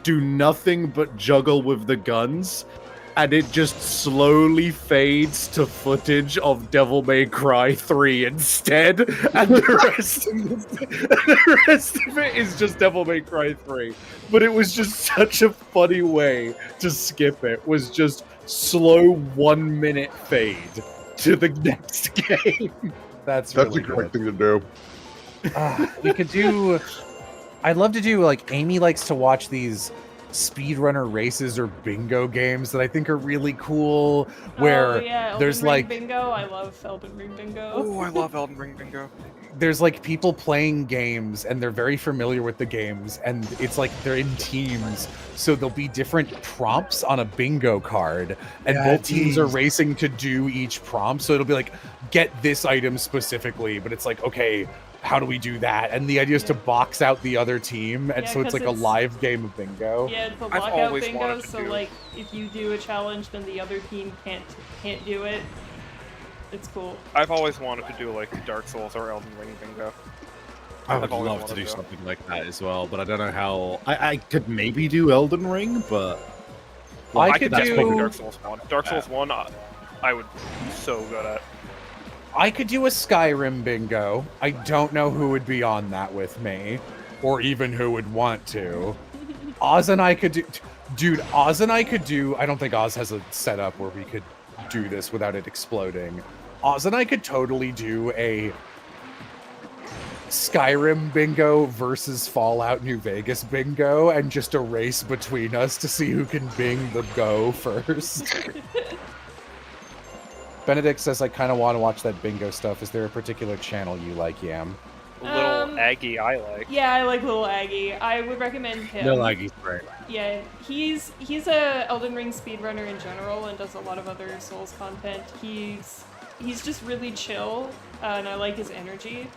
do nothing but juggle with the guns, and it just slowly fades to footage of Devil May Cry 3 instead, and the rest of it is just Devil May Cry 3. But it was just such a funny way to skip it, was just slow 1 minute fade to the next game. That's really a great thing to do. We could do... I'd love to do, like, Amy likes to watch these speedrunner races or bingo games that I think are really cool. Where oh, yeah, Elden there's Ring like bingo. I love Elden Ring bingo. Oh, I love Elden Ring bingo. there's like people playing games and they're very familiar with the games, and it's like they're in teams, so there'll be different prompts on a bingo card, and both teams are racing to do each prompt. So it'll be like, get this item specifically, but it's like, okay, how do we do that? And the idea is to box out the other team, and so it's like a live game of bingo. Yeah, it's a lockout bingo, so like if you do a challenge, then the other team can't do it. It's cool. I've always wanted to do like Dark Souls or Elden Ring bingo. I would love to do something like that as well, but I don't know how. I could maybe do Elden Ring, but I could do Dark Souls 1. Dark Souls 1, I would be so good at. I could do a Skyrim bingo. I don't know who would be on that with me, or even who would want to. Oz and I could do... Dude, Oz and I could do... I don't think Oz has a setup where we could do this without it exploding. Oz and I could totally do a Skyrim bingo versus Fallout New Vegas bingo, and just a race between us to see who can bing the go first. Benedict says, I kind of want to watch that bingo stuff. Is there a particular channel you like, Yam? Little Aggie I like. Yeah, I like Little Aggie. I would recommend him. Little Aggie's great. Yeah, he's a Elden Ring speedrunner in general and does a lot of other Souls content. He's just really chill, and I like his energy.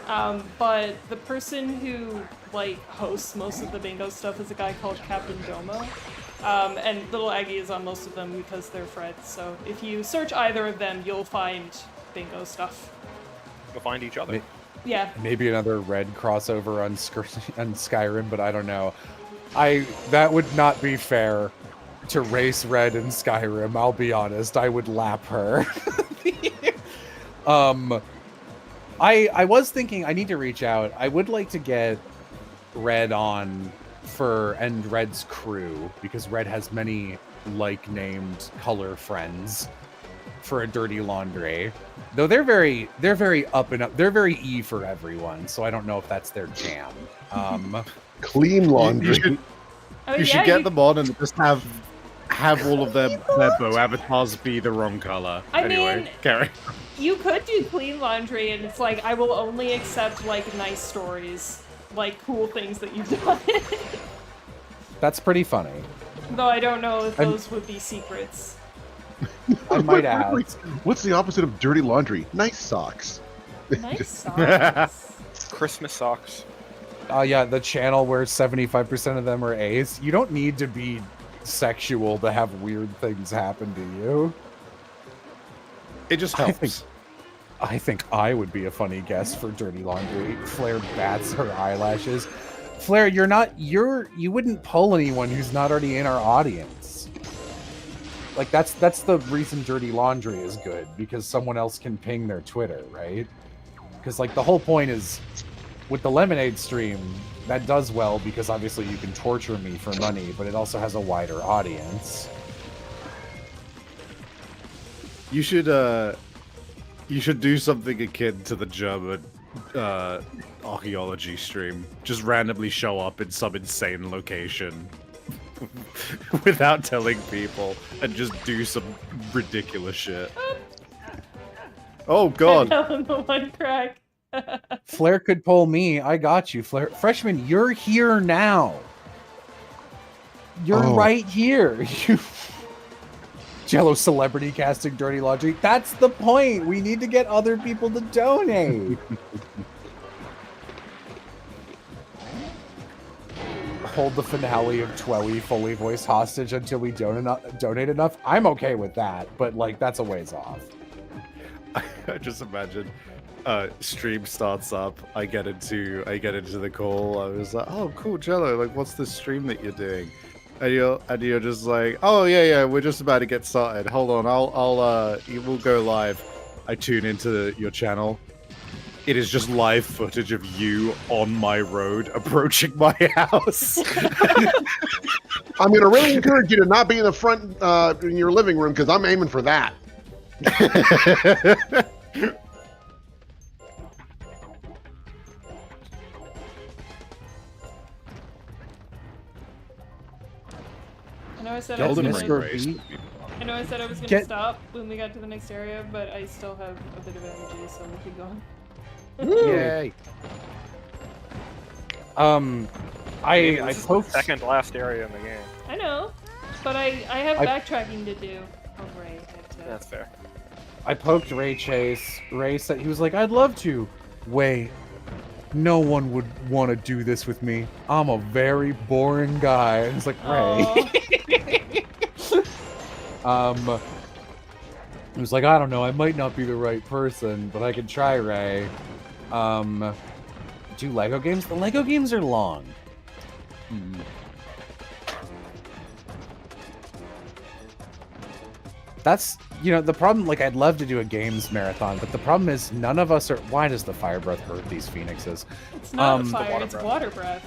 But the person who like hosts most of the bingo stuff is a guy called Captain Domo. And Little Aggie is on most of them because they're friends. So if you search either of them, you'll find bingo stuff. You'll find each other. Yeah. Maybe another Red crossover on Skyrim, but I don't know. That would not be fair to race Red in Skyrim. I'll be honest. I would lap her. I was thinking I need to reach out. I would like to get Red on and Red's crew, because Red has many like-named color friends for a Dirty Laundry. Though they're very up and up. They're very E for everyone, so I don't know if that's their jam. Clean laundry. You should get them on and just have all of their bow avatars be the wrong color. I anyway, mean, carry. You could do Clean Laundry, and it's like, I will only accept like nice stories, like cool things that you've done. That's pretty funny. Though I don't know if those would be secrets. I might add. What's the opposite of dirty laundry? Nice socks. Nice socks. Christmas socks. Yeah, the channel where 75% of them are A's. You don't need to be sexual to have weird things happen to you. It just helps. I think I would be a funny guest for Dirty Laundry. Flair bats her eyelashes. Flair, you wouldn't pull anyone who's not already in our audience. Like, that's the reason Dirty Laundry is good, because someone else can ping their Twitter, right? Because, like, the whole point is, with the Lemonade stream, that does well because obviously you can torture me for money, but it also has a wider audience. You should do something akin to the German archaeology stream. Just randomly show up in some insane location without telling people and just do some ridiculous shit. Oh god. In the one crack. Flair could pull me. I got you, Flair. Freshman, you're here now. You're right here. Jello celebrity casting Dirty Laundry. That's the point. We need to get other people to donate. Hold the finale of Twelly fully voiced hostage until we donate enough. I'm okay with that, but like that's a ways off. I just imagine stream starts up, I get into the call, I was like, oh cool, Jello, like what's the stream that you're doing? And you're just like, oh yeah, we're just about to get started. Hold on, we'll go live. I tune into your channel. It is just live footage of you on my road approaching my house. I'm gonna really encourage you to not be in the front in your living room because I'm aiming for that. I know I said Golden I was Ring gonna... race. I know I said I was gonna stop when we got to the next area, but I still have a bit of energy, so we'll keep going. Yay. I poked the second last area in the game. I know, but I have backtracking to do. Oh, Ray. That's fair. I poked Ray Chase. Ray said he was like, "I'd love to." Wait, no one would want to do this with me. I'm a very boring guy. And it's like, Ray. He was like, I don't know, I might not be the right person, but I could try, Ray. Do Lego games? The Lego games are long. That's, you know, the problem, like, I'd love to do a games marathon, but the problem is none of us are... Why does the fire breath hurt these phoenixes? It's not fire, it's water breath.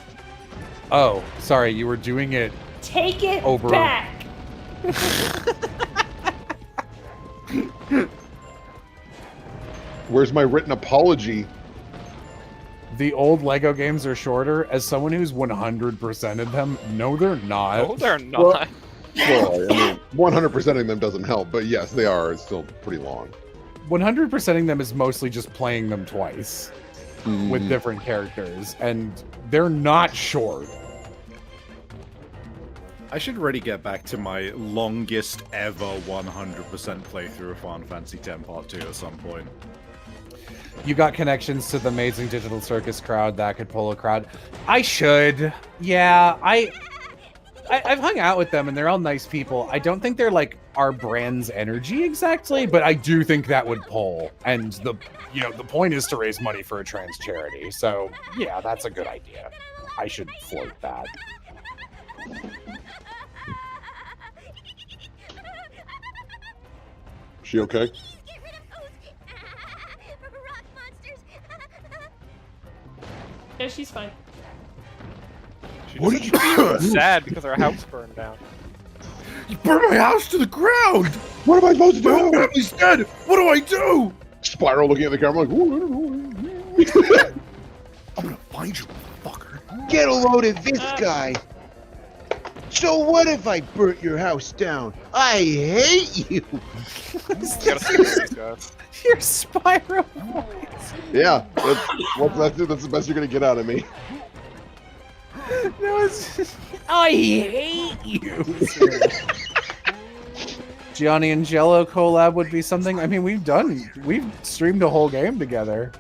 Oh, sorry, you were doing it... Take it over... back! Where's my written apology? The old Lego games are shorter. As someone who's 100%ed them, no, they're not. No, they're not. Well, I mean, 100%ing them doesn't help, but yes, they are. It's still pretty long. 100%ing them is mostly just playing them twice with different characters, and they're not short. I should really get back to my longest ever 100% playthrough of Final Fantasy X Part 2 at some point. You got connections to the Amazing Digital Circus crowd that could pull a crowd. I should. Yeah, I've hung out with them and they're all nice people. I don't think they're like our brand's energy exactly, but I do think that would pull. And the point is to raise money for a trans charity. So yeah, that's a good idea. I should float that. She okay? Yeah, she's fine. What did you do? Sad because our house burned down. You burned my house to the ground! What am I supposed to do? My whole family's dead! What do I do? Spyro looking at the camera like, I'm gonna find you, fucker. Get a load of this guy. So what if I burnt your house down? I hate you. Your Spyro voice. Yeah, that's the best you're gonna get out of me. No, it's just, I hate you. Gianni and Jello collab would be something. I mean, we've streamed a whole game together,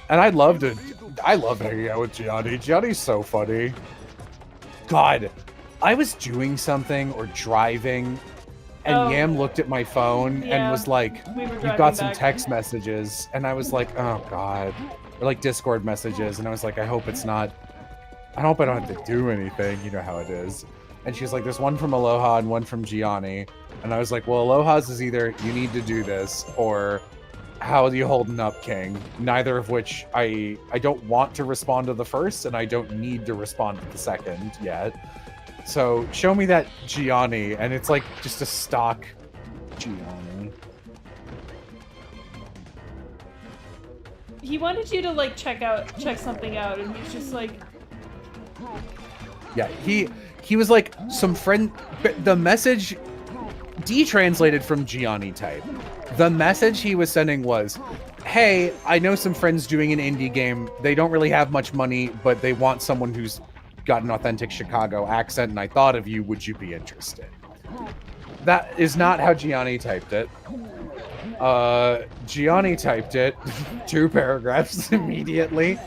and I love hanging out with Gianni. Gianni's so funny. God, I was doing something or driving, and Yam looked at my phone and was like, "You've got some text messages," and I was like, "Oh God," or like Discord messages, and I was like, "I hope it's not. I hope I don't have to do anything. You know how it is." And she was like, "There's one from Aloha and one from Gianni," and I was like, "Well, Aloha's is either you need to do this or how are you holding up, King?" Neither of which I don't want to respond to the first, and I don't need to respond to the second yet. So show me that Gianni, and it's like just a stock Gianni. He wanted you to like check something out, and he's just like, yeah, he was like some friend. The message detranslated from Gianni type. The message he was sending was, "Hey, I know some friends doing an indie game. They don't really have much money, but they want someone who's got an authentic Chicago accent, and I thought of you. Would you be interested?" That is not how Gianni typed it. Gianni typed it 2 paragraphs immediately.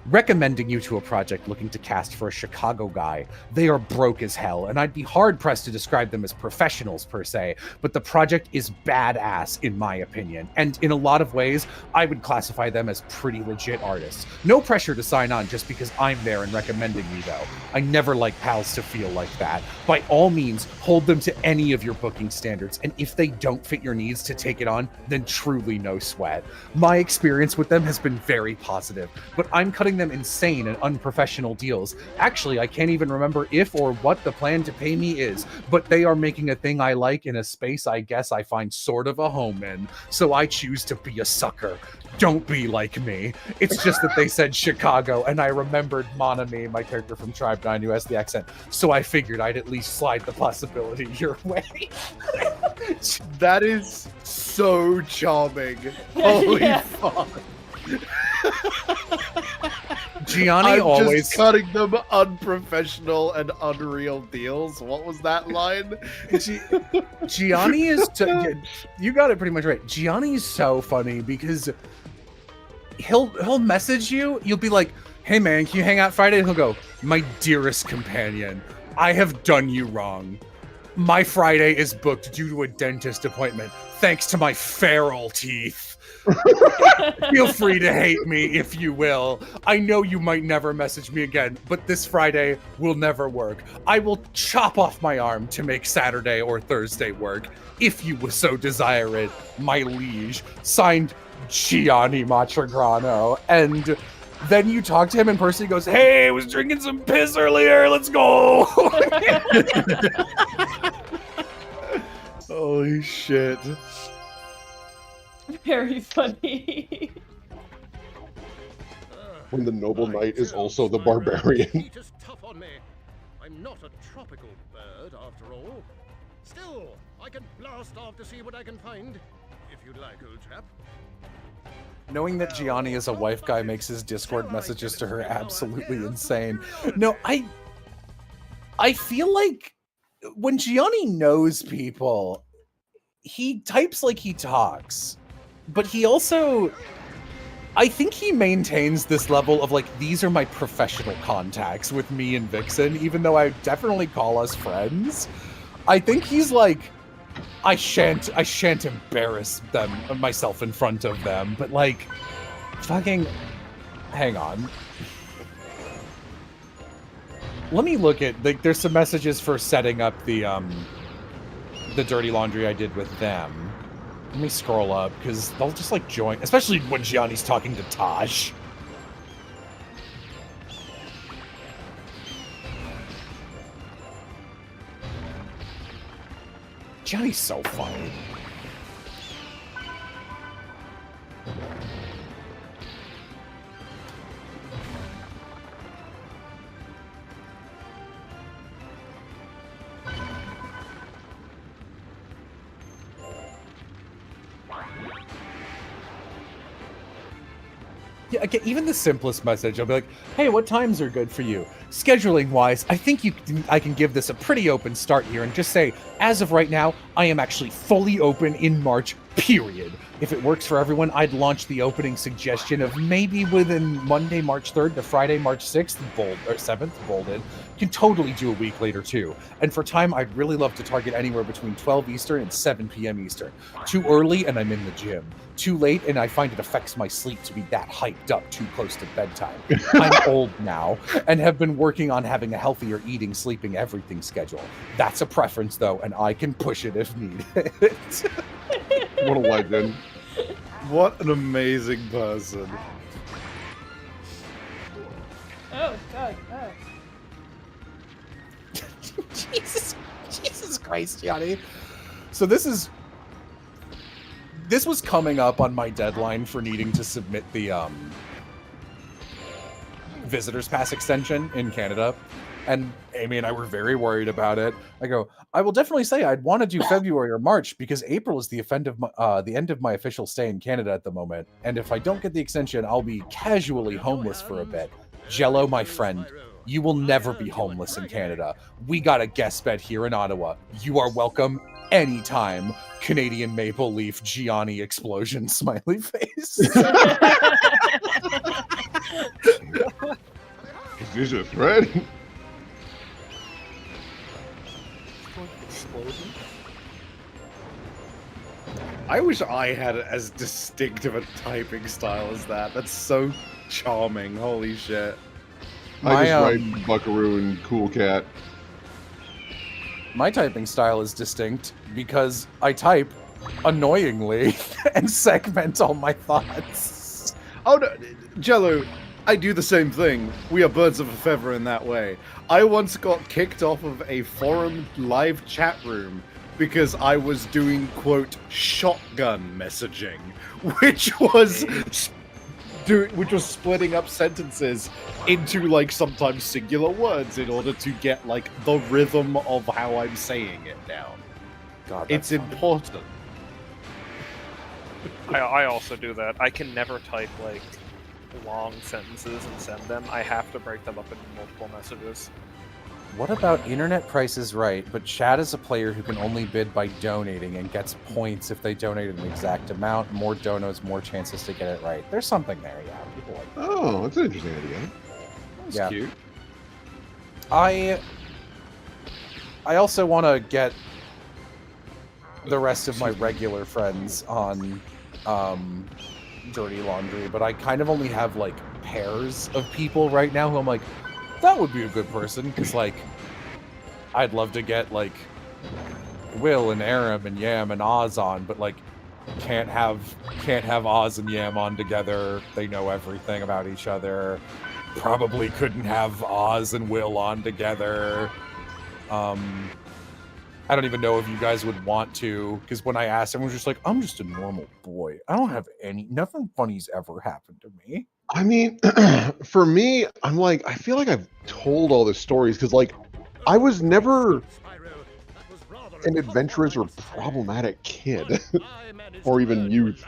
Recommending you to a project looking to cast for a Chicago guy. They are broke as hell, and I'd be hard-pressed to describe them as professionals per se, but the project is badass in my opinion, and in a lot of ways, I would classify them as pretty legit artists. No pressure to sign on just because I'm there and recommending me though. I never like pals to feel like that. By all means, hold them to any of your booking standards, and if they don't fit your needs to take it on, then truly no sweat. My experience with them has been very positive, but I'm cutting them insane and unprofessional deals. Actually, I can't even remember if or what the plan to pay me is, but they are making a thing I like in a space I guess I find sort of a home in, so I choose to be a sucker. Don't be like me. It's just that they said Chicago, and I remembered Monami, my character from Tribe 9, who has the accent, so I figured I'd at least slide the possibility your way. That is so charming. Holy fuck. Gianni I'm always just cutting them unprofessional and unreal deals. What was that line? Gianni is you got it pretty much right. Gianni is so funny because he'll message you, you'll be like, hey man, can you hang out Friday? And he'll go, my dearest companion, I have done you wrong. My Friday is booked due to a dentist appointment, thanks to my feral teeth. Feel free to hate me if you will. I know you might never message me again, but this Friday will never work. I will chop off my arm to make Saturday or Thursday work, if you would so desire it, my liege. Signed, Gianni Matragrano. And then you talk to him in person, he goes, hey, I was drinking some piss earlier, let's go! Holy shit. Very funny. When the noble knight is also the barbarian. Heat is tough on me. I'm not a tropical bird, after all. Still, I can blast off to see what I can find, if you'd like, old chap. Knowing that Gianni is a wife guy makes his Discord messages to her absolutely insane. No, I feel like when Gianni knows people, he types like he talks. But he also, I think he maintains this level of like, these are my professional contacts with me and Vixen, even though I definitely call us friends. I think he's like, I shan't embarrass myself in front of them, but like, fucking, hang on. Let me look at, there's some messages for setting up the dirty laundry I did with them. Let me scroll up, because they'll just, like, join, especially when Gianni's talking to Taj. Gianni's so funny. Yeah, again, even the simplest message, I'll be like, hey, what times are good for you? Scheduling-wise, I think I can give this a pretty open start here and just say, as of right now, I am actually fully open in March, period. If it works for everyone, I'd launch the opening suggestion of maybe within Monday, March 3rd to Friday, March 6th, or 7th, bolded. Can totally do a week later, too. And for time, I'd really love to target anywhere between 12 Eastern and 7 p.m. Eastern. Too early, and I'm in the gym. Too late, and I find it affects my sleep to be that hyped up too close to bedtime. I'm old now, and have been working on having a healthier eating, sleeping, everything schedule. That's a preference, though, and I can push it if needed. What a legend. What an amazing person. Oh, God. Oh. Jesus Christ, Gianni. So this was coming up on my deadline for needing to submit the Visitor's Pass extension in Canada. And Amy and I were very worried about it. I go, I will definitely say I'd want to do February or March because April is the end of my official stay in Canada at the moment. And if I don't get the extension, I'll be casually homeless for a bit. Jello, my friend, you will never be homeless in Canada. We got a guest bed here in Ottawa. You are welcome anytime. Canadian Maple Leaf Gianni explosion smiley face. Is this a threat? I wish I had as distinctive a typing style as that. That's so charming. Holy shit. I just write Buckaroo and Cool Cat. My typing style is distinct because I type annoyingly and segment all my thoughts. Oh no, Jello, I do the same thing. We are birds of a feather in that way. I once got kicked off of a forum live chat room because I was doing, quote, shotgun messaging, which was splitting up sentences into, like, sometimes singular words in order to get, like, the rhythm of how I'm saying it down. God, it's important. I also do that. I can never type, like, long sentences and send them. I have to break them up into multiple messages. What about internet price is right, but Chad is a player who can only bid by donating and gets points if they donate an exact amount. More donos, more chances to get it right. There's something there, yeah. People like that. Oh, that's an interesting idea. That's cute. I also want to get the rest of my regular friends on Dirty Laundry, but I kind of only have, like, pairs of people right now who I'm like, that would be a good person, because, like, I'd love to get, like, Will and Aram and Yam and Oz on, but, like, can't have Oz and Yam on together. They know everything about each other. Probably couldn't have Oz and Will on together. I don't even know if you guys would want to, because when I asked, everyone was just like, I'm just a normal boy. I don't have nothing funny's ever happened to me. I mean, for me, I'm like, I feel like I've told all the stories, because, like, I was never an adventurous or problematic kid, or even youth.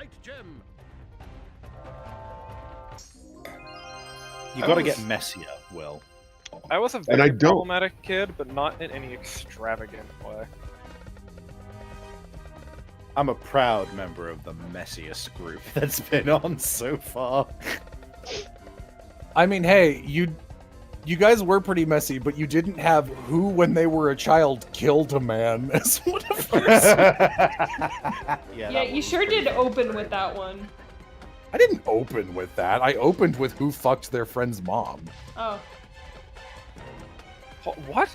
You gotta get messier, Will. I was a And I very don't. problematic kid, but not in any extravagant way. I'm a proud member of the messiest group that's been on so far. I mean, hey, you guys were pretty messy, but you didn't have who, when they were a child, killed a man as one of Yeah, you sure did open with that one. I didn't open with that. I opened with who fucked their friend's mom. Oh. What?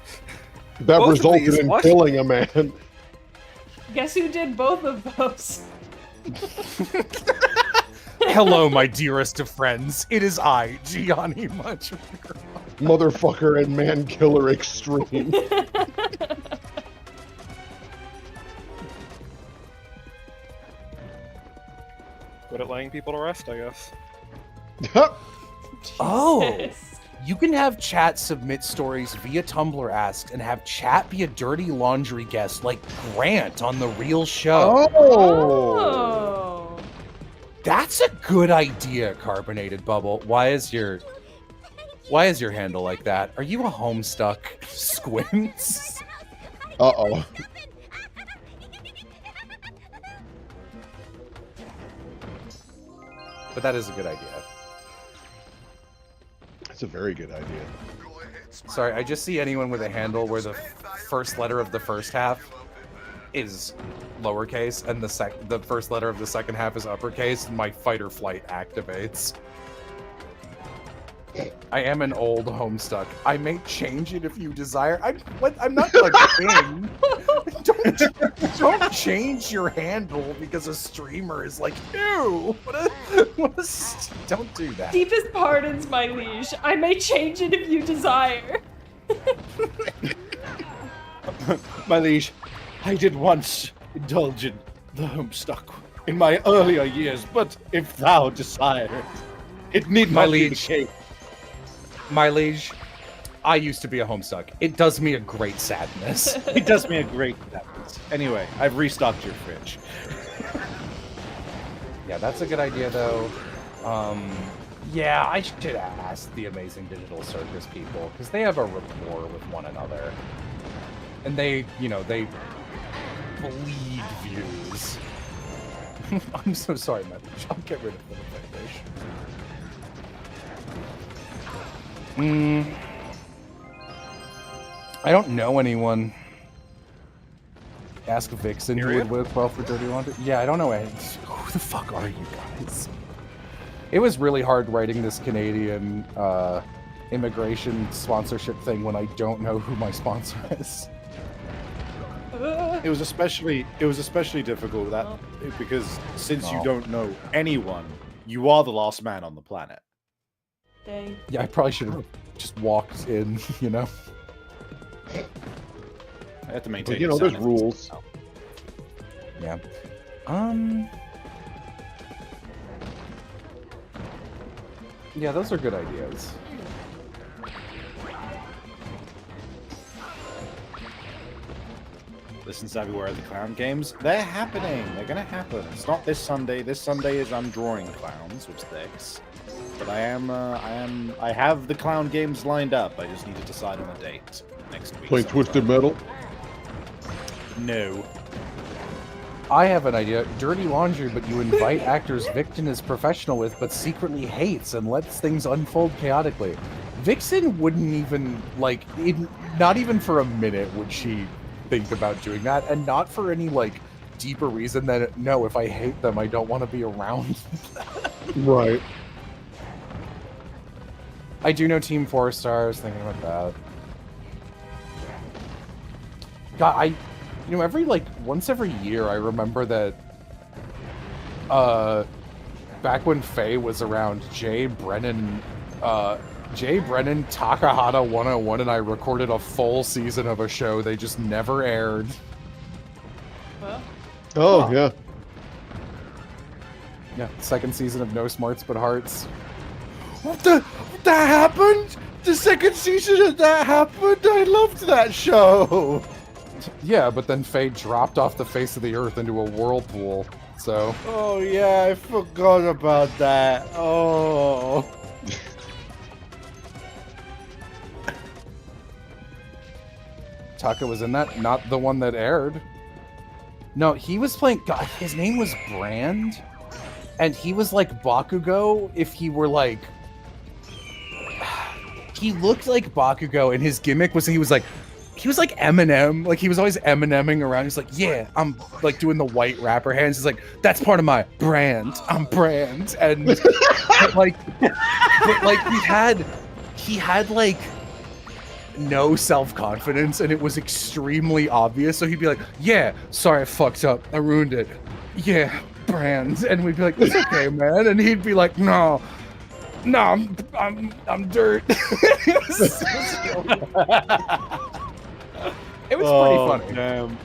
That Both of resulted these, in what? killing a man. Guess who did both of those? Hello, my dearest of friends. It is I, Gianni Much. Motherfucker and man killer extreme. Good at laying people to rest, I guess. Oh, you can have chat submit stories via Tumblr Ask and have chat be a Dirty Laundry guest like Grant on The Real Show. Oh. That's a good idea, Carbonated Bubble. Why is your handle like that? Are you a Homestuck Squints? Uh-oh. But that is a good idea. That's a very good idea. Sorry, I just see anyone with a handle where the first letter of the first half is lowercase and the first letter of the second half is uppercase, and my fight or flight activates. I am an old Homestuck. I may change it if you desire. I'm not a king. Don't change your handle because a streamer is like, ew. Don't do that. Deepest pardons, my liege. I may change it if you desire. My liege, I did once indulge in the Homestuck in my earlier years, but if thou desire, it need My not be the liege. case. My liege, I used to be a Homestuck. It does me a great sadness. It does me a great sadness. Anyway, I've restocked your fridge. Yeah, that's a good idea, though. Yeah, I should ask the Amazing Digital Circus people, because they have a rapport with one another. And they bleed views. I'm so sorry, my liege. I'll get rid of the foundation. I don't know anyone. Ask Vixen who would work well for Dirty Laundry. Yeah, I don't know any. Who the fuck are you guys? It was really hard writing this Canadian immigration sponsorship thing when I don't know who my sponsor is. It was especially difficult because since you don't know anyone, you are the last man on the planet. Dang. Yeah, I probably should have just walked in, you know? I have to maintain. But, you know, there's rules. Yeah. Yeah, those are good ideas. Listen, Savvy, where are the clown games? They're happening. They're gonna happen. It's not this Sunday. This Sunday is I'm drawing clowns with sticks. But I have the clown games lined up. I just need to decide on a date next week. Play Twisted Metal? No. I have an idea. Dirty laundry, but you invite actors Vixen is professional with, but secretly hates and lets things unfold chaotically. Vixen wouldn't even, like, not even for a minute would she think about doing that, and not for any, like, deeper reason than, no, if I hate them, I don't want to be around them. Right. I do know Team 4 Stars, thinking about that. God, you know, once every year, I remember that, back when Faye was around, Jay Brennan, Takahata 101, and I recorded a full season of a show they just never aired. Huh? Oh, yeah. Yeah, second season of No Smarts But Hearts. What that happened? The second season of that happened? I loved that show! Yeah, but then Faye dropped off the face of the earth into a whirlpool, so... Oh, yeah, I forgot about that. Oh... Taka was in that, not the one that aired. No, he was playing... God, his name was Brand, and he was like Bakugo if he were like... He looked like Bakugo, and his gimmick was he was like Eminem. Like, he was always Emineming around. He's like, yeah, I'm like doing the white rapper hands. He's like, that's part of my brand. I'm Brand. And but like he had like no self-confidence, and it was extremely obvious. So he'd be like, yeah, sorry, I fucked up. I ruined it. Yeah, Brand. And we'd be like, it's okay, man. And he'd be like, no, I'm dirt. It was pretty funny. Damn.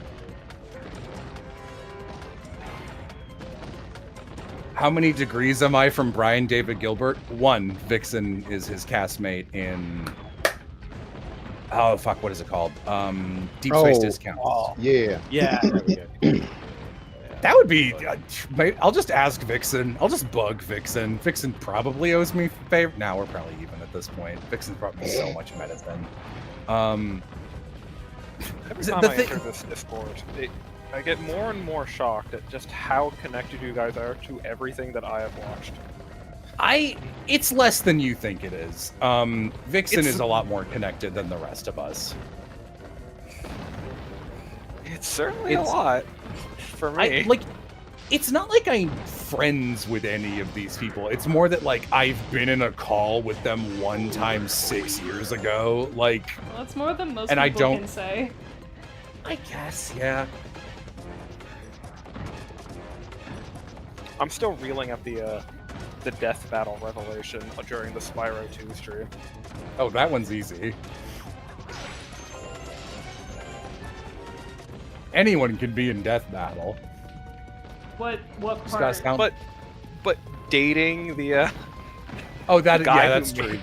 How many degrees am I from Brian David Gilbert? 1. Vixen is his castmate in... Oh, fuck, what is it called? Deep Space Discount. Oh, yeah. Yeah. That would be... I'll just ask Vixen. I'll just bug Vixen. Vixen probably owes me favor. Now we're probably even at this point. Vixen's brought me so much medicine. Every time I enter this Discord, I get more and more shocked at just how connected you guys are to everything that I have watched. It's less than you think it is. Vixen is a lot more connected than the rest of us. It's certainly a lot for me. It's not like I'm friends with any of these people. It's more that, like, I've been in a call with them one time 6 years ago. Like, well, that's more than most and people can say. I guess, yeah. I'm still reeling at the death battle revelation during the Spyro 2 stream. Oh, that one's easy. Anyone can be in death battle. What part? But dating the oh, that guy that's true.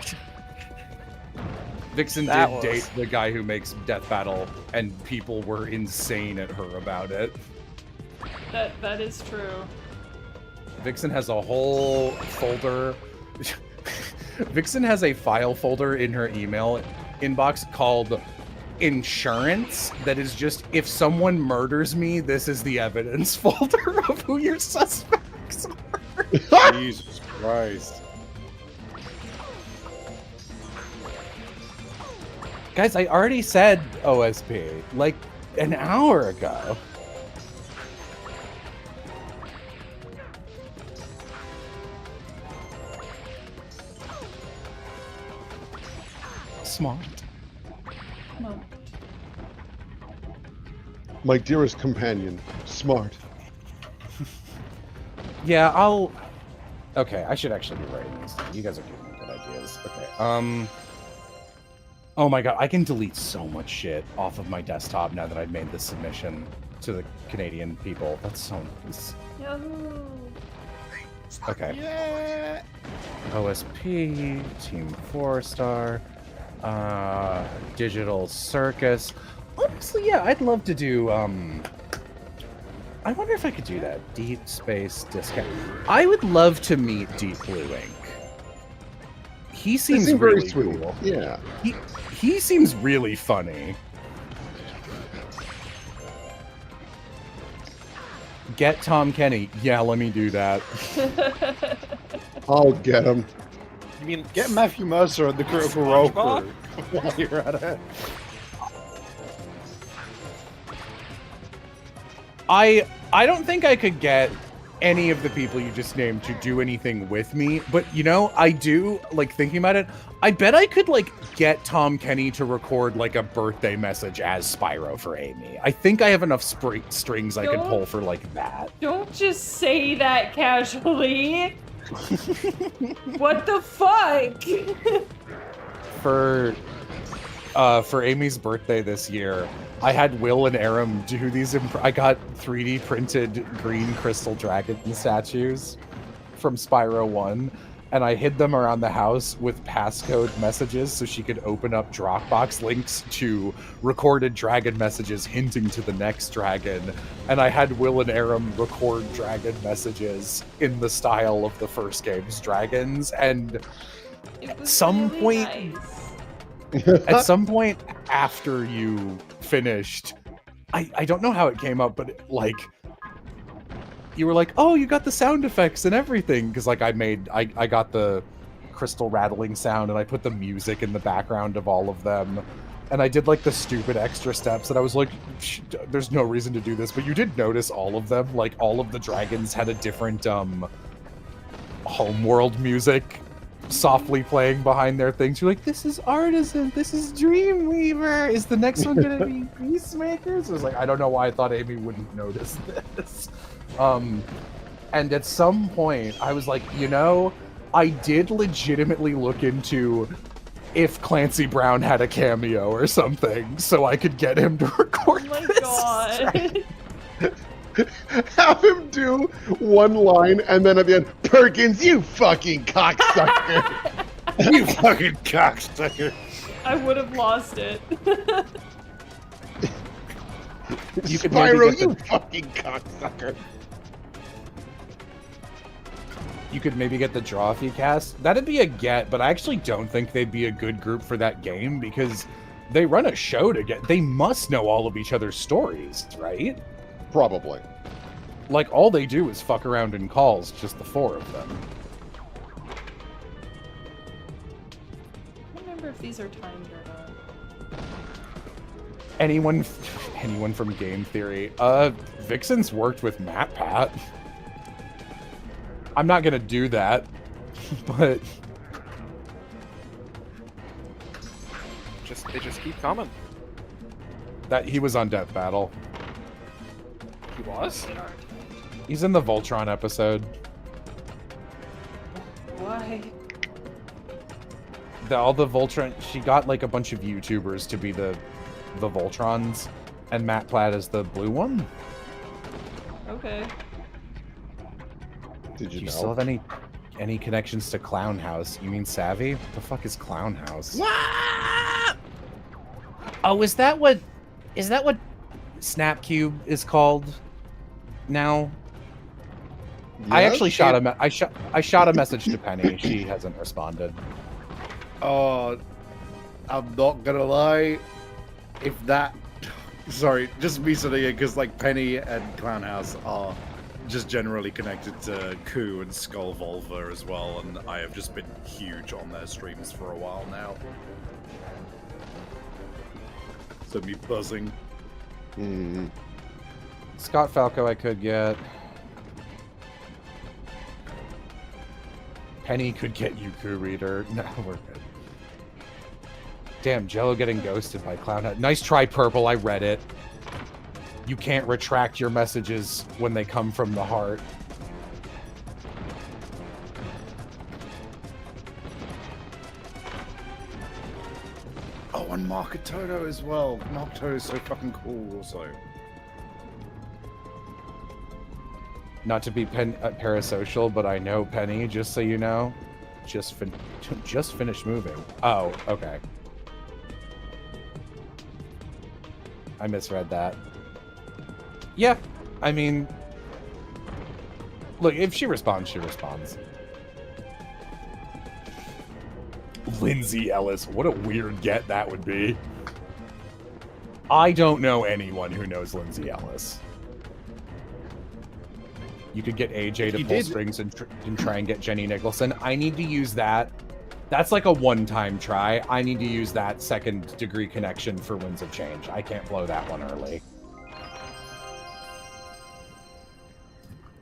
Vixen did date the guy who makes Death Battle, and people were insane at her about it. That is true. Vixen has a whole folder. Vixen has a file folder in her email inbox called Insurance that is just, if someone murders me, this is the evidence folder of who your suspects are. Jesus Christ. Guys, I already said OSP like an hour ago. Smart. My dearest companion, smart. Yeah, I'll... Okay, I should actually be writing this. You guys are giving me good ideas. Okay. Oh my god, I can delete so much shit off of my desktop now that I've made this submission to the Canadian people. That's so nice. Yahoo! Okay. Yeah. OSP, Team 4-Star, Digital Circus. Honestly, yeah, I'd love to do, I wonder if I could do that. Deep Space Discount. I would love to meet Deep Blue Ink. He seems very really sweet. cool. Yeah. He seems really funny. Get Tom Kenny. Yeah, let me do that. I'll get him. You mean get Matthew Mercer and the Critical Role crew while you're at it? I don't think I could get any of the people you just named to do anything with me, but you know, I do, like, thinking about it, I bet I could, like, get Tom Kenny to record, like, a birthday message as Spyro for Amy. I think I have enough strings I could pull for, like, that. Don't just say that casually. What the fuck? For Amy's birthday this year, I had Will and Aram do these. I got 3D printed green crystal dragon statues from Spyro 1, and I hid them around the house with passcode messages so she could open up Dropbox links to recorded dragon messages hinting to the next dragon. And I had Will and Aram record dragon messages in the style of the first game's dragons. And at some point... At some point after you finished, I don't know how it came up, but like you were like, oh, you got the sound effects and everything, because like I got the crystal rattling sound and I put the music in the background of all of them, and I did like the stupid extra steps, and I was like, there's no reason to do this, but you did notice all of them, like all of the dragons had a different homeworld music softly playing behind their things. You're like, this is Artisan, this is Dreamweaver, is the next one gonna be Peacemakers? I was like, I don't know why I thought Amy wouldn't notice this. And at some point I was like, you know, I did legitimately look into if Clancy Brown had a cameo or something so I could get him to record this. God. Have him do one line, and then at the end, Perkins, you fucking cocksucker! You fucking cocksucker! I would have lost it. Spyro, you fucking cocksucker! You could maybe get the Drawfee cast. That'd be a get, but I actually don't think they'd be a good group for that game because they run a show together. They must know all of each other's stories, right? Probably. Like, all they do is fuck around in calls, just the four of them. I don't remember if these are timed or not. Anyone from Game Theory? Vixen's worked with MatPat. I'm not gonna do that, but... They just keep coming. That he was on Death Battle. He was? He's in the Voltron episode. Why? All the Voltron... She got, like, a bunch of YouTubers to be the Voltrons, and Matt Platt is the blue one. Okay. Did you know? Still have any connections to Clown House? You mean Savvy? What the fuck is Clown House? Oh, is that what Snapcube is called now? Yes, I actually shot I shot a message to Penny. She hasn't responded. Oh, I'm not gonna lie. If that, sorry, just me saying it because like Penny and Clown House are just generally connected to Coup and Skullvolver as well, and I have just been huge on their streams for a while now. So me buzzing. Scott Falco I could get. Penny could get Yuku Reader. No, we're good. Damn, Jello getting ghosted by Clown. Nice try, Purple. I read it. You can't retract your messages when they come from the heart. Oh, and Marketoto as well. Marketoto is so fucking cool also. Not to be parasocial, but I know Penny, just so you know, just finished moving. Oh, okay. I misread that. Yeah, I mean, look, if she responds, she responds. Lindsay Ellis, what a weird get that would be. I don't know anyone who knows Lindsay Ellis. You could get AJ to pull strings and try and get Jenny Nicholson. I need to use that. That's like a one-time try. I need to use that second-degree connection for Winds of Change. I can't blow that one early.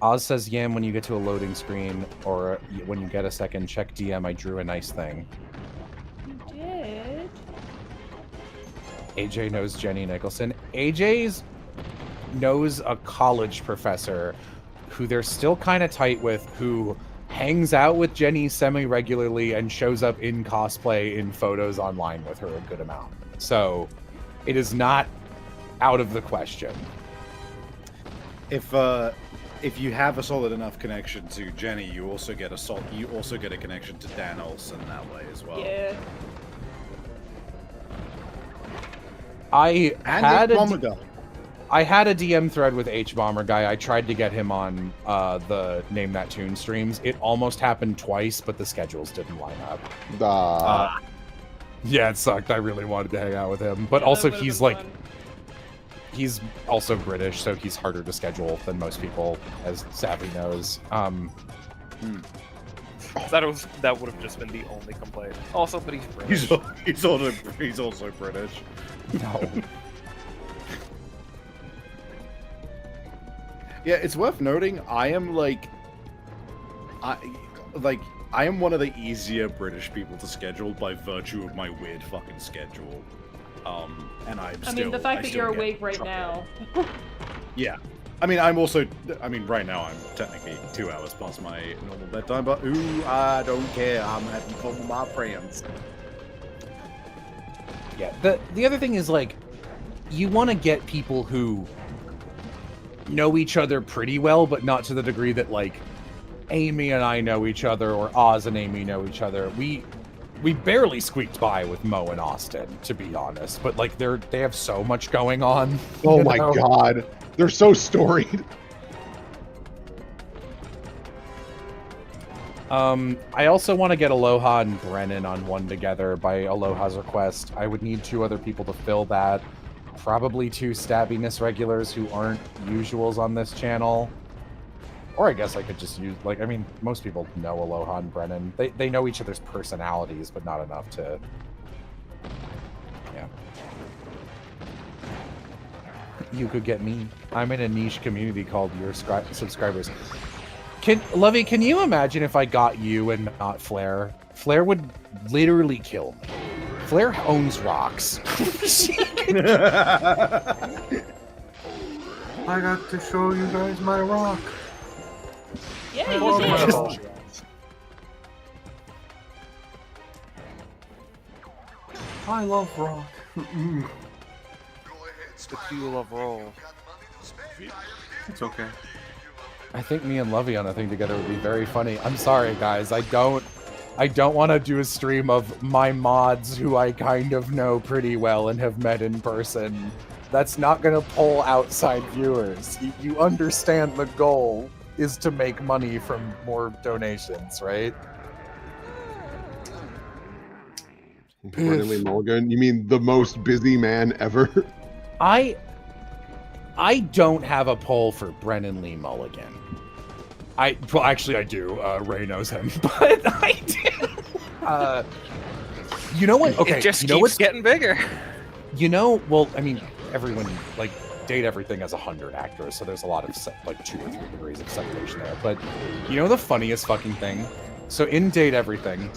Oz says, Yam, when you get to a loading screen or when you get a second, check DM. I drew a nice thing. You did? AJ knows Jenny Nicholson. AJ's knows a college professor who they're still kind of tight with, who hangs out with Jenny semi-regularly and shows up in cosplay in photos online with her a good amount. So it is not out of the question. If you have a solid enough connection to Jenny, you also get a connection to Dan Olsen that way as well. Yeah. I had a DM thread with H-Bomber Guy. I tried to get him on the Name That Tune streams. It almost happened twice, but the schedules didn't line up. Yeah, it sucked. I really wanted to hang out with him. But also, he's like... He's also British, so he's harder to schedule than most people, as Savvy knows. That would have just been the only complaint. Also, but he's British. He's also British. No. Yeah, it's worth noting. I am one of the easier British people to schedule by virtue of my weird fucking schedule. And I mean, the fact that you're awake right now. Yeah. Right now I'm technically 2 hours past my normal bedtime, but I don't care. I'm having fun with my friends. Yeah, the other thing is, like, you want to get people who know each other pretty well, but not to the degree that, like, Amy and I know each other, or Oz and Amy know each other. We barely squeaked by with Mo and Austin, to be honest. But, like, they have so much going on. Oh my god. They're so storied. I also want to get Aloha and Brennan on one together by Aloha's request. I would need 2 other people to fill that. Probably 2 Stabbiness regulars who aren't usuals on this channel. Or I guess I could just use, like, I mean, most people know Aloha and Brennan. They know each other's personalities, but not enough to... Yeah. You could get me. I'm in a niche community called Your Subscribers. Lovey, can you imagine if I got you and not Flair? Flair would literally kill me. Flair owns rocks. I got to show you guys my rock. Yeah, I love rock. But you love roll. It's okay. I think me and Lovey on a thing together would be very funny. I'm sorry, guys. I don't want to do a stream of my mods who I kind of know pretty well and have met in person. That's not going to pull outside viewers. You understand the goal is to make money from more donations, right? Brennan Lee Mulligan? You mean the most busy man ever? I don't have a poll for Brennan Lee Mulligan. Well, actually, I do. Ray knows him, but I do. You know what? Okay, it just keeps getting bigger. You know, well, I mean, everyone, like, Date Everything has 100 actors, so there's a lot of, like, 2 or 3 degrees of separation there. But you know the funniest fucking thing? So in Date Everything,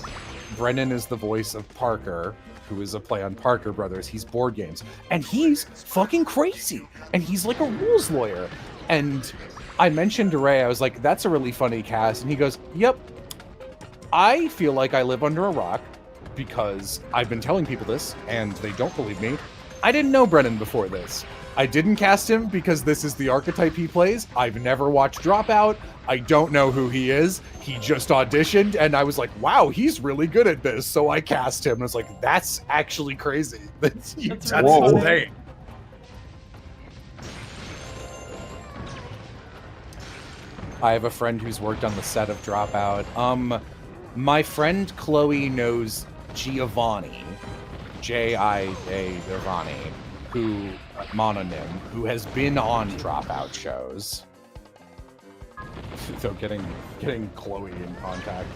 Brennan is the voice of Parker, who is a play on Parker Brothers. He's board games. And he's fucking crazy. And he's like a rules lawyer. And I mentioned to Ray, I was like, that's a really funny cast. And he goes, yep. I feel like I live under a rock because I've been telling people this, and they don't believe me. I didn't know Brennan before this. I didn't cast him because this is the archetype he plays. I've never watched Dropout. I don't know who he is. He just auditioned, and I was like, wow, he's really good at this, so I cast him. And I was like, that's actually crazy. That's really insane. I have a friend who's worked on the set of Dropout. My friend Chloe knows Giovanni, J-I-A Giovanni, who Mononym, who has been on Dropout shows. So getting Chloe in contact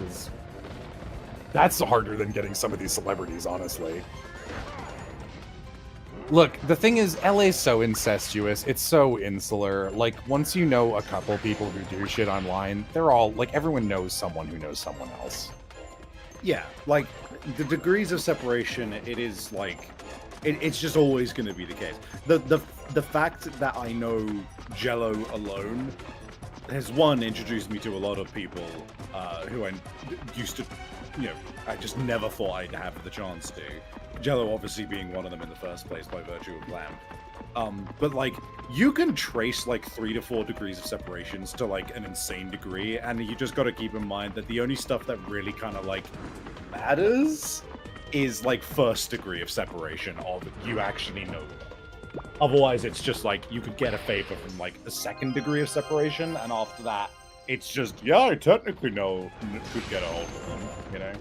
that's harder than getting some of these celebrities, honestly. Look, the thing is, LA's so incestuous. It's so insular. Like, once you know a couple people who do shit online, they're all, like, everyone knows someone who knows someone else. Yeah, like, the degrees of separation, it is, like, it's just always going to be the case. The fact that I know Jello alone has, one, introduced me to a lot of people who I used to, I just never thought I'd have the chance to. Jello obviously being one of them in the first place by virtue of Glam. But, like, you can trace, like, 3 to 4 degrees of separations to, like, an insane degree, and you just gotta keep in mind that the only stuff that really kind of, like, matters is, like, first degree of separation of you actually know them. Otherwise, it's just, like, you could get a favor from, like, a second degree of separation, and after that, it's just, yeah, I technically could get a hold of them, you know?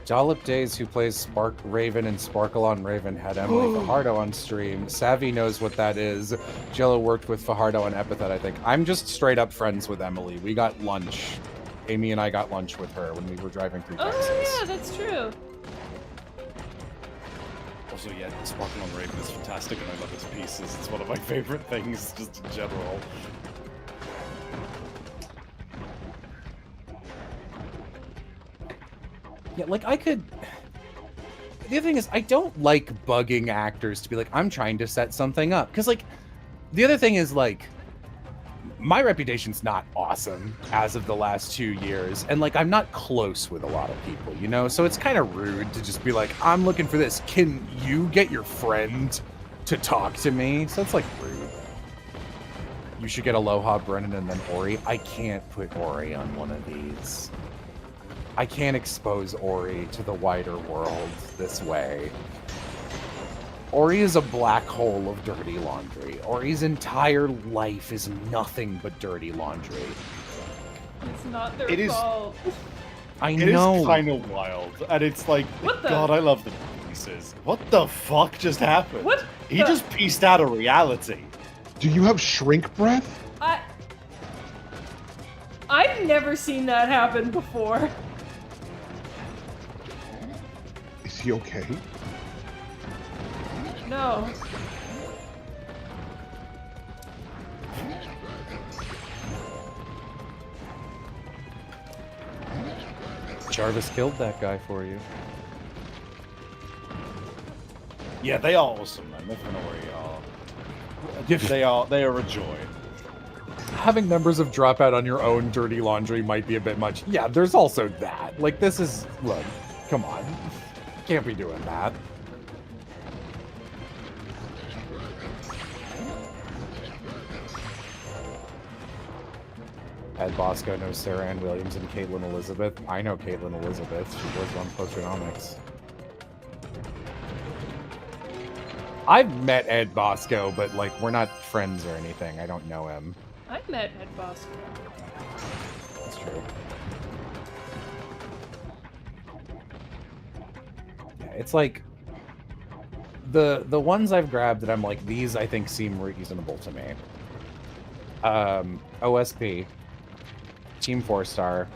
Dollop Days, who plays Raven and Sparkle on Raven, had Emily Fajardo on stream. Savvy knows what that is. Jello worked with Fajardo on Epithet, I think. I'm just straight up friends with Emily. We got lunch. Amy and I got lunch with her when we were driving through Texas. Oh, yeah, that's true. Also, yeah, Sparkle on Raven is fantastic, and I love its pieces. It's one of my favorite things, just in general. Yeah, like, I could... The other thing is, I don't like bugging actors to be like, I'm trying to set something up. Because, like, the other thing is, like, my reputation's not awesome as of the last 2 years. And, like, I'm not close with a lot of people, you know? So it's kind of rude to just be like, I'm looking for this. Can you get your friend to talk to me? So it's, like, rude. You should get Aloha, Brennan, and then Ori. I can't put Ori on one of these. I can't expose Ori to the wider world this way. Ori is a black hole of dirty laundry. Ori's entire life is nothing but dirty laundry. It's not their fault. I know. It is kind of wild, and it's like, God, I love the pieces. What the fuck just happened? What? He just pieced out of reality. Do you have shrink breath? I've never seen that happen before. Is he okay? No. Jarvis killed that guy for you. Yeah, they are awesome, man. They are a joy. Having members of Dropout on your own dirty laundry might be a bit much. Yeah, there's also that. Like, this is... Look, come on. Can't be doing that. Ed Bosco knows Sarah Ann Williams and Caitlin Elizabeth. I know Caitlin Elizabeth. She was on Posternomics. I've met Ed Bosco, but, like, we're not friends or anything. I don't know him. I've met Ed Bosco. That's true. Yeah, it's like... The ones I've grabbed that I'm like, these I think seem reasonable to me. OSP. Team 4-Star.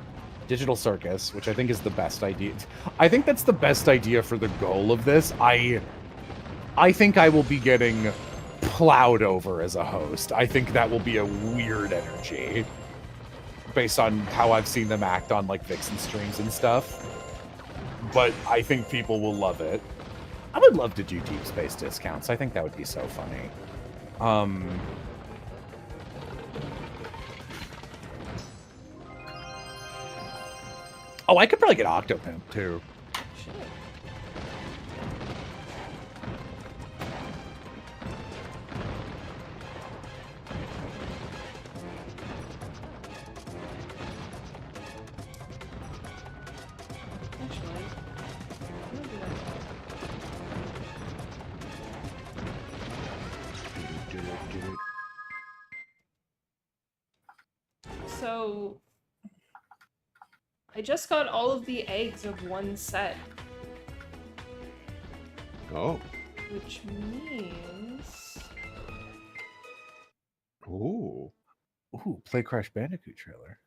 Digital Circus, which I think is the best idea. I think that's the best idea for the goal of this. I think I will be getting plowed over as a host. I think that will be a weird energy based on how I've seen them act on like Vixen streams and stuff. But I think people will love it. I would love to do Deep Space discounts. I think that would be so funny. Oh, I could probably get Octopimp too. So I just got all of the eggs of one set. Oh. Which means... Ooh. Ooh, play Crash Bandicoot trailer.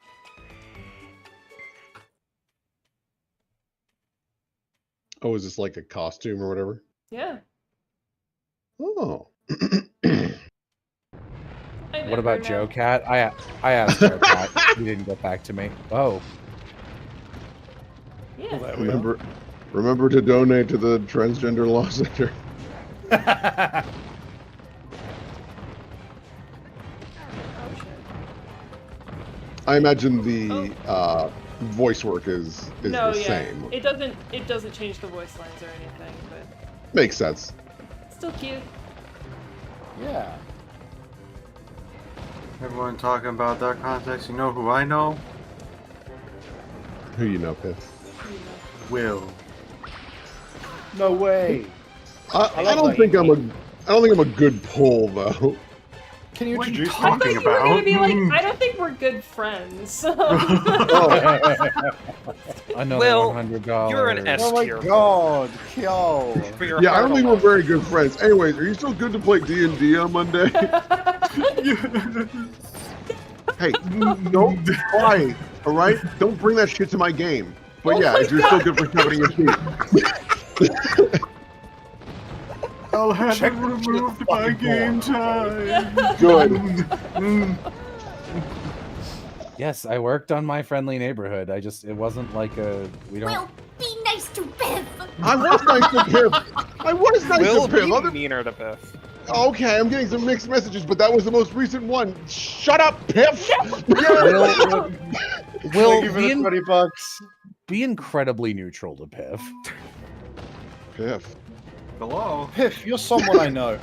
Oh, is this like a costume or whatever? Yeah. Oh. What about Joe Cat? I asked Joe Cat. He didn't get back to me. Oh. Yeah. Remember to donate to the Transgender Law Center. I imagine the voice work is No, the yeah. same. It doesn't change the voice lines or anything, but Makes sense. still cute. Yeah. Everyone talking about that context. You know who I know? Who you know, Piff? Will. No way. I don't think I'm a good pull though. Can you What are you introduce me? talking We're gonna about? be like, I don't think we're good friends. Another Well, $100. you're an S Oh my tier. god, kill. Yeah, I don't think we're very good friends. Anyways, are you still good to play D&D on Monday? Hey, don't cry, all right? Don't bring that shit to my game. But Oh yeah, my if you're still good for shoving your feet. I'll have it removed by game time. Good. Yes, I worked on my friendly neighborhood. It wasn't like we don't. Well, be nice to Biff. I was nice to Piff. I was nice Will to Piff. be Other... meaner to Piff. Okay, I'm getting some mixed messages, but that was the most recent one. Shut up, Piff! Will Thank you for the $20. be incredibly neutral to Piff. Piff. Hello? Piff, you're someone I know.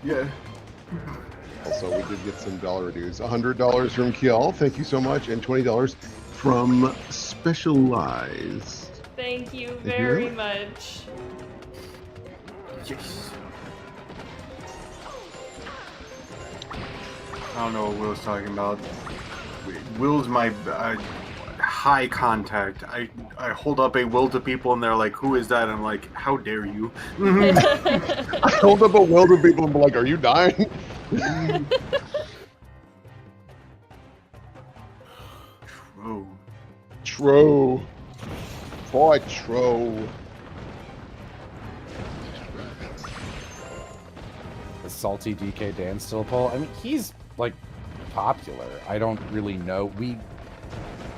Yeah. Also, we did get some dollar dues. $100 from Kiel, thank you so much, and $20 from Specialized. Thank you you. very much. Yes. I don't know what Will's talking about. Will's my high contact. I hold up a will to people and they're like, who is that? I'm like, how dare you? I hold up a will to people and be like, are you dying? True. True. Boy, true. Is Salty DK Dan still Paul? I mean, he's like popular. I don't really know.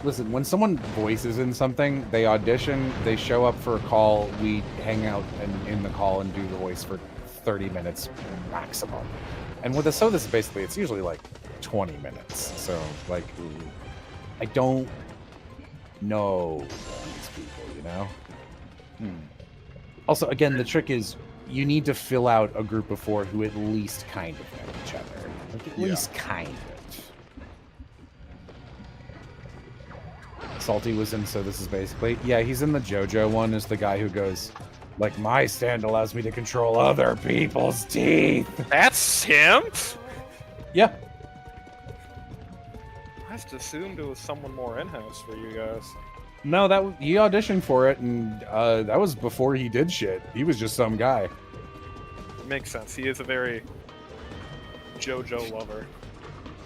Listen, when someone voices in something, they audition, they show up for a call, we hang out in the call and do the voice for 30 minutes maximum. And with this basically, it's usually like 20 minutes. So, like, I don't know these people, you know? Also, again, the trick is you need to fill out a group of 4 who at least kind of know each other. Like, at least kind of. Salty was in, so this is basically... Yeah, he's in the JoJo one as the guy who goes, like, my stand allows me to control other people's teeth. That's him? Yeah. I just assumed it was someone more in-house for you guys. No, he auditioned for it, and that was before he did shit. He was just some guy. Makes sense. He is a very JoJo lover.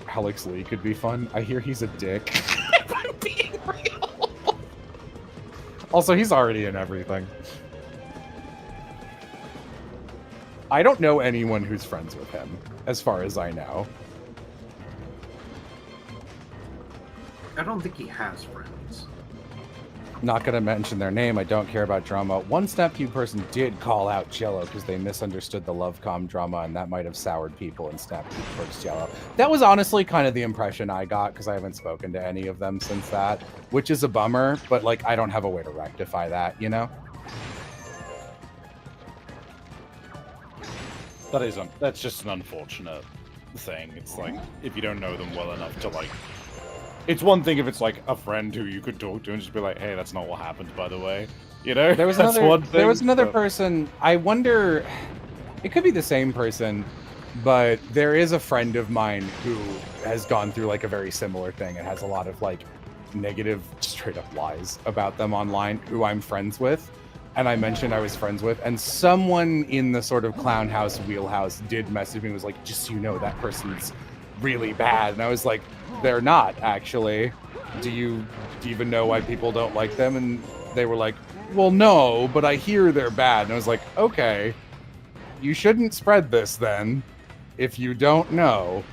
Alex Lee could be fun. I hear he's a dick. If I'm being real. Also, he's already in everything. I don't know anyone who's friends with him, as far as I know. I don't think he has friends. Not gonna mention their name, I don't care about drama. One Snapcube person did call out Jello because they misunderstood the Lovecom drama, and that might have soured people in Snapcube towards Jello. That was honestly kind of the impression I got, because I haven't spoken to any of them since that, which is a bummer, but like I don't have a way to rectify that, you know? That's just an unfortunate thing. It's like, if you don't know them well enough to like... It's one thing if it's like a friend who you could talk to and just be like, hey, that's not what happened, by the way. You know? There was another person, I wonder, it could be the same person. But there is a friend of mine who has gone through like a very similar thing and has a lot of like negative, straight up lies about them online, who I'm friends with. And I mentioned I was friends with, and someone in the sort of clown house wheelhouse did message me and was like, just so you know, that person's really bad. And I was like, they're not actually. Do you even know why people don't like them? And they were like, well, no, but I hear they're bad. And I was like, okay, you shouldn't spread this then, if you don't know.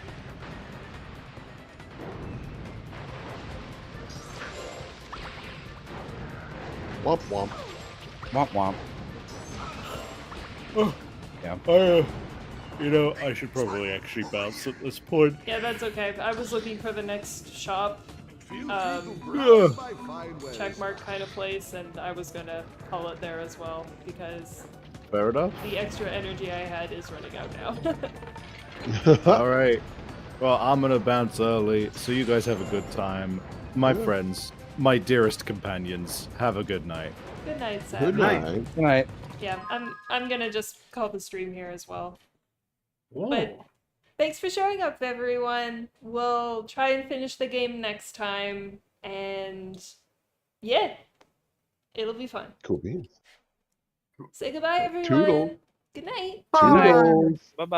Womp womp. Womp womp. Oh, yeah. You know, I should probably actually bounce at this point. Yeah, that's okay. I was looking for the next shop, checkmark kind of place, and I was gonna call it there as well, because fair enough. The extra energy I had is running out now. Alright. Well, I'm gonna bounce early, so you guys have a good time. My friends, my dearest companions, have a good night. Good night, Sam. Good night. Good night. Yeah, I'm gonna just call the stream here as well. Whoa. But thanks for showing up, everyone. We'll try and finish the game next time, and yeah, it'll be fun. Cool beans. Say goodbye, everyone. Toodle. Good night. Toodles. Bye-bye.